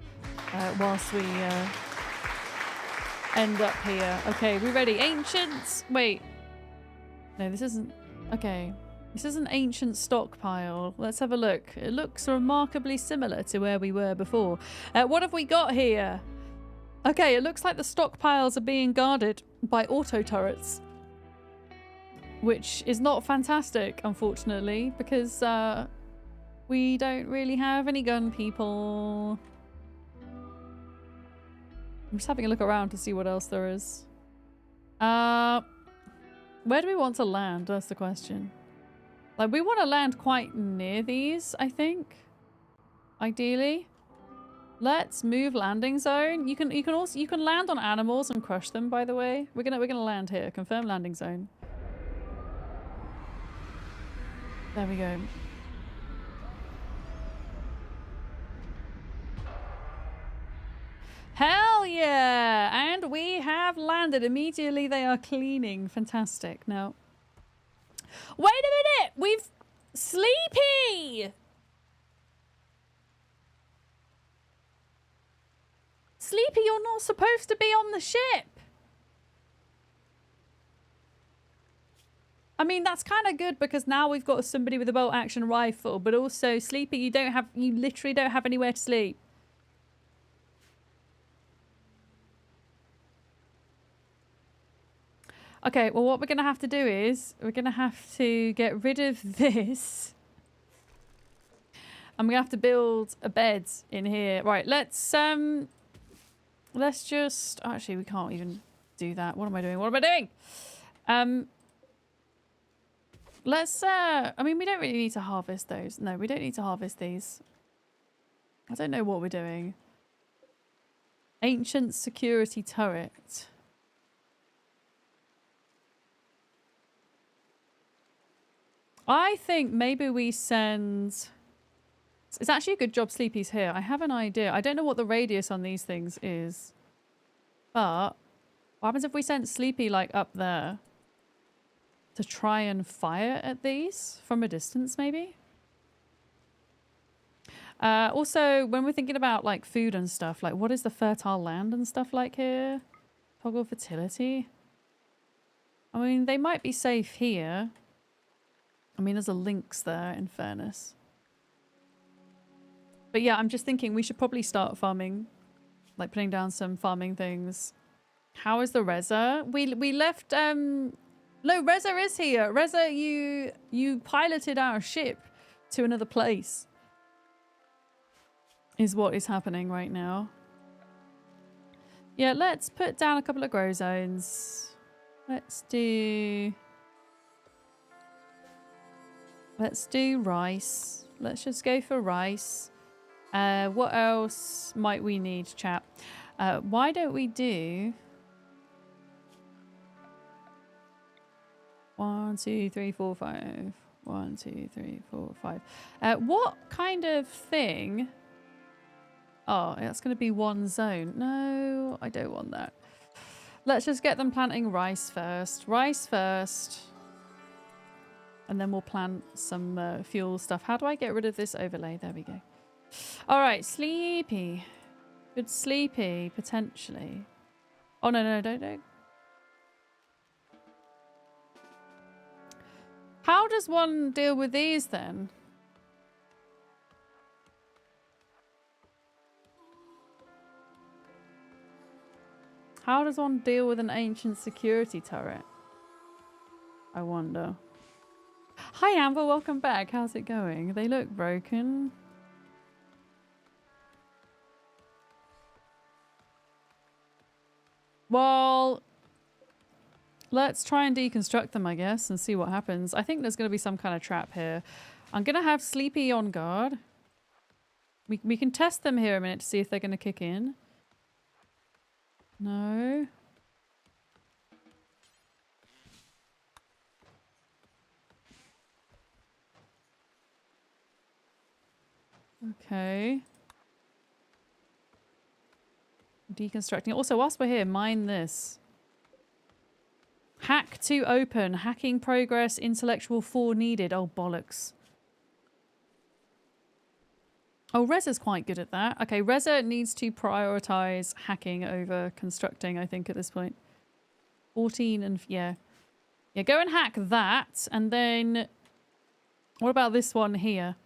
whilst we end up here. Okay, we ready? Ancients. Wait. No, this isn't. Okay. This is an ancient stockpile. Let's have a look. It looks remarkably similar to where we were before. What have we got here? Okay, it looks like the stockpiles are being guarded by auto turrets. Which is not fantastic, unfortunately, because we don't really have any gun people. I'm just having a look around to see what else there is. Where do we want to land? That's the question. Like, we want to land quite near these, I think. Ideally. Let's move landing zone. You can land on animals and crush them, by the way. We're gonna land here. Confirm landing zone. There we go. Hell yeah! And we have landed. Immediately they are cleaning. Fantastic. Now, wait a minute! We've... Sleepy! Sleepy, you're not supposed to be on the ship. I mean, that's kind of good because now we've got somebody with a bolt action rifle, but also Sleepy, you literally don't have anywhere to sleep. Okay, well, what we're going to have to do is we're going to have to get rid of this. I'm gonna have to build a bed in here. Right, let's just... Actually, we can't even do that. What am I doing? What am I doing? Let's... I mean, we don't really need to harvest those. No, we don't need to harvest these. I don't know what we're doing. Ancient security turret. I think maybe we send... It's actually a good job Sleepy's here. I have an idea. I don't know what the radius on these things is. But what happens if we sent Sleepy like up there to try and fire at these from a distance maybe? Also, when we're thinking about like food and stuff, like what is the fertile land and stuff like here? Toggle fertility. I mean, they might be safe here. I mean, there's a lynx there in fairness. But yeah, I'm just thinking we should probably start farming, like putting down some farming things. How is the Reza? We left, no, Reza is here. Reza, you piloted our ship to another place. Is what is happening right now. Yeah, let's put down a couple of grow zones. Let's do rice. Let's just go for rice. What else might we need, chat? Why don't we do 1, 2, 3, 4, 5. 1, 2, 3, 4, 5. What kind of thing? Oh, that's going to be one zone. No, I don't want that. Let's just get them planting rice first. Rice first. And then we'll plant some fuel stuff. How do I get rid of this overlay? There we go. All right, Sleepy. Good Sleepy, potentially. Oh, no, don't. How does one deal with these then? How does one deal with an ancient security turret? I wonder. Hi Amber, welcome back. How's it going? They look broken. Well, let's try and deconstruct them, I guess, and see what happens. I think there's going to be some kind of trap here. I'm going to have Sleepy on guard. We can test them here a minute to see if they're going to kick in. No. Okay. Deconstructing. Also, whilst we're here, mine this. Hack to open. Hacking progress. Intellectual 4 needed. Oh, bollocks. Oh, Reza's quite good at that. Okay, Reza needs to prioritize hacking over constructing, I think, at this point. 14 and... yeah. Yeah, go and hack that. And then... what about this one here?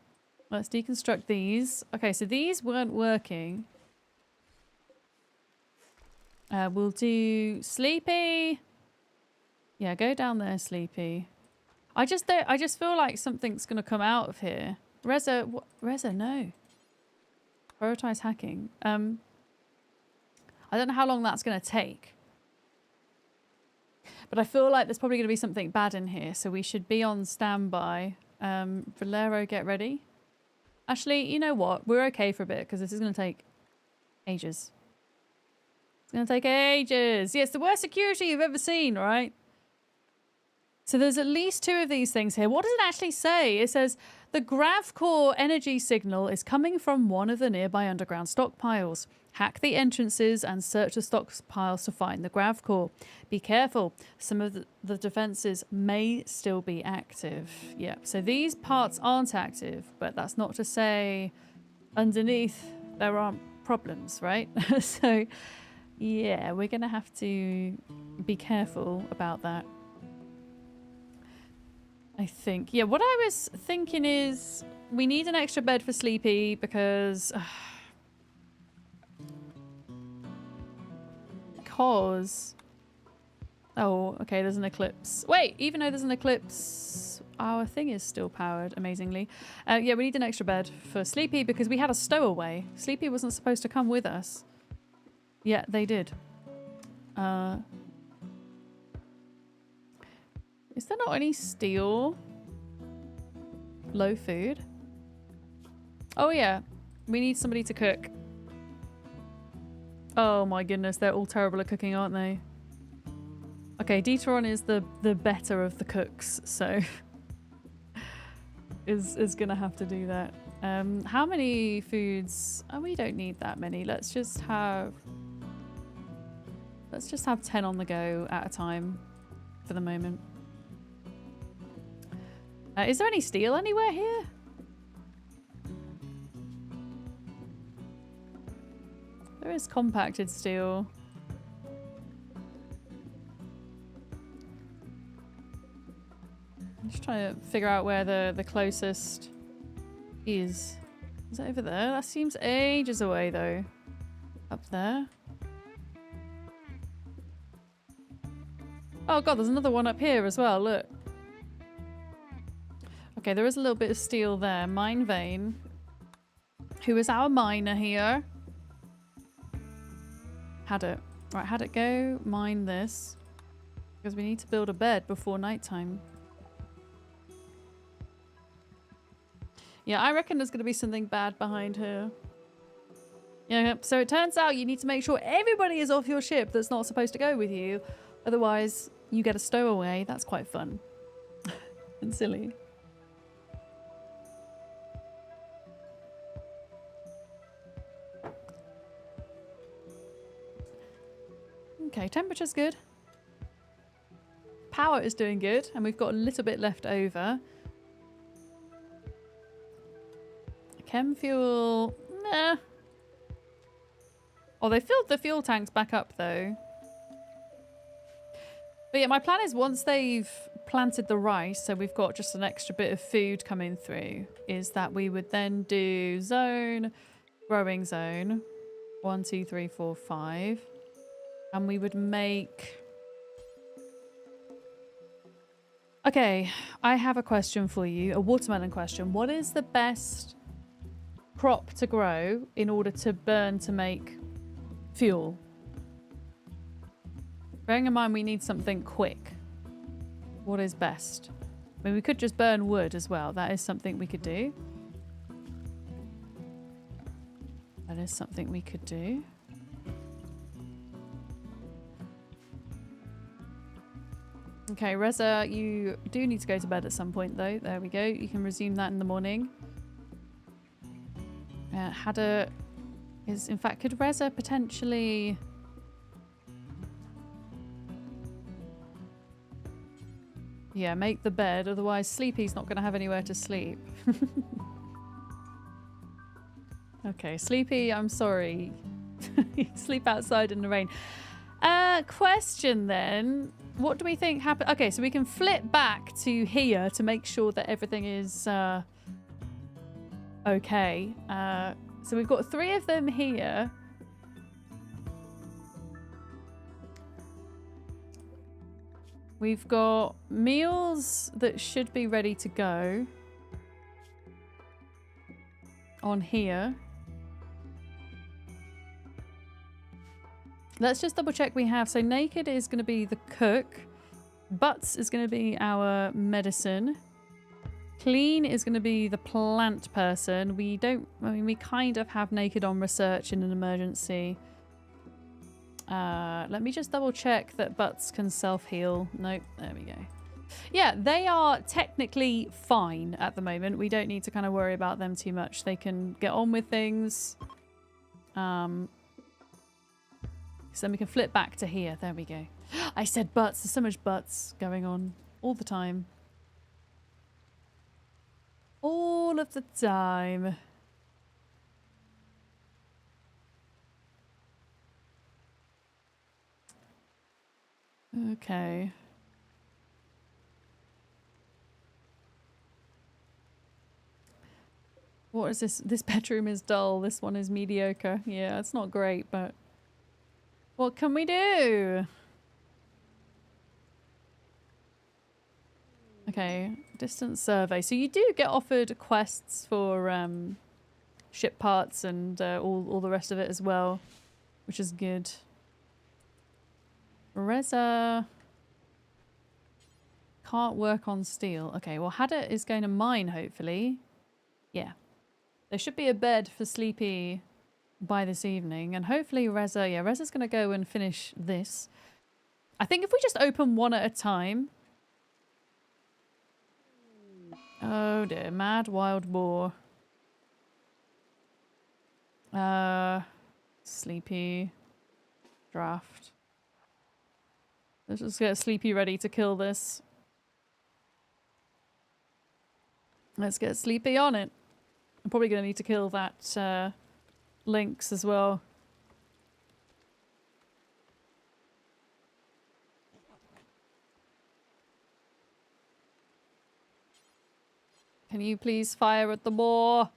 Let's deconstruct these. Okay, so these weren't working. We'll do Sleepy. Yeah, go down there, Sleepy. I just feel like something's going to come out of here. Reza, what? Reza, no. Prioritize hacking. I don't know how long that's going to take. But I feel like there's probably going to be something bad in here, so we should be on standby. Valero, get ready. Actually, you know what? We're okay for a bit, because this is going to take ages. It's going to take ages. Yeah, it's the worst security you've ever seen, right? So there's at least 2 of these things here. What does it actually say? It says, the Gravcore energy signal is coming from one of the nearby underground stockpiles. Hack the entrances and search the stockpiles to find the Gravcore. Be careful. Some of the defenses may still be active. Yeah, so these parts aren't active, but that's not to say underneath there aren't problems, right? So, yeah, we're going to have to be careful about that. I think. Yeah, what I was thinking is we need an extra bed for Sleepy because... because... oh, okay, there's an eclipse. Wait, even though there's an eclipse... our thing is still powered, amazingly. Yeah, we need an extra bed for Sleepy because we had a stowaway. Sleepy wasn't supposed to come with us. Yeah, they did. Is there not any steel? Low food? Oh yeah, we need somebody to cook. Oh my goodness, they're all terrible at cooking, aren't they? Okay, Deteron is the better of the cooks, so is gonna have to do that. How many foods? Oh, we don't need that many. Let's just have 10 on the go at a time for the moment. Is there any steel anywhere here? There is compacted steel. I'm just trying to figure out where the closest is. Is it over there? That seems ages away though. Up there. Oh god, there's another one up here as well, look. Okay, there is a little bit of steel there. Mine vein. Who is our miner here? Had it. Right, had it go. Mine this. Because we need to build a bed before nighttime. Yeah, I reckon there's going to be something bad behind her. Yeah, so it turns out you need to make sure everybody is off your ship that's not supposed to go with you. Otherwise, you get a stowaway. That's quite fun. And silly. Okay, temperature's good. Power is doing good, and we've got a little bit left over. Chem fuel, nah. Oh, they filled the fuel tanks back up though. But yeah, my plan is once they've planted the rice, so we've got just an extra bit of food coming through, is that we would then do zone, growing zone, 1, 2, 3, 4, 5. And we would make... Okay, I have a question for you, a watermelon question. What is the best crop to grow in order to burn to make fuel? Bearing in mind we need something quick. What is best? I mean, we could just burn wood as well. That is something we could do. That is something we could do. Okay, Reza, you do need to go to bed at some point though. There we go. You can resume that in the morning. Hadda is, in fact, could Reza potentially... Yeah, make the bed. Otherwise, Sleepy's not going to have anywhere to sleep. Okay, Sleepy, I'm sorry. You sleep outside in the rain. Question then. What do we think happened? Okay, so we can flip back to here to make sure that everything is okay. So we've got 3 of them here. We've got meals that should be ready to go on here. Let's just double check we have. So Naked is going to be the cook. Butts is going to be our medicine. Clean is going to be the plant person. We don't... I mean, we kind of have Naked on research in an emergency. Let me just double check that Butts can self-heal. Nope. There we go. Yeah, they are technically fine at the moment. We don't need to kind of worry about them too much. They can get on with things. So then we can flip back to here. There we go. I said butts. There's so much butts going on all the time. All of the time. Okay. What is this? This bedroom is dull. This one is mediocre. Yeah, it's not great, but... What can we do? Okay, distance survey. So you do get offered quests for ship parts and all the rest of it as well, which is good. Reza can't work on steel. Okay, well Hadda is going to mine, hopefully. Yeah. There should be a bed for Sleepy by this evening, and hopefully Reza, yeah, Reza's going to go and finish this. I think if we just open one at a time. Oh dear, mad wild boar. Sleepy. Draft. Let's just get Sleepy ready to kill this. Let's get Sleepy on it. I'm probably going to need to kill that Lynx as well. Can you please fire at the boar?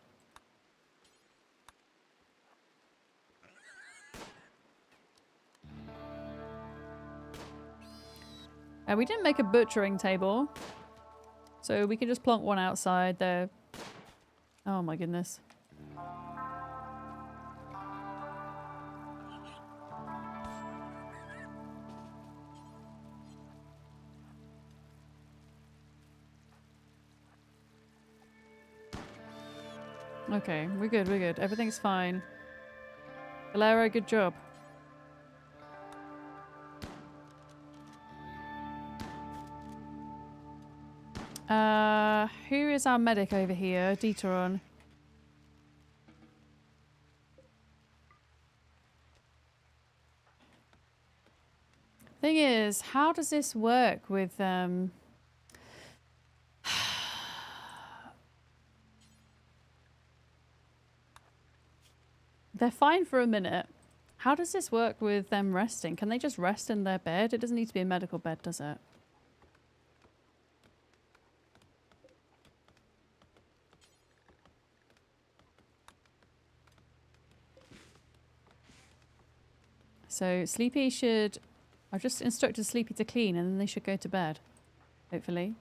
We didn't make a butchering table, so we can just plonk one outside there. Oh my goodness. Okay, we're good, we're good. Everything's fine. Valero, good job. Who is our medic over here? Dieteron. Thing is, how does this work with They're fine for a minute. How does this work with them resting? Can they just rest in their bed? It doesn't need to be a medical bed, does it? So Sleepy should... I've just instructed Sleepy to clean and then they should go to bed. Hopefully.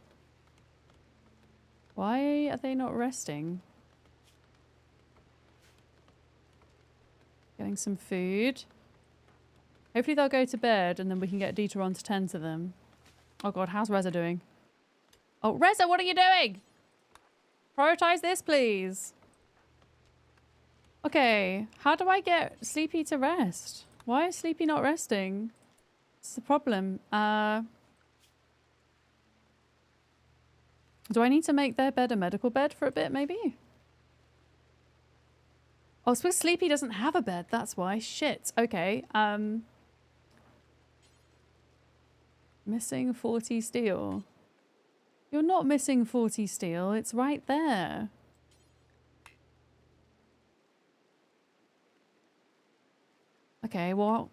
Why are they not resting? Getting some food. Hopefully they'll go to bed and then we can get Dieteron to tend to them. Oh god, how's Reza doing? Oh, Reza, what are you doing? Prioritize this, please. Okay, how do I get Sleepy to rest? Why is Sleepy not resting? What's the problem? Do I need to make their bed a medical bed for a bit, maybe? Oh, I suppose Sleepy doesn't have a bed, that's why. Shit. Okay. Missing 40 steel. You're not missing 40 steel, it's right there. Okay, well,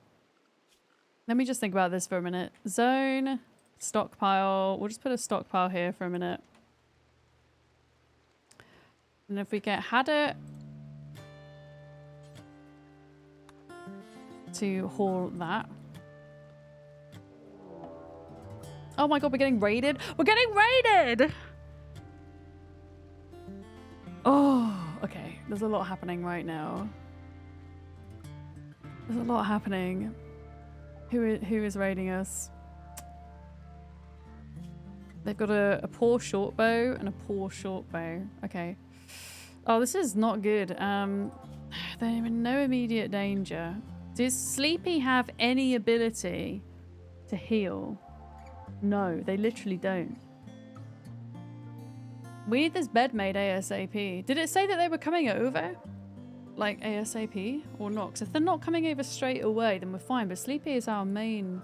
let me just think about this for a minute. Zone, stockpile. We'll just put a stockpile here for a minute. And if we get Hadda to haul that. Oh my god, we're getting raided. We're getting raided! Oh, okay. There's a lot happening right now. There's a lot happening. Who is raiding us? They've got a poor short bow and a poor short bow. Okay. Oh, this is not good. They're in no immediate danger. Does Sleepy have any ability to heal? No, they literally don't. We need this bed made ASAP. Did it say that they were coming over? Like ASAP or not? Because if they're not coming over straight away, then we're fine. But Sleepy is our main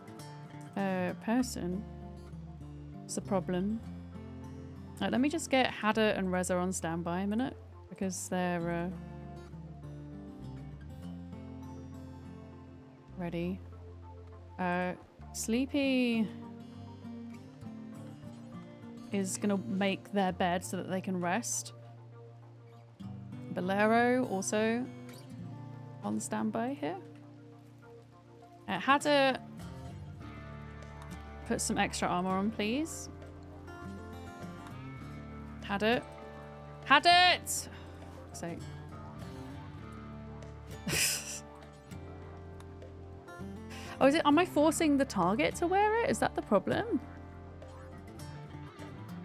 person. It's a problem. Right, let me just get Hadda and Reza on standby a minute. Because they're ready. Sleepy is going to make their bed so that they can rest. Bolero also on standby here. Had to put some extra armor on, please. Had it. Had it! So. Oh, is it? Am I forcing the target to wear it? Is that the problem?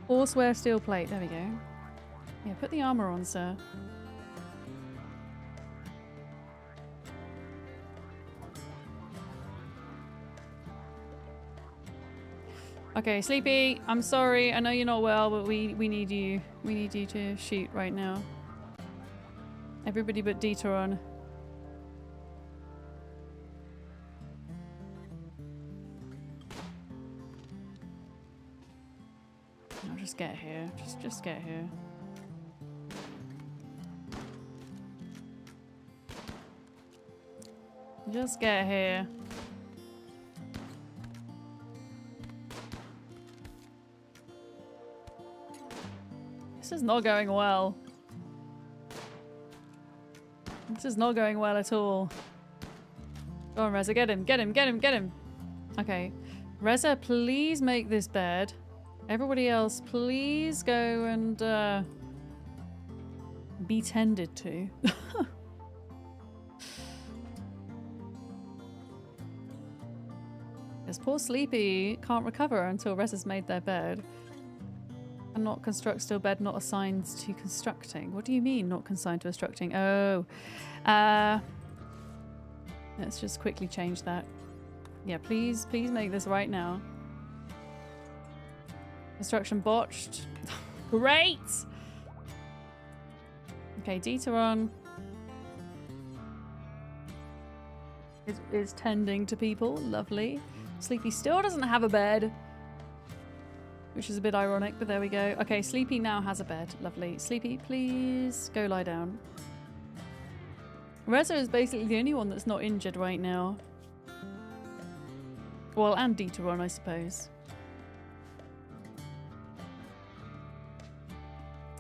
Force wear steel plate. There we go. Yeah, put the armor on, sir. Okay, Sleepy, I'm sorry. I know you're not well, but we need you. We need you to shoot right now. Everybody but Dieter on. No, just get here. Just get here. Just get here. This is not going well. This is not going well at all. Go on, Reza. Get him. Get him. Get him. Get him. Okay. Reza, please make this bed. Everybody else, please go and be tended to. This poor Sleepy can't recover until Reza's made their bed. And not construct steel bed not assigned to constructing. What do you mean not consigned to constructing? Oh. Let's just quickly change that. Yeah, please make this right now. Construction botched. Great! Okay, Dieter on. Is tending to people. Lovely. Sleepy still doesn't have a bed. Which is a bit ironic, but there we go. Okay, Sleepy now has a bed. Lovely. Sleepy, please go lie down. Reza is basically the only one that's not injured right now. Well, and Dieteron, I suppose.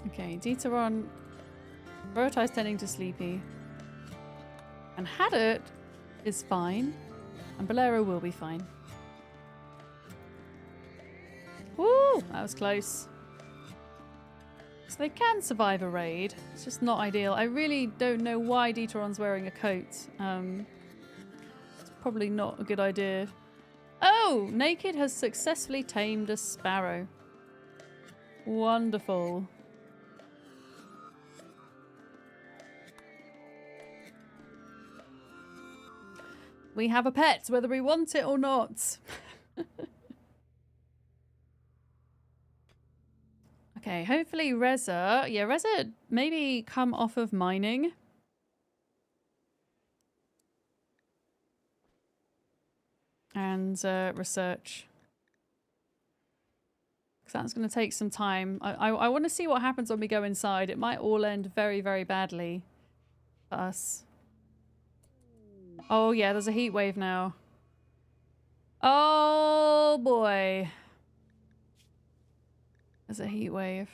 Okay, Dieteron. Veriti's tending to Sleepy. And Hadit is fine. And Bolero will be fine. Woo! That was close. So they can survive a raid. It's just not ideal. I really don't know why Dieteron's wearing a coat. It's probably not a good idea. Oh! Naked has successfully tamed a sparrow. Wonderful. We have a pet, whether we want it or not. Okay, hopefully Reza... Yeah, Reza maybe come off of mining. And research. Because that's going to take some time. I want to see what happens when we go inside. It might all end very, very badly for us. Oh yeah, there's a heat wave now. Oh boy. There's a heat wave.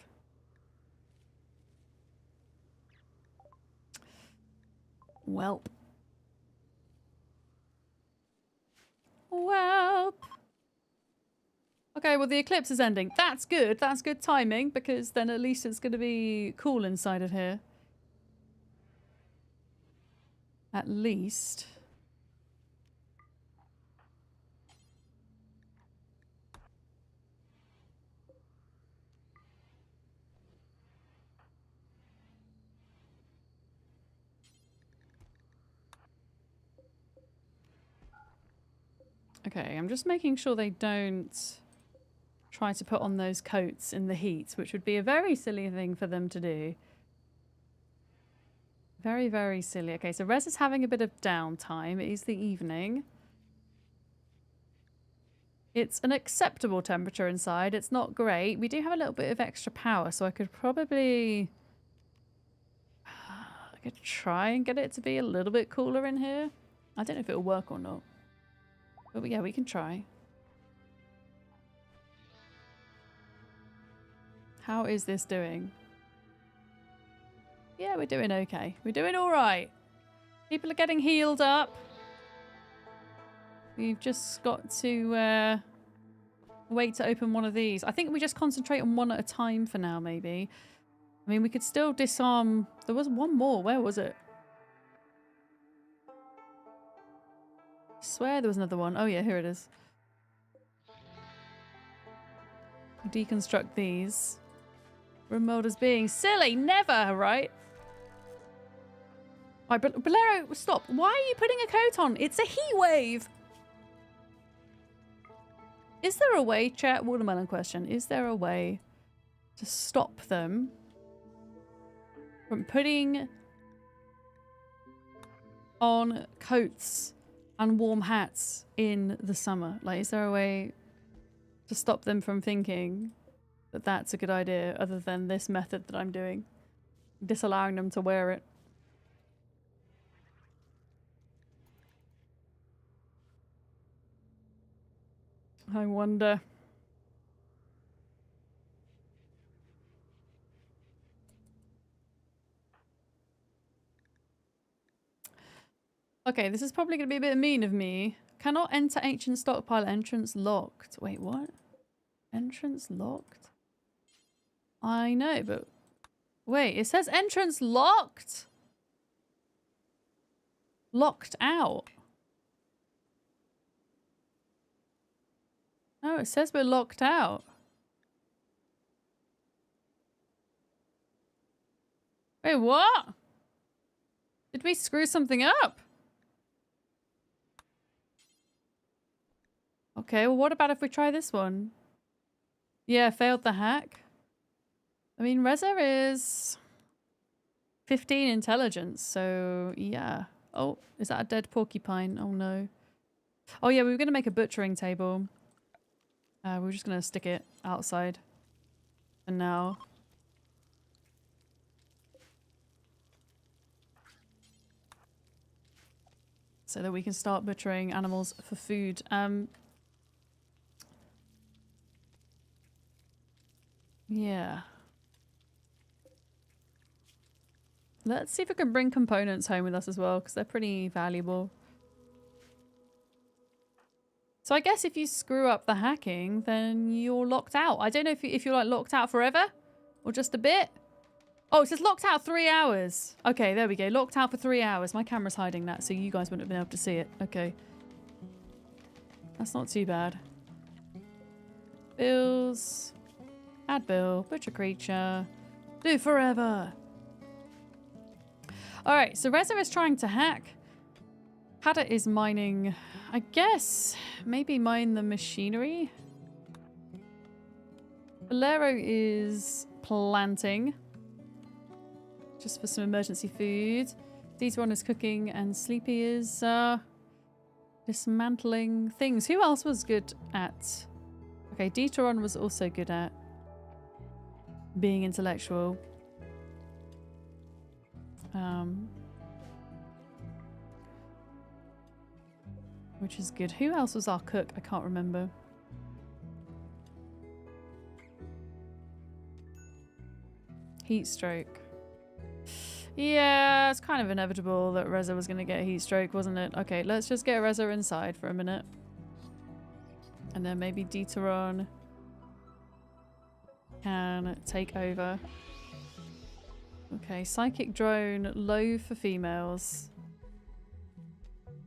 Welp. Welp. Okay, well the eclipse is ending. That's good. That's good timing because then at least it's going to be cool inside of here. At least. Okay, I'm just making sure they don't try to put on those coats in the heat, which would be a very silly thing for them to do. Very, very silly. Okay, so Rez is having a bit of downtime. It is the evening. It's an acceptable temperature inside. It's not great. We do have a little bit of extra power, so I could probably... I could try and get it to be a little bit cooler in here. I don't know if it'll work or not. But yeah, we can try. How is this doing? Yeah, we're doing okay. We're doing all right. People are getting healed up. We've just got to wait to open one of these. I think we just concentrate on one at a time for now, maybe. I mean, we could still disarm... There was one more. Where was it? I swear there was another one. Oh yeah, here it is. Deconstruct these. Rimworld is being silly. Never, right? Right, but Bolero, stop. Why are you putting a coat on? It's a heat wave. Is there a way, chat? Watermelon question. Is there a way to stop them from putting on coats and warm hats in the summer? Like, is there a way to stop them from thinking that that's a good idea other than this method that I'm doing? Disallowing them to wear it. I wonder. Okay, this is probably going to be a bit mean of me. Cannot enter ancient stockpile. Entrance locked. Wait, what? Entrance locked? I know, but... Wait, it says entrance locked? Locked out. No, it says we're locked out. Wait, what? Did we screw something up? Okay, well, what about if we try this one? Yeah, failed the hack. I mean, Reza is 15 intelligence, so yeah. Oh, is that a dead porcupine? Oh no. Oh yeah, we were going to make a butchering table. We were just going to stick it outside for now. So that we can start butchering animals for food. Yeah. Let's see if we can bring components home with us as well, because they're pretty valuable. So I guess if you screw up the hacking, then you're locked out. I don't know if you're like locked out forever or just a bit. Oh, it says locked out 3 hours. Okay, there we go. Locked out for 3 hours. My camera's hiding that, so you guys wouldn't have been able to see it. Okay. That's not too bad. Bills. Add bill. Butcher creature. Do forever. Alright, so Reza is trying to hack. Hada is mining... I guess maybe mine the machinery. Bolero is planting. Just for some emergency food. Deteron is cooking and Sleepy is dismantling things. Who else was good at... Okay, Deteron was also good at being intellectual. Which is good. Who else was our cook? I can't remember. Heat stroke. Yeah, it's kind of inevitable that Reza was going to get a heat stroke, wasn't it? Okay, let's just get Reza inside for a minute. And then maybe Deteron can take over. Okay, psychic drone, low for females.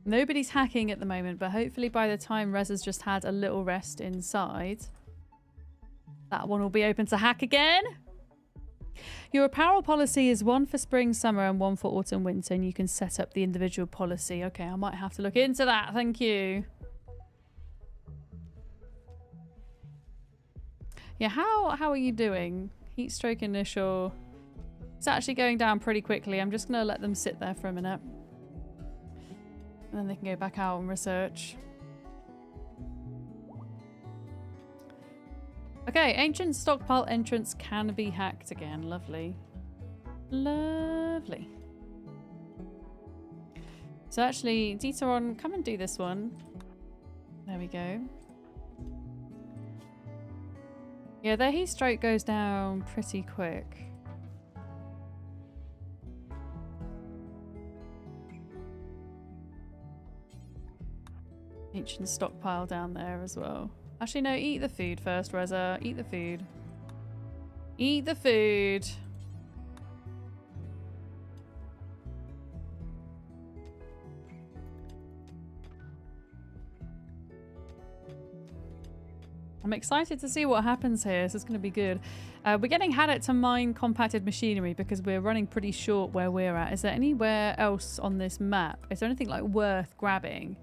Nobody's hacking at the moment, but hopefully by the time Reza's just had a little rest inside, that one will be open to hack again. Your apparel policy is one for spring, summer, and one for autumn, winter, and you can set up the individual policy. Okay, I might have to look into that. Thank you. Yeah, how are you doing? Heat stroke initial. It's actually going down pretty quickly. I'm just going to let them sit there for a minute. And then they can go back out and research. Okay, ancient stockpile entrance can be hacked again. Lovely. Lovely. So actually, Deteron, come and do this one. There we go. Yeah, their heat stroke goes down pretty quick. Ancient stockpile down there as well. Actually, no, eat the food first, Reza. Eat the food. Eat the food. I'm excited to see what happens here. This is going to be good. We're getting Haddock to mine compacted machinery because we're running pretty short where we're at. Is there anywhere else on this map? Is there anything like worth grabbing?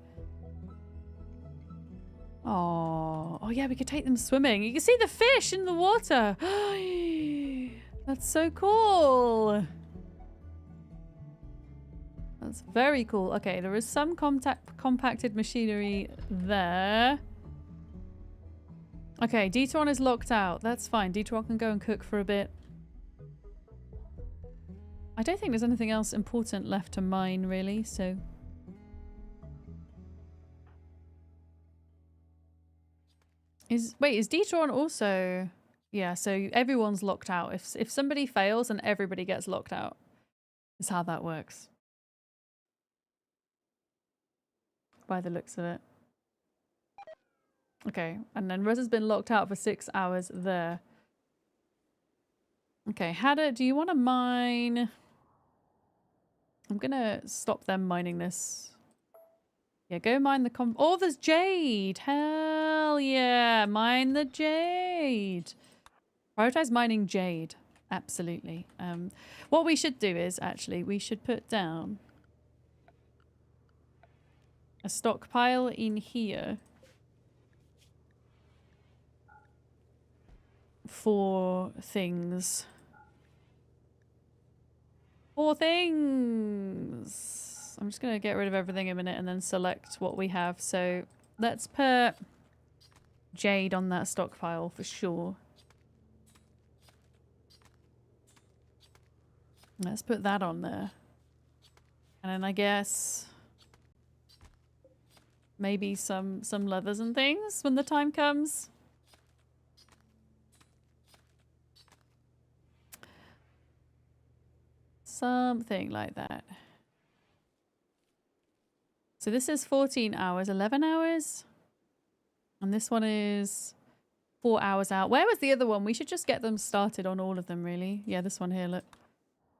Oh yeah, we could take them swimming. You can see the fish in the water. That's so cool. That's very cool. Okay, there is some compacted machinery there. Okay, Detron is locked out. That's fine. Detron can go and cook for a bit. I don't think there's anything else important left to mine, really, so... Wait, is Detron also... Yeah, so everyone's locked out. If somebody fails, then everybody gets locked out. Is how that works. By the looks of it. Okay, and then Reza's been locked out for 6 hours there. Okay, Hadda, do you want to mine? I'm gonna stop them mining this. Yeah, go mine the oh, there's jade! Hell yeah! Mine the jade! Prioritize mining jade. Absolutely. What we should do is, actually, we should put down a stockpile in here. For things. For things! I'm just going to get rid of everything in a minute and then select what we have. So let's put jade on that stockpile for sure. Let's put that on there. And then I guess maybe some leathers and things when the time comes. Something like that. So this is 14 hours, 11 hours. And this one is 4 hours out. Where was the other one? We should just get them started on all of them, really. Yeah, this one here, look.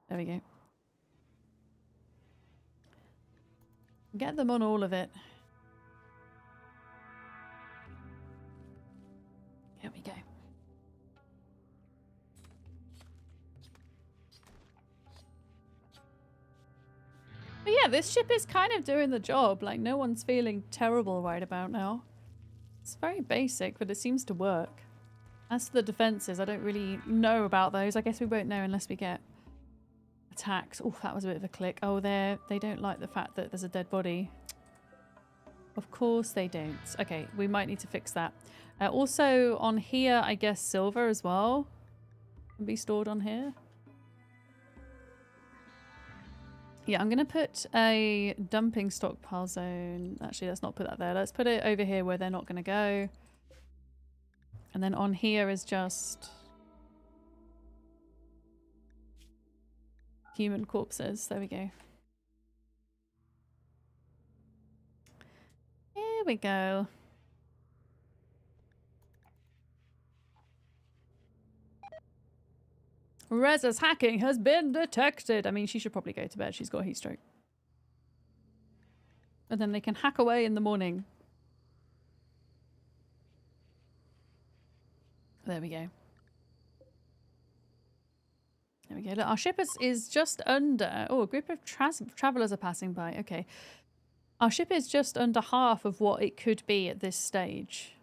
There we go. Get them on all of it. Here we go. But yeah, this ship is kind of doing the job. Like, no one's feeling terrible right about now. It's very basic, but it seems to work. As for the defenses, I don't really know about those. I guess we won't know unless we get attacked. Oh, that was a bit of a click. Oh, they don't like the fact that there's a dead body. Of course they don't. Okay, we might need to fix that. Also, on here, I guess silver as well can be stored on here. Yeah, I'm going to put a dumping stockpile zone. Actually, let's not put that there. Let's put it over here where they're not going to go. And then on here is just human corpses. There we go. Here we go. Reza's hacking has been detected. I mean, she should probably go to bed. She's got a heat stroke. And then they can hack away in the morning. There we go. There we go. Look, our ship is just under... Oh, a group of travelers are passing by. Okay. Our ship is just under half of what it could be at this stage.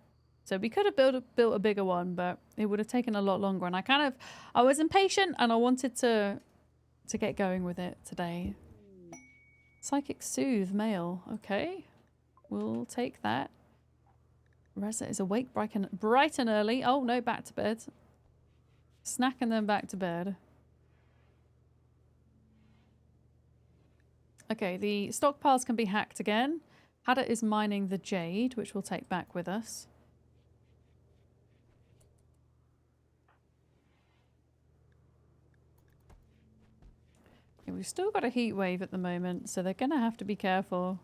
So we could have built a bigger one, but it would have taken a lot longer. And I was impatient and I wanted to get going with it today. Psychic Soothe male. Okay. We'll take that. Reza is awake bright and early. Oh no, back to bed. Snack and then back to bed. Okay, the stockpiles can be hacked again. Hadda is mining the jade, which we'll take back with us. Okay, we've still got a heat wave at the moment, so they're going to have to be careful.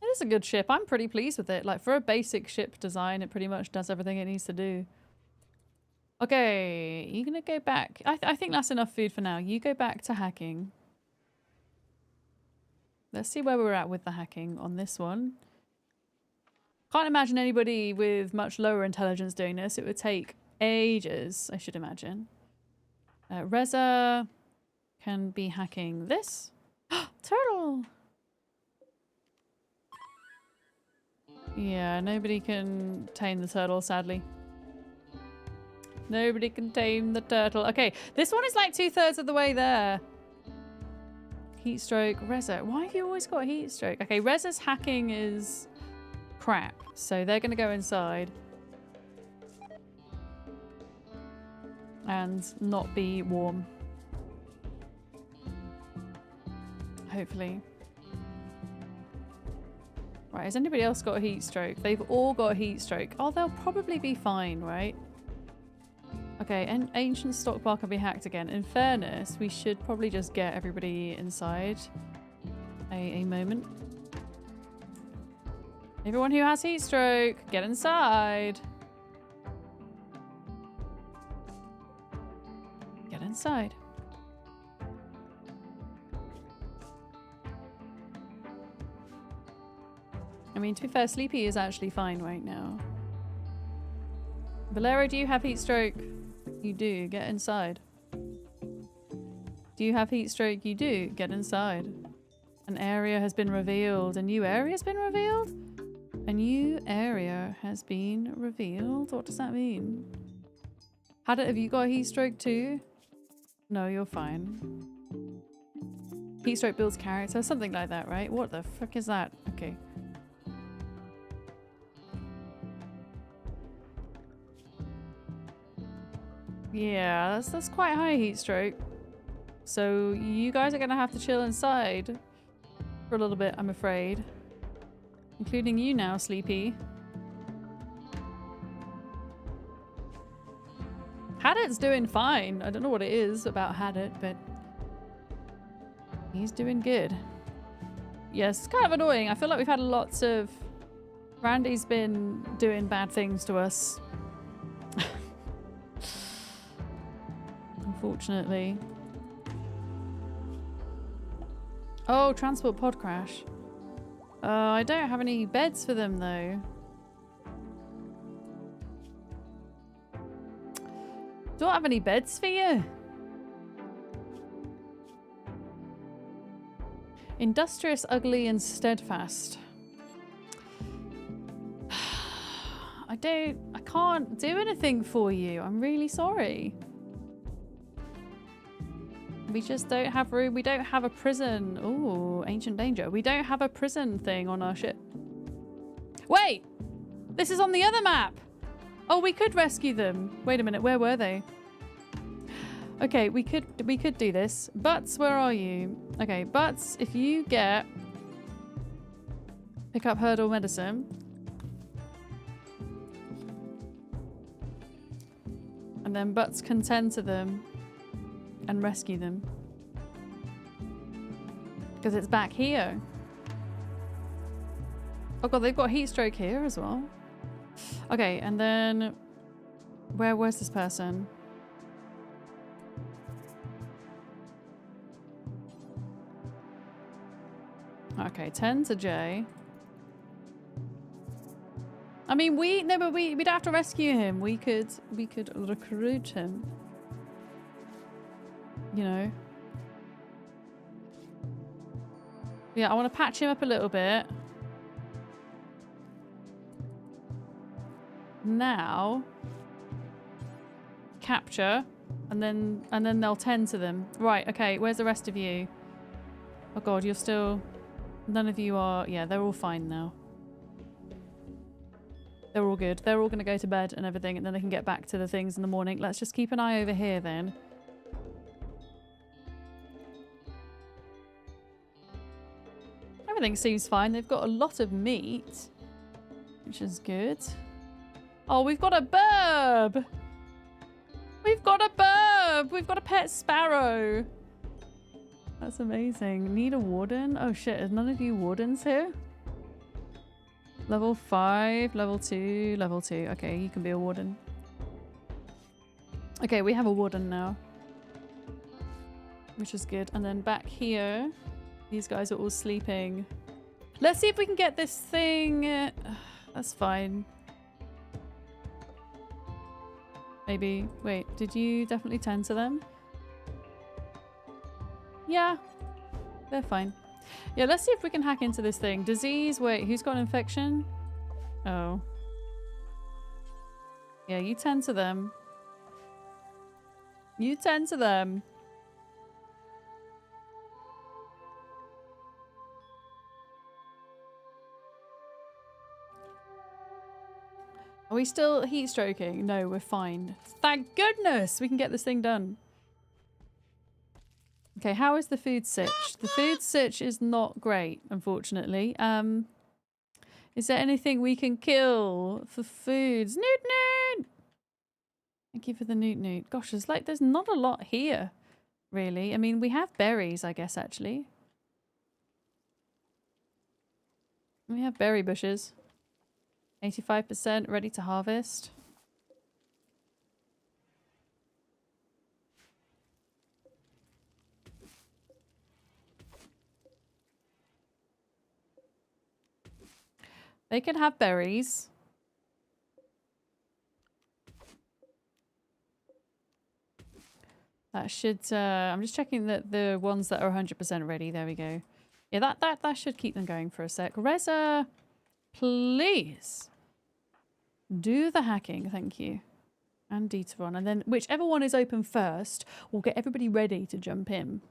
This is a good ship. I'm pretty pleased with it. Like, for a basic ship design, it pretty much does everything it needs to do. Okay, you're gonna go back. I think that's enough food for now. You go back to hacking. Let's see where we're at with the hacking on this one. Can't imagine anybody with much lower intelligence doing this. It would take ages, I should imagine. Reza can be hacking this. Turtle! Yeah, nobody can tame the turtle, sadly. Nobody can tame the turtle. Okay, this one is like 2/3 of the way there. Heat stroke, Reza. Why have you always got heat stroke? Okay, Reza's hacking is crap, so they're going to go inside and not be warm. Hopefully. Right, has anybody else got a heat stroke? They've all got a heat stroke. Oh, they'll probably be fine, right? Okay, and ancient stockpile can be hacked again. In fairness, we should probably just get everybody inside. A moment. Everyone who has heat stroke, get inside. Get inside. I mean, to be fair, Sleepy is actually fine right now. Valero, do you have heat stroke? You do. Get inside. Do you have heat stroke? You do. Get inside. An area has been revealed. A new area has been revealed? A new area has been revealed? What does that mean? Have you got a heat stroke too? No, you're fine. Heat stroke builds character. Something like that, right? What the fuck is that? Okay. Yeah, that's quite high heat stroke. So you guys are gonna have to chill inside for a little bit, I'm afraid. Including you now, Sleepy. Hadit's doing fine. I don't know what it is about Hadit, but he's doing good. Yes, it's kind of annoying. I feel like we've had lots of... Randy's been doing bad things to us. Unfortunately. Oh, transport pod crash. I don't have any beds for them though. Do I have any beds for you? Industrious, ugly, and steadfast. I can't do anything for you. I'm really sorry. We just don't have room. We don't have a prison. Ooh, ancient danger. We don't have a prison thing on our ship. Wait! This is on the other map! Oh, we could rescue them. Wait a minute, where were they? Okay, we could do this. Butts, where are you? Okay, Butts, if you get... Pick up hurdle medicine. And then Butts can tend to them. And rescue them. Because it's back here. Oh god, they've got heat stroke here as well. Okay, and then... Where's this person? Okay, 10 to J. I mean, we'd have to rescue him. We could recruit him. You know. Yeah, I want to patch him up a little bit. Now, capture, and then they'll tend to them. Right, okay, where's the rest of you? Oh god, you're still... None of you are... Yeah, they're all fine now. They're all good. They're all going to go to bed and everything, and then they can get back to the things in the morning. Let's just keep an eye over here then. Everything seems fine. They've got a lot of meat, which is good. Oh, we've got a burb! We've got a burb! We've got a pet sparrow! That's amazing. Need a warden? Oh shit, is none of you wardens here? Level 5, level 2, level 2. Okay, you can be a warden. Okay, we have a warden now. Which is good. And then back here, these guys are all sleeping. Let's see if we can get this thing. That's fine. Maybe. Wait, did you definitely tend to them? Yeah, they're fine. Yeah, let's see if we can hack into this thing. Disease. Wait, who's got an infection? Oh. Yeah, you tend to them. You tend to them. Are we still heat stroking? No, we're fine. Thank goodness we can get this thing done. Okay, how is the food sitch? The food sitch is not great, unfortunately. Is there anything we can kill for foods? Newt Newt! Thank you for the Newt Newt. Gosh, there's not a lot here, really. I mean, we have berries, I guess, actually. We have berry bushes. 85% ready to harvest. They can have berries. That should, I'm just checking that the ones that are 100% ready. There we go. Yeah, that should keep them going for a sec. Reza, please do the hacking. Thank you. And Dieteron. And then whichever one is open first, we'll get everybody ready to jump in.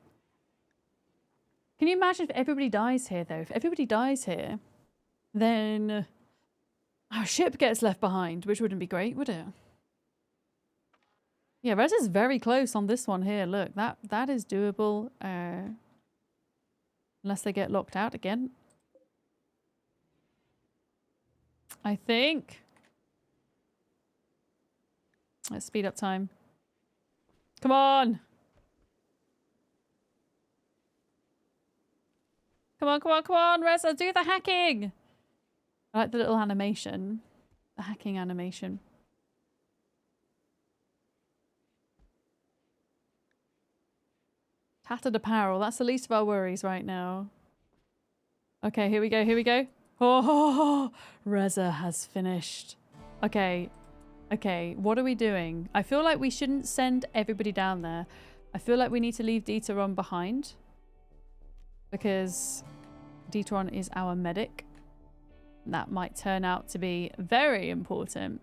Can you imagine if everybody dies here, though? If everybody dies here, then our ship gets left behind, which wouldn't be great, would it? Yeah, Reza's very close on this one here. Look, that is doable. Unless they get locked out again. I think. Let's speed up time. Come on! Come on, come on, come on, Reza, do the hacking! I like the little animation. The hacking animation. Tattered apparel. That's the least of our worries right now. Okay, here we go, here we go. Oh, Reza has finished. Okay. Okay, what are we doing? I feel like we shouldn't send everybody down there. I feel like we need to leave Dieteron behind. Because Dieteron is our medic. That might turn out to be very important.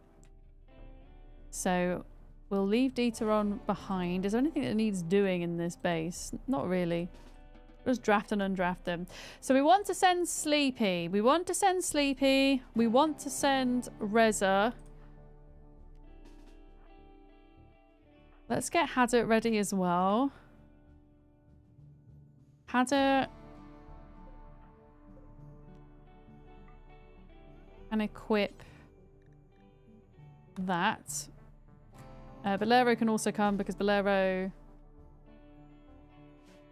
So we'll leave Dieteron behind. Is there anything that needs doing in this base? Not really. Just draft and undraft them. So we want to send Sleepy. We want to send Sleepy. We want to send Reza. Let's get Haddock ready as well. Haddock. And equip that. Bolero can also come because Bolero...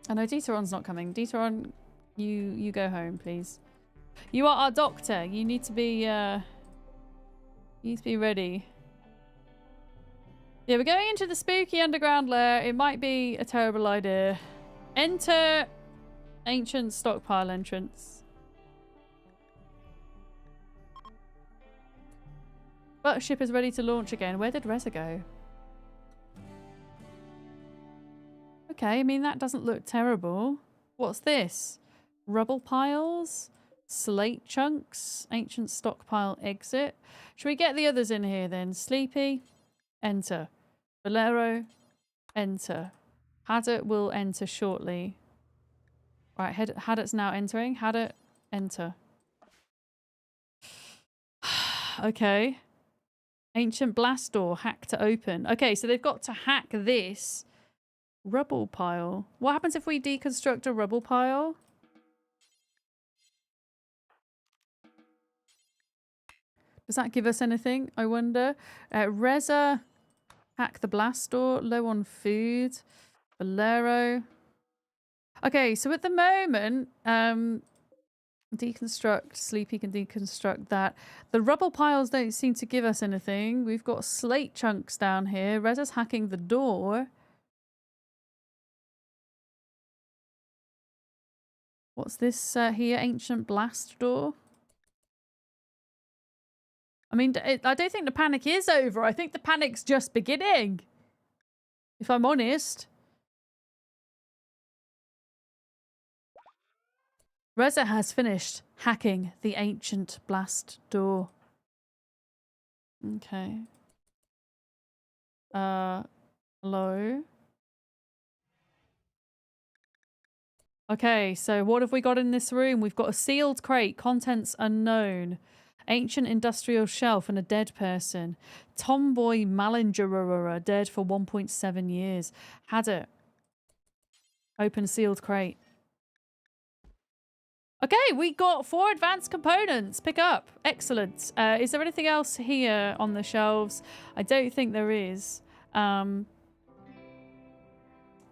I know Dieteron's not coming. Dieteron, you go home, please. You are our doctor. You need to be ready. Yeah, we're going into the spooky underground lair. It might be a terrible idea. Enter ancient stockpile entrance. But ship is ready to launch again. Where did Reza go? Okay, I mean, that doesn't look terrible. What's this? Rubble piles? Slate chunks? Ancient stockpile exit? Should we get the others in here then? Sleepy? Enter. Bolero? Enter. Haddock will enter shortly. Right, Haddock's now entering. Haddock, enter. Okay. Ancient blast door, hack to open. Okay, so they've got to hack this rubble pile. What happens if we deconstruct a rubble pile? Does that give us anything? I wonder. Reza, hack the blast door. Low on food. Bolero. Okay, so at the moment, Deconstruct. Sleepy can deconstruct that. The rubble piles don't seem to give us anything. We've got slate chunks down here. Reza's hacking the door. What's this here? Ancient blast door. I mean, I don't think the panic is over. I think the panic's just beginning. If I'm honest. Reza has finished hacking the ancient blast door. Okay. Hello? Okay, so what have we got in this room? We've got a sealed crate, contents unknown. Ancient industrial shelf and a dead person. Tomboy Malingerer, dead for 1.7 years. Had it. Open sealed crate. Okay, we got 4 advanced components. Pick up. Excellent. Is there anything else here on the shelves? I don't think there is.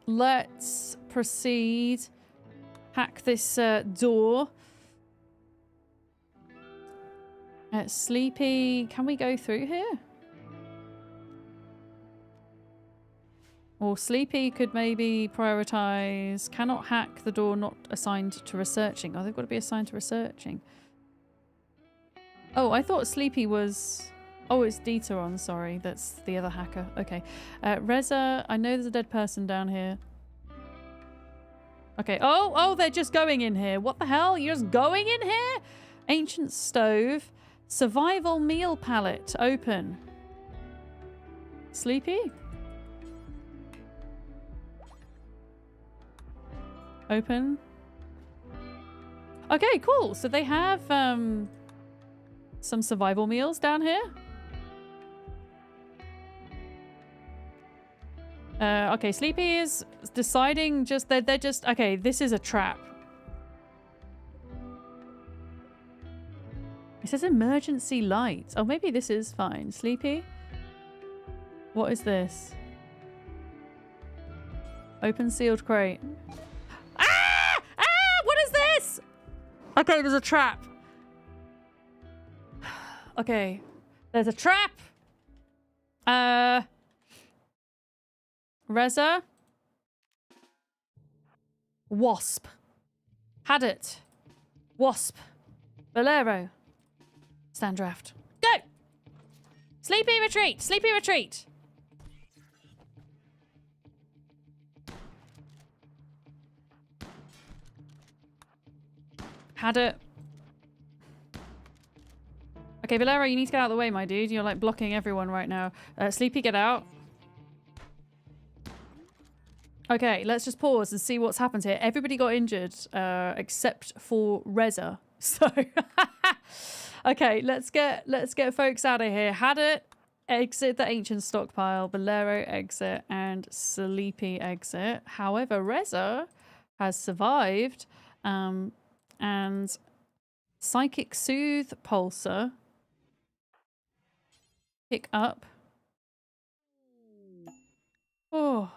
Let's proceed. Hack this door. Sleepy. Can we go through here? Or Sleepy could maybe prioritize. Cannot hack the door not assigned to researching. Oh, they've got to be assigned to researching. Oh, I thought Sleepy was... Oh, it's Dieteron, sorry. That's the other hacker. Okay. Reza, I know there's a dead person down here. Okay. Oh, they're just going in here. What the hell? You're just going in here? Ancient stove. Survival meal pallet. Open. Sleepy? Open. Okay, cool. So they have some survival meals down here. Okay, Sleepy is deciding just they're just okay, this is a trap. It says emergency light. Oh, maybe this is fine. Sleepy? What is this? Open sealed crate. Ah! Ah! What is this? Okay, there's a trap. Okay. There's a trap. Reza. Wasp. Had it. Wasp. Bolero. Stand draft. Go! Sleepy retreat! Sleepy retreat! Had it. Okay, Valero, you need to get out of the way, my dude. You're like blocking everyone right now. Sleepy, get out. Okay, let's just pause and see what's happened here. Everybody got injured, except for Reza. So, okay, let's get folks out of here. Had it. Exit the ancient stockpile. Bolero exit and Sleepy exit. However, Reza has survived. And Psychic Soothe Pulsar. Pick up. Oh.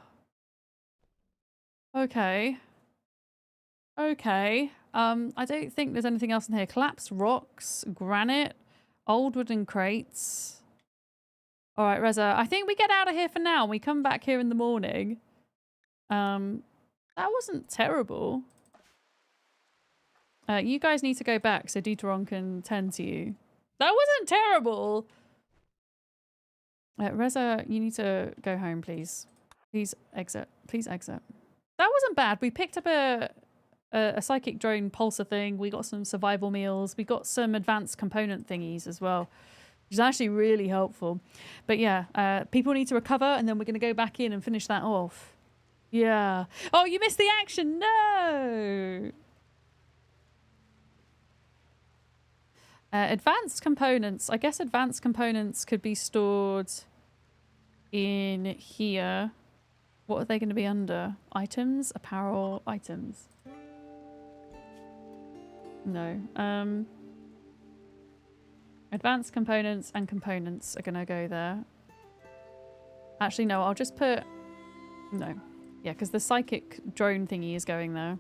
Okay. Okay. I don't think there's anything else in here. Collapsed rocks, granite, old wooden crates. All right, Reza. I think we get out of here for now. We come back here in the morning. That wasn't terrible. You guys need to go back so Deuteron can tend to you. That wasn't terrible. Reza, you need to go home, please. Please exit. Please exit. That wasn't bad. We picked up a psychic drone pulsar thing. We got some survival meals. We got some advanced component thingies as well, which is actually really helpful. But yeah, people need to recover, and then we're going to go back in and finish that off. Yeah. Oh, you missed the action. No. Advanced components. I guess advanced components could be stored in here. What are they going to be under? Items? Apparel? Items? No. Advanced components and components are going to go there. Actually, no. I'll just put... No. Yeah, because the psychic drone thingy is going there.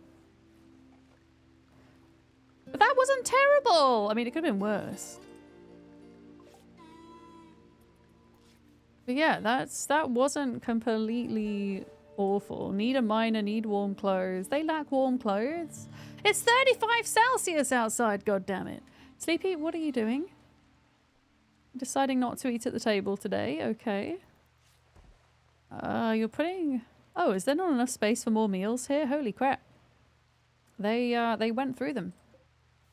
But that wasn't terrible. I mean, it could have been worse. But yeah, that wasn't completely awful. Need a miner, need warm clothes. They lack warm clothes. It's 35 Celsius outside, god damn it. Sleepy, what are you doing? Deciding not to eat at the table today, okay. You're putting... Oh, is there not enough space for more meals here? Holy crap. They went through them.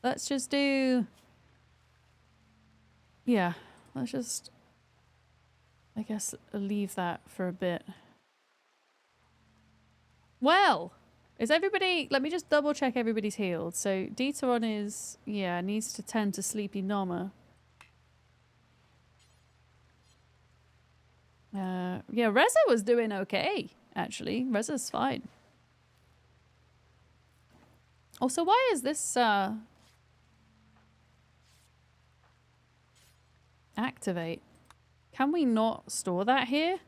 Let's just do... Yeah, let's just... I guess leave that for a bit. Well, is everybody... Let me just double check everybody's healed. So Dieteron is... Yeah, needs to tend to Sleepy Noma. Yeah, Reza was doing okay, actually. Reza's fine. Also, why is this activate? Can we not store that here?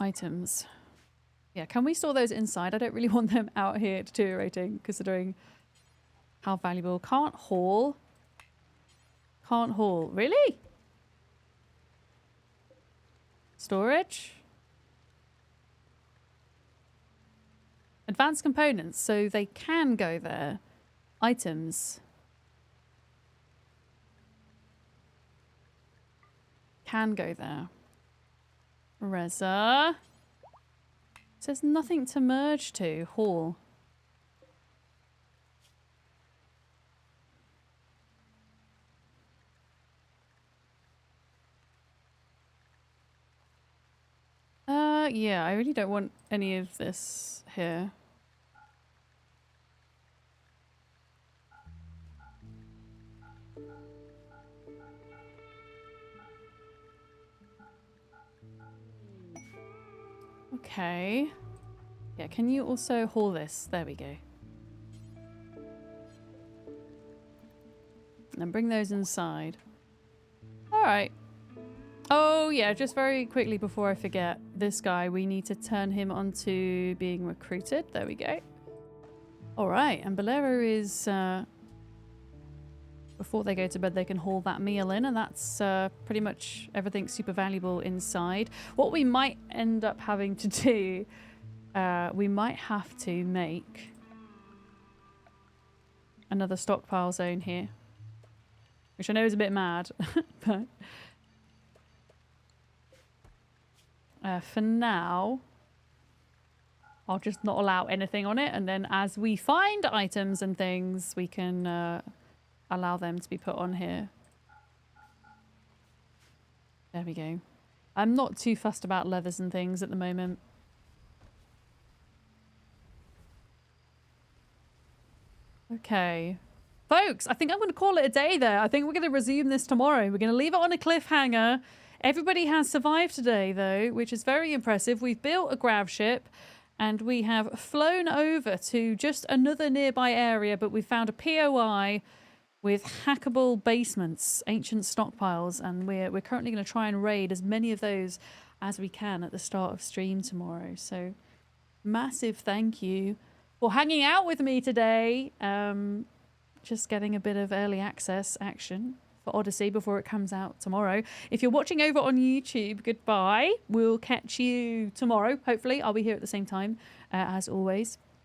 Items. Yeah, can we store those inside? I don't really want them out here deteriorating, considering how valuable. Can't haul. Can't haul. Really? Storage? Advanced components, so they can go there. Items. Can go there. Reza. Says nothing to merge to. Haul. Yeah, I really don't want any of this here. Okay. Yeah, can you also haul this? There we go. And bring those inside. Alright. Oh yeah, just very quickly before I forget, this guy, we need to turn him onto being recruited. There we go. Alright, and Bolero is... before they go to bed, they can haul that meal in, and that's pretty much everything super valuable inside. What we might end up having to do, we might have to make another stockpile zone here. Which I know is a bit mad, but... for now, I'll just not allow anything on it, and then as we find items and things, we can allow them to be put on here. There we go. I'm not too fussed about leathers and things at the moment. Okay. Folks, I think I'm going to call it a day there. I think we're going to resume this tomorrow. We're going to leave it on a cliffhanger. Everybody has survived today, though, which is very impressive. We've built a Gravship, and we have flown over to just another nearby area, but we found a POI with hackable basements, ancient stockpiles, and we're currently going to try and raid as many of those as we can at the start of stream tomorrow. So, massive thank you for hanging out with me today. Just getting a bit of early access action for Odyssey before it comes out tomorrow. If you're watching over on YouTube, goodbye. We'll catch you tomorrow. Hopefully, I'll be here at the same time as always.